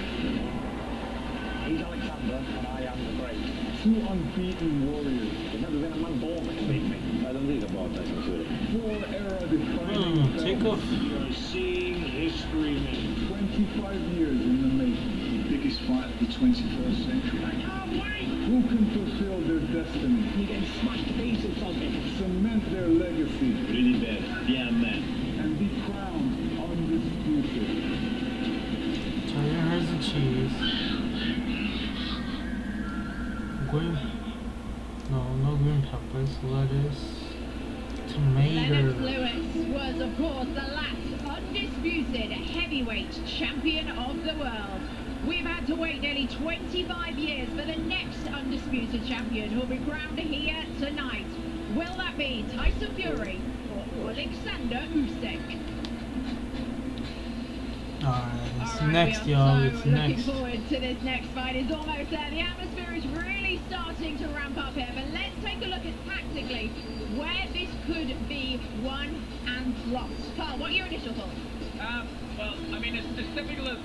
[SPEAKER 2] He's Alexander and I am the Great.
[SPEAKER 9] Two unbeaten warriors.
[SPEAKER 2] There's never been a man born that can beat me.
[SPEAKER 12] I don't think about that, actually.
[SPEAKER 9] Four era-defining
[SPEAKER 4] take off.
[SPEAKER 17] You're seeing history, man.
[SPEAKER 9] 25 years in the making.
[SPEAKER 17] The biggest fight of the 21st century.
[SPEAKER 2] I can't wait!
[SPEAKER 9] Who can fulfill their destiny?
[SPEAKER 2] You're getting smashed to pieces, Tommy.
[SPEAKER 9] Cement their legacy.
[SPEAKER 17] Really bad. Yeah, man.
[SPEAKER 9] And be crowned undisputed.
[SPEAKER 4] Italian herbs and cheese. Green. No green peppers. Lettuce. Tomato.
[SPEAKER 11] Lennox Lewis was, of course, the last undisputed heavyweight champion of the world. We've had to wait nearly 25 years for the next undisputed champion who will be crowned here tonight. Will that be Tyson Fury or Oleksandr Usyk?
[SPEAKER 4] Alright, it's
[SPEAKER 11] Alright,
[SPEAKER 4] next,
[SPEAKER 11] we are
[SPEAKER 4] y'all.
[SPEAKER 11] so
[SPEAKER 4] It's
[SPEAKER 11] looking
[SPEAKER 4] next.
[SPEAKER 11] forward to this next fight. It's almost there. The atmosphere is really starting to ramp up here. But let's take a look at tactically where this could be won and lost. Carl, what are your initial thoughts?
[SPEAKER 8] Well, I mean, it's typical of...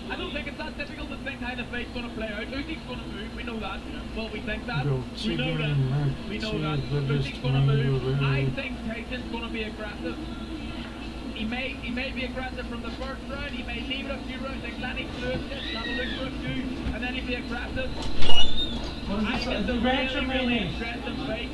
[SPEAKER 8] I don't think it's that difficult to think how the fight's going to play out. Usyk's going to move, we know that. Well, we think that. We know that. We know that. Usyk's going to move. I think Tyson's going to be aggressive. He may be aggressive from the first round. He may leave it a few rounds like Lennox Lewis did, have a look for a few, and then he'll be aggressive. But I think it's a really aggressive fight.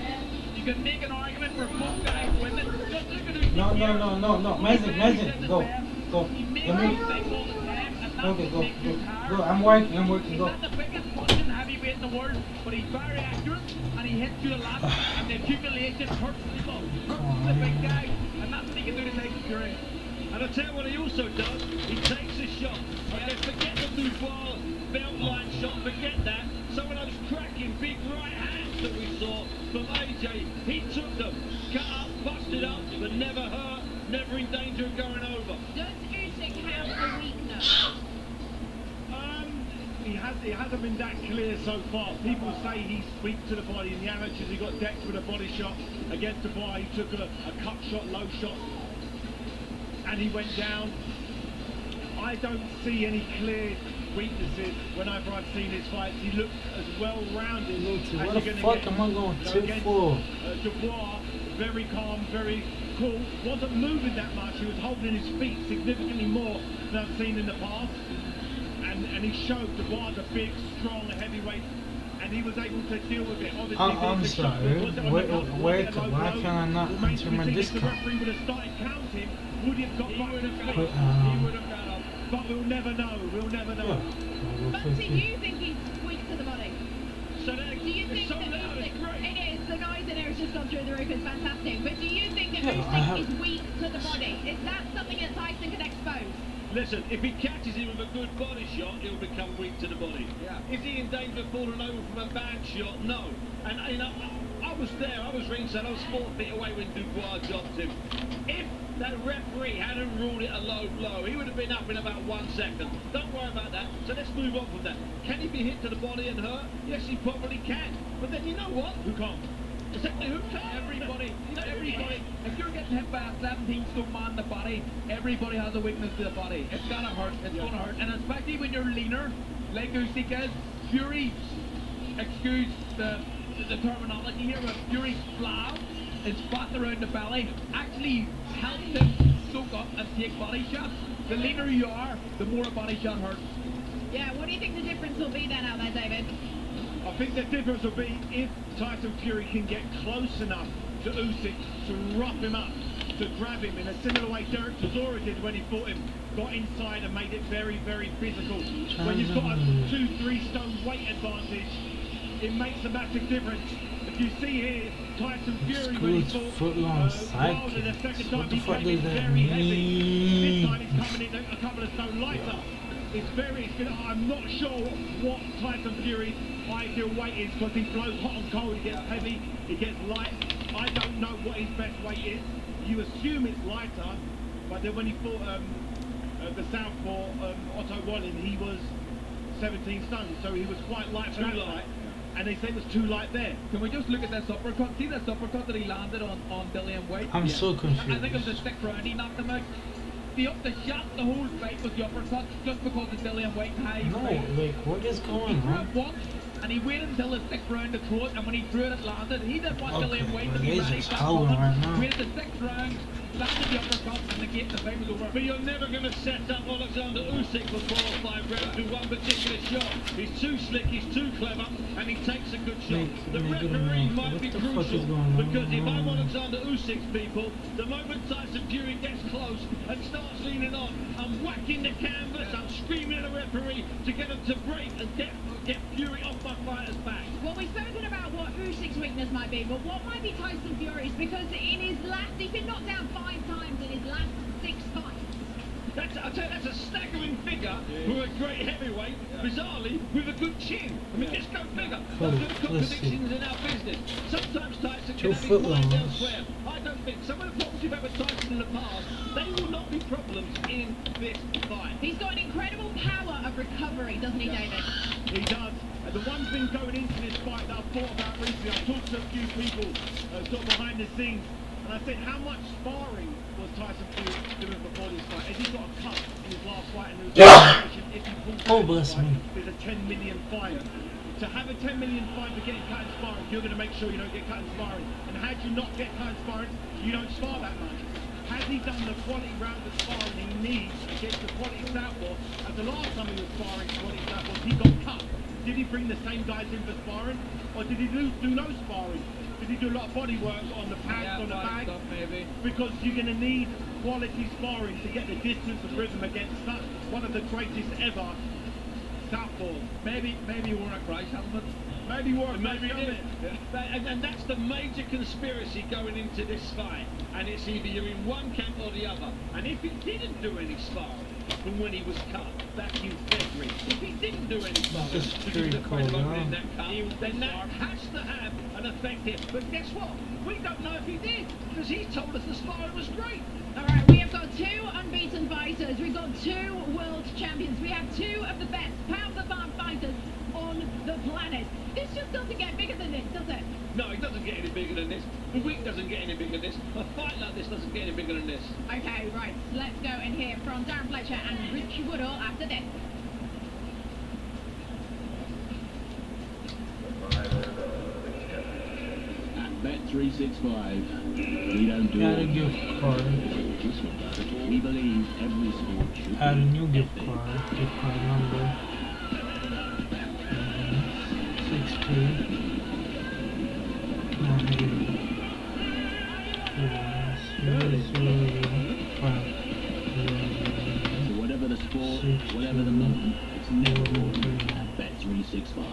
[SPEAKER 8] You can make an argument for both guys winning. Just look at Usyk.
[SPEAKER 4] No. Magic, go.
[SPEAKER 8] He makes
[SPEAKER 4] Let me.
[SPEAKER 8] mistakes all the time, and that's
[SPEAKER 4] Okay,
[SPEAKER 8] what makes him hard.
[SPEAKER 4] go. I'm working, go.
[SPEAKER 8] He's not the biggest punching heavyweight in the world, but he's very accurate, and he hits you a lot, and the accumulation hurts people. Hurts the big guy, and that's what he can do to Tyson Fury.
[SPEAKER 6] And I tell you what he also does, he takes a shot. Okay, forget the Dubois belt line shot, forget that. Some of those cracking big right hands that we saw from AJ, he took them, cut up, busted up, but never hurt, never in danger of going over.
[SPEAKER 11] Does Usyk have a weakness?
[SPEAKER 1] He hasn't been that clear so far. People say he's weak to the body. In the amateurs, he got decked with a body shot. Against Dubois, he took a cut shot, low shot, and he went down. I don't see any clear weaknesses whenever I've seen his fights. He looks as well-rounded as you're
[SPEAKER 4] What
[SPEAKER 1] going
[SPEAKER 4] the
[SPEAKER 1] to
[SPEAKER 4] fuck
[SPEAKER 1] get.
[SPEAKER 4] am I going
[SPEAKER 1] So
[SPEAKER 4] to
[SPEAKER 1] against,
[SPEAKER 4] for?
[SPEAKER 1] Dubois, very calm, very cool. Wasn't moving that much. He was holding his feet significantly more than I've seen in the past. And he showed Dubois a big, strong heavyweight, and he was able to deal with it. Obviously,
[SPEAKER 4] I'm sorry. Why can I not enter my
[SPEAKER 1] If the
[SPEAKER 4] discount?
[SPEAKER 1] referee would have started counting, would he have got back to his feet?
[SPEAKER 4] But,
[SPEAKER 1] He would have got up. But we'll never know. We'll never know.
[SPEAKER 11] But do you think he's weak to the body?
[SPEAKER 1] So that,
[SPEAKER 11] Do you think
[SPEAKER 1] so
[SPEAKER 11] that
[SPEAKER 1] loud, it's
[SPEAKER 11] Usyk,
[SPEAKER 1] great.
[SPEAKER 11] it is, the noise in there has just gone through the roof, it's fantastic. But do you think that
[SPEAKER 4] Yeah, I
[SPEAKER 11] Usyk is weak to the body? Is that something that Tyson can expose?
[SPEAKER 6] Listen, if he catches him with a good body shot, he'll become weak to the body.
[SPEAKER 8] Yeah.
[SPEAKER 6] Is he in danger of falling over from a bad shot? No. And you know, I was there, I was ringside, I was 4 feet away when Dubois dropped him. If that referee hadn't ruled it a low blow, he would have been up in about 1 second. Don't worry about that. So let's move on from that. Can he be hit to the body and hurt? Yes, he probably can. But then you know what?
[SPEAKER 1] Who can't?
[SPEAKER 6] Exactly, who can?
[SPEAKER 8] Everybody, if you're getting hit by a 17-stone man in the body, everybody has a weakness to the body. It's gonna hurt, it's gonna hurt. And especially when you're leaner, like Usyk is, Fury, excuse the terminology here, but Fury's flab, his fat around the belly, actually helps him soak up and take body shots. The leaner you are, the more a body shot hurts.
[SPEAKER 11] Yeah, what do you think the difference will be then out there, David?
[SPEAKER 1] I think the difference will be if Tyson Fury can get close enough to Usyk to rough him up, to grab him in a similar way Derek Tysor did when he fought him, got inside and made it very, very physical. When you've got a 2-3 stone weight advantage, it makes a massive difference. If you see here, Tyson Fury when he fought Wilder the second time, he came in very heavy. This time he's coming in a couple of stone lighter. I'm not sure what Tyson Fury's ideal weight is because he blows hot and cold, he gets heavy, he gets light. I don't know what his best weight is. You assume it's lighter, but then when he fought the Southpaw, Otto Wallin, he was 17 stone, so he was quite light for that fight. And they say it was too light there.
[SPEAKER 8] Can we just look at this uppercut? See this uppercut that he landed on Dillian White?
[SPEAKER 4] I'm so confused.
[SPEAKER 8] I think it was the 6th round he knocked him out.
[SPEAKER 14] the shot the whole fight with the uppercuts just because it's Dillian White high.
[SPEAKER 4] No, like, what is going on?
[SPEAKER 14] Once, and he waited until the 6th round to throw it, and when he threw it, it landed. He didn't want Dillian White to be ready.
[SPEAKER 4] He's howling right now.
[SPEAKER 14] Waited the 6th round, landed the uppercut, and the fight was over.
[SPEAKER 6] But you're never going to set up Oleksandr Usyk for 4 or 5 rounds with one particular shot. He's too slick, he's too clever, and he takes a good shot. The referee might be crucial, because if I'm Oleksandr Usyk's people, the moment Tyson Fury gets close and starts leaning on, I'm whacking the canvas, I'm screaming at the referee to get him to break and get Fury off my fighter's back.
[SPEAKER 11] Well, we've spoken about what Usyk's weakness might be, but what might be Tyson Fury's? Because in his last, he's been knocked down 5 times in his last 6 fights.
[SPEAKER 6] I'll tell you, that's a staggering figure for a great heavyweight, bizarrely, with a good chin. I mean, let's go figure. Those are the contradictions in our business. Sometimes Tyson can have his mind elsewhere. I don't think. Some of the problems you've had with Tyson in the past, they will not be problems in this fight.
[SPEAKER 11] He's got an incredible power of recovery, doesn't he, David?
[SPEAKER 1] He does. And the one thing going into this fight that I've thought about recently, I've talked to a few people sort of behind the scenes, and I said, how much sparring was Tyson Fury doing before this fight? Has he got a cut in his last fight? And there was if he pulls
[SPEAKER 4] oh, bless me.
[SPEAKER 1] There's a 10 million fight. To have a 10 million fight for getting cut in sparring, you're going to make sure you don't get cut in sparring. And had you not get cut in sparring, you don't spar that much. Has he done the quality round of sparring he needs against the quality southpaw? As the last time he was sparring quality southpaw, he got cut. Did he bring the same guys in for sparring? Or did he do no sparring? Did he do a lot of body work on the pads, on the bag?
[SPEAKER 14] Stuff, maybe.
[SPEAKER 1] Because you're going to need quality sparring to get the distance and rhythm against such one of the greatest ever southpaws.
[SPEAKER 14] Maybe he wore a crash helmet.
[SPEAKER 1] Maybe he wore a
[SPEAKER 6] Maybe
[SPEAKER 1] crash
[SPEAKER 6] he did.
[SPEAKER 1] helmet.
[SPEAKER 6] And that's the major conspiracy going into this fight. And it's either you're in one camp or the other. And if he didn't do any sparring from when he was cut back in February, if he didn't do any sparring because he was afraid of opening that cut, then that has to have an effect here. But guess what? We don't know if he did, because he told us the sparring was great.
[SPEAKER 11] All right, we have got 2 unbeaten fighters. We've got 2 world champions. We have 2 of the best pound-for-pound fighters on the planet. This just doesn't get bigger than this, does it?
[SPEAKER 6] No, it doesn't get any bigger than this. The week doesn't get any bigger than this. A fight like this doesn't get any bigger than this.
[SPEAKER 11] Okay, right. Let's go and hear from Darren Fletcher and Richie Woodall after this.
[SPEAKER 17] At Bet365, we don't do
[SPEAKER 4] Got a gift card.
[SPEAKER 17] We believe every sport should
[SPEAKER 4] Add a new gift card. Gift card number 60.
[SPEAKER 17] So whatever the sport, whatever the moment, it's never boring at Bet365.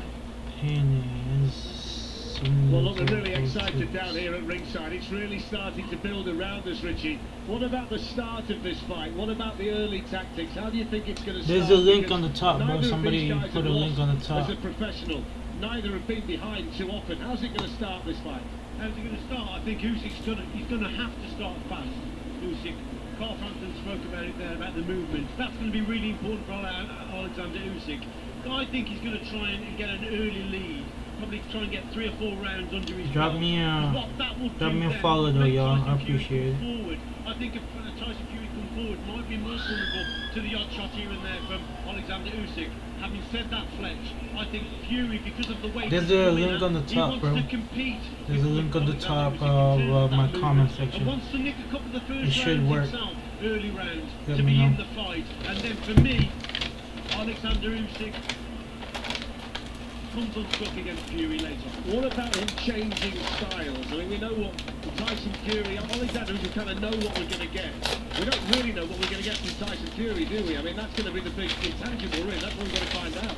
[SPEAKER 6] Well, look, we're really excited down here at ringside. It's really starting to build around us, Richie. What about the start of this fight? What about the early tactics? How do you think it's going to start?
[SPEAKER 4] There's a link on the top, bro. Somebody put a link on the top.
[SPEAKER 6] As a professional, neither have been behind too often. How's it going to start this fight?
[SPEAKER 20] How's it going to start? I think Usyk's going to have to start fast. Usyk. Carl Frampton spoke about it there, about the movement. That's going to be really important for Oleksandr Usyk. I think he's going to try and get an early lead. Probably try and get 3 or 4 rounds under his
[SPEAKER 4] Drop
[SPEAKER 20] belt.
[SPEAKER 4] me a
[SPEAKER 20] Then
[SPEAKER 4] follow though,
[SPEAKER 20] make
[SPEAKER 4] y'all. I
[SPEAKER 20] Tyson Fury
[SPEAKER 4] appreciate
[SPEAKER 20] come
[SPEAKER 4] it.
[SPEAKER 20] forward. I think if Tyson Fury come forward, might be more vulnerable to the odd shot here and there from Oleksandr Usyk. Having said that, Fletch, I think Fury, because of the way
[SPEAKER 4] There's
[SPEAKER 20] he's
[SPEAKER 4] a
[SPEAKER 20] coming
[SPEAKER 4] link
[SPEAKER 20] out,
[SPEAKER 4] on the
[SPEAKER 20] he
[SPEAKER 4] top,
[SPEAKER 20] wants
[SPEAKER 4] bro.
[SPEAKER 20] to compete.
[SPEAKER 4] There's a link on the
[SPEAKER 20] Alexander
[SPEAKER 4] top
[SPEAKER 20] Usyk
[SPEAKER 4] of
[SPEAKER 20] that
[SPEAKER 4] my
[SPEAKER 20] movement.
[SPEAKER 4] comment
[SPEAKER 20] And
[SPEAKER 4] section.
[SPEAKER 20] wants to nick a couple of the first
[SPEAKER 4] It should
[SPEAKER 20] rounds
[SPEAKER 4] work.
[SPEAKER 20] himself, early rounds,
[SPEAKER 4] Let
[SPEAKER 20] to
[SPEAKER 4] me
[SPEAKER 20] be in
[SPEAKER 4] know.
[SPEAKER 20] the fight. And then for me, Oleksandr Usyk comes unstuck against Fury later.
[SPEAKER 6] What about him changing styles? I mean, we know what Tyson Fury, Oleksandr, we kind of know what we're going to get. We don't really know what we're going to get from Tyson Fury, do we? I mean, that's going to be the big intangible, really. That's what we're going to find out.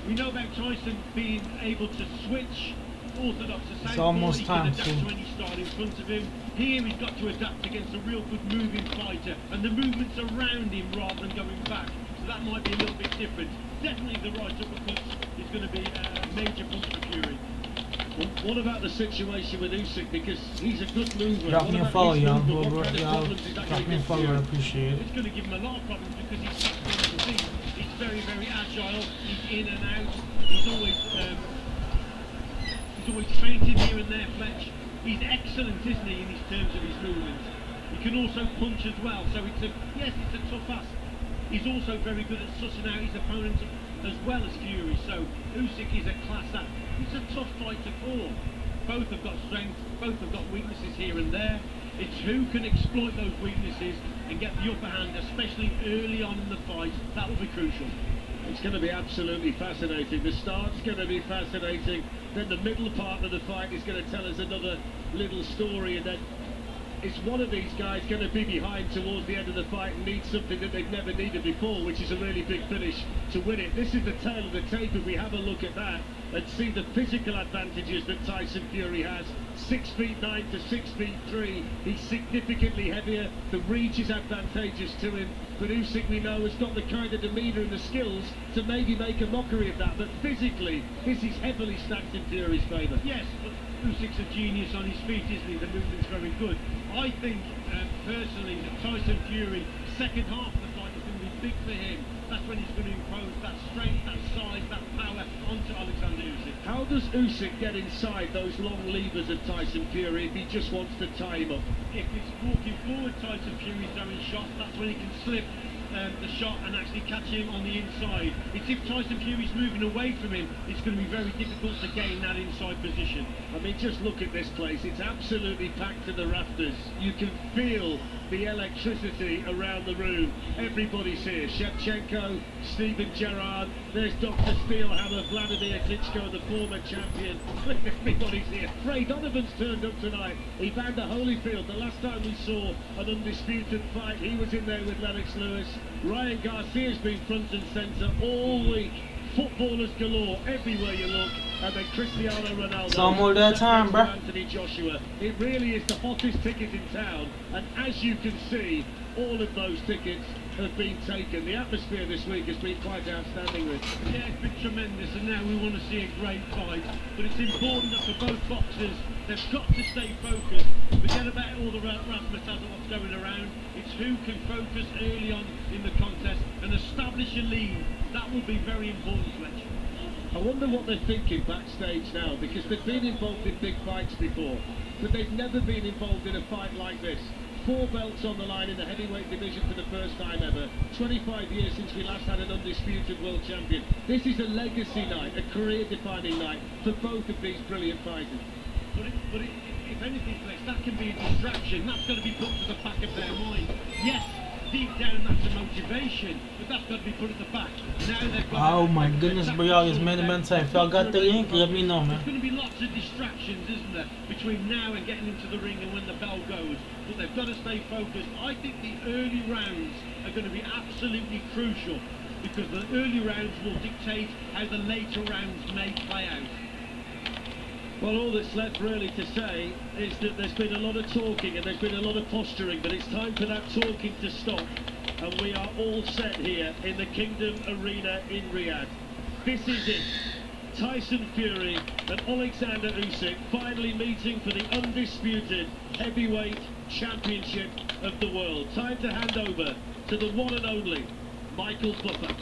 [SPEAKER 20] We know about Tyson being able to switch orthodox to
[SPEAKER 4] It's
[SPEAKER 20] southpaw.
[SPEAKER 4] almost
[SPEAKER 20] He
[SPEAKER 4] time,
[SPEAKER 20] can adapt
[SPEAKER 4] so-
[SPEAKER 20] to any style in front of him. Here he's got to adapt against a real good moving fighter, and the movement's around him rather than going back. So that might be a little bit different. Definitely the right uppercut is going to be a major punch for Fury.
[SPEAKER 6] Well, what about the situation with Usyk? Because he's a good mover.
[SPEAKER 4] Drop
[SPEAKER 6] What
[SPEAKER 4] me a
[SPEAKER 6] about
[SPEAKER 4] follow,
[SPEAKER 6] his
[SPEAKER 4] y'all.
[SPEAKER 6] movement? What kind of problems is that
[SPEAKER 4] Drop
[SPEAKER 6] going to
[SPEAKER 4] me a
[SPEAKER 6] give
[SPEAKER 4] follow. I
[SPEAKER 6] Fury?
[SPEAKER 4] appreciate it.
[SPEAKER 20] It's going to give him a lot of problems because he's fast on the feet. He's very, very agile. He's in and out. He's always feinting here and there, Fletch. He's excellent, isn't he, in his terms of his movements. He can also punch as well. So it's a tough ask. He's also very good at sussing out his opponents as well as Fury. So Usyk is a class act. It's a tough fight to call. Both have got strength, both have got weaknesses here and there. It's who can exploit those weaknesses and get the upper hand, especially early on in the fight. That will be crucial.
[SPEAKER 6] It's going to be absolutely fascinating. The start's going to be fascinating. Then the middle part of the fight is going to tell us another little story, and then it's one of these guys going to be behind towards the end of the fight and need something that they've never needed before, which is a really big finish to win it. This is the tail of the tape. If we have a look at that and see the physical advantages that Tyson Fury has, 6'9" to 6'3", he's significantly heavier. The reach is advantageous to him, but Usyk, we know, has got the kind of demeanour and the skills to maybe make a mockery of that. But physically, this is heavily stacked in Fury's favour.
[SPEAKER 20] Yes, but Usyk's a genius on his feet, isn't he? The movement's very good. I think, personally, that Tyson Fury, second half of the fight is going to be big for him. That's when he's going to impose that strength, that size, that power onto Oleksandr Usyk.
[SPEAKER 6] How does Usyk get inside those long levers of Tyson Fury if he just wants to tie him up?
[SPEAKER 20] If it's walking forward, Tyson Fury's throwing shots, that's when he can slip the shot and actually catch him on the inside. It's if Tyson Fury's moving away from him, it's going to be very difficult to gain that inside position.
[SPEAKER 6] I mean, just look at this place. It's absolutely packed to the rafters. You can feel the electricity around the room. Everybody's here. Shevchenko, Steven Gerrard, there's Dr. Steelhammer, Vladimir Klitschko, the former champion. Everybody's here. Ray Donovan's turned up tonight. Evander Holyfield, the last time we saw an undisputed fight, he was in there with Lennox Lewis. Ryan Garcia's been front and centre all week. Footballers galore everywhere you look. And then Cristiano Ronaldo.
[SPEAKER 4] It's almost that time, bro.
[SPEAKER 6] Anthony Joshua. It really is the hottest ticket in town. And as you can see, all of those tickets have been taken. The atmosphere this week has been quite outstanding, Rich.
[SPEAKER 20] Yeah, it's been tremendous, and now we want to see a great fight. But it's important that for both boxers, they've got to stay focused. Forget about all the razzmatazz of what's going around. It's who can focus early on in the contest and establish a lead. That will be very important, Fletcher.
[SPEAKER 6] I wonder what they're thinking backstage now, because they've been involved in big fights before, but they've never been involved in a fight like this. 4 belts on the line in the heavyweight division for the first time ever. 25 years since we last had an undisputed world champion. This is a legacy night, a career-defining night for both of these brilliant fighters.
[SPEAKER 20] But if anything, Flex, that can be a distraction. That's got to be put to the back of their mind. Yes, deep down that's a motivation, but that's got to be put at the back. Now they've got
[SPEAKER 4] oh my goodness, bro, y'all, it's main event time. If y'all got the link, let me know, man.
[SPEAKER 20] There's going to be lots of distractions, isn't there, between now and getting into the ring and when the bell goes. But they've got to stay focused. I think the early rounds are going to be absolutely crucial, because the early rounds will dictate how the later rounds may play out.
[SPEAKER 6] Well, all that's left really to say is that there's been a lot of talking and there's been a lot of posturing, but it's time for that talking to stop. And we are all set here in the Kingdom Arena in Riyadh. This is it. Tyson Fury and Oleksandr Usyk finally meeting for the undisputed heavyweight championship of the world. Time to hand over to the one and only Michael Buffer.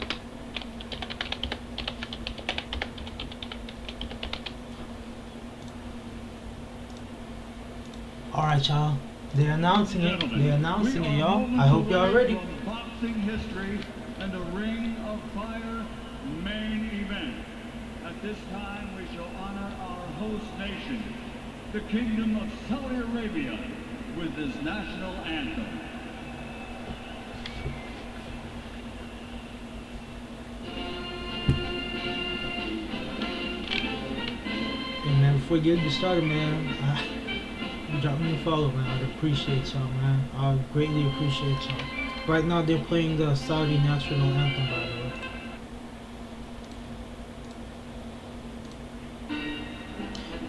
[SPEAKER 4] Alright, y'all. They're announcing it. They're announcing it, y'all. I hope y'all ready.
[SPEAKER 15] Boxing history and the Ring of Fire main event. At this time, we shall honor our host nation, the Kingdom of Saudi Arabia, with his national anthem.
[SPEAKER 4] And man, before we get this started, man, drop me a follow, man. I'd appreciate y'all, man. I greatly appreciate y'all. Right now, they're playing the Saudi national anthem, by the way.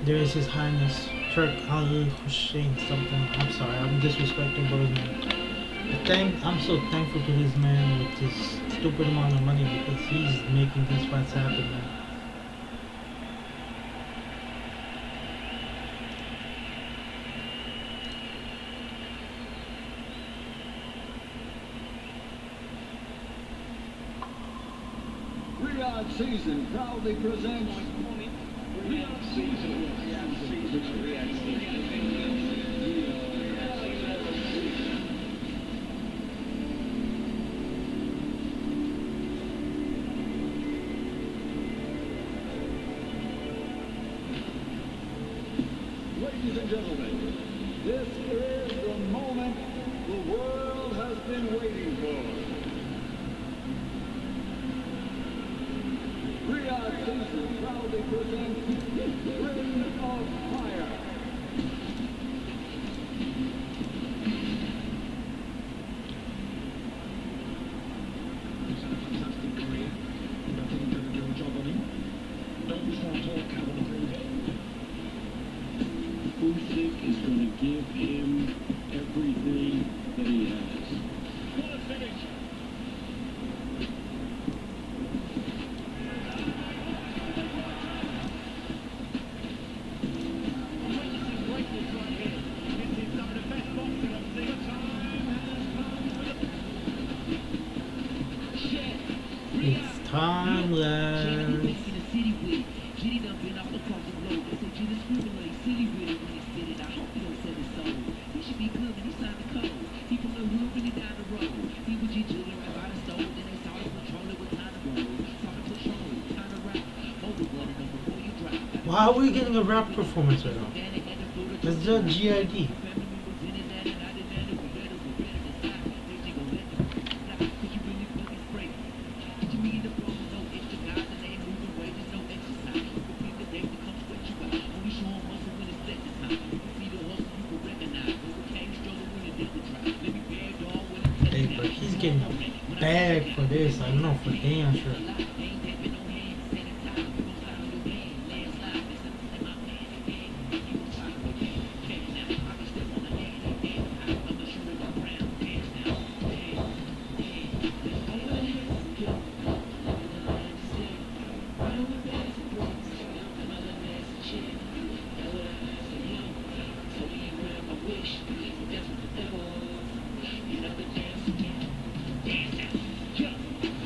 [SPEAKER 4] There is His Highness Turk Al Hussein something. I'm sorry, I'm disrespecting bro's name. I'm so thankful to this man with his stupid amount of money, because he's making these fights happen, man.
[SPEAKER 9] Riyadh Season proudly presents
[SPEAKER 5] Riyadh Season.
[SPEAKER 10] Ladies and gentlemen, this is the moment the world has been waiting for. Riyadh Tysor proudly presents Ring of Fire.
[SPEAKER 21] He's had a fantastic career. I think he's done a good job on him. Don't just want to talk Calvin Usyk is going to give him everything that he has. What a finish!
[SPEAKER 4] It's timeless. Why are we getting a rap performance right now? It's just GID. Hey, but he's getting bagged for this. I know for damn sure.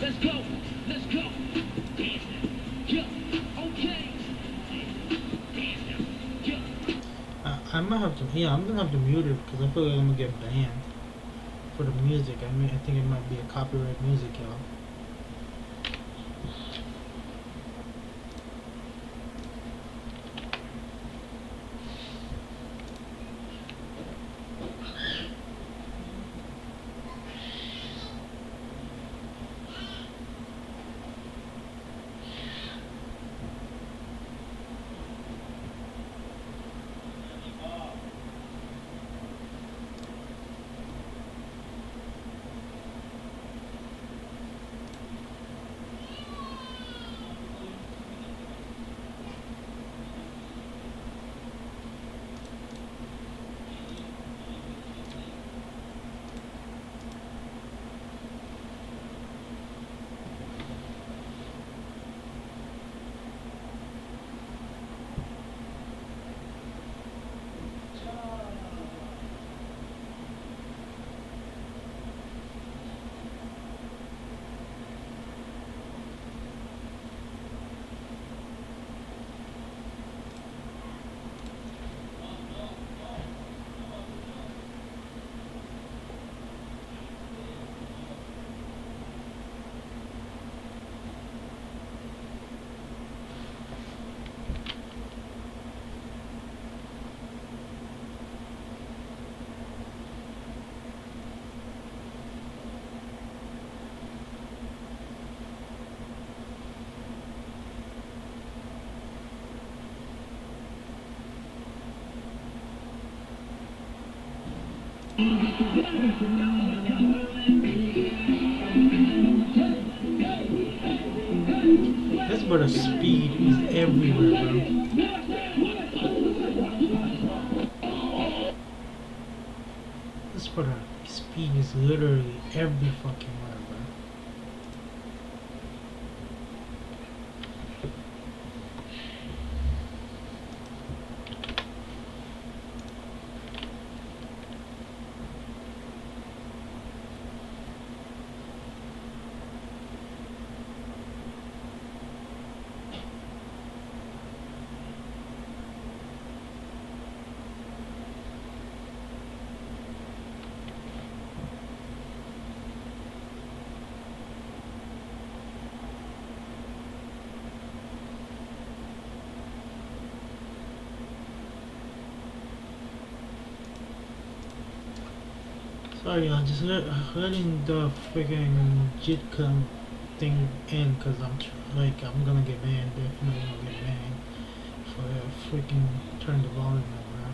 [SPEAKER 21] Let's go! Let's go!
[SPEAKER 4] I'm gonna have to, yeah, I'm gonna have to mute it because I feel like I'm gonna get banned for the music. I mean, I think it might be a copyright music, y'all. This brother speed is everywhere, bro. This brother speed is literally every fucking where, bro. Sorry, I'm just letting the freaking JitCon thing in because I'm gonna get banned. Definitely gonna get banned for freaking turn the volume up, man.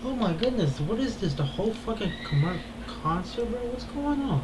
[SPEAKER 4] Oh my goodness, what is this? The whole fucking concert, bro? What's going on?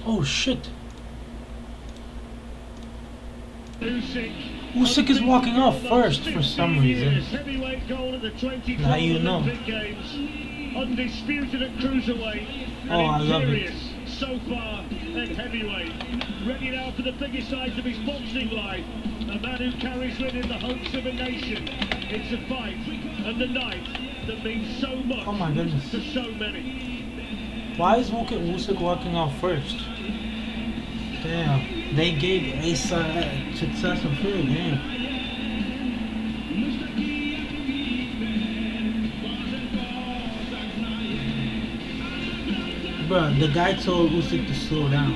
[SPEAKER 4] Oh shit! Usyk is walking off first for some reason. Now you know.
[SPEAKER 6] Undisputed at cruiserweight.
[SPEAKER 4] Oh, I love it.
[SPEAKER 6] So far at heavyweight. Ready now for the biggest night of his boxing life. A man who carries with him the hopes of a nation. It's a fight and a night that means so much to so many.
[SPEAKER 4] Why is Usyk walking off first? Damn, they gave Asa success and fear, damn. Bruh, the guy told Usyk to slow down.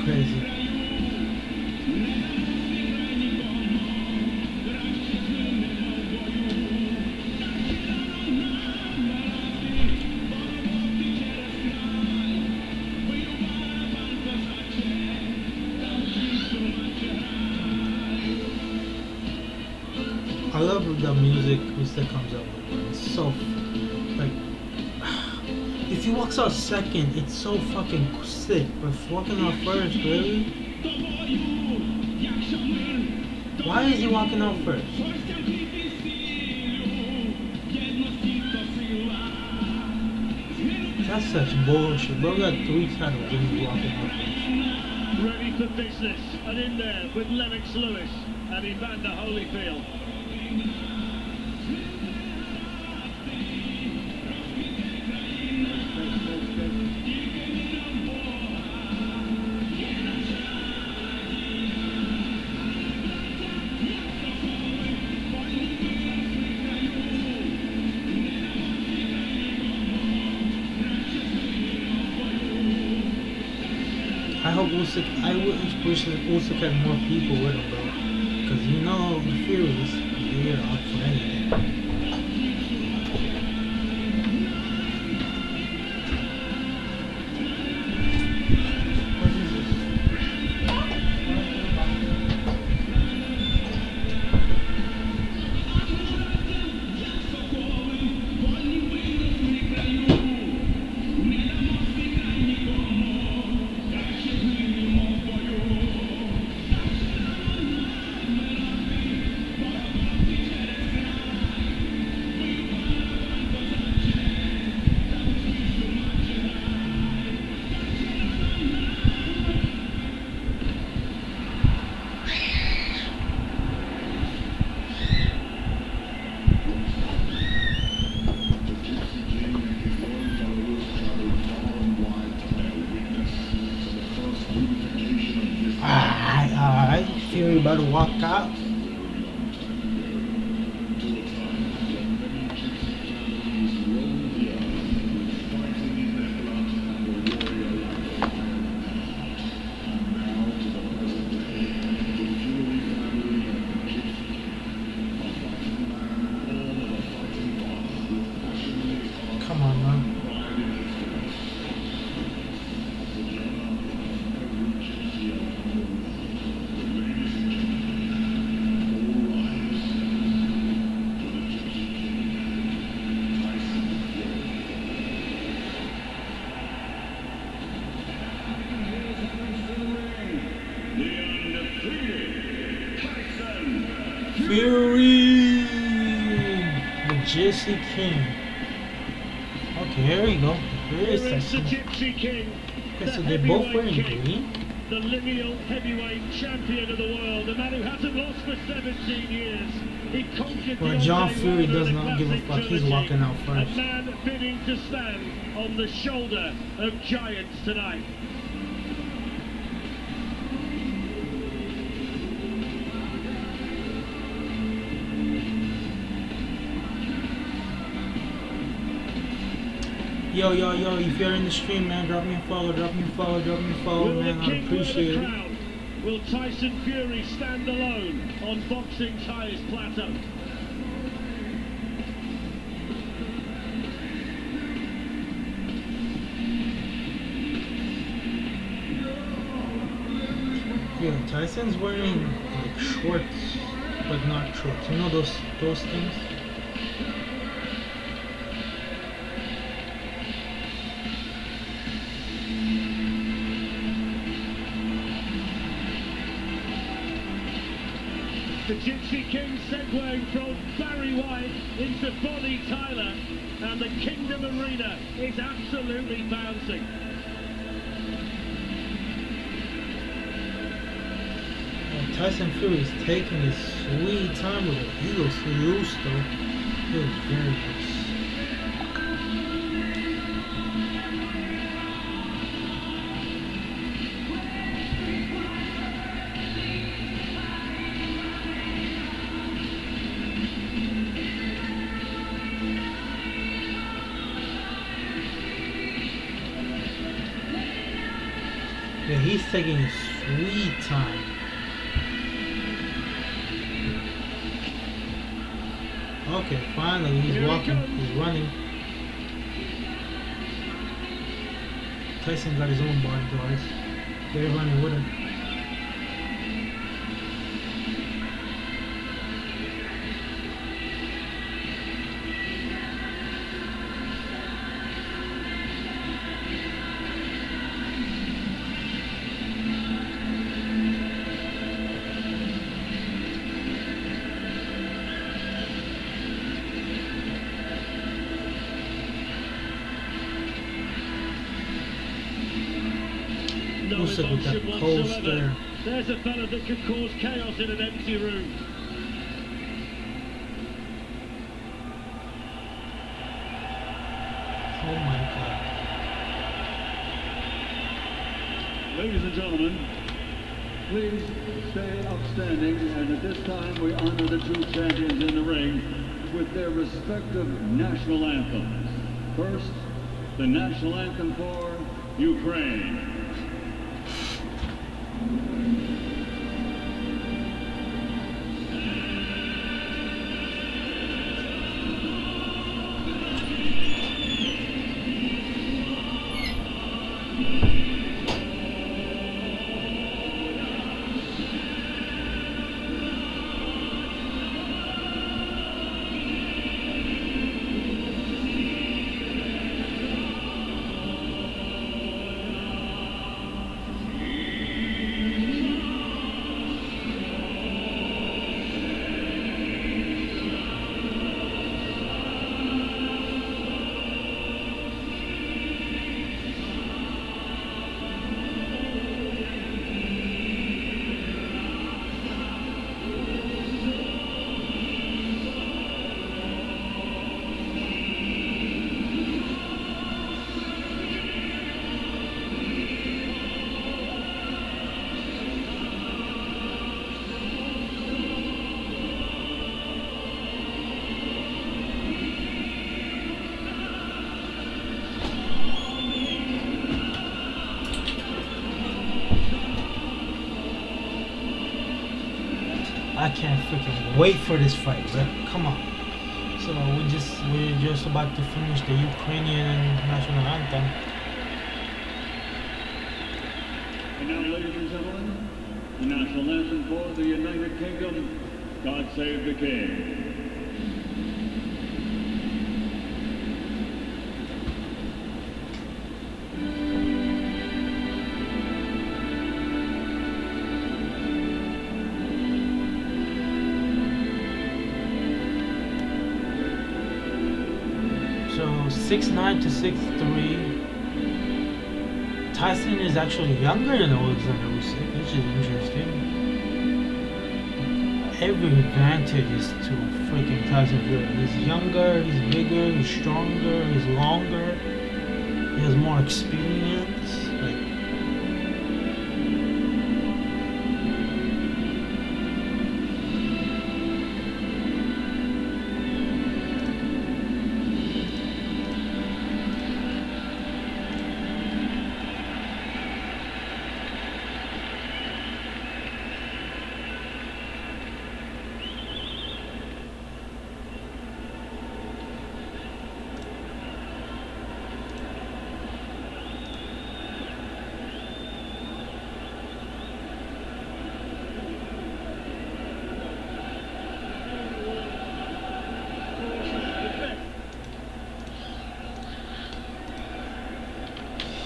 [SPEAKER 4] Crazy. I love the music Usyk comes up with. It's so like if he walks out second, it's so fucking sick. But walking out first, really? Why is he walking out first? That's such bullshit. Bro got 3 titles and he's walking out first.
[SPEAKER 6] Ready for business, and in there with Lennox Lewis and Evander Holyfield.
[SPEAKER 4] Usyk, I wish Usyk had more people with him, bro. Because you know the Furies, they're up for anything. Alright, Fury about to walk out. Come on, man. Fury, the Gypsy King. Okay, here we go. Here is
[SPEAKER 6] the Gypsy King.
[SPEAKER 4] Okay, so they both wearing green.
[SPEAKER 6] The lineal heavyweight champion of the world, the man who hasn't lost for 17 years. He conquered
[SPEAKER 4] Well,
[SPEAKER 6] the
[SPEAKER 4] John
[SPEAKER 6] Andre
[SPEAKER 4] Fury
[SPEAKER 6] Wilder
[SPEAKER 4] does
[SPEAKER 6] in
[SPEAKER 4] not
[SPEAKER 6] the
[SPEAKER 4] give a
[SPEAKER 6] classic
[SPEAKER 4] fuck. He's
[SPEAKER 6] trilogy.
[SPEAKER 4] walking out first.
[SPEAKER 6] A man fitting to stand on the shoulder of giants tonight.
[SPEAKER 4] Yo, if you're in the stream, man, drop me a follow, man, I'd appreciate it.
[SPEAKER 6] Will Tyson Fury stand alone on boxing's highest plateau?
[SPEAKER 4] Yeah, Tyson's wearing like shorts, but not shorts. You know those things?
[SPEAKER 6] The Gypsy King segueing from Barry White into Bonnie Tyler, and the Kingdom Arena is absolutely bouncing.
[SPEAKER 4] And Tyson Fury's taking his sweet time with it. He goes loose though. He was very loose. Yeah, he's taking his sweet time. Okay, finally he's walking, he's running. Tyson got his own bodyguards. They're running with him. Usyk with that cold stare.
[SPEAKER 6] There's a fella that could cause chaos in an empty room.
[SPEAKER 4] Oh my god.
[SPEAKER 9] Ladies and gentlemen, please stay upstanding, and at this time we honor the two champions in the ring with their respective national anthems. First, the national anthem for Ukraine.
[SPEAKER 4] I can't freaking wait for this fight, bro. Come on. So we're just about to finish the Ukrainian national anthem.
[SPEAKER 9] And now, ladies and gentlemen, the national anthem for the United Kingdom, God Save the King.
[SPEAKER 4] So 6'9" to 6'3". Tyson is actually younger than Oleksandr Usyk, which is interesting. Every advantage is to freaking Tyson Fury. He's younger, he's bigger, he's stronger, he's longer, he has more experience. Like,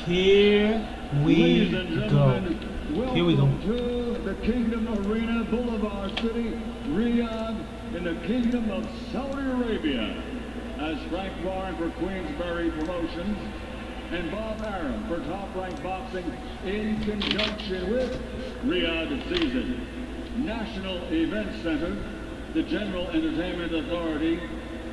[SPEAKER 4] here we go. Here we go.
[SPEAKER 9] To the Kingdom Arena, Boulevard City, Riyadh, in the Kingdom of Saudi Arabia, as Frank Warren for Queensberry Promotions and Bob Arum for Top Rank Boxing in conjunction with Riyadh Season, National Event Center, the General Entertainment Authority,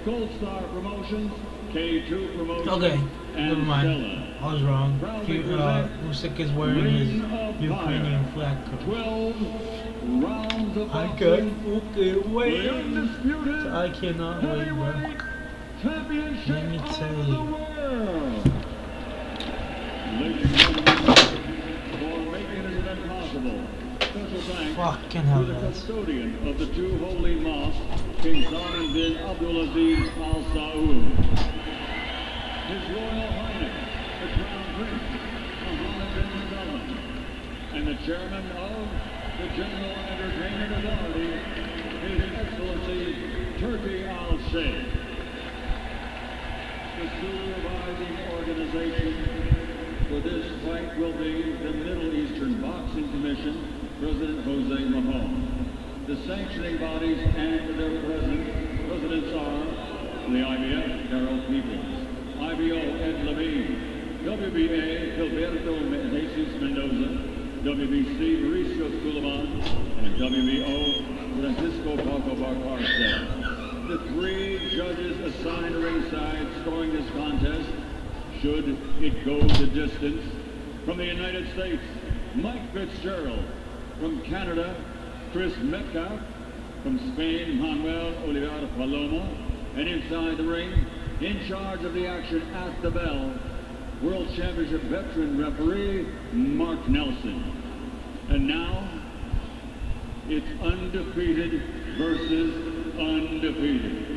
[SPEAKER 9] Gold Star Promotions, K2 Promotions,
[SPEAKER 4] Okay,
[SPEAKER 9] and
[SPEAKER 4] never mind.
[SPEAKER 9] Stella.
[SPEAKER 4] I was wrong. Usyk is wearing his Ukrainian flag coat.
[SPEAKER 9] 12 rounds of
[SPEAKER 4] I
[SPEAKER 9] boxing.
[SPEAKER 4] can't wait.
[SPEAKER 9] The undisputed
[SPEAKER 4] I cannot wait, bro.
[SPEAKER 9] heavyweight championship
[SPEAKER 4] Let me tell
[SPEAKER 9] of
[SPEAKER 4] you.
[SPEAKER 9] the world. Ladies and gentlemen, for making this event possible, special thanks
[SPEAKER 4] Fucking hell,
[SPEAKER 9] to the
[SPEAKER 4] guys.
[SPEAKER 9] custodian of the two holy mosques, King Salman bin Abdulaziz Al Saud, His Royal Highness, the Crown Prince, Mohammed bin Salman, and the Chairman of the General Entertainment Authority, His Excellency Turki Al Sheikh. The supervising organization for this fight will be the Middle Eastern Boxing Commission, President Jose Mahone. The sanctioning bodies and their presidents are the IBF, Darrell Peoples, IBO, Ed Levine, WBA, Gilberto Jesus Mendoza, WBC, Mauricio Suleiman, and WBO, Francisco Paco Barcarce. The three judges assigned ringside scoring this contest, should it go the distance. From the United States, Mike Fitzgerald. From Canada, Chris Metcalf. From Spain, Manuel Oliveira Paloma. And inside the ring, in charge of the action at the bell, World Championship veteran referee, Mark Nelson. And now, it's undefeated versus undefeated.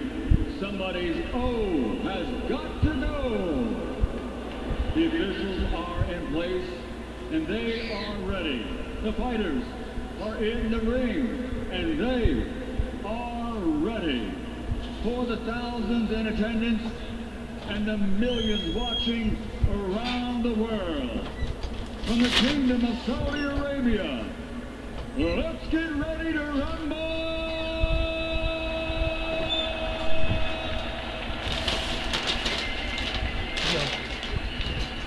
[SPEAKER 9] Somebody's O has got to go. The officials are in place, and they are ready. The fighters are in the ring, and they are ready. For the thousands in attendance and the millions watching around the world. From the Kingdom of Saudi Arabia, let's get ready to rumble!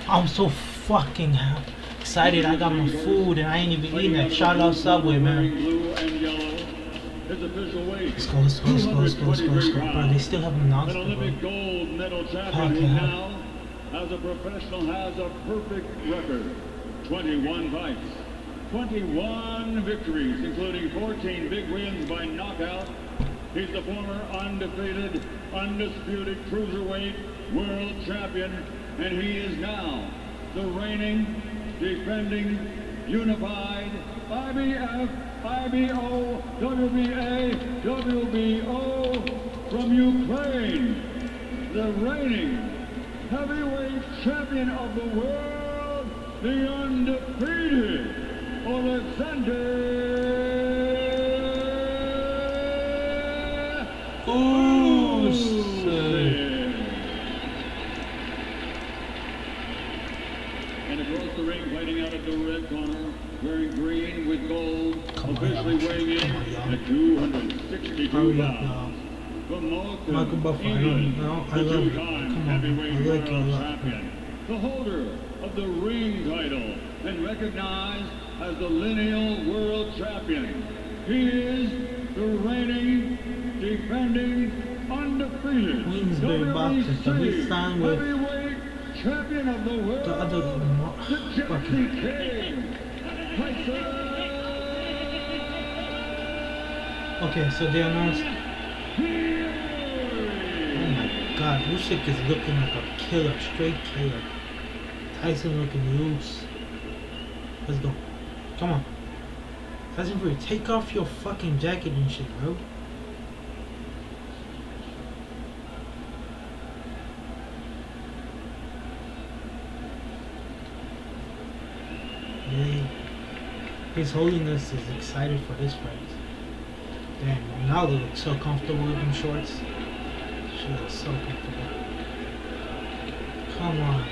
[SPEAKER 4] I'm so fucking excited. I got my food and I ain't even eating that. Shout out Subway, man.
[SPEAKER 9] Blue and yellow. His official weight.
[SPEAKER 4] Let's go. Bro, they still haven't announced
[SPEAKER 9] An
[SPEAKER 4] it, bro.
[SPEAKER 9] Olympic gold medal champion who now, as a professional, has a perfect record. 21 fights, 21 victories, including 14 big wins by knockout. He's the former undefeated, undisputed cruiserweight world champion, and he is now the reigning, defending, unified
[SPEAKER 10] IBF, IBO, WBA, WBO from Ukraine, the reigning heavyweight champion of the world, the undefeated Oleksandr Usyk.
[SPEAKER 21] And across the ring, fighting out of the red corner, wearing green with gold, officially weighing in at 262 pounds. From Malcolm, England, the two-time heavyweight world champion, the holder of the ring title, and recognized as the lineal world champion. He is the reigning, defending, undefeated
[SPEAKER 4] Queensberry boxer, so he's signed with
[SPEAKER 10] heavyweight champion of the world,
[SPEAKER 4] the other
[SPEAKER 10] the Gypsy King, Tysor.
[SPEAKER 4] Okay, so they announced. Oh my God, Usyk is looking like a killer, straight killer. Tyson looking loose. Let's go. Come on. Tyson Fury, take off your fucking jacket and shit, bro. Really? His Holiness is excited for this fight. Damn, Ronaldo looks so comfortable with them shorts. She looks so comfortable. Come on.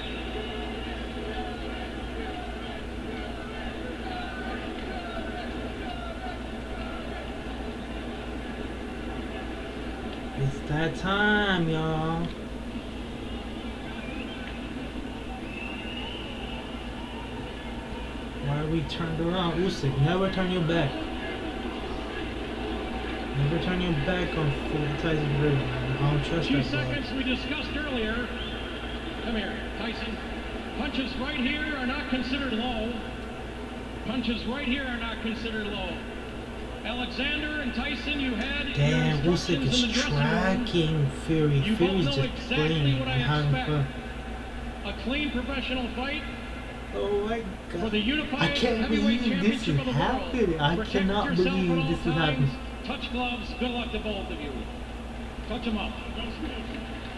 [SPEAKER 4] It's that time, y'all. Why are we turned around? Usyk, never turn your back. Never turn your back on Tyson Fury, man. I don't trust that guy.
[SPEAKER 8] 2 seconds we discussed earlier. Come here, Tyson. Punches right here are not considered low. Punches right here are not considered low. Alexander and Tyson, you had
[SPEAKER 4] damn, Usyk is tracking Fury. Fury's just playing and having fun.
[SPEAKER 8] A clean professional fight.
[SPEAKER 4] Oh my God.
[SPEAKER 8] For the unified
[SPEAKER 4] I can't believe this is happening. I cannot believe this is happening.
[SPEAKER 8] Touch gloves. Good luck to both of you. Touch them up.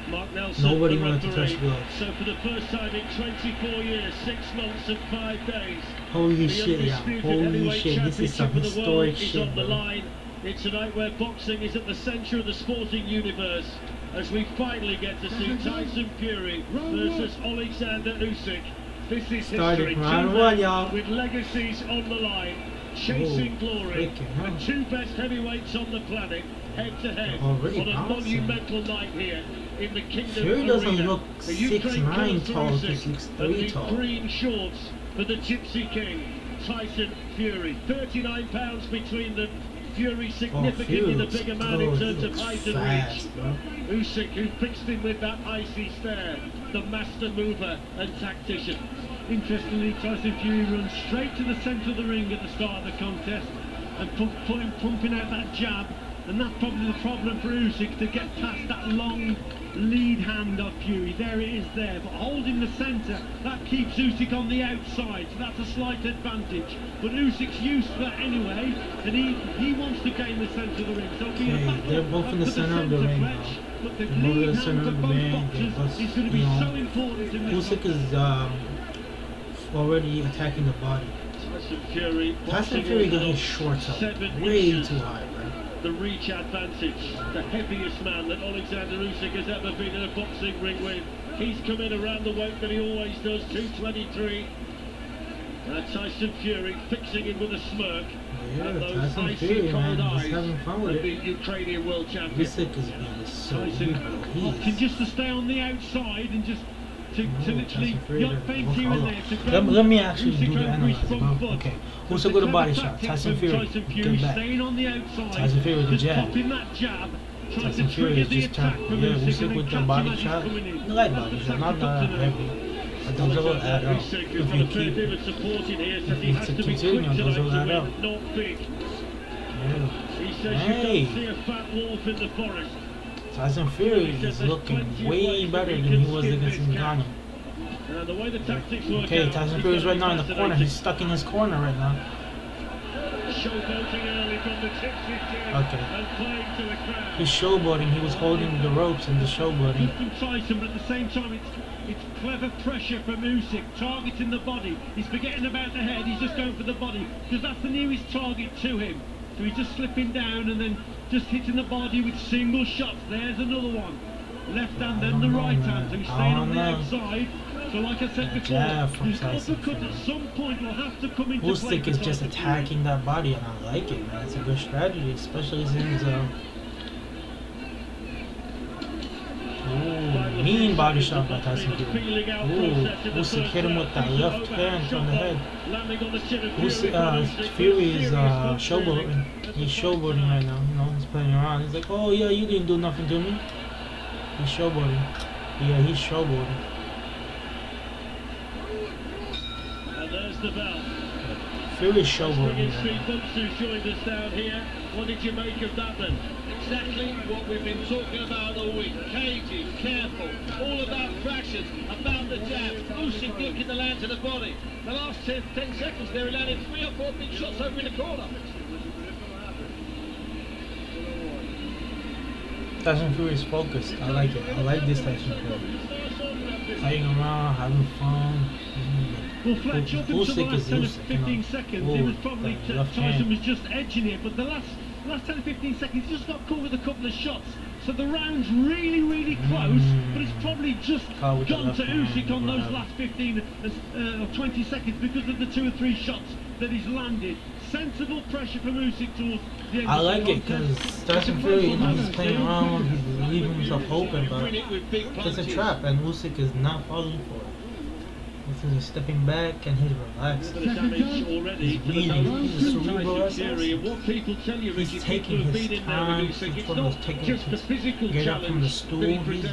[SPEAKER 6] Mark Nelson,
[SPEAKER 4] nobody
[SPEAKER 6] the
[SPEAKER 4] wanted to
[SPEAKER 6] referee.
[SPEAKER 4] touch gloves.
[SPEAKER 6] So for the first time in 24 years, 6 months and 5 days,
[SPEAKER 4] Holy
[SPEAKER 6] the
[SPEAKER 4] shit, yeah.
[SPEAKER 6] undisputed
[SPEAKER 4] Holy
[SPEAKER 6] heavyweight
[SPEAKER 4] shit. This is some
[SPEAKER 6] championship of the
[SPEAKER 4] historic
[SPEAKER 6] world is
[SPEAKER 4] shit,
[SPEAKER 6] on the
[SPEAKER 4] bro.
[SPEAKER 6] line. It's a night where boxing is at the centre of the sporting universe as we finally get to see Tyson Fury versus Oleksandr Usyk. This is history. Two
[SPEAKER 4] round one, y'all.
[SPEAKER 6] men with legacies on the line, chasing glory, the two best heavyweights on the planet, head to head on a monumental night here in the Kingdom
[SPEAKER 4] Fury doesn't
[SPEAKER 6] Arena.
[SPEAKER 4] look
[SPEAKER 6] The Ukraine
[SPEAKER 4] 6'9" tall,
[SPEAKER 6] Usyk
[SPEAKER 4] he's 6'3"
[SPEAKER 6] and the
[SPEAKER 4] tall.
[SPEAKER 6] green shorts for the Gypsy King, Tyson Fury. 39 pounds between them. Fury significantly the bigger man in terms of height and reach. Usyk, who fixed him with that icy stare, the master mover and tactician.
[SPEAKER 20] Interestingly, Tyson Fury runs straight to the centre of the ring at the start of the contest and pumping out that jab, and that's probably the problem for Usyk, to get past that long lead hand of Fury. There it is there, but holding the centre, that keeps Usyk on the outside, so that's a slight advantage. But Usyk's used to that anyway, and he wants to gain the centre of the ring. So it'll be a battle
[SPEAKER 4] they're both in the
[SPEAKER 20] to
[SPEAKER 4] center of the ring now.
[SPEAKER 20] but the
[SPEAKER 4] They're both in
[SPEAKER 20] lead
[SPEAKER 4] the
[SPEAKER 20] hand
[SPEAKER 4] center
[SPEAKER 20] of
[SPEAKER 4] of the
[SPEAKER 20] both
[SPEAKER 4] ring.
[SPEAKER 20] boxers
[SPEAKER 4] But,
[SPEAKER 20] is going to be so important in this
[SPEAKER 4] Usyk is already attacking the body. Tyson Fury got his shorts up way too high, man.
[SPEAKER 6] The reach advantage, the heaviest man that Oleksandr Usyk has ever been in a boxing ring with. He's come in around the weight that he always does, 223. Tyson Fury fixing him with a smirk.
[SPEAKER 4] Yeah,
[SPEAKER 6] and those
[SPEAKER 4] Tyson
[SPEAKER 6] icy
[SPEAKER 4] Fury,
[SPEAKER 6] cold
[SPEAKER 4] man,
[SPEAKER 6] eyes
[SPEAKER 4] he's having fun with
[SPEAKER 6] of the
[SPEAKER 4] it.
[SPEAKER 6] Ukrainian world champion.
[SPEAKER 4] Usyk is being so
[SPEAKER 20] Tyson
[SPEAKER 4] evil.
[SPEAKER 20] opting just to stay on the outside and just to literally not feint here and there. To go
[SPEAKER 4] Let me actually do the
[SPEAKER 20] Usyk
[SPEAKER 4] analysis, bro. Okay, Usyk with a body shot. Tyson Fury, get back.
[SPEAKER 20] staying on the outside.
[SPEAKER 4] Tyson Fury with a
[SPEAKER 20] just
[SPEAKER 4] jab.
[SPEAKER 20] popping that jab. Trying
[SPEAKER 4] Tyson
[SPEAKER 20] to
[SPEAKER 4] Fury
[SPEAKER 20] trigger
[SPEAKER 4] is
[SPEAKER 20] the
[SPEAKER 4] just
[SPEAKER 20] attack
[SPEAKER 4] trying.
[SPEAKER 20] from
[SPEAKER 4] Yeah,
[SPEAKER 20] Usyk
[SPEAKER 4] Usyk
[SPEAKER 20] and
[SPEAKER 4] with
[SPEAKER 20] then
[SPEAKER 4] the body
[SPEAKER 20] catching
[SPEAKER 4] shot.
[SPEAKER 20] as he's coming in.
[SPEAKER 4] I like
[SPEAKER 20] That's
[SPEAKER 4] body
[SPEAKER 20] the
[SPEAKER 4] shot, not
[SPEAKER 20] tactic up
[SPEAKER 4] that
[SPEAKER 20] to now.
[SPEAKER 4] heavy. But those will add up.
[SPEAKER 6] Usyk,
[SPEAKER 4] If
[SPEAKER 6] who's got
[SPEAKER 4] you
[SPEAKER 6] a fair
[SPEAKER 4] keep
[SPEAKER 6] deal of support in here, says
[SPEAKER 4] if
[SPEAKER 6] he
[SPEAKER 4] you
[SPEAKER 6] has to be
[SPEAKER 4] continue,
[SPEAKER 6] quick
[SPEAKER 4] those
[SPEAKER 6] tonight
[SPEAKER 4] will
[SPEAKER 6] to
[SPEAKER 4] add
[SPEAKER 6] win,
[SPEAKER 4] up.
[SPEAKER 6] not big.
[SPEAKER 4] Yeah.
[SPEAKER 6] He says you
[SPEAKER 4] Hey.
[SPEAKER 6] don't see a fat wolf in the forest.
[SPEAKER 4] Tyson Fury is looking way better than he was against Ngannou.
[SPEAKER 6] The way the tactics work
[SPEAKER 4] Okay,
[SPEAKER 6] out,
[SPEAKER 4] Tyson
[SPEAKER 6] he's
[SPEAKER 4] Fury's
[SPEAKER 6] gonna
[SPEAKER 4] right
[SPEAKER 6] be
[SPEAKER 4] now in the corner.
[SPEAKER 6] fascinating.
[SPEAKER 4] He's stuck in his corner right now.
[SPEAKER 20] showboating early from the tipsy gym and playing to the crowd.
[SPEAKER 4] He's showboating. He was holding the ropes and the showboating.
[SPEAKER 20] Good from Tyson, but at the same time, it's clever pressure from Usyk, targeting the body. He's forgetting about the head. He's just going for the body because that's the nearest target to him. So he's just slipping down and then just hitting the body with single shots. There's another one. Left hand, then the right hand. So he's staying on the outside. So like I said before, his uppercut at some point will have to come into play.
[SPEAKER 4] Usyk is just attacking that body, and I like it, man. It's a good strategy, especially since mean body shot by Tyson Fury. Usyk hit him with that left hand from the head. Fury is showboating. He's showboating right now. You know, he's playing around. He's like, oh yeah, you didn't do nothing to me. He's showboating. Yeah, he's showboating.
[SPEAKER 20] And there's the bell.
[SPEAKER 4] Fury's showboating.
[SPEAKER 20] Street Books who's joined us down here. What did you make of that then?
[SPEAKER 6] Exactly what we've been talking about all week. Cagey, careful, all about fractions, about the jab. Usyk looking to land to the body. The last 10 seconds there, he landed 3 or 4 big shots over in the corner.
[SPEAKER 4] Tyson Fury is focused. I like it. I like this Tyson Fury. Playing around, having fun.
[SPEAKER 20] Well, Fletch, up until the last 10 or 15 seconds, it was probably Tyson was just edging it, but the last 10 or 15 seconds, he just got caught with a couple of shots. So the round's really, really close, but it's probably just gone to Usyk on those last 15 or 20 seconds because of the 2 or 3 shots that he's landed. Sensible pressure from Usyk towards the end.
[SPEAKER 4] I like it because Tyson Fury, you know, he's playing around, he's leaving himself open, but it's a trap, and Usyk is not falling for it. He's stepping back and he's relaxed. He's bleeding. He's a cerebral wrestler. He's taking his time. He's taking get up from the stool. He's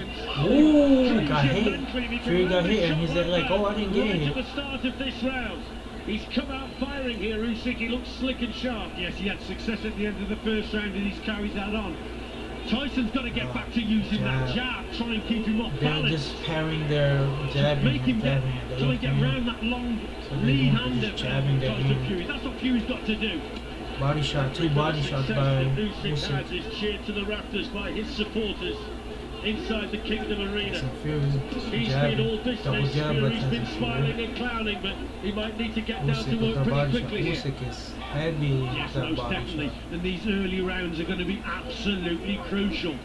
[SPEAKER 4] got hit. Fury got hit, and he's like, oh, I didn't get hit.
[SPEAKER 20] At the start of this round, he's come out firing here. Usyk, he looks slick and sharp. Yes, he had success at the end of the first round, and he's carried that on. Tyson's got to get back to using that jab, try and keep him off balance.
[SPEAKER 4] They're just parrying their jabbing.
[SPEAKER 20] Make him get, try and get around that long lead hand of Tyson Fury. That's what Fury's got to do.
[SPEAKER 4] Body shot, 2 body shots by
[SPEAKER 20] Usyk. Is cheered to the rafters by his supporters inside the Kingdom Arena. He's been all business. Fury's been smiling and clowning, but he might need to get down to work pretty quickly here.
[SPEAKER 4] Usyk is heavy.
[SPEAKER 20] Yes, most definitely. And these early rounds are going to be absolutely crucial.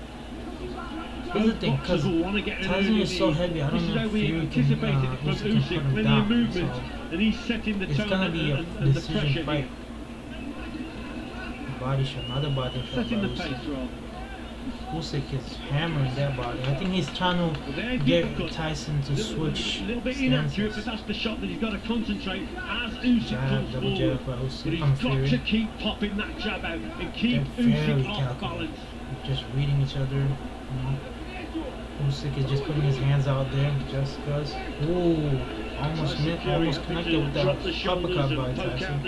[SPEAKER 4] Here's the thing, because Tyson is so heavy, I don't know if Fury can put him down.
[SPEAKER 20] Movement, and he's setting the tone.
[SPEAKER 4] It's going to be a decision fight. Body shot, another body shot.
[SPEAKER 20] Setting the pace, Rob.
[SPEAKER 4] Usyk is hammering that body. I think he's trying to get Tyson to switch
[SPEAKER 20] a little bit inaccurate, but that's the shot that he's got to concentrate as Usyk comes forward. But he's got to keep popping that jab out and keep Usyk off balance.
[SPEAKER 4] Just reading each other. Usyk is just putting his hands out there just because. Ooh, almost connected with that uppercut by Tyson.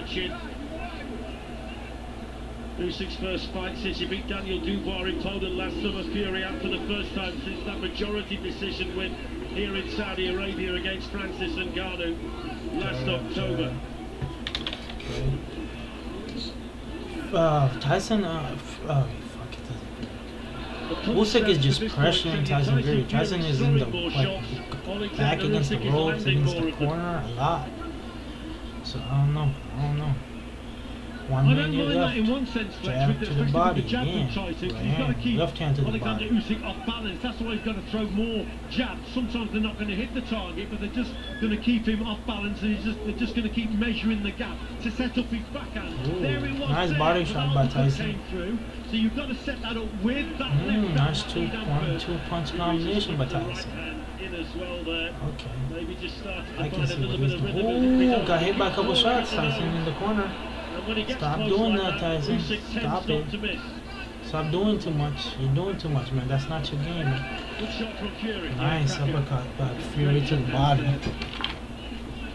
[SPEAKER 20] Usyk's first fight since he beat Daniel Dubois in Poland last summer. Fury out for the first time since that majority decision win here in Saudi Arabia against Francis Ngannou last October.
[SPEAKER 4] Tyson, Usyk is just pressuring Tyson Fury. Tyson is in the back against the ropes, against the corner a lot. So I don't know. 1 minute left.
[SPEAKER 20] In one sense,
[SPEAKER 4] jab to the body, yeah. Left hand to the body.
[SPEAKER 20] Oleksandr Usyk off balance. That's why he's got to throw more jabs. Sometimes they're not going to hit the target, but they're just going to keep him off balance, and they're just going to keep measuring the gap to set up his backhand. There it was.
[SPEAKER 4] Nice body shot by Tyson.
[SPEAKER 20] So you've got to set that up with that left.
[SPEAKER 4] Nice 2 punch combination by Tyson.
[SPEAKER 20] As well there.
[SPEAKER 4] Okay.
[SPEAKER 20] Maybe just started to
[SPEAKER 4] I can
[SPEAKER 20] find
[SPEAKER 4] see
[SPEAKER 20] a little
[SPEAKER 4] what
[SPEAKER 20] bit
[SPEAKER 4] he's
[SPEAKER 20] of
[SPEAKER 4] doing.
[SPEAKER 20] rhythm.
[SPEAKER 4] Ooh, got hit by a couple shots. Tyson in the corner. Stop doing that, Tyson. Stop it. Stop doing too much. You're doing too much, man. That's not your game, man.
[SPEAKER 20] Good shot from Fury.
[SPEAKER 4] Nice uppercut by Fury to the body.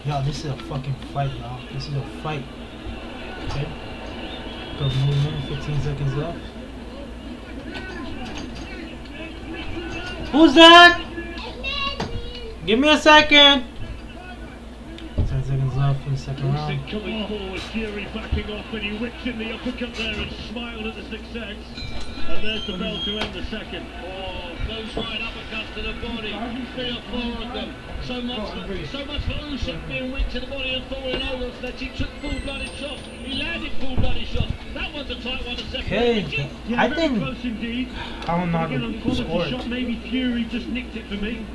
[SPEAKER 4] Y'all, this is a fucking fight, y'all. This is a fight. Okay. Good movement. 15 seconds left. Who's that? Give me a second. 10 seconds left for the second fucking around.
[SPEAKER 6] Usyk coming forward, Fury backing off, and he whips in the uppercut there and smiled at the success. And there's the bell to end the second.
[SPEAKER 16] Oh, those right uppercuts to the body. 3 or 4 of them. So much for Usyk being weak to the body and falling over. So that he took full-blooded shots. He landed full-blooded shots. That one's a tight one to separate.
[SPEAKER 4] Okay,
[SPEAKER 6] Yeah,
[SPEAKER 4] I
[SPEAKER 6] very
[SPEAKER 4] think
[SPEAKER 6] close indeed.
[SPEAKER 4] I don't know how
[SPEAKER 6] Again, on
[SPEAKER 4] to
[SPEAKER 6] quality
[SPEAKER 4] score
[SPEAKER 6] shot,
[SPEAKER 4] it.
[SPEAKER 6] maybe Fury just nicked it for me.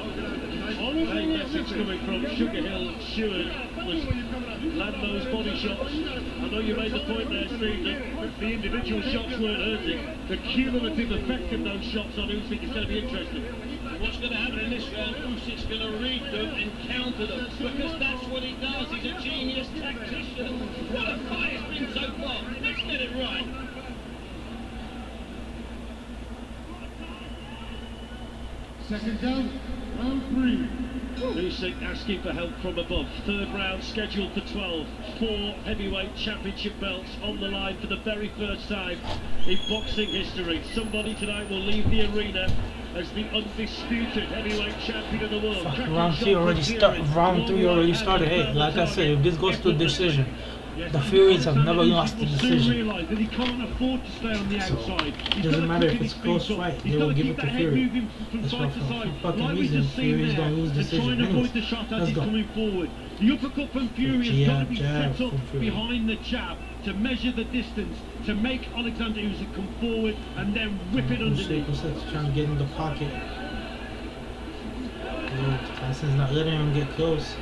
[SPEAKER 6] Great message coming from Sugar Hill. Stewart was land those body shots. I know you made the point there, Steve, that the individual shots weren't hurting. The cumulative effect of those shots on Usyk is going to be interesting.
[SPEAKER 16] What's going to happen in this round? Usyk's going to read them and counter them because that's what he does. He's a genius tactician. What a fight it's been so far. Let's get it right.
[SPEAKER 3] Second down, round 3.
[SPEAKER 6] Usyk asking for help from above. Third round scheduled for 12. 4 heavyweight championship belts on the line for the very first time in boxing history. Somebody tonight will leave the arena as the undisputed heavyweight champion of the world.
[SPEAKER 4] Round 3 already started. Round 3 already started. Hey, like I said, if this goes to a decision, the Furies have never lost the decision.
[SPEAKER 6] That he can't afford to stay on the outside.
[SPEAKER 4] It doesn't matter if it's close fight, they will give it to Fury. That's why for fucking reason Fury's gonna lose decision anyways. Let's go.
[SPEAKER 6] The uppercut from Fury has got to be set up behind the jab to measure the distance, to make Oleksandr Usyk come forward and then whip it underneath.
[SPEAKER 4] Usyk's trying to get in the pocket. Tyson's not letting him get close.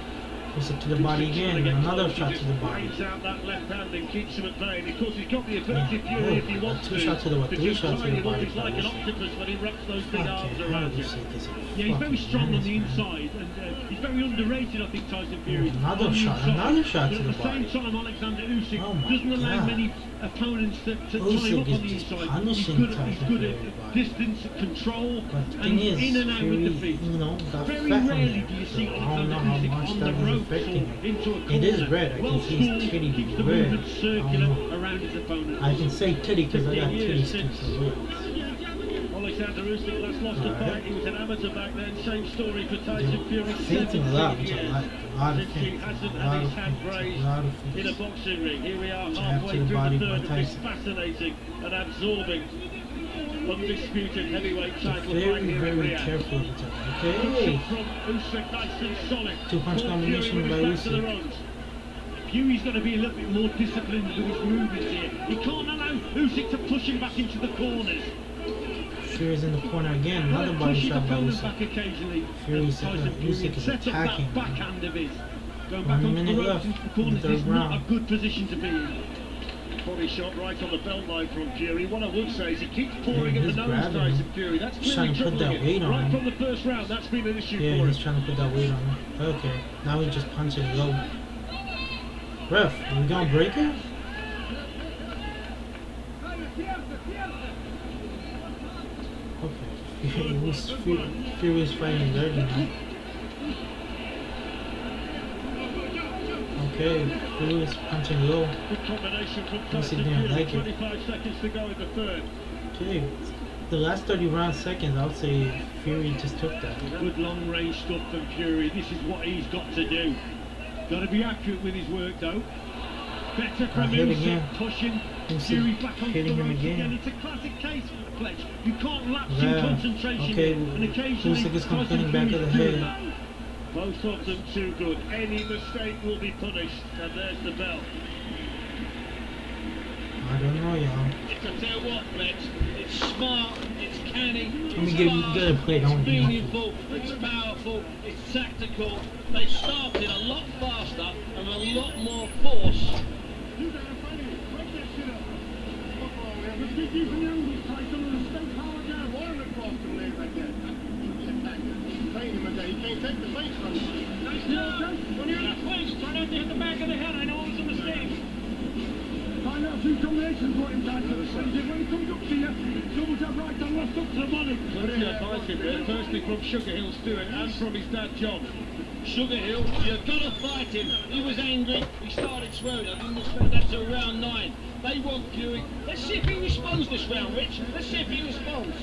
[SPEAKER 4] Usyk to the body again, another shot to the body.
[SPEAKER 6] Out that left hand and keeps him at bay. And of course, he's got the ability Fury if he wants to.
[SPEAKER 4] 2 shots to the body, 3 shots to the body.
[SPEAKER 6] He's like an octopus when he wraps those big arms around you.
[SPEAKER 4] Yeah,
[SPEAKER 6] He's very strong on the inside, and he's very underrated, I think, Tyson Fury.
[SPEAKER 4] Another shot to the body.
[SPEAKER 6] At the same time, Oleksandr Usyk doesn't allow many opponents to tie him up on the inside. He's good at distance control and in and out with the feet. Very rarely do you see Oleksandr Usyk on the ropes or into a corner.
[SPEAKER 4] It is red. I can see his titty
[SPEAKER 6] keeps the
[SPEAKER 4] red.
[SPEAKER 6] movement circular around his opponent.
[SPEAKER 4] I can say titty because I got titties too.
[SPEAKER 6] Oleksandr Usyk last lost a fight. He was an amateur back then. Same story for Tyson Fury.
[SPEAKER 4] Fainting a lot, which I like. A lot of
[SPEAKER 6] Since he
[SPEAKER 4] fainting.
[SPEAKER 6] hasn't
[SPEAKER 4] A
[SPEAKER 6] had
[SPEAKER 4] lot
[SPEAKER 6] his
[SPEAKER 4] of
[SPEAKER 6] hand
[SPEAKER 4] fainting.
[SPEAKER 6] grazed
[SPEAKER 4] A lot of
[SPEAKER 6] in a
[SPEAKER 4] fainting.
[SPEAKER 6] boxing ring. Here we are
[SPEAKER 4] Jab
[SPEAKER 6] halfway
[SPEAKER 4] to the
[SPEAKER 6] through
[SPEAKER 4] body
[SPEAKER 6] the
[SPEAKER 4] by
[SPEAKER 6] third of this
[SPEAKER 4] Tyson.
[SPEAKER 6] fascinating and absorbing undisputed heavyweight title fight
[SPEAKER 4] Very,
[SPEAKER 6] here in
[SPEAKER 4] very
[SPEAKER 6] Riyadh.
[SPEAKER 4] careful of each other. Okay.
[SPEAKER 6] From Usyk, nice and solid.
[SPEAKER 4] 2-punch
[SPEAKER 6] Poor
[SPEAKER 4] combination
[SPEAKER 6] Fury
[SPEAKER 4] by
[SPEAKER 6] with his back to the
[SPEAKER 4] Usyk.
[SPEAKER 6] ropes. Fury's got to be a little bit more disciplined with his movements here. He can't allow Usyk to push him back into the corners.
[SPEAKER 4] Fury's in the corner again. Another body
[SPEAKER 6] Pushing
[SPEAKER 4] shot by
[SPEAKER 6] opponent back
[SPEAKER 4] Usyk.
[SPEAKER 6] occasionally.
[SPEAKER 4] Fury's
[SPEAKER 6] Set
[SPEAKER 4] Usyk is
[SPEAKER 6] up that
[SPEAKER 4] attacking.
[SPEAKER 6] backhand of his. Going
[SPEAKER 4] 1
[SPEAKER 6] back onto the
[SPEAKER 4] minute
[SPEAKER 6] ropes
[SPEAKER 4] left
[SPEAKER 6] into the
[SPEAKER 4] in the
[SPEAKER 6] corners
[SPEAKER 4] third
[SPEAKER 6] is not a
[SPEAKER 4] round.
[SPEAKER 6] good position to be in. Body shot right on the belt line from Fury. What I would say is he keeps pouring at the
[SPEAKER 4] he's
[SPEAKER 6] nose,
[SPEAKER 4] grabbing
[SPEAKER 6] Tyson
[SPEAKER 4] him.
[SPEAKER 6] Fury. That's
[SPEAKER 4] He's
[SPEAKER 6] clearly
[SPEAKER 4] trying to put
[SPEAKER 6] troubling
[SPEAKER 4] that weight
[SPEAKER 6] him.
[SPEAKER 4] on
[SPEAKER 6] Right
[SPEAKER 4] him.
[SPEAKER 6] from the first round, that's been an issue
[SPEAKER 4] Yeah,
[SPEAKER 6] for
[SPEAKER 4] he's
[SPEAKER 6] him.
[SPEAKER 4] trying to put that weight on him. Okay, now he's just punching low. Ref, are we gonna break it? Okay, Fury's fighting dirty now. Okay, Fury's punching low.
[SPEAKER 6] Good combination from
[SPEAKER 4] Usyk
[SPEAKER 6] Tyson
[SPEAKER 4] didn't
[SPEAKER 6] Fury.
[SPEAKER 4] like it.
[SPEAKER 6] 25 seconds to go in the third.
[SPEAKER 4] Okay, the last 31 seconds, I would say Fury just took that.
[SPEAKER 6] Good long range stuff from Fury. This is what he's got to do. Got to be accurate with his work though. Better from
[SPEAKER 4] hit
[SPEAKER 6] Usyk,
[SPEAKER 4] again.
[SPEAKER 6] pushing
[SPEAKER 4] Usyk
[SPEAKER 6] Fury back onto
[SPEAKER 4] hitting
[SPEAKER 6] the
[SPEAKER 4] him
[SPEAKER 6] ropes
[SPEAKER 4] again.
[SPEAKER 6] again. It's a classic case for the pledge. You can't lapse in
[SPEAKER 4] Yeah.
[SPEAKER 6] concentration
[SPEAKER 4] Okay,
[SPEAKER 6] and occasionally
[SPEAKER 4] Usyk is
[SPEAKER 6] Tyson
[SPEAKER 4] complaining back
[SPEAKER 6] Fury's
[SPEAKER 4] of the
[SPEAKER 6] doing
[SPEAKER 4] head.
[SPEAKER 6] that. Both of them too good. Any mistake will be punished. And there's the bell.
[SPEAKER 4] I don't know, y'all.
[SPEAKER 16] I tell you what, Fletch, it's smart, it's canny,
[SPEAKER 4] Let me get a plate. I
[SPEAKER 16] it's
[SPEAKER 4] want to
[SPEAKER 16] meaningful, it's powerful, it's tactical. They started a lot faster and a lot more force.
[SPEAKER 3] When you're in a clinch, try not to hit the back of the head. I know it was a mistake. Find out a few combinations what he's done. When he comes up to you, double jab right and left up to the body.
[SPEAKER 6] Plenty of advice in there, firstly from Sugar Hill Stewart and from his dad John. Sugar Hill, you've got to fight him. He was angry, he started swearing. I didn't expect that till round 9. They want Fury. Let's see if he responds this round, Rich. Let's see if he responds.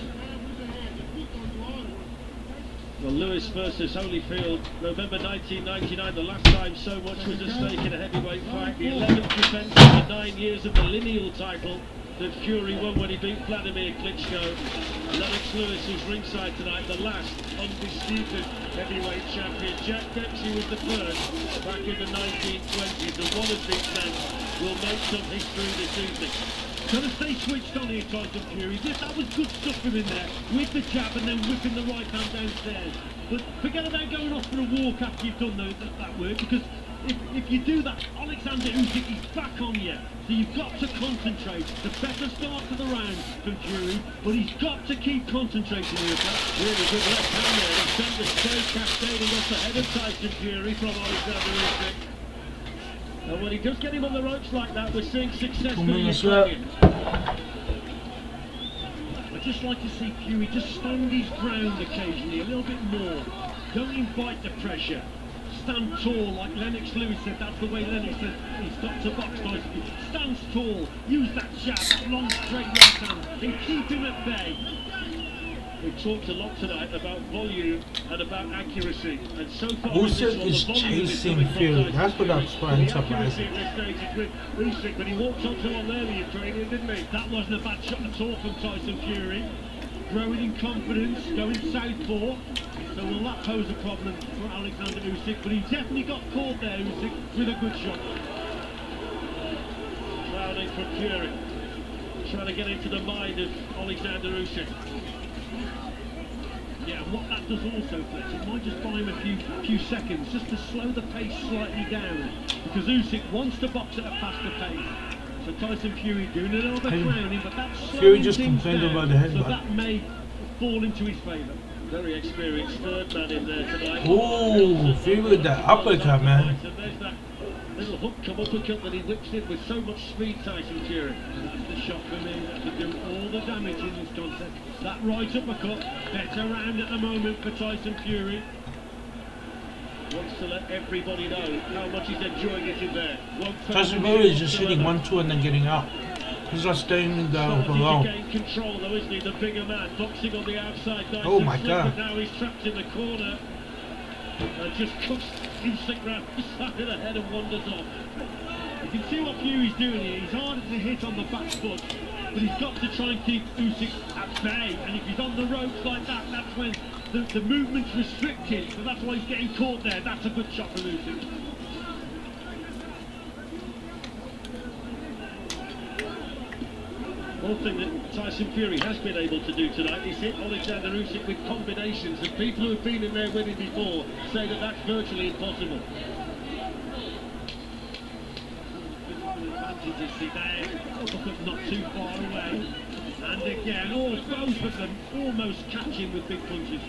[SPEAKER 6] Well, Lewis versus Holyfield, November 1999, the last time so much was at stake in a heavyweight fight. The 11th defence of the 9 years of the lineal title that Fury won when he beat Vladimir Klitschko. Lennox Lewis is ringside tonight, the last undisputed heavyweight champion. Jack Dempsey was the first back in the 1920s, and one of these men will make some history this evening.
[SPEAKER 20] Got to stay switched on here, Tyson Fury. That was good stuff from in there, with the jab and then whipping the right hand downstairs. But forget about going off for a walk after you've done that work, because if you do that, Oleksandr Usyk is back on you. So you've got to concentrate. The better start to the round from Fury, but he's got to keep concentrating here.
[SPEAKER 6] Really good left hand there. He sent the spray cascading off the head of Tyson Fury from Oleksandr Usyk. And when he does get him on the ropes like that, we're seeing success for the Ukrainians.
[SPEAKER 20] I'd just like to see Fury just stand his ground occasionally, a little bit more. Don't invite the pressure. Stand tall, like Lennox Lewis said. That's the way Lennox said he's got to box nicely. Stands tall, use that jab, that long straight right hand, and keep him at bay.
[SPEAKER 6] We've talked a lot tonight about volume and about accuracy, and so far
[SPEAKER 4] Usyk is chasing Fury. That's what I'm surprising.
[SPEAKER 6] With Usyk, but he walked onto one there, the Ukrainian, didn't he?
[SPEAKER 20] That wasn't a bad shot at all from Tyson Fury. Growing in confidence, going southpaw. So will that pose a problem for Oleksandr Usyk? But he definitely got caught there, Usyk, with a good shot.
[SPEAKER 6] Crowding from Fury, trying to get into the mind of Oleksandr Usyk.
[SPEAKER 20] Yeah, and what that does also, Fletch, it might just buy him a few seconds just to slow the pace slightly down, because Usyk wants to box at a faster pace. So Tyson Fury doing a little bit of clowning, but that's
[SPEAKER 4] Fury just complained about the headbutt.
[SPEAKER 20] So that may fall into his favour.
[SPEAKER 6] Very experienced third man in there tonight.
[SPEAKER 4] Oh, Fury with that uppercut, man.
[SPEAKER 6] So there's that little hook come uppercut that he whips in with so much speed, Tyson Fury.
[SPEAKER 20] That's the shot for me that could do all the damage in this contest. That right uppercut, better round at the moment for Tyson Fury.
[SPEAKER 6] Wants to let everybody know how much he's enjoying it in there.
[SPEAKER 4] Tyson Fury is just hitting 1-2 and then getting out. He's not staying down for long.
[SPEAKER 6] Gain control though, isn't he? The bigger man boxing on the outside.
[SPEAKER 4] Oh my God!
[SPEAKER 6] But now he's trapped in the corner and just cuts Usyk round the side of the head and wanders off.
[SPEAKER 20] You can see what Fury's doing here. He's harder to hit on the back foot, but he's got to try and keep Usyk at bay. And if he's on the ropes like that, that's when the movement's restricted. So that's why he's getting caught there. That's a good shot from Usyk.
[SPEAKER 6] One thing that Tyson Fury has been able to do tonight is hit Oleksandr Usyk with combinations, and people who have been in there with him before say that that's virtually impossible.
[SPEAKER 20] Advantages see there, uppercut not too far away, and again, both of them almost catching with big punches.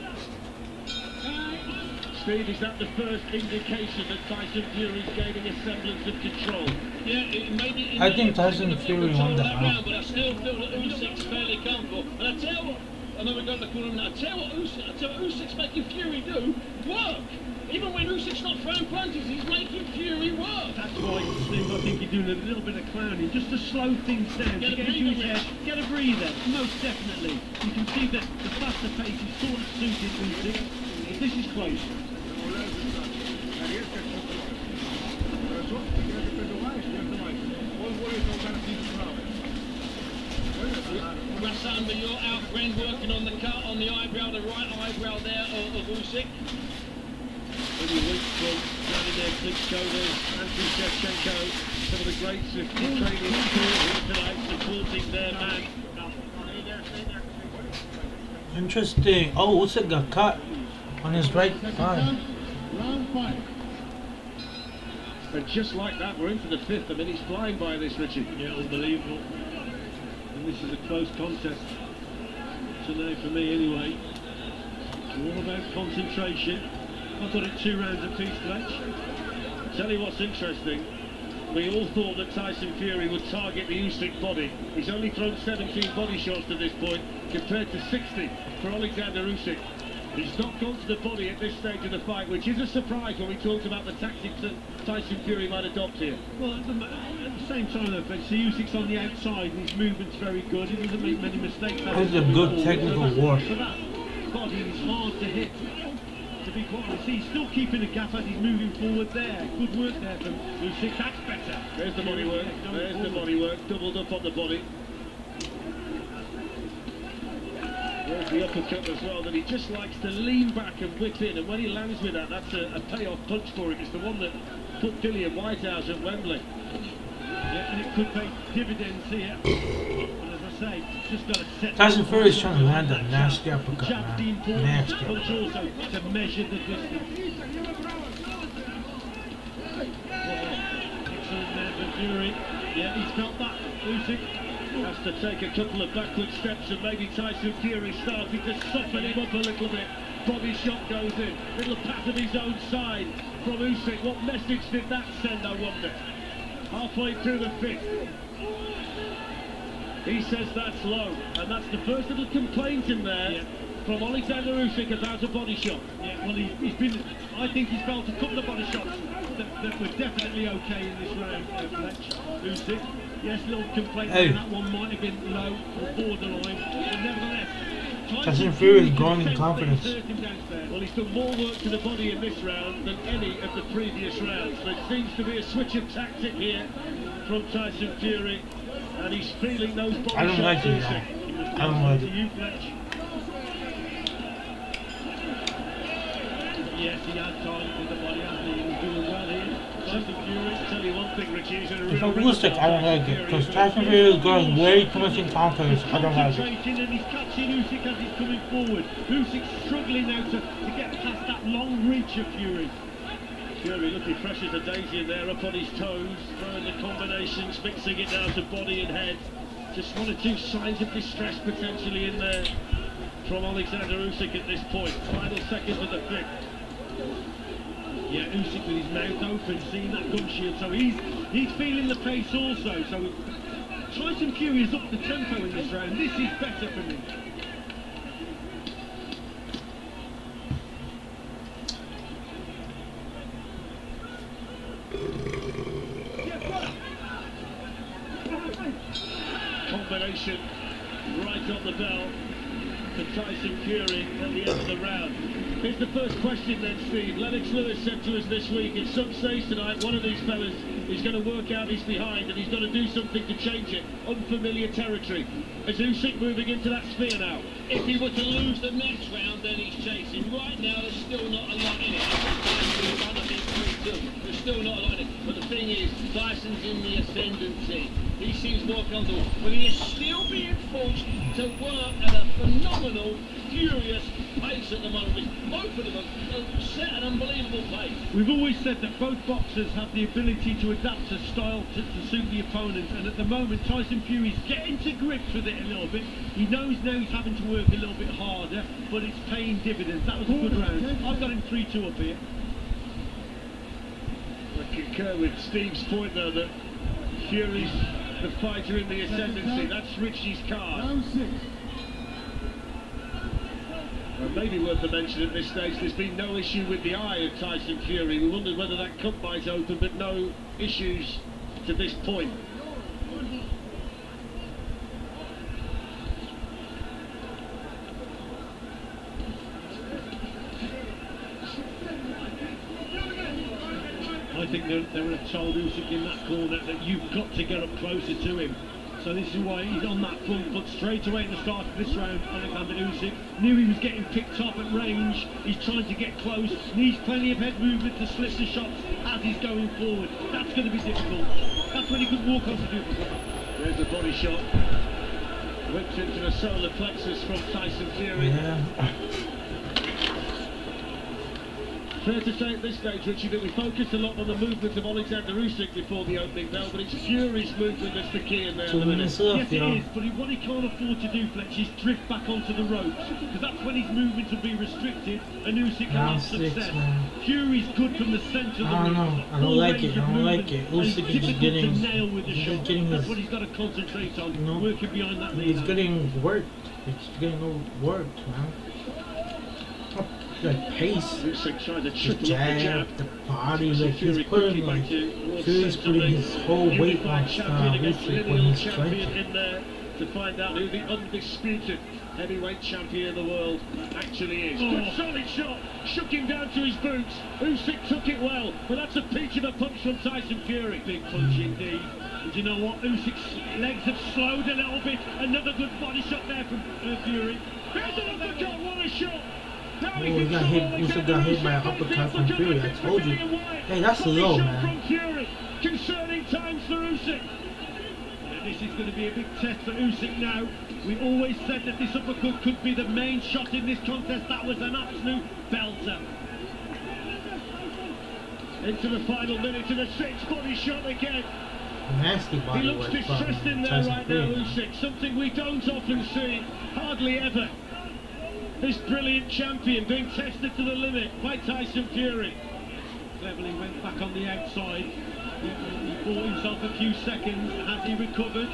[SPEAKER 6] Steve, is that the first indication that Tyson Fury's gaining a semblance of control? Yeah,
[SPEAKER 4] I think Tyson Fury won that round.
[SPEAKER 6] But I still feel that Usyk's fairly comfortable. And I tell you what, I know we've got the corner now. I tell you what Usyk's making Fury do, work. Even when Usyk's not throwing punches, he's making Fury work.
[SPEAKER 20] That's why, Steve, I think you're doing a little bit of clowning, just to slow things down, to get into his head, get a breather, most definitely. You can see that the faster pace is sort of suited Usyk, but this is close.
[SPEAKER 6] Oleksandr, you're out, friend, working on the cut on the eyebrow, the right eyebrow there of Usyk. Only a week from Vladimir Klitschko, there's Andriy Shevchenko, some of the greats of Ukrainian sport here tonight supporting their man.
[SPEAKER 4] Interesting. Oh, Usyk got cut on his right eye.
[SPEAKER 13] Round 5.
[SPEAKER 6] And just like that, we're into the 5th. I mean, he's flying by this, Richie.
[SPEAKER 20] Yeah, unbelievable. And this is a close contest tonight for me anyway. It's all about concentration. I've got it 2 rounds apiece, Fletch.
[SPEAKER 6] Tell you what's interesting. We all thought that Tyson Fury would target the Usyk body. He's only thrown 17 body shots to this point, compared to 60 for Oleksandr Usyk. He's not gone to the body at this stage of the fight, which is a surprise when we talked about the tactics that Tyson Fury might adopt here.
[SPEAKER 20] Well, at the same time, though, Fletch, Usyk's on the outside and his movement's very good. He doesn't make many mistakes.
[SPEAKER 4] That's a good technical war.
[SPEAKER 20] So that body is hard to hit. To be quite honest, he's still keeping a gap as he's moving forward there. Good work there from Usyk. That's better.
[SPEAKER 6] There's the body work. There's the body work. Doubled up on the body. There's the uppercut as well, that he just likes to lean back and whip in, and when he lands with that, that's a payoff punch for him. It's the one that put Dillian White out at Wembley.
[SPEAKER 20] Yeah, and it could pay dividends here. But as I say, it's just got to set...
[SPEAKER 4] Tyson Fury is trying to land a nasty uppercut,
[SPEAKER 20] Jab's the
[SPEAKER 4] man.
[SPEAKER 20] important
[SPEAKER 4] Nasty
[SPEAKER 20] punch
[SPEAKER 4] uppercut.
[SPEAKER 20] also to measure the distance. Excellent there for Fury. Yeah, he's felt that. Usyk
[SPEAKER 6] has to take a couple of backward steps, and maybe Tyson Fury starting to soften him up a little bit. Body shot goes in. Little pat of his own side from Usyk. What message did that send, I wonder? Halfway through the fifth. He says that's low, and that's the first little complaint in there from Oleksandr Usyk about a body shot.
[SPEAKER 20] Yeah, well, he's been... I think he's felt a couple of body shots that were definitely okay in this round, Fletch. Usyk. Yes, little complaint there. That one might have been low or borderline, but nevertheless...
[SPEAKER 4] Tyson Fury is growing in confidence.
[SPEAKER 6] Well, he's done more work to the body in this round than any of the previous rounds. There seems to be a switch of tactic here from Tyson Fury, and he's feeling those body shots.
[SPEAKER 4] I don't like it, I don't like it.
[SPEAKER 20] You, Fletch. Yes, he had time with the body, hasn't he? He was doing well here. Tyson Fury, tell you one thing, Richie, he's
[SPEAKER 4] If I'm Usyk, I don't like it, because Tyson Fury is going way too much in confidence. I don't like it.
[SPEAKER 20] And he's catching Usyk as he's coming forward. Usyk's struggling now to get past that long reach of Fury.
[SPEAKER 6] Fury looking fresh as a daisy in there, up on his toes, throwing the combinations, mixing it down to body and head. Just one or two signs of distress potentially in there from Oleksandr Usyk at this point. Final seconds of the fifth.
[SPEAKER 20] Yeah, Usyk with his mouth open, seeing that gum shield, so he's feeling the pace also. So Tyson Fury is up the tempo in this round. This is better for me.
[SPEAKER 6] Combination right on the bell for Tyson Fury at the end of the round. Here's the first question then, Steve. Lennox Lewis said to us this week, at some stage tonight, one of these fellas is going to work out his behind and he's got to do something to change it. Unfamiliar territory. Is Usyk moving into that sphere now?
[SPEAKER 17] If he were to lose the next round, then he's chasing. Right now, there's still not a lot in it. There's still not a lot in it. But the thing is, Tyson's in the ascendancy. He seems more comfortable, but he is still being forced to work at a phenomenal, furious pace at the moment. Both of them have set an unbelievable pace.
[SPEAKER 20] We've always said that both boxers have the ability to adapt a style to suit the opponent, and at the moment Tyson Fury's getting to grips with it a little bit. He knows now he's having to work a little bit harder, but it's paying dividends. That was a good round. I've got him 3-2 up here.
[SPEAKER 6] I concur with Steve's point though that Fury's the fighter in the ascendancy. That's Richie's card. Maybe worth a mention at this stage, there's been no issue with the eye of Tyson Fury. We wondered whether that cut might open, but no issues to this point.
[SPEAKER 20] I think they would have told Usyk in that corner that you've got to get up closer to him. So this is why he's on that front foot straight away at the start of this round. Oleksandr Usyk knew he was getting picked up at range. He's trying to get close. Needs plenty of head movement to slip the shots as he's going forward. That's going to be difficult. That's when he could walk off the difficult.
[SPEAKER 6] There's the body shot. Whipped into the solar plexus from Tyson Fury.
[SPEAKER 4] Yeah.
[SPEAKER 6] Fair to say at this stage, Richie, that we focused a lot on the movement of Oleksandr Usyk before the opening bell, but it's Fury's movement that's the key in there.
[SPEAKER 4] 2 minutes left,
[SPEAKER 20] yes, it is, but what he can't afford to do, Fletch, is drift back onto the ropes, because that's when his movement will be restricted, and Usyk can have success. Fury's good from the centre of the ring.
[SPEAKER 4] I don't know. I don't like it. I don't like it. Usyk is just getting...
[SPEAKER 20] That's what he's got to concentrate on, working behind that lead.
[SPEAKER 4] He's getting worked. He's getting worked, man. like pace,
[SPEAKER 6] Usyk trying to
[SPEAKER 4] the
[SPEAKER 6] triple up the jab.
[SPEAKER 4] jab, the body, like
[SPEAKER 6] Fury
[SPEAKER 4] he's putting
[SPEAKER 6] quickly
[SPEAKER 4] like
[SPEAKER 6] back to
[SPEAKER 4] Fury's putting his whole weight
[SPEAKER 6] unified
[SPEAKER 4] on
[SPEAKER 6] champion against
[SPEAKER 4] Usyk when
[SPEAKER 6] lineal
[SPEAKER 4] he's
[SPEAKER 6] champion
[SPEAKER 4] clenching.
[SPEAKER 6] in there to find out who the undisputed heavyweight champion of the world actually is. Good solid shot, shook him down to his boots. Usyk took it well, but that's a peach of a punch from Tyson Fury.
[SPEAKER 20] Big punch indeed. And you know what? Usyk's legs have slowed a little bit. Another good body shot there from Fury.
[SPEAKER 6] There's an uppercut, what a shot!
[SPEAKER 4] Oh, he got hit. Usyk got hit by an uppercut from Fury. I told you. Hey, that's low, man.
[SPEAKER 6] From Fury, concerning times for Usyk.
[SPEAKER 20] This is going to be a big test for Usyk now. We always said that this uppercut could be the main shot in this contest. That was an absolute belter.
[SPEAKER 6] Into the final minute of the sixth, body shot again.
[SPEAKER 4] Nasty body
[SPEAKER 6] He looks
[SPEAKER 4] work
[SPEAKER 6] distressed
[SPEAKER 4] from
[SPEAKER 6] in there
[SPEAKER 4] Tyson
[SPEAKER 6] right now,
[SPEAKER 4] Fury.
[SPEAKER 6] Usyk. Something we don't often see, hardly ever. This brilliant champion being tested to the limit by Tyson Fury.
[SPEAKER 20] Cleverly went back on the outside. He bought himself a few seconds. Has he recovered?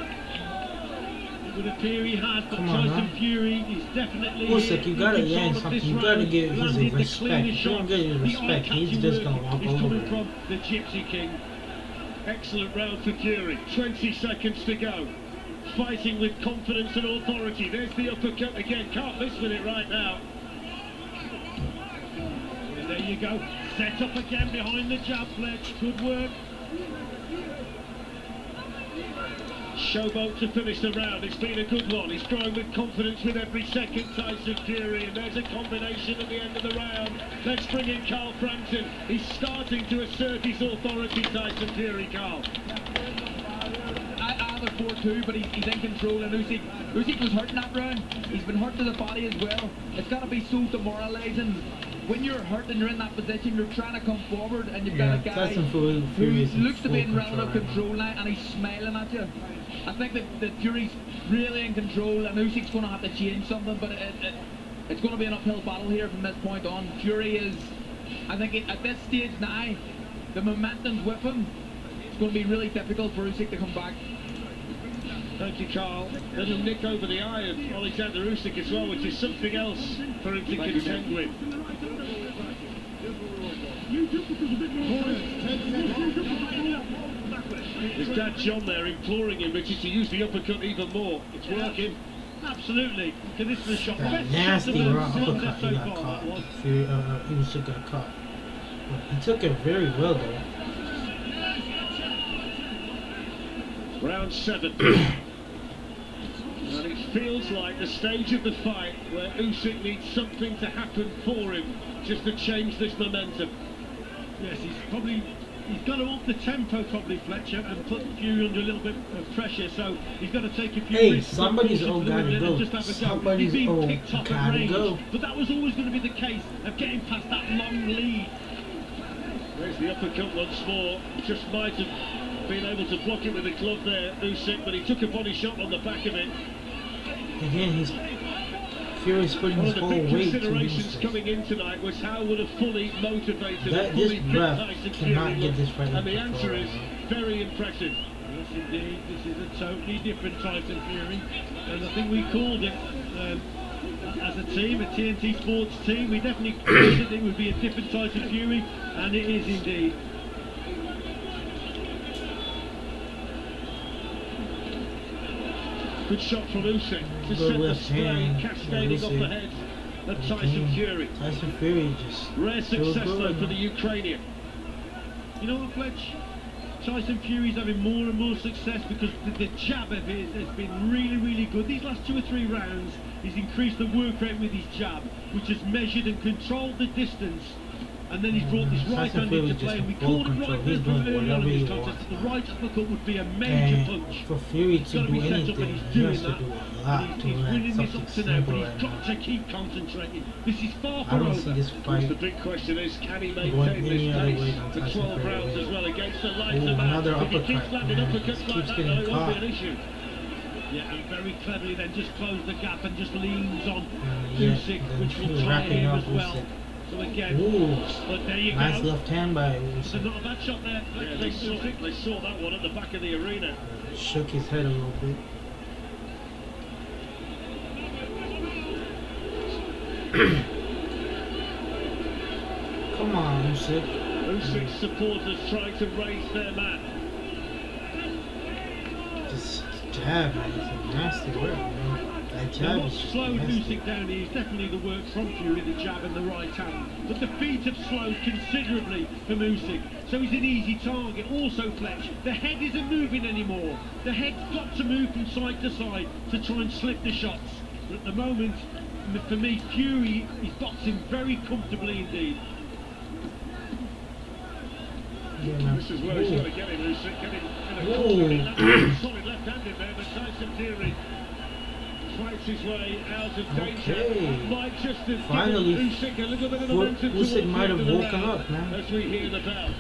[SPEAKER 20] It would appear he has, but
[SPEAKER 4] Come on,
[SPEAKER 20] Tyson
[SPEAKER 4] man.
[SPEAKER 20] Fury is definitely
[SPEAKER 4] Usyk, you gotta
[SPEAKER 20] in control
[SPEAKER 4] learn
[SPEAKER 20] of
[SPEAKER 4] something.
[SPEAKER 20] this
[SPEAKER 4] You gotta
[SPEAKER 20] round.
[SPEAKER 4] give his
[SPEAKER 20] Landed the
[SPEAKER 4] respect.
[SPEAKER 20] cleanest
[SPEAKER 4] If you don't
[SPEAKER 20] shots.
[SPEAKER 4] get his
[SPEAKER 20] The
[SPEAKER 4] respect, he's
[SPEAKER 20] eye-catching
[SPEAKER 4] just
[SPEAKER 20] work
[SPEAKER 4] gonna walk
[SPEAKER 20] is
[SPEAKER 4] over
[SPEAKER 20] coming
[SPEAKER 4] you.
[SPEAKER 20] from the Gypsy King.
[SPEAKER 6] Excellent round for Fury. 20 seconds to go. Fighting with confidence and authority. There's the uppercut again. Can't miss with it right now.
[SPEAKER 20] And there you go. Set up again behind the jab, Fletch. Good work.
[SPEAKER 6] Showboat to finish the round. It's been a good one. He's growing with confidence with every second, Tyson Fury. And there's a combination at the end of the round. Let's bring in Carl Frampton. He's starting to assert his authority, Tyson Fury, Carl.
[SPEAKER 14] I have a 4-2, but he's in control, and Usyk was hurt in that round. He's been hurt to the body as well. It's got to be so demoralising. When you're hurt and you're in that position, you're trying to come forward, and you've got a guy
[SPEAKER 4] Fury
[SPEAKER 14] who
[SPEAKER 4] is in
[SPEAKER 14] looks to be in
[SPEAKER 4] full
[SPEAKER 14] relative control now, and he's smiling at you. I think that Fury's really in control, and Usyk's going to have to change something, but it's going to be an uphill battle here from this point on. Fury is, I think at this stage now, the momentum's with him. It's going to be really difficult for Usyk to come back.
[SPEAKER 6] Thank you, Carl. Little nick over the eye of Oleksandr Usyk as well, which is something else for him to contend with. There's Dad John there imploring him, Richard, to use the uppercut even more. It's working.
[SPEAKER 20] Absolutely. Okay, this is the shot.
[SPEAKER 4] That
[SPEAKER 20] Best
[SPEAKER 4] nasty
[SPEAKER 20] shot of the
[SPEAKER 4] raw uppercut
[SPEAKER 20] contest
[SPEAKER 4] he
[SPEAKER 20] so
[SPEAKER 4] got
[SPEAKER 20] far,
[SPEAKER 4] caught.
[SPEAKER 20] that was.
[SPEAKER 4] Fury, Usyk got caught. But he took it very well though.
[SPEAKER 6] Round 7. And it feels like the stage of the fight where Usyk needs something to happen for him just to change this momentum.
[SPEAKER 20] Yes, he's got to up the tempo probably, Fletcher, and put Fury under a little bit of pressure, so he's got to take a few risks.
[SPEAKER 4] Somebody's all
[SPEAKER 20] to
[SPEAKER 4] gotta go.
[SPEAKER 20] just have a go.
[SPEAKER 4] Somebody's
[SPEAKER 20] He's been
[SPEAKER 4] all
[SPEAKER 20] picked up at
[SPEAKER 4] gotta
[SPEAKER 20] range,
[SPEAKER 4] go.
[SPEAKER 20] but that was always going to be the case of getting past that long lead.
[SPEAKER 6] There's the uppercut once more. Just might have been able to block it with a glove there, Usyk, but he took a body shot on the back of it.
[SPEAKER 4] Again, Fury's putting
[SPEAKER 6] One
[SPEAKER 4] his
[SPEAKER 6] of the
[SPEAKER 4] whole
[SPEAKER 6] big
[SPEAKER 4] weight
[SPEAKER 6] considerations
[SPEAKER 4] to
[SPEAKER 6] coming in tonight was how would a fully motivated and
[SPEAKER 4] this
[SPEAKER 6] fully fit
[SPEAKER 4] ref
[SPEAKER 6] Tyson
[SPEAKER 4] cannot
[SPEAKER 6] Fury
[SPEAKER 4] get
[SPEAKER 6] look?
[SPEAKER 4] this fight
[SPEAKER 6] And the
[SPEAKER 4] under
[SPEAKER 6] answer
[SPEAKER 4] control
[SPEAKER 6] is
[SPEAKER 4] right
[SPEAKER 6] very impressive.
[SPEAKER 20] Yes, indeed, this is a totally different Tyson Fury, and I think we called it as a team, a TNT Sports team. We definitely called it would be a different Tyson Fury, and it is indeed.
[SPEAKER 6] Good shot from Usyk to
[SPEAKER 4] Good
[SPEAKER 6] set the
[SPEAKER 4] left
[SPEAKER 6] spray
[SPEAKER 4] hand,
[SPEAKER 6] cascading off the
[SPEAKER 4] Usyk.
[SPEAKER 6] head of Tyson Fury.
[SPEAKER 4] Tyson Fury just
[SPEAKER 6] Rare success though
[SPEAKER 4] good,
[SPEAKER 6] for the Ukrainian.
[SPEAKER 20] You know what, Fletch? Tyson Fury's having more and more success because the jab of his has been really, really good. These last 2 or 3 rounds, he's increased the work rate with his jab, which has measured and controlled the distance. And then he's brought this right hand into play. And we called him right hand from early on in this contest. The right uppercut would be a major punch.
[SPEAKER 4] For Fury
[SPEAKER 20] It's
[SPEAKER 4] to
[SPEAKER 20] got to
[SPEAKER 4] do
[SPEAKER 20] be set up,
[SPEAKER 4] anything,
[SPEAKER 20] and he's
[SPEAKER 4] he
[SPEAKER 20] doing
[SPEAKER 4] has to
[SPEAKER 20] that.
[SPEAKER 4] do a
[SPEAKER 20] And
[SPEAKER 4] lot
[SPEAKER 20] he's
[SPEAKER 4] to
[SPEAKER 20] winning
[SPEAKER 4] land
[SPEAKER 20] this
[SPEAKER 4] something
[SPEAKER 20] up to now,
[SPEAKER 4] simple
[SPEAKER 20] but he's
[SPEAKER 4] right
[SPEAKER 20] got
[SPEAKER 4] now.
[SPEAKER 20] to keep concentrating. This is far
[SPEAKER 4] I
[SPEAKER 20] from
[SPEAKER 4] don't
[SPEAKER 20] over.
[SPEAKER 4] see this
[SPEAKER 6] The
[SPEAKER 4] fight
[SPEAKER 6] big question is, can he
[SPEAKER 4] going
[SPEAKER 6] maintain
[SPEAKER 4] any
[SPEAKER 6] this
[SPEAKER 4] other way
[SPEAKER 6] pace
[SPEAKER 4] than
[SPEAKER 6] for
[SPEAKER 4] Tyson
[SPEAKER 6] 12
[SPEAKER 4] Fury.
[SPEAKER 6] rounds as well against the likes
[SPEAKER 4] Ooh,
[SPEAKER 6] of
[SPEAKER 4] another
[SPEAKER 6] that? If he
[SPEAKER 4] uppercut,
[SPEAKER 6] keeps landing
[SPEAKER 4] man.
[SPEAKER 6] uppercuts
[SPEAKER 4] Just
[SPEAKER 6] like
[SPEAKER 4] keeps
[SPEAKER 6] that,
[SPEAKER 4] getting
[SPEAKER 6] then it won't be
[SPEAKER 4] caught.
[SPEAKER 6] an issue.
[SPEAKER 20] Yeah, and very cleverly then just closed the gap and just leans on
[SPEAKER 4] Yeah,
[SPEAKER 20] Usyk,
[SPEAKER 4] then
[SPEAKER 20] which will try
[SPEAKER 4] wrapping
[SPEAKER 20] him
[SPEAKER 4] up
[SPEAKER 20] as well.
[SPEAKER 4] Usyk.
[SPEAKER 20] So again,
[SPEAKER 4] Ooh,
[SPEAKER 20] but there you
[SPEAKER 4] nice
[SPEAKER 20] go.
[SPEAKER 4] left hand by
[SPEAKER 20] So
[SPEAKER 4] Usyk.
[SPEAKER 20] not a bad shot there.
[SPEAKER 6] Yeah, they saw that one at the back of the arena.
[SPEAKER 4] Shook his head a little bit. Come on, Usyk.
[SPEAKER 6] Usyk's supporters trying to raise their man.
[SPEAKER 4] This jab, man, it's a nasty work, man. That
[SPEAKER 20] Now
[SPEAKER 4] jab
[SPEAKER 20] what
[SPEAKER 4] is just
[SPEAKER 20] slowed
[SPEAKER 4] nasty.
[SPEAKER 20] Usyk down is definitely the work from Fury, the jab and the right hand. But the feet have slowed considerably from Usyk, so he's an easy target. Also, Fletch, the head isn't moving anymore. The head's got to move from side to side to try and slip the shots. But at the moment, for me, Fury is boxing very comfortably indeed.
[SPEAKER 4] Yeah,
[SPEAKER 1] This is where he's got to get him, Usyk. Get him in a
[SPEAKER 4] Ooh.
[SPEAKER 1] corner. Solid left-handed there, but Tyson Fury fights his way out of danger.
[SPEAKER 4] Okay.
[SPEAKER 1] Might just have
[SPEAKER 4] Finally,
[SPEAKER 1] given Usyk a little bit of momentum
[SPEAKER 4] Usyk
[SPEAKER 1] towards the
[SPEAKER 4] might
[SPEAKER 1] end
[SPEAKER 4] have
[SPEAKER 1] of the
[SPEAKER 4] woken
[SPEAKER 1] round
[SPEAKER 4] up, man.
[SPEAKER 1] as we hear the bell.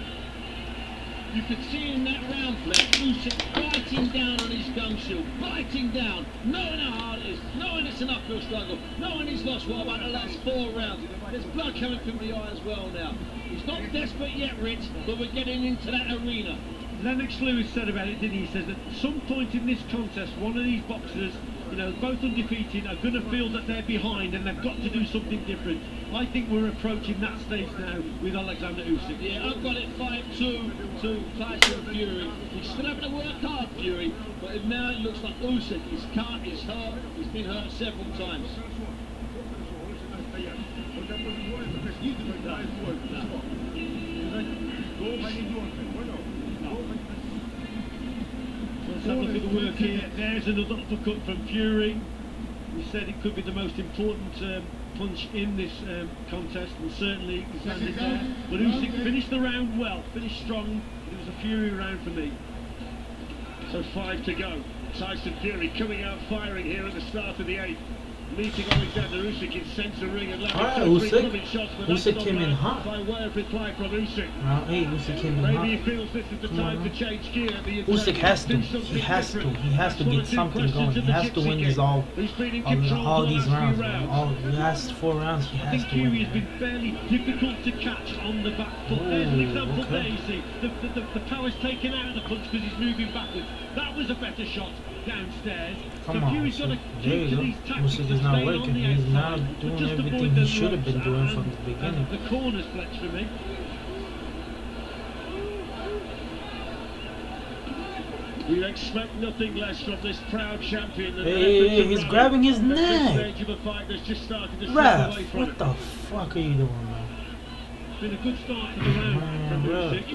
[SPEAKER 17] You could see in that round, Fletch, Usyk biting down on his gum shield, biting down, knowing how hard it is, knowing it's an uphill struggle, knowing he's lost what about the last 4 rounds. There's blood coming from the eye as well now. He's not desperate yet, Rich, but we're getting into that arena.
[SPEAKER 20] Lennox Lewis said about it, didn't he? He says that at some point in this contest, one of these boxers, you know, both undefeated, are going to feel that they're behind and they've got to do something different. I think we're approaching that stage now with Oleksandr Usyk.
[SPEAKER 17] Yeah, I've got it 5-2 to Tyson Fury. He's still having to work hard, Fury, but now it looks like Usyk is cut, he's hurt, he's been hurt several times.
[SPEAKER 20] Let's have a look at the work here. There's another uppercut from Fury. We said it could be the most important punch in this contest, and certainly he's landed there. But Usyk finished the round well, finished strong. It was a Fury round for me.
[SPEAKER 1] So 5 to go. Tyson Fury coming out firing here at the start of the 8th. Meeting Oleksandr Usyk in centre ring and
[SPEAKER 4] Alright,
[SPEAKER 1] landing 3
[SPEAKER 4] Usyk.
[SPEAKER 1] coming shots, but
[SPEAKER 4] Usyk
[SPEAKER 1] that's not
[SPEAKER 4] came in
[SPEAKER 1] bad
[SPEAKER 4] hot.
[SPEAKER 1] by way of reply from Usyk.
[SPEAKER 4] Round 8, Usyk came in hot.
[SPEAKER 1] Maybe he feels this is the time to change gear.
[SPEAKER 4] Usyk has to. He has to. He has to get something going. He has to win these all these rounds. Man. The last 4 rounds, he
[SPEAKER 20] I
[SPEAKER 4] has
[SPEAKER 20] think
[SPEAKER 4] to win.
[SPEAKER 20] Fury has been fairly difficult to catch on the back foot. There's an example there, you see. The power's taken out of the punch because he's moving backwards. That was a better shot downstairs.
[SPEAKER 4] Come
[SPEAKER 20] so
[SPEAKER 4] on,
[SPEAKER 20] Fury's got to
[SPEAKER 4] Usyk. There
[SPEAKER 20] keep
[SPEAKER 4] you
[SPEAKER 20] to
[SPEAKER 4] go.
[SPEAKER 20] these tactics
[SPEAKER 4] Usyk
[SPEAKER 20] to
[SPEAKER 4] is not
[SPEAKER 20] stay on
[SPEAKER 4] working.
[SPEAKER 20] the
[SPEAKER 4] He's
[SPEAKER 20] outside,
[SPEAKER 4] not
[SPEAKER 20] but
[SPEAKER 4] doing
[SPEAKER 20] just
[SPEAKER 4] everything
[SPEAKER 20] avoid
[SPEAKER 4] he
[SPEAKER 20] the
[SPEAKER 4] should have been
[SPEAKER 20] ropes
[SPEAKER 4] doing
[SPEAKER 20] and-
[SPEAKER 4] from the beginning.
[SPEAKER 20] and the corners, Fletch, for me.
[SPEAKER 1] We expect nothing less from this proud champion. than
[SPEAKER 4] Hey,
[SPEAKER 1] efforts of
[SPEAKER 4] he's
[SPEAKER 1] rally.
[SPEAKER 4] grabbing his
[SPEAKER 1] At this
[SPEAKER 4] neck.
[SPEAKER 1] stage of a fight that's just started to slip
[SPEAKER 4] Ref,
[SPEAKER 1] away from
[SPEAKER 4] what
[SPEAKER 1] it.
[SPEAKER 4] the fuck are you doing, man?
[SPEAKER 20] It's been a good start to the round from
[SPEAKER 4] Ref.
[SPEAKER 20] Usyk.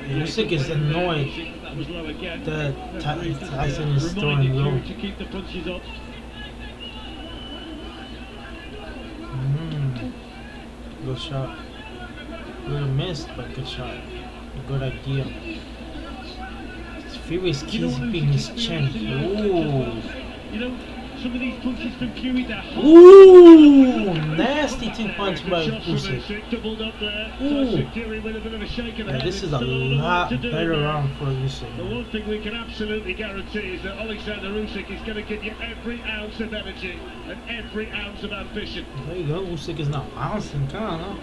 [SPEAKER 4] Usyk is annoyed
[SPEAKER 20] That was low again.
[SPEAKER 4] that Tyson is
[SPEAKER 20] Reminding
[SPEAKER 4] throwing low.
[SPEAKER 20] Fury to keep the punches up.
[SPEAKER 4] Good shot. Little missed, but good shot. Good idea. Fury's keeping his chin. Ooh.
[SPEAKER 20] You know, some of these punches from Fury, they're hard.
[SPEAKER 4] Ooh, nasty 2-punch by Usyk.
[SPEAKER 1] Doubled up there.
[SPEAKER 4] Ooh.
[SPEAKER 1] Tyson Fury with a bit of a shake of the
[SPEAKER 4] Yeah,
[SPEAKER 1] head.
[SPEAKER 4] this is a
[SPEAKER 1] Still lot
[SPEAKER 4] lot
[SPEAKER 1] to do
[SPEAKER 4] better
[SPEAKER 1] there.
[SPEAKER 4] round for Usyk.
[SPEAKER 1] The one thing we can absolutely guarantee is that Oleksandr Usyk is going to give you every ounce of energy and every ounce of ambition.
[SPEAKER 4] There you go. Usyk is not bouncing, kind of.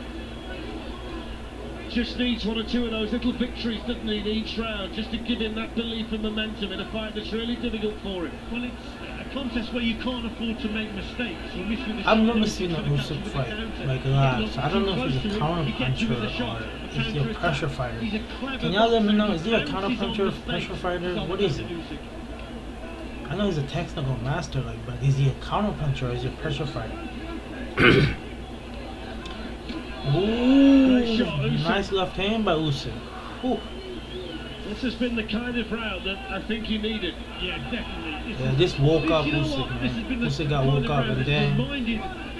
[SPEAKER 1] Just needs 1 or 2 of those little victories, doesn't he, in each round, just to give him that belief and momentum in a fight that's really difficult for him.
[SPEAKER 20] Well, it's a contest where you can't afford to make mistakes. Or miss with a
[SPEAKER 4] I've
[SPEAKER 20] shot.
[SPEAKER 4] never seen an Usyk fight like that. So I don't know if he's a counter puncher or is he a pressure fighter. Can y'all let me know? Is he a counter puncher or pressure fighter? What is he? I know he's a technical master, like, but is he a counter puncher or is he a pressure fighter? Ooh, nice left hand by Usyk. Ooh.
[SPEAKER 1] This has been the kind of round that I think he needed.
[SPEAKER 20] Yeah, definitely.
[SPEAKER 4] Yeah, this woke up Usyk, man. Usyk got woke up and then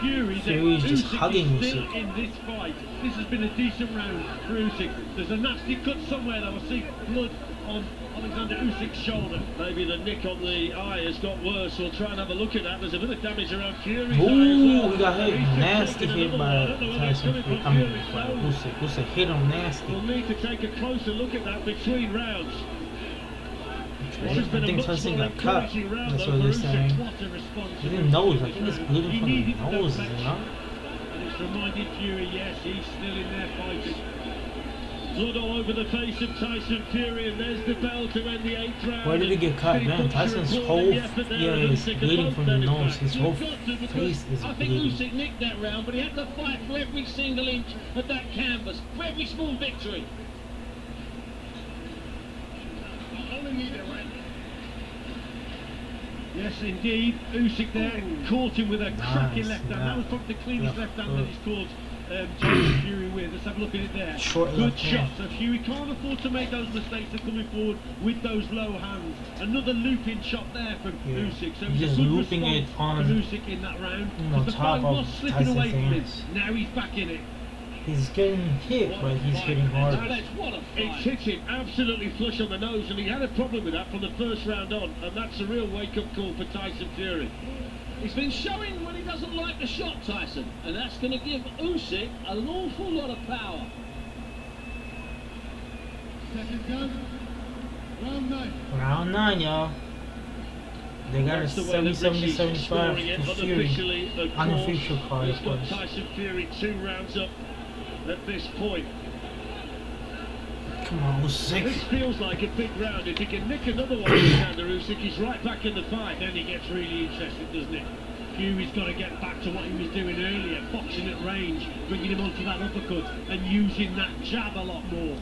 [SPEAKER 4] Fury's just hugging Usyk.
[SPEAKER 20] In this fight, this has been a decent round for Usyk. There's a nasty cut somewhere that will see blood on Oleksandr Usyk's shoulder.
[SPEAKER 1] Maybe the nick on the eye has got worse. We'll try and have a look at that. There's a bit of damage around Fury's eye as
[SPEAKER 4] Ooh,
[SPEAKER 1] well.
[SPEAKER 4] we got hit.
[SPEAKER 1] He's
[SPEAKER 4] Nasty
[SPEAKER 1] just
[SPEAKER 4] hit
[SPEAKER 1] taken
[SPEAKER 4] by
[SPEAKER 1] another one. I don't know whether it's
[SPEAKER 4] Tyson
[SPEAKER 1] coming
[SPEAKER 4] Fury.
[SPEAKER 1] from
[SPEAKER 4] I mean,
[SPEAKER 1] Fury's
[SPEAKER 4] by
[SPEAKER 1] nose.
[SPEAKER 4] Usyk. Usyk hit him nasty.
[SPEAKER 1] We'll need to take a closer look at that between rounds. This has been
[SPEAKER 4] I
[SPEAKER 1] a
[SPEAKER 4] think
[SPEAKER 1] much
[SPEAKER 4] Tyson
[SPEAKER 1] more
[SPEAKER 4] got cut.
[SPEAKER 1] encouraging round,
[SPEAKER 4] That's
[SPEAKER 1] though,
[SPEAKER 4] what
[SPEAKER 1] for
[SPEAKER 4] they're
[SPEAKER 1] Usyk.
[SPEAKER 4] saying.
[SPEAKER 20] What a response.
[SPEAKER 4] He didn't nose. I think it's bleeding from
[SPEAKER 20] needed
[SPEAKER 4] the
[SPEAKER 20] that
[SPEAKER 4] nose,
[SPEAKER 20] match.
[SPEAKER 4] you know?
[SPEAKER 20] And it's reminded Fury, yes, he's still in there fighting.
[SPEAKER 6] Blood all over the face of Tyson Fury, and there's the bell to end the 8th round.
[SPEAKER 4] Where did he get cut, man? Tyson's whole is bleeding from the nose. His whole face is
[SPEAKER 17] I think
[SPEAKER 4] bleeding.
[SPEAKER 17] Usyk nicked that round, but he had to fight for every single inch of that canvas, for every small victory.
[SPEAKER 20] Yes, indeed. Usyk there caught him with a cracking left hand. That was probably the cleanest left hand that he's caught Tyson Fury with. Let's have a look at it there.
[SPEAKER 4] Short
[SPEAKER 20] Good
[SPEAKER 4] left
[SPEAKER 20] shot.
[SPEAKER 4] hand.
[SPEAKER 20] So Fury can't afford to make those mistakes of coming forward with those low hands. Another looping shot there from Usyk. So
[SPEAKER 4] He's
[SPEAKER 20] it's a
[SPEAKER 4] just
[SPEAKER 20] good
[SPEAKER 4] looping
[SPEAKER 20] response
[SPEAKER 4] it on,
[SPEAKER 20] from Usyk in that round.
[SPEAKER 4] you know,
[SPEAKER 20] Because the
[SPEAKER 4] top
[SPEAKER 20] fight was
[SPEAKER 4] of
[SPEAKER 20] slipping
[SPEAKER 4] Tyson's
[SPEAKER 20] away from him.
[SPEAKER 4] hands.
[SPEAKER 20] Now he's back in it.
[SPEAKER 4] He's getting hit, but he's hitting hard.
[SPEAKER 6] It's hit him absolutely flush on the nose, and he had a problem with that from the first round on, and that's a real wake-up call for Tyson Fury.
[SPEAKER 17] He's been showing when he doesn't like the shot, Tyson, and that's going to give Usyk an awful lot of power.
[SPEAKER 10] Second gun. Round 9.
[SPEAKER 4] Round 9, y'all. They got a 70-75 to Fury. Unofficial card,
[SPEAKER 6] He's
[SPEAKER 4] of
[SPEAKER 6] got
[SPEAKER 4] course.
[SPEAKER 6] Tyson Fury 2 rounds up at this point.
[SPEAKER 4] Come on, Usyk.
[SPEAKER 6] This feels like a big round. If he can nick another one, Oleksandr Usyk, he's right back in the fight.
[SPEAKER 20] Then he gets really interested, doesn't it? Fury's got to get back to what he was doing earlier, boxing at range, bringing him onto that uppercut and using that jab a lot more.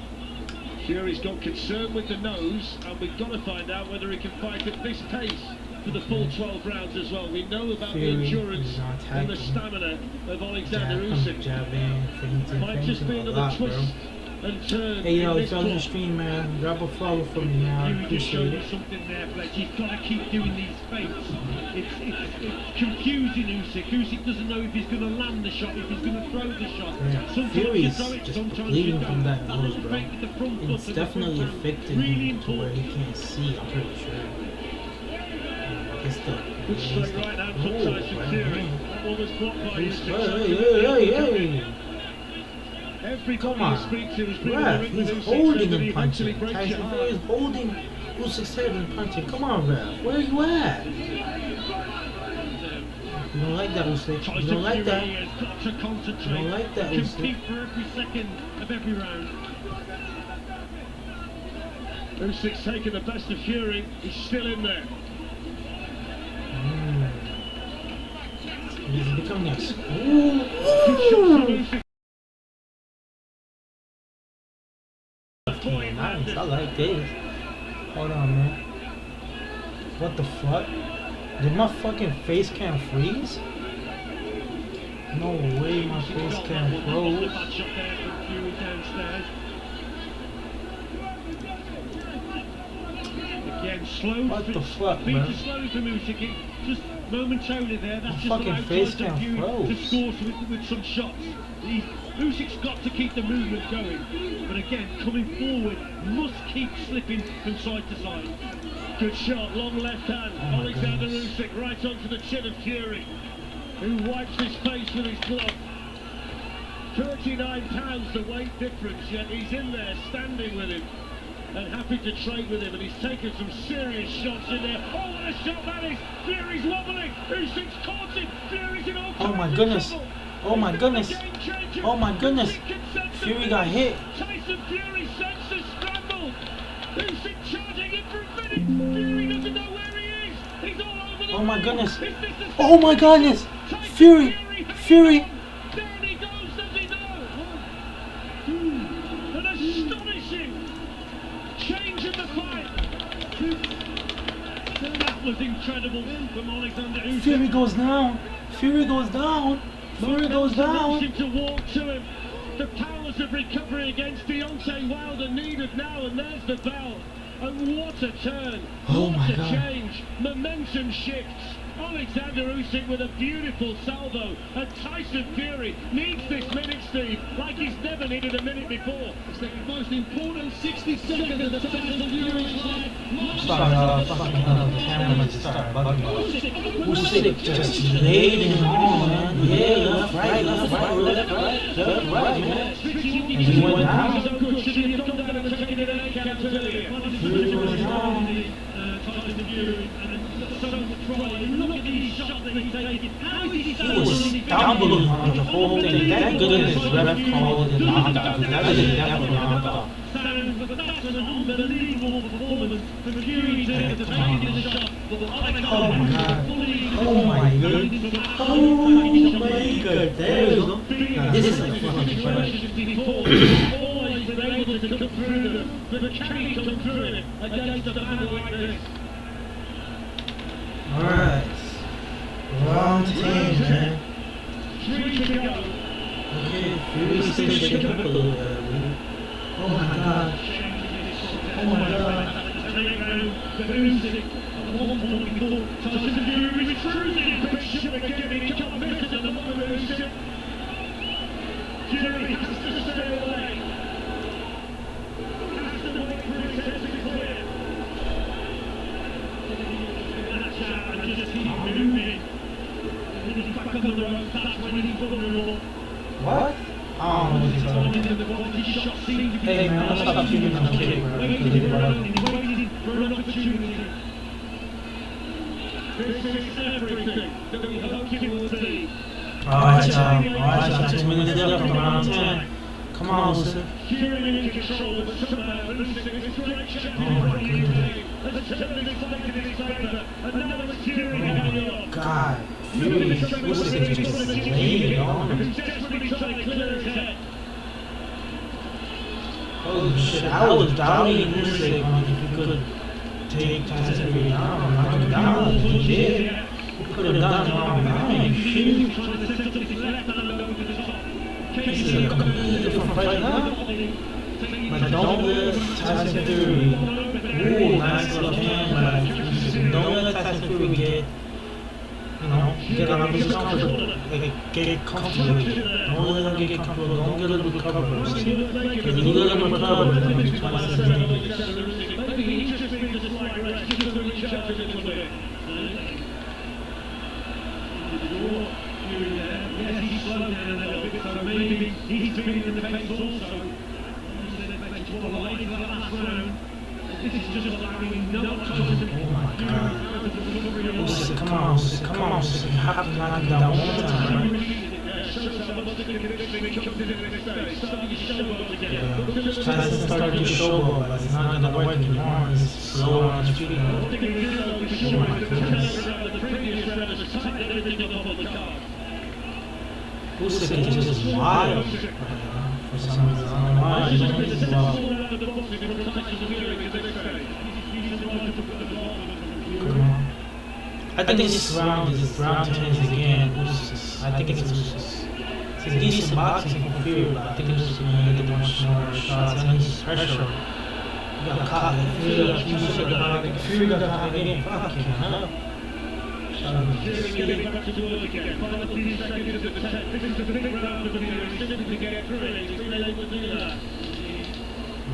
[SPEAKER 6] Fury's got concern with the nose, and we've got to find out whether he can fight at this pace for the full 12 rounds as well. We know about
[SPEAKER 4] Fury
[SPEAKER 6] the endurance
[SPEAKER 4] is not
[SPEAKER 6] and the
[SPEAKER 4] attacking.
[SPEAKER 6] stamina of Oleksandr Usyk.
[SPEAKER 4] Jabbing, feinting,
[SPEAKER 6] Might just be
[SPEAKER 4] a
[SPEAKER 6] another
[SPEAKER 4] lot, bro.
[SPEAKER 6] twist and turn.
[SPEAKER 4] Hey, yo,
[SPEAKER 6] in
[SPEAKER 4] if
[SPEAKER 6] this
[SPEAKER 4] you're on the
[SPEAKER 6] claw.
[SPEAKER 4] stream, man, drop a follow for me, man. I
[SPEAKER 20] Fury just showed
[SPEAKER 4] appreciate
[SPEAKER 20] you
[SPEAKER 4] it.
[SPEAKER 20] something there, Fletch. He's got to keep doing these feints. It's confusing Usyk. Usyk doesn't know if he's going to land the shot, if he's going to throw the shot.
[SPEAKER 4] Yeah,
[SPEAKER 20] Sometimes
[SPEAKER 4] Fury
[SPEAKER 20] you
[SPEAKER 4] is
[SPEAKER 20] throw it,
[SPEAKER 4] just
[SPEAKER 20] sometimes you
[SPEAKER 4] bleeding
[SPEAKER 20] don't.
[SPEAKER 4] from that
[SPEAKER 20] That
[SPEAKER 4] nose,
[SPEAKER 20] little
[SPEAKER 4] bro.
[SPEAKER 20] feint with the front foot
[SPEAKER 4] It's
[SPEAKER 20] and the
[SPEAKER 4] definitely
[SPEAKER 20] front hand,
[SPEAKER 4] affecting
[SPEAKER 20] really
[SPEAKER 4] him to where he
[SPEAKER 20] important.
[SPEAKER 4] can't see, I'm pretty sure. It's the...
[SPEAKER 6] Good straight right hand from Tyson Fury. That one was blocked by Usyk.
[SPEAKER 4] Hey.
[SPEAKER 6] Everybody
[SPEAKER 4] Come
[SPEAKER 6] you
[SPEAKER 4] on.
[SPEAKER 6] speak to is
[SPEAKER 4] Ref, he's
[SPEAKER 6] Usyk
[SPEAKER 4] holding
[SPEAKER 6] said that he
[SPEAKER 4] and punching.
[SPEAKER 6] eventually breaks
[SPEAKER 4] Tyson
[SPEAKER 6] your
[SPEAKER 4] Fury is
[SPEAKER 6] heart.
[SPEAKER 4] holding Usyk's head and punching. Come on, ref. Where are you at? You don't like that, Usyk. You don't like that.
[SPEAKER 20] Fury has got to concentrate.
[SPEAKER 4] You don't like that, Usyk.
[SPEAKER 20] Compete for every second of every round.
[SPEAKER 6] Usyk's taking the best of Fury. He's still in there.
[SPEAKER 4] He's becoming a...
[SPEAKER 6] Good shot from Usyk.
[SPEAKER 4] Nice, I like this. Hold on, man. What the fuck? Did my fucking face cam freeze? No way my face cam froze.
[SPEAKER 20] That shot there from Fury downstairs. Again, slow.
[SPEAKER 4] What the fuck,
[SPEAKER 20] Beat
[SPEAKER 4] man?
[SPEAKER 20] too slowly from Usyk. Just momentarily there. That's
[SPEAKER 4] My
[SPEAKER 20] just
[SPEAKER 4] fucking
[SPEAKER 20] allowed
[SPEAKER 4] face
[SPEAKER 20] Tyson
[SPEAKER 4] cam
[SPEAKER 20] Fury
[SPEAKER 4] froze.
[SPEAKER 20] to score with some shots. Usyk's got to keep the movement going, but again, coming forward, must keep slipping from side to side.
[SPEAKER 6] Good shot, long left hand.
[SPEAKER 4] Oh my
[SPEAKER 6] Oleksandr
[SPEAKER 4] goodness.
[SPEAKER 6] Usyk right onto the chin of Fury, who wipes his face with his glove. 39 pounds the weight difference, yet he's in there standing with him and happy to trade with him, and he's taken some serious shots in there. Oh, what a shot that is! Fury's wobbling! Usyk's caught him! Fury's in all
[SPEAKER 4] Oh my
[SPEAKER 6] kinds of
[SPEAKER 4] goodness.
[SPEAKER 6] trouble.
[SPEAKER 4] Oh my goodness. Oh my goodness. Fury got hit.
[SPEAKER 6] Tyson Fury senses scrambled. Usyk charging in for a finish. Fury doesn't know where he is. He's all over the
[SPEAKER 4] Oh my
[SPEAKER 6] ring.
[SPEAKER 4] goodness.
[SPEAKER 6] Is this the
[SPEAKER 4] Oh my goodness. Fury. Fury.
[SPEAKER 6] There he goes, does he know? An astonishing change in the fight.
[SPEAKER 20] That was incredible from Oleksandr Usyk.
[SPEAKER 4] Fury goes down. Fury goes down. Fury goes down.
[SPEAKER 6] Him to walk to him. The powers of recovery against Deontay Wilder needed now, and there's the bell. And what a turn!
[SPEAKER 4] Oh my
[SPEAKER 6] what a
[SPEAKER 4] God.
[SPEAKER 6] change! Momentum shifts. Oleksandr Usyk with a beautiful salvo, and Tyson Fury needs this minute, Steve, like he's never needed a minute before.
[SPEAKER 17] It's the most important 60 seconds of the Tyson Fury's life.
[SPEAKER 4] Sorry, fucking the camera just started bugging me. Usyk just laid him on, man. Yeah, left, right, left, right, left, right, left, right, man. And he went down. Fury went down.
[SPEAKER 20] Tyson Fury and so try. Look at these shots that he's taking. How is he
[SPEAKER 4] He was stumbling on the whole thing. Thank goodness ref called it a knockout. That is definitely a knockout.
[SPEAKER 20] But that's an unbelievable performance from Fury to take the shot.
[SPEAKER 4] Oh my god. Oh my god. Oh my god. There we go. Now this is a fucking fight.
[SPEAKER 20] Always been able to come through them, but can he come through it against a man like this?
[SPEAKER 4] Alright. Round 10, man.
[SPEAKER 20] 3 to go.
[SPEAKER 4] Okay, Fury still shaking up a little bit. Oh my god. Oh my god.
[SPEAKER 20] Tyson Fury retreating, but should have given it, can't miss it at the moment. Fury has to stay away. Has to wait for his head to clear. That's out and just keep moving. When he's back on the road, that's when he's vulnerable.
[SPEAKER 4] What? I don't know what he's talking about. Hey man, let's stop shooting on the kid, bro.
[SPEAKER 20] He's waiting for an opportunity. This is everything that we hope it will be.
[SPEAKER 4] Alright, y'all. 2 minutes left from round 10. Come on, Usyk.
[SPEAKER 20] Fury in control, but somehow Usyk is great champion right in has turned this fight in his favour. And now it's Fury hanging on.
[SPEAKER 4] God, Fury, Usyk is just laying it on him.
[SPEAKER 20] He's desperately trying to clear his head.
[SPEAKER 4] Holy shit, I was doubting Usyk on if he could take Tyson Fury down, knock him down. He did. He could have done it on nine.
[SPEAKER 20] Fury trying to set up his left hand over the top.
[SPEAKER 4] This is a completely different fight now. But don't let Tyson Fury. Ooh, nice little hand by Fury. Don't let Tyson Fury get, get out of his comfort. Like, get comfortable with it. Don't let him get comfortable. Don't get him recover. Because if you let him recover, then he's twice as dangerous.
[SPEAKER 20] Maybe he just needs a slight rest, just to recharge a little bit. Yes, he's slowed down a little bit, so maybe he's feeling the pace also. This is just allowing no choice.
[SPEAKER 4] Oh my god. Usyk, come on, Usyk, come on, Usyk. You have to knock him down one more time, right? Yeah, Tyson started to showboat, but it's not gonna work anymore. He's slow on his feet. Oh my goodness. Usyk is just wild for some reason. I don't know why. He's wild. Come on. I think this round is round 10 again. I think it's a decent boxing for Fury, but I think it's just going to get much more shots and he's pressure. You got caught. Fury got caught again. Fuck you, huh?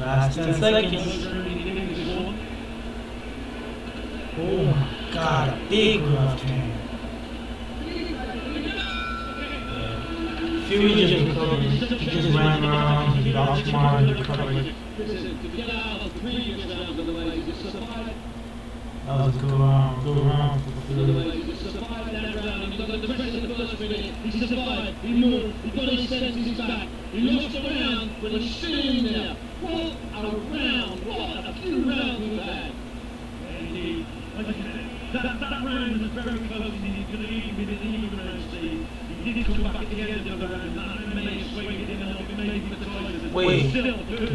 [SPEAKER 4] Last 10 seconds. Oh my god, a big left hand. Yeah. Fury just recovered. He just ran around, he got smart, he recovered. That was a good round for Fury.
[SPEAKER 17] He survived, he moved, he got his senses back. He lost a round, but he's still in there. What a round, what a few rounds we've had.
[SPEAKER 20] Indeed. That round was very close. He could have even been an even round. He did come back at the end of the round. That may have swayed it in a little bit, maybe for Tyson.
[SPEAKER 4] Wait,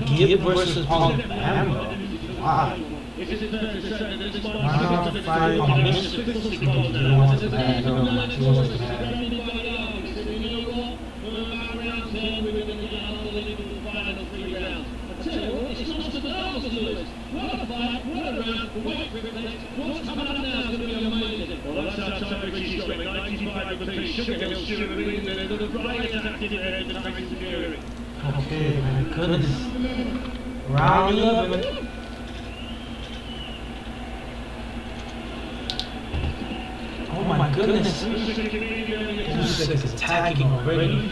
[SPEAKER 4] Gibb versus Paul Bambo. Wow.
[SPEAKER 20] Is it fair to say that this might
[SPEAKER 4] Round 5 on this. He wasn't bad, he wasn't bad.
[SPEAKER 17] What's coming up now is going to be amazing.
[SPEAKER 20] Well, that's how tight she's got it. 95 apiece. Sugar Hill, Stuart, they're the right active ahead of Tyson Fury.
[SPEAKER 4] Okay, my goodness. Round 11. Oh my goodness. Usyk is attacking already.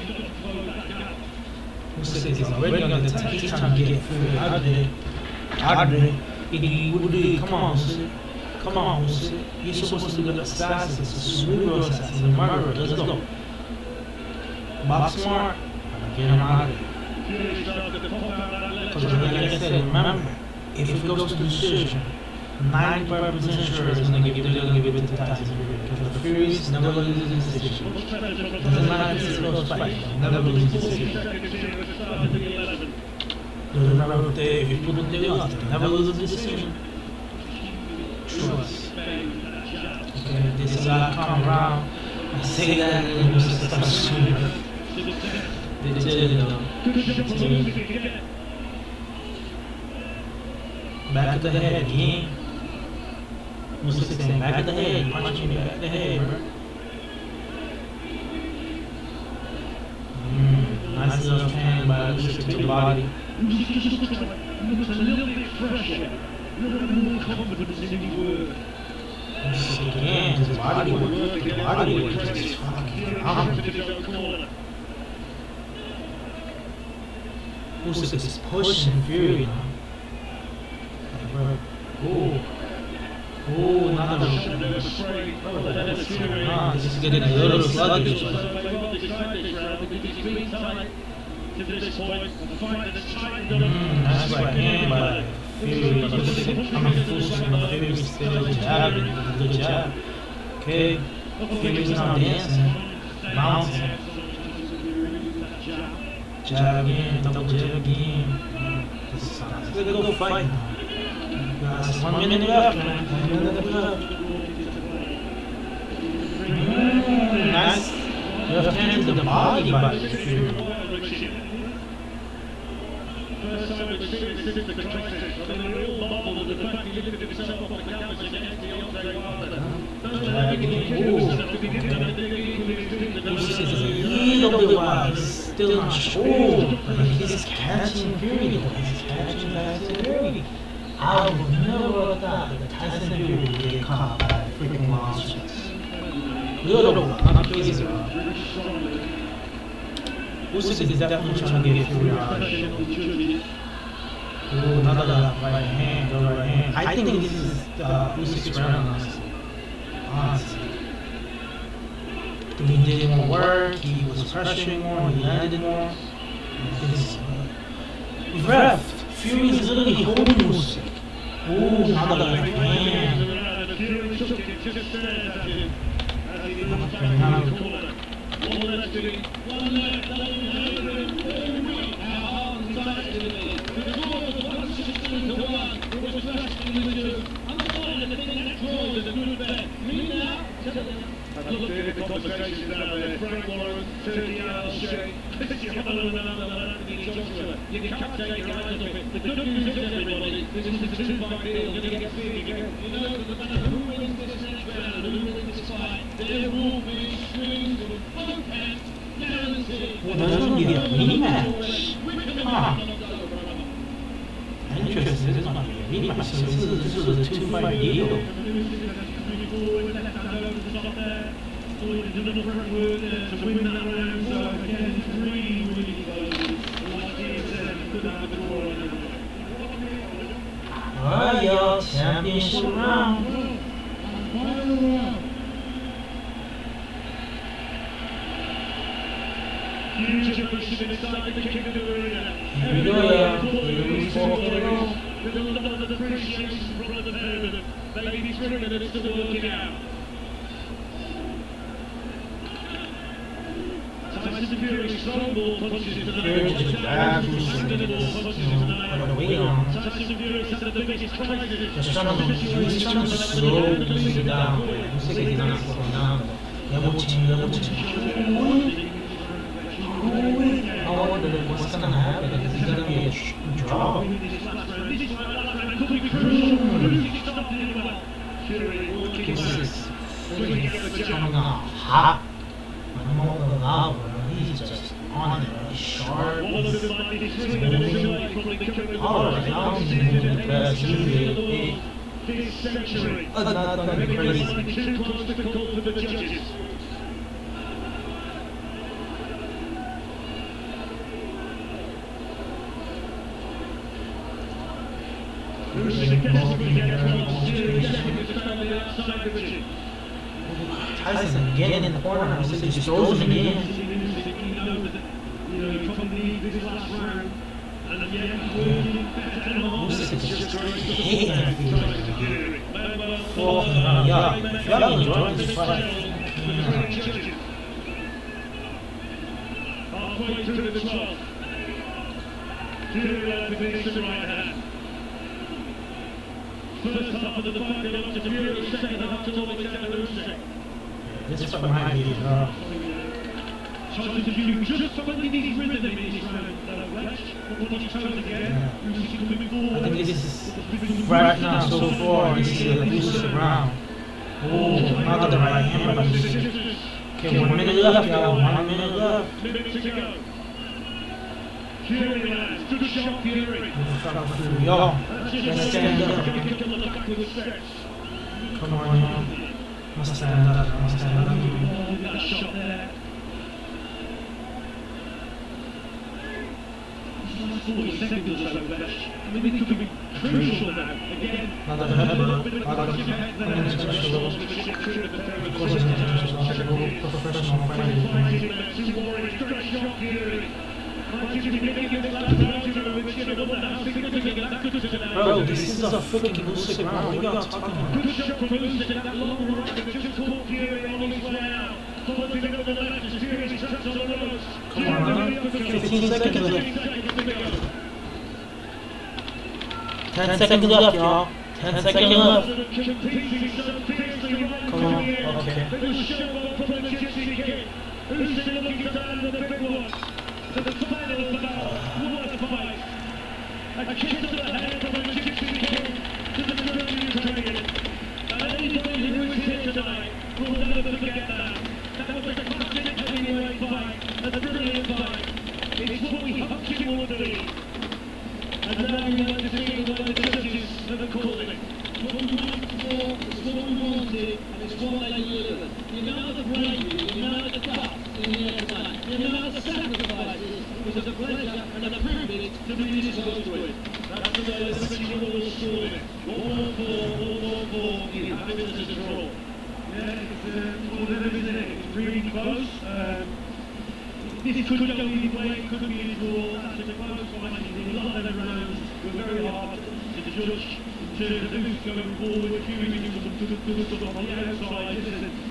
[SPEAKER 4] Usyk is already on the attack. He's trying to get Fury out of it. Come on, Usyk. Come on, Usyk. You're supposed to be the assassin, the cerebral assassin, the murderer. Let's go. Box smart. Get him out of here. Because like I said, remember, if it goes to decision, 95% sure it's going to give it to Tyson Fury. Because the Furies never loses a decision. Doesn't matter if it's a close fight, never loses a decision. Doesn't matter if you put it in the odds, never lose a decision. Trust. Okay, this is how I come around. I say that and then you start shooting. They tell you though. Back of the head, again. What's the saying? Back of the head, punching me back of the head, bro. Nice little hand by Usyk to the body.
[SPEAKER 20] Looks a little bit fresher, a little bit more confidence in his work.
[SPEAKER 4] Usyk again, his body work is fucking phenomenal. Usyk is pushing Fury now. Oh, another one. This is getting a little sluggish.
[SPEAKER 20] To this point, the fight that's tightened up.
[SPEAKER 4] That's right, again by Fury. Usyk coming full swing, but Fury still jabbing. Good jab. Okay, Fury's now dancing, bouncing. Jab again, double jab again. This is a good fight now. Guys, 1 minute left, man. 1 minute left. Nice. Left hand to the body by Fury.
[SPEAKER 20] First time we've seen this since the crisis. I mean, we all marveled at the fact he lifted himself off the canvas against Deontay Wilder.
[SPEAKER 4] Usyk is a little bit wild. He's still not sure. He's catching Fury. He's catching Tyson Fury. I would never have thought that Tyson Fury would get caught by freaking monsters. Little wild. I'm crazy about it. Usyk is definitely trying to get Fury out of here. Ooh, another right hand, go right hand. I think this is Usyk's round, honestly. He did more work, he was pressuring more, he landed more. Ref, Fury is literally holding Usyk. Ooh, another right hand.
[SPEAKER 20] Look at the conversations down there. Frank Warren, Tony Alshay, you can't take your eyes off it. The good news is, everybody, this is a two-fight deal. You're going to get big again. You know, no matter who wins this next round and who wins this fight, there will be swings from both ends, guaranteed.
[SPEAKER 4] Well, there's going to be a rematch. Huh. Interesting, there's going to be a rematch. So this is a two-fight deal.
[SPEAKER 20] To win that round, so again, really close.
[SPEAKER 4] Alright, y'all, championship round.
[SPEAKER 20] Huge emotion inside the King of the Arena.
[SPEAKER 4] Here we go, y'all. Here we go.
[SPEAKER 20] With a lot of appreciation from the payment. Ladies ringing and it's still working out. Tyson Fury strong ball punches to the
[SPEAKER 4] Fury just grabs Usyk, put a weight on him.
[SPEAKER 20] Tyson Fury is the biggest crisis.
[SPEAKER 4] He's trying to slow Usyk down. Usyk is not slowing down. Level 2. I wonder what's going to happen. Is it going to be a draw? This is really coming out hot. I'm on the lava. He's just on it. He's sharp. He's moving. Alright, I'm moving the best. Nothing crazy.
[SPEAKER 6] outside the ring.
[SPEAKER 4] Tyson again in the corner. Usyk just throws him again.
[SPEAKER 6] He knows that, he probably needs this last round. And yeah,
[SPEAKER 4] Usyk is just hating everything. Oh, yeah. If y'all enjoying this fight,
[SPEAKER 6] halfway through the 12th. Fury with the right hand. First half of the fight belongs to Fury, second half to Oleksandr Usyk.
[SPEAKER 4] this fight might be rough.
[SPEAKER 6] Tyson Fury just finding his rhythm in this round. West, on his toes again. Usyk coming forward.
[SPEAKER 4] I think this is right now so far. This is the Usyk round. Oh, not the right hand, but okay, 1 minute left, y'all. 1 minute left.
[SPEAKER 6] Minute to go. Fury lands, good shot Fury.
[SPEAKER 4] Y'all, let's stand up. Come on, y'all. Must stand up. Must stand up.
[SPEAKER 6] That shot there. 40 seconds or so left. I mean, it could be crucial now. Again, a little bit of punch ahead there.
[SPEAKER 4] Professional fighting. Bro, this is a freaking Usyk round. What are y'all talking about?
[SPEAKER 6] Good shot from Usyk, that long right that just caught Fury on his way out. Following over the left as Fury's trapped on the ropes.
[SPEAKER 4] Come on, man. 15 seconds left. 10 seconds left, y'all. 10 seconds left. Come on, okay.
[SPEAKER 6] Usyk looking to land the big one. To the final battle. What a fight. A kick to the head from a gypsy king to the brilliant Ukrainian. And anybody who is here tonight will never forget that. That was a classic heavyweight fight, a brilliant fight. It's what we hoped it would be. And now we like to see the way the judges have called it. What we wanted for, it's what we wanted, and it's what they delivered. The amount of bravery, the amount of guts in the air tonight, the amount of sacrifices, it was a pleasure and a privilege to be this close to it. That's the way the professional will score it. 1-4, you have it as a draw. Yeah, it's whatever it is, it's really close. This could go either way, it could be a draw, that's a close one. A lot of the rounds were very hard to judge in terms of who's going forward, Fury was on the outside.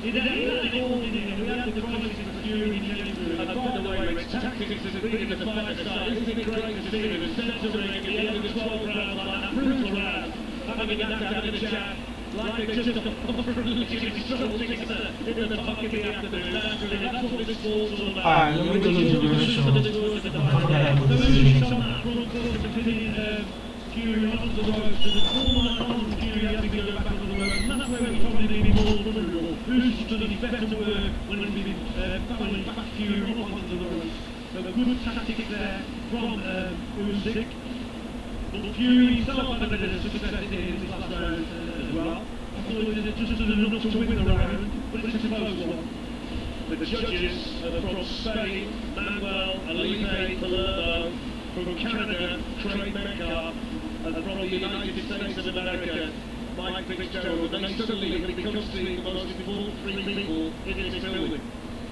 [SPEAKER 6] It ain't all in it, we had the crisis for Fury in January. And by the way, Rick's tactics has been in the fight side. Isn't it great to see him in the centre ring at the end of the 12 round like that brutal round, having a knock out in the chat. Like they're just a literally something in the pocket the afternoon. That's what this ball's all about.
[SPEAKER 4] Alright, let me go to the commercial.
[SPEAKER 6] Fury onto the ropes, there's a 4-man on Fury having to go back onto the ropes, and that's where we probably need more vulnerable. Who's done his better work when we've been battling back Fury onto the ropes. So good tactic there from Usyk. But Fury himself had a bit of success in his last round as well. I thought it was just enough to win the round, but it's a close one. The judges are from Spain, Manuel, Alive, Palermo, from Canada, Craig Metcalf, and from the United States of America, Mike Fitzgerald. They suddenly have become the most important three people in this building.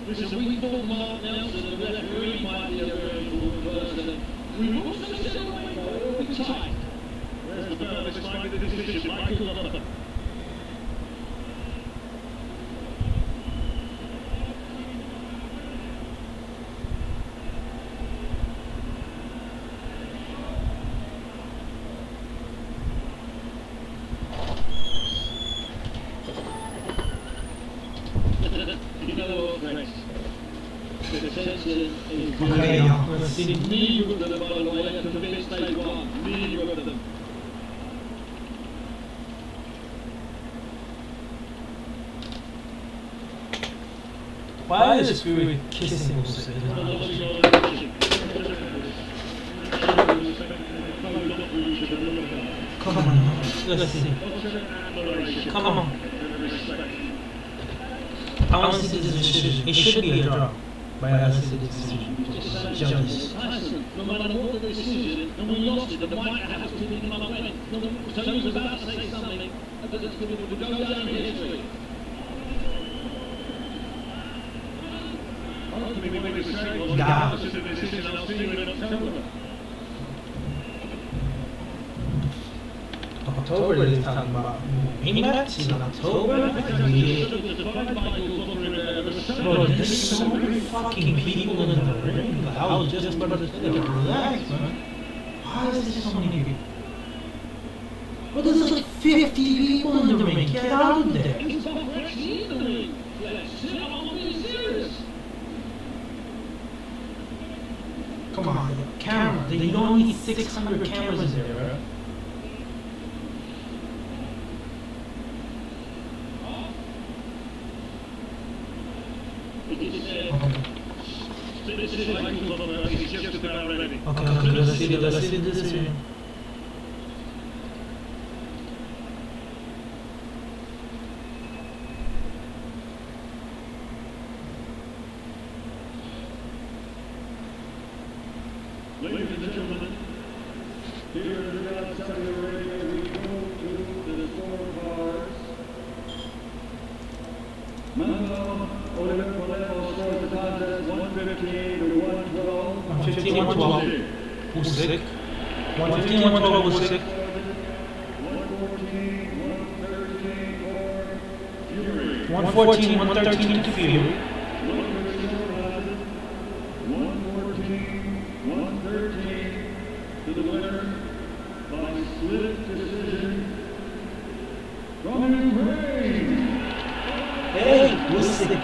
[SPEAKER 6] Listen, we thought Mark Nelson, the referee, might be a very important person. We also said away for all the time. There's the bell, this might be the decision. Michael Upper.
[SPEAKER 4] Okay, y'all. Let's see.
[SPEAKER 6] Neither of them, by the way, are convinced they won. Neither of them.
[SPEAKER 4] Why is Fury kissing Usyk? Come on, let's see. Come on. I want to see this decision. It should be a draw. But that's the decision. Just judges.
[SPEAKER 17] Tyson, no matter what the decision, and we lost it, the fight has to be another way. So he was about to say something that's going to go down in history.
[SPEAKER 1] Hopefully we make the same.
[SPEAKER 4] God.
[SPEAKER 1] I'll see you in October.
[SPEAKER 4] October is talking about rematch in October? Bro, there's so many fucking people in the ring. Like, I was just about to say, relax, man. Why is there so many people? Bro, there's like 50 people in the ring. Get out of there. Come on, camera. They don't need 600 cameras there, bro. Okay, let's see this here.
[SPEAKER 1] Ladies and gentlemen, here in Saudi Arabia, we go to the scorecards. Mando Oleksandr scores the contest 115 to 112.
[SPEAKER 4] 115, 112. Usyk. 115, 112 Usyk. 114, 113 to Fury.
[SPEAKER 1] 113 to the winner by split decision from Ukraine.
[SPEAKER 4] Hey, Usyk.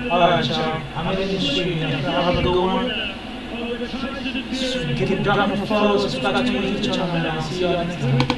[SPEAKER 4] Alright, y'all. I'm in the street. Have a good one. Get it dropping for follow, subscribe to my YouTube channel, and I'll see y'all next time.